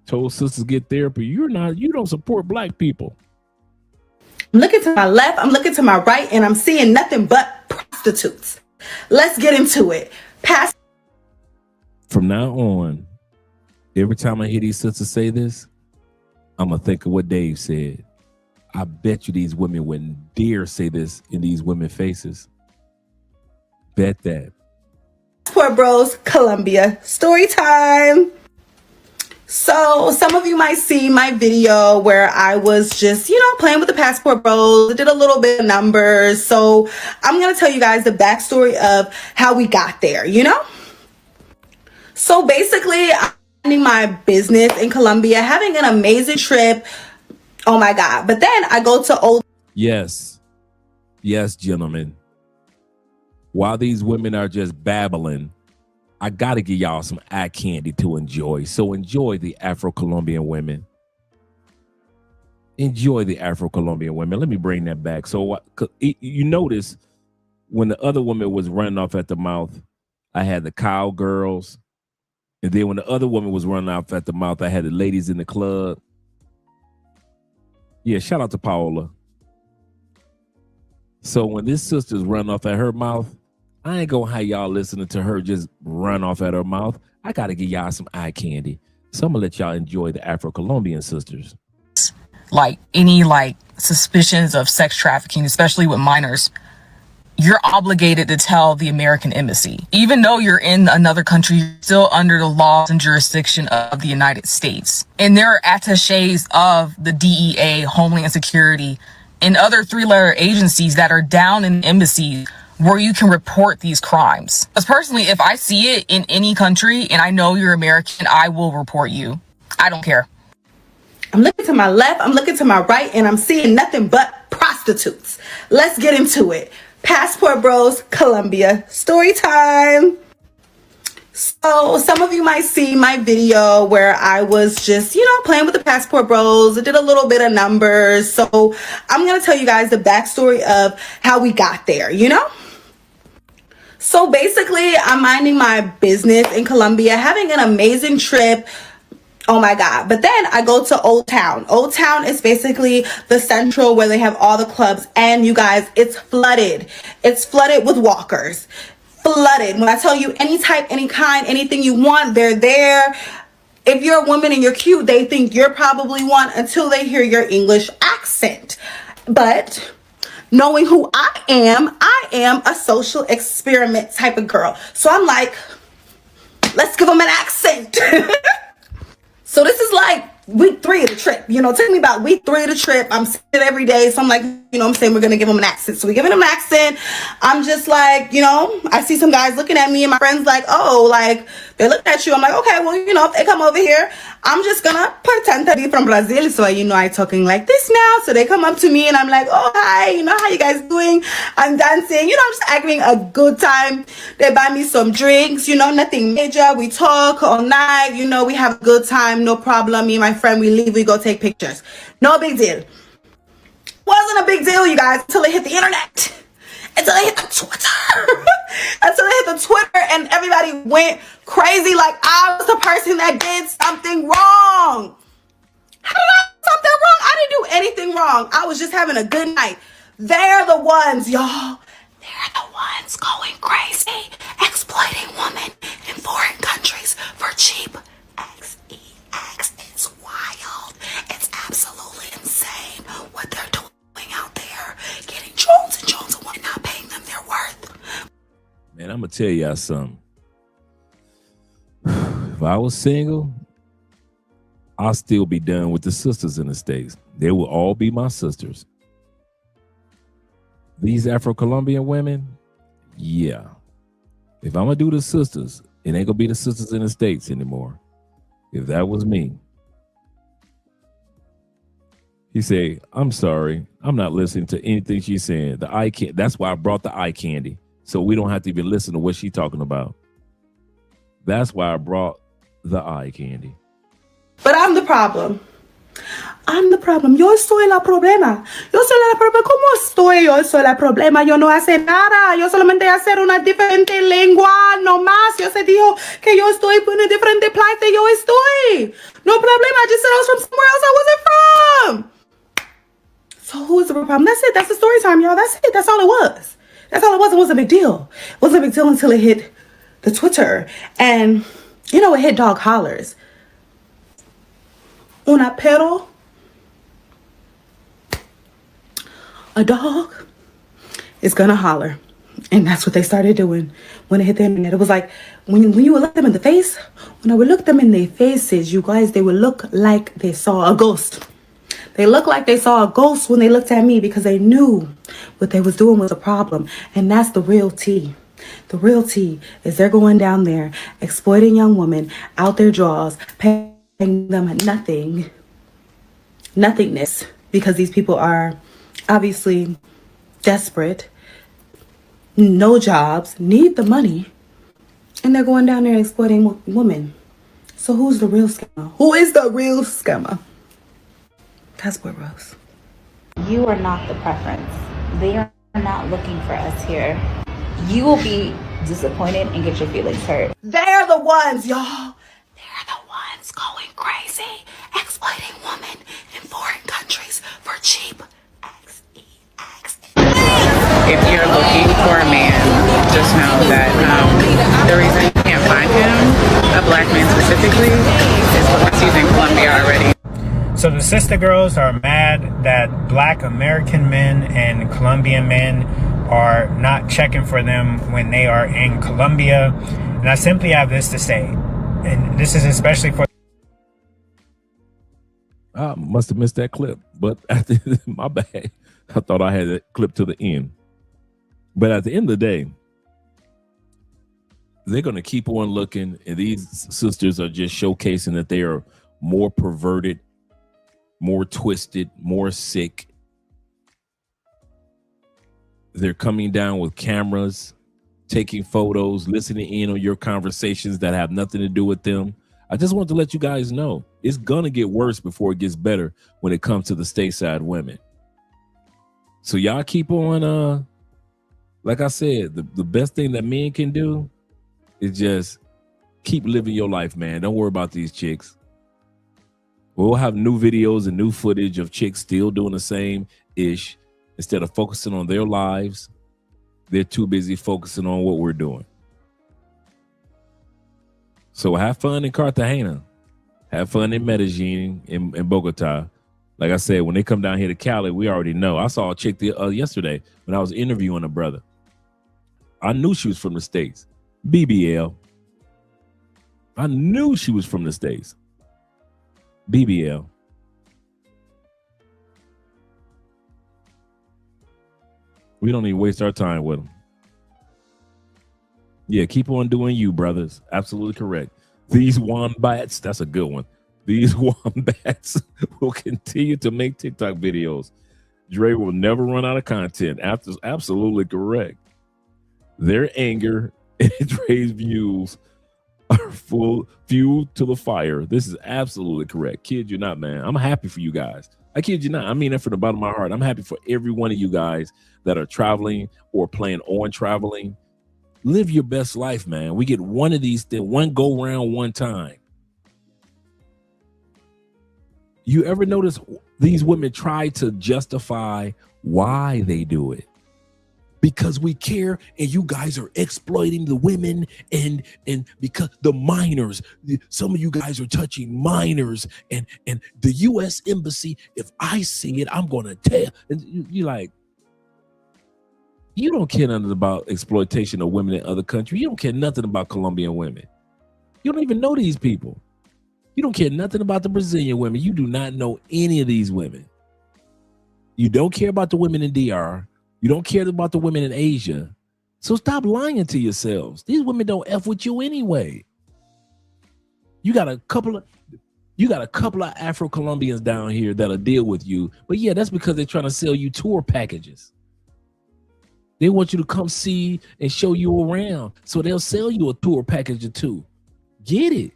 Speaker 2: Told sisters to get therapy. You don't support black people.
Speaker 23: I'm looking to my left, I'm looking to my right, and I'm seeing nothing but prostitutes. Let's get into it.
Speaker 2: From now on, every time I hear these sisters say this, I'm going to think of what Dave said. I bet you these women wouldn't dare say this in these women's faces. Bet that.
Speaker 23: Passport Bros, Colombia. Story time. So some of you might see my video where I was just, playing with the Passport Bros. I did a little bit of numbers. So I'm going to tell you guys the backstory of how we got there, So basically, I'm running my business in Colombia, having an amazing trip. Oh my God. But then I go to Old.
Speaker 2: Yes. Yes, gentlemen. While these women are just babbling, I got to give y'all some eye candy to enjoy. So enjoy the Afro-Colombian women. Enjoy the Afro-Colombian women. Let me bring that back. So you notice when the other woman was running off at the mouth, I had the cowgirls. And then when the other woman was running off at the mouth, I had the ladies in the club. Yeah, shout out to Paola. So when this sister's run off at her mouth, I ain't gonna have y'all listening to her just run off at her mouth. I gotta give y'all some eye candy. So I'm gonna let y'all enjoy the Afro-Colombian sisters.
Speaker 13: Like any suspicions of sex trafficking, especially with minors, you're obligated to tell the American embassy. Even though you're in another country, you're still under the laws and jurisdiction of the United States. And there are attaches of the DEA, Homeland Security, and other three-letter agencies that are down in embassies where you can report these crimes. Because personally, if I see it in any country and I know you're American, I will report you. I don't care.
Speaker 23: I'm looking to my left, I'm looking to my right, and I'm seeing nothing but prostitutes. Let's get into it. Passport Bros, Colombia. Story time. So some of you might see my video where I was just, playing with the Passport Bros. I did a little bit of numbers. So I'm going to tell you guys the backstory of how we got there, So basically, I'm minding my business in Colombia, having an amazing trip. Oh my God. But then I go to Old Town. Old Town is basically the central where they have all the clubs. And you guys, it's flooded. It's flooded with walkers. Flooded. When I tell you any type, any kind, anything you want, they're there. If you're a woman and you're cute, they think you're probably one until they hear your English accent. But knowing who I am a social experiment type of girl. So I'm like, let's give them an accent. So this is like week 3 of the trip. It took me about week 3 of the trip. I'm sitting every day. So I'm like,
Speaker 14: you know what I'm saying, we're gonna give them an accent. So we're giving them an accent. I'm just like, you know, I see some guys looking at me and my friends like, oh, like they look at you. I'm like, okay, well, you know, if they come over here, I'm just gonna pretend to be from Brazil. So, you know, I talking like this now. So they come up to me and I'm like, oh, hi, you know, how you guys doing? I'm dancing, you know, I'm just having a good time. They buy me some drinks, you know, nothing major. We talk all night, you know, we have a good time, no problem. Me and my friend, we leave, we go take pictures. No big deal. Wasn't a big deal, you guys, until it hit the internet. Until it hit the Twitter. Until it hit the Twitter and everybody went crazy like I was the person that did something wrong. How did I do something wrong? I didn't do anything wrong. I was just having a good night. They're the ones, y'all. They're the ones going crazy, exploiting women in foreign countries for cheap sex. It's wild. It's absolutely insane what they're doing out there, getting drones and drones and not paying them their worth.
Speaker 2: Man, I'm gonna tell y'all something. If I was single, I'll still be done with the sisters in the States. They will all be my sisters. These Afro-Colombian women, yeah. If I'm gonna do the sisters, it ain't gonna be the sisters in the States anymore. If that was me. He said, I'm sorry, I'm not listening to anything she's saying. The eye candy. That's why I brought the eye candy. So we don't have to even listen to what she's talking about. That's why I brought the eye candy.
Speaker 14: But I'm the problem. I'm the problem. Yo soy la problema. Yo soy la problema. ¿Cómo estoy? Yo soy la problema. Yo no hace nada. Yo solamente hacer una diferente lengua nomás. Yo se dijo que yo estoy en una diferente place. Yo estoy. No problema. I just said I was from somewhere else I wasn't from. So who is the problem? That's it. That's the story time, y'all. That's it. That's all it was. That's all it was. It wasn't a big deal. It wasn't a big deal until it hit the Twitter. And, you know, it hit dog hollers. Una perro. A dog is gonna holler. And that's what they started doing when it hit the internet. It was like, when you would look them in the face, when I would look them in their faces, you guys, they would look like they saw a ghost. They looked like they saw a ghost when they looked at me because they knew what they was doing was a problem. And that's the real tea. The real tea is they're going down there, exploiting young women out their drawers, paying them nothingness, because these people are obviously desperate, no jobs, need the money, and they're going down there exploiting women. So who's the real scammer? Who is the real scammer? That's what Rose.
Speaker 15: You are not the preference. They are not looking for us here. You will be disappointed and get your feelings hurt.
Speaker 14: They're the ones, y'all. They're the ones going crazy, exploiting women in foreign countries for cheap
Speaker 18: If you're looking for a man, just know that the reason you can't find him, a black man specifically, is because he's in Colombia already.
Speaker 19: So the sister girls are mad that black American men and Colombian men are not checking for them when they are in Colombia. And I simply have this to say, and this is especially for...
Speaker 2: I must have missed that clip, but my bad. I thought I had that clip to the end. But at the end of the day, they're going to keep on looking, and these sisters are just showcasing that they are more perverted, more twisted, more sick. They're coming down with cameras, taking photos, listening in on your conversations that have nothing to do with them. I just want to let you guys know it's going to get worse before it gets better when it comes to the stateside women. So y'all keep on, like I said, the best thing that men can do is just keep living your life, man. Don't worry about these chicks. We'll have new videos and new footage of chicks still doing the same ish. Instead of focusing on their lives, they're too busy focusing on what we're doing. So have fun in Cartagena. Have fun in Medellin, in Bogota. Like I said, when they come down here to Cali, we already know. I saw a chick yesterday when I was interviewing a brother. I knew she was from the States. BBL. I knew she was from the States. BBL. We don't even waste our time with them. Yeah, keep on doing you, brothers. Absolutely correct. These wombats, that's a good one. These wombats will continue to make TikTok videos. Dre will never run out of content. Absolutely correct. Their anger and Dre's views are full fuel to the fire. This is absolutely correct. Kid you not, man. I'm happy for you guys. I kid you not. I mean that from the bottom of my heart. I'm happy for every one of you guys that are traveling or plan on traveling. Live your best life, man. We get one of these things, one go round, one time. You ever notice these women try to justify why they do it? Because we care and you guys are exploiting the women and because the minors, some of you guys are touching minors and the U.S. Embassy, if I see it, I'm going to tell. And you're like, you don't care nothing about exploitation of women in other countries. You don't care nothing about Colombian women. You don't even know these people. You don't care nothing about the Brazilian women. You do not know any of these women. You don't care about the women in DR. You don't care about the women in Asia. So stop lying to yourselves. These women don't F with you anyway. You got a couple of Afro-Colombians down here that'll deal with you. But yeah, that's because they're trying to sell you tour packages. They want you to come see and show you around. So they'll sell you a tour package or two. Get it.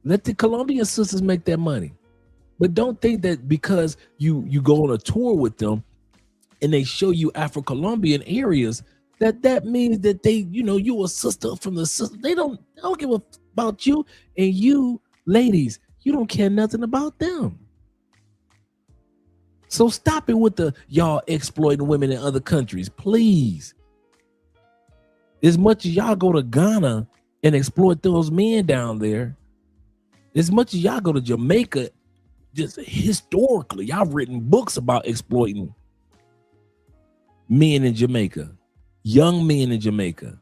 Speaker 2: Let the Colombian sisters make that money. But don't think that because you go on a tour with them and they show you Afro-Colombian areas, that means that they, you a sister from the sister. They don't give a about you. And you, ladies, you don't care nothing about them. So stop it with the y'all exploiting women in other countries, please. As much as y'all go to Ghana and exploit those men down there, as much as y'all go to Jamaica, just historically, y'all written books about exploiting men in Jamaica, young men in Jamaica.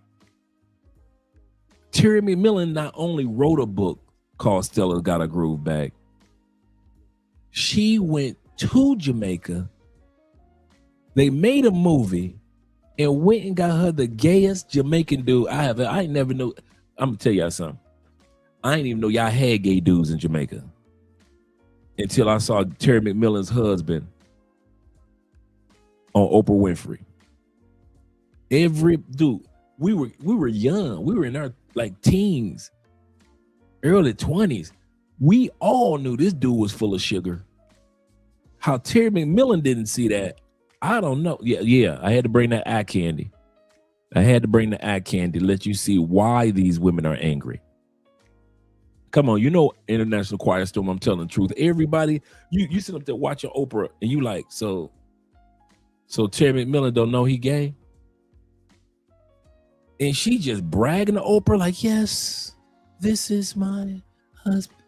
Speaker 2: Terry McMillan not only wrote a book called Stella Got a Groove Back, she went to Jamaica. They made a movie and went and got her the gayest Jamaican dude I ain't never know. I'm gonna tell y'all something. I didn't even know y'all had gay dudes in Jamaica until I saw Terry McMillan's husband on Oprah Winfrey. Every dude, we were young. We were in our teens, early 20s. We all knew this dude was full of sugar. How Terry McMillan didn't see that, I don't know. Yeah. I had to bring that eye candy. Let you see why these women are angry. Come on, International Quiet Storm, I'm telling the truth. Everybody, you sit up there watching Oprah and you like, so Terry McMillan don't know he gay? And she just bragging to Oprah like, yes, this is my husband.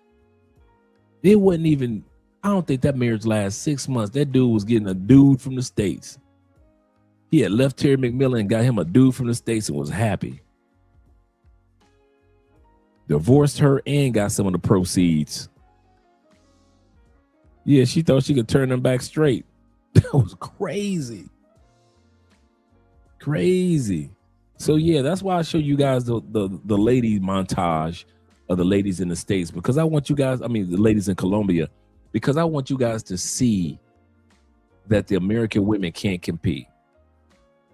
Speaker 2: It wasn't even, I don't think that marriage lasted 6 months. That dude was getting a dude from the States. He had left Terry McMillan and got him a dude from the States and was happy. Divorced her and got some of the proceeds. Yeah, she thought she could turn them back straight. That was crazy. Crazy. So yeah, that's why I show you guys the lady montage of the ladies in the States, because I want you guys, the ladies in Colombia, because I want you guys to see that the American women can't compete.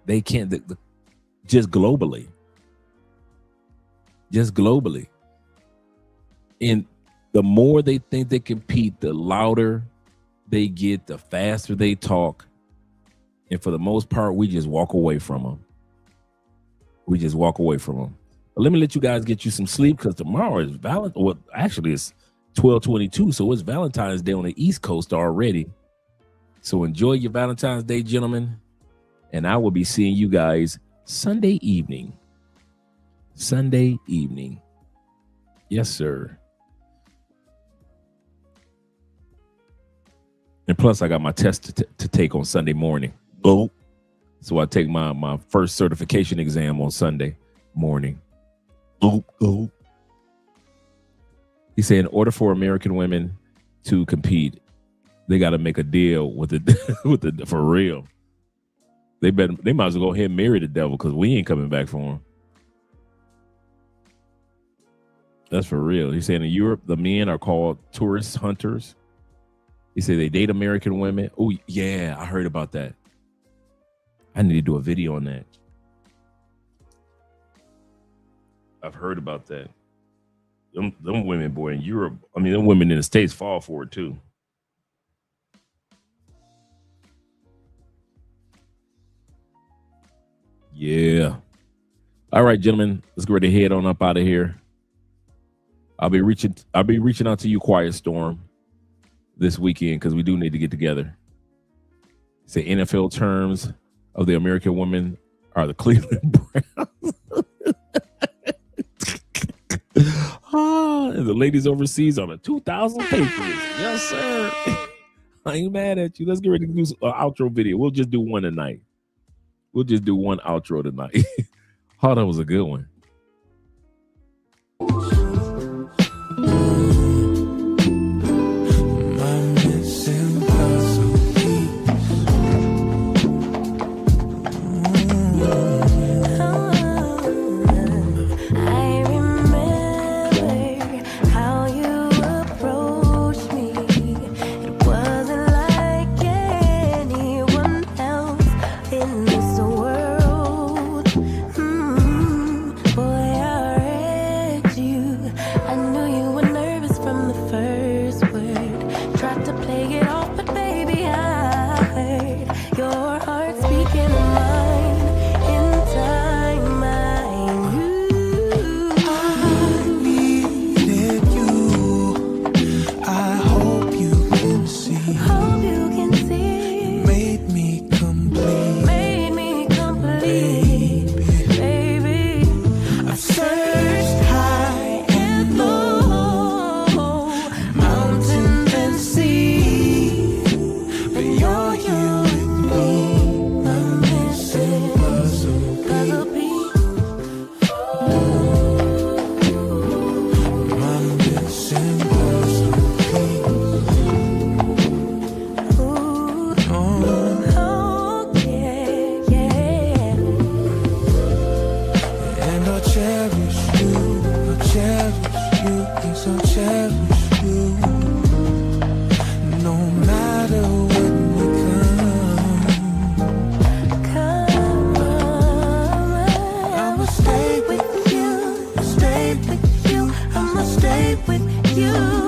Speaker 2: They can't, just globally. And the more they think they compete, the louder they get, the faster they talk. And for the most part, we just walk away from them. But let me let you guys get you some sleep, because tomorrow is it's 12/22, so it's Valentine's Day on the East Coast already. So enjoy your Valentine's Day, gentlemen. And I will be seeing you guys Sunday evening. Yes, sir. And plus, I got my test to take on Sunday morning. Oh, so I take my first certification exam on Sunday morning. Oh. He said, in order for American women to compete, they got to make a deal with it for real. They might as well go ahead and marry the devil because we ain't coming back for him. That's for real. He's saying in Europe, the men are called tourist hunters. He said they date American women. Oh, yeah, I heard about that. I need to do a video on that. I've heard about that. Them women, boy, in Europe, I mean, them women in the States fall for it, too. Yeah. All right, gentlemen, let's go ahead and head on up out of here. I'll be reaching out to you, Quiet Storm, this weekend because we do need to get together. Say NFL terms of the American women are the Cleveland Browns. And the ladies overseas are the 2000 Patriots. Yes, sir. I ain't mad at you. Let's get ready to do an outro video. We'll just do one tonight. We'll just do one outro tonight. Oh, that was a good one.
Speaker 17: Stay with you.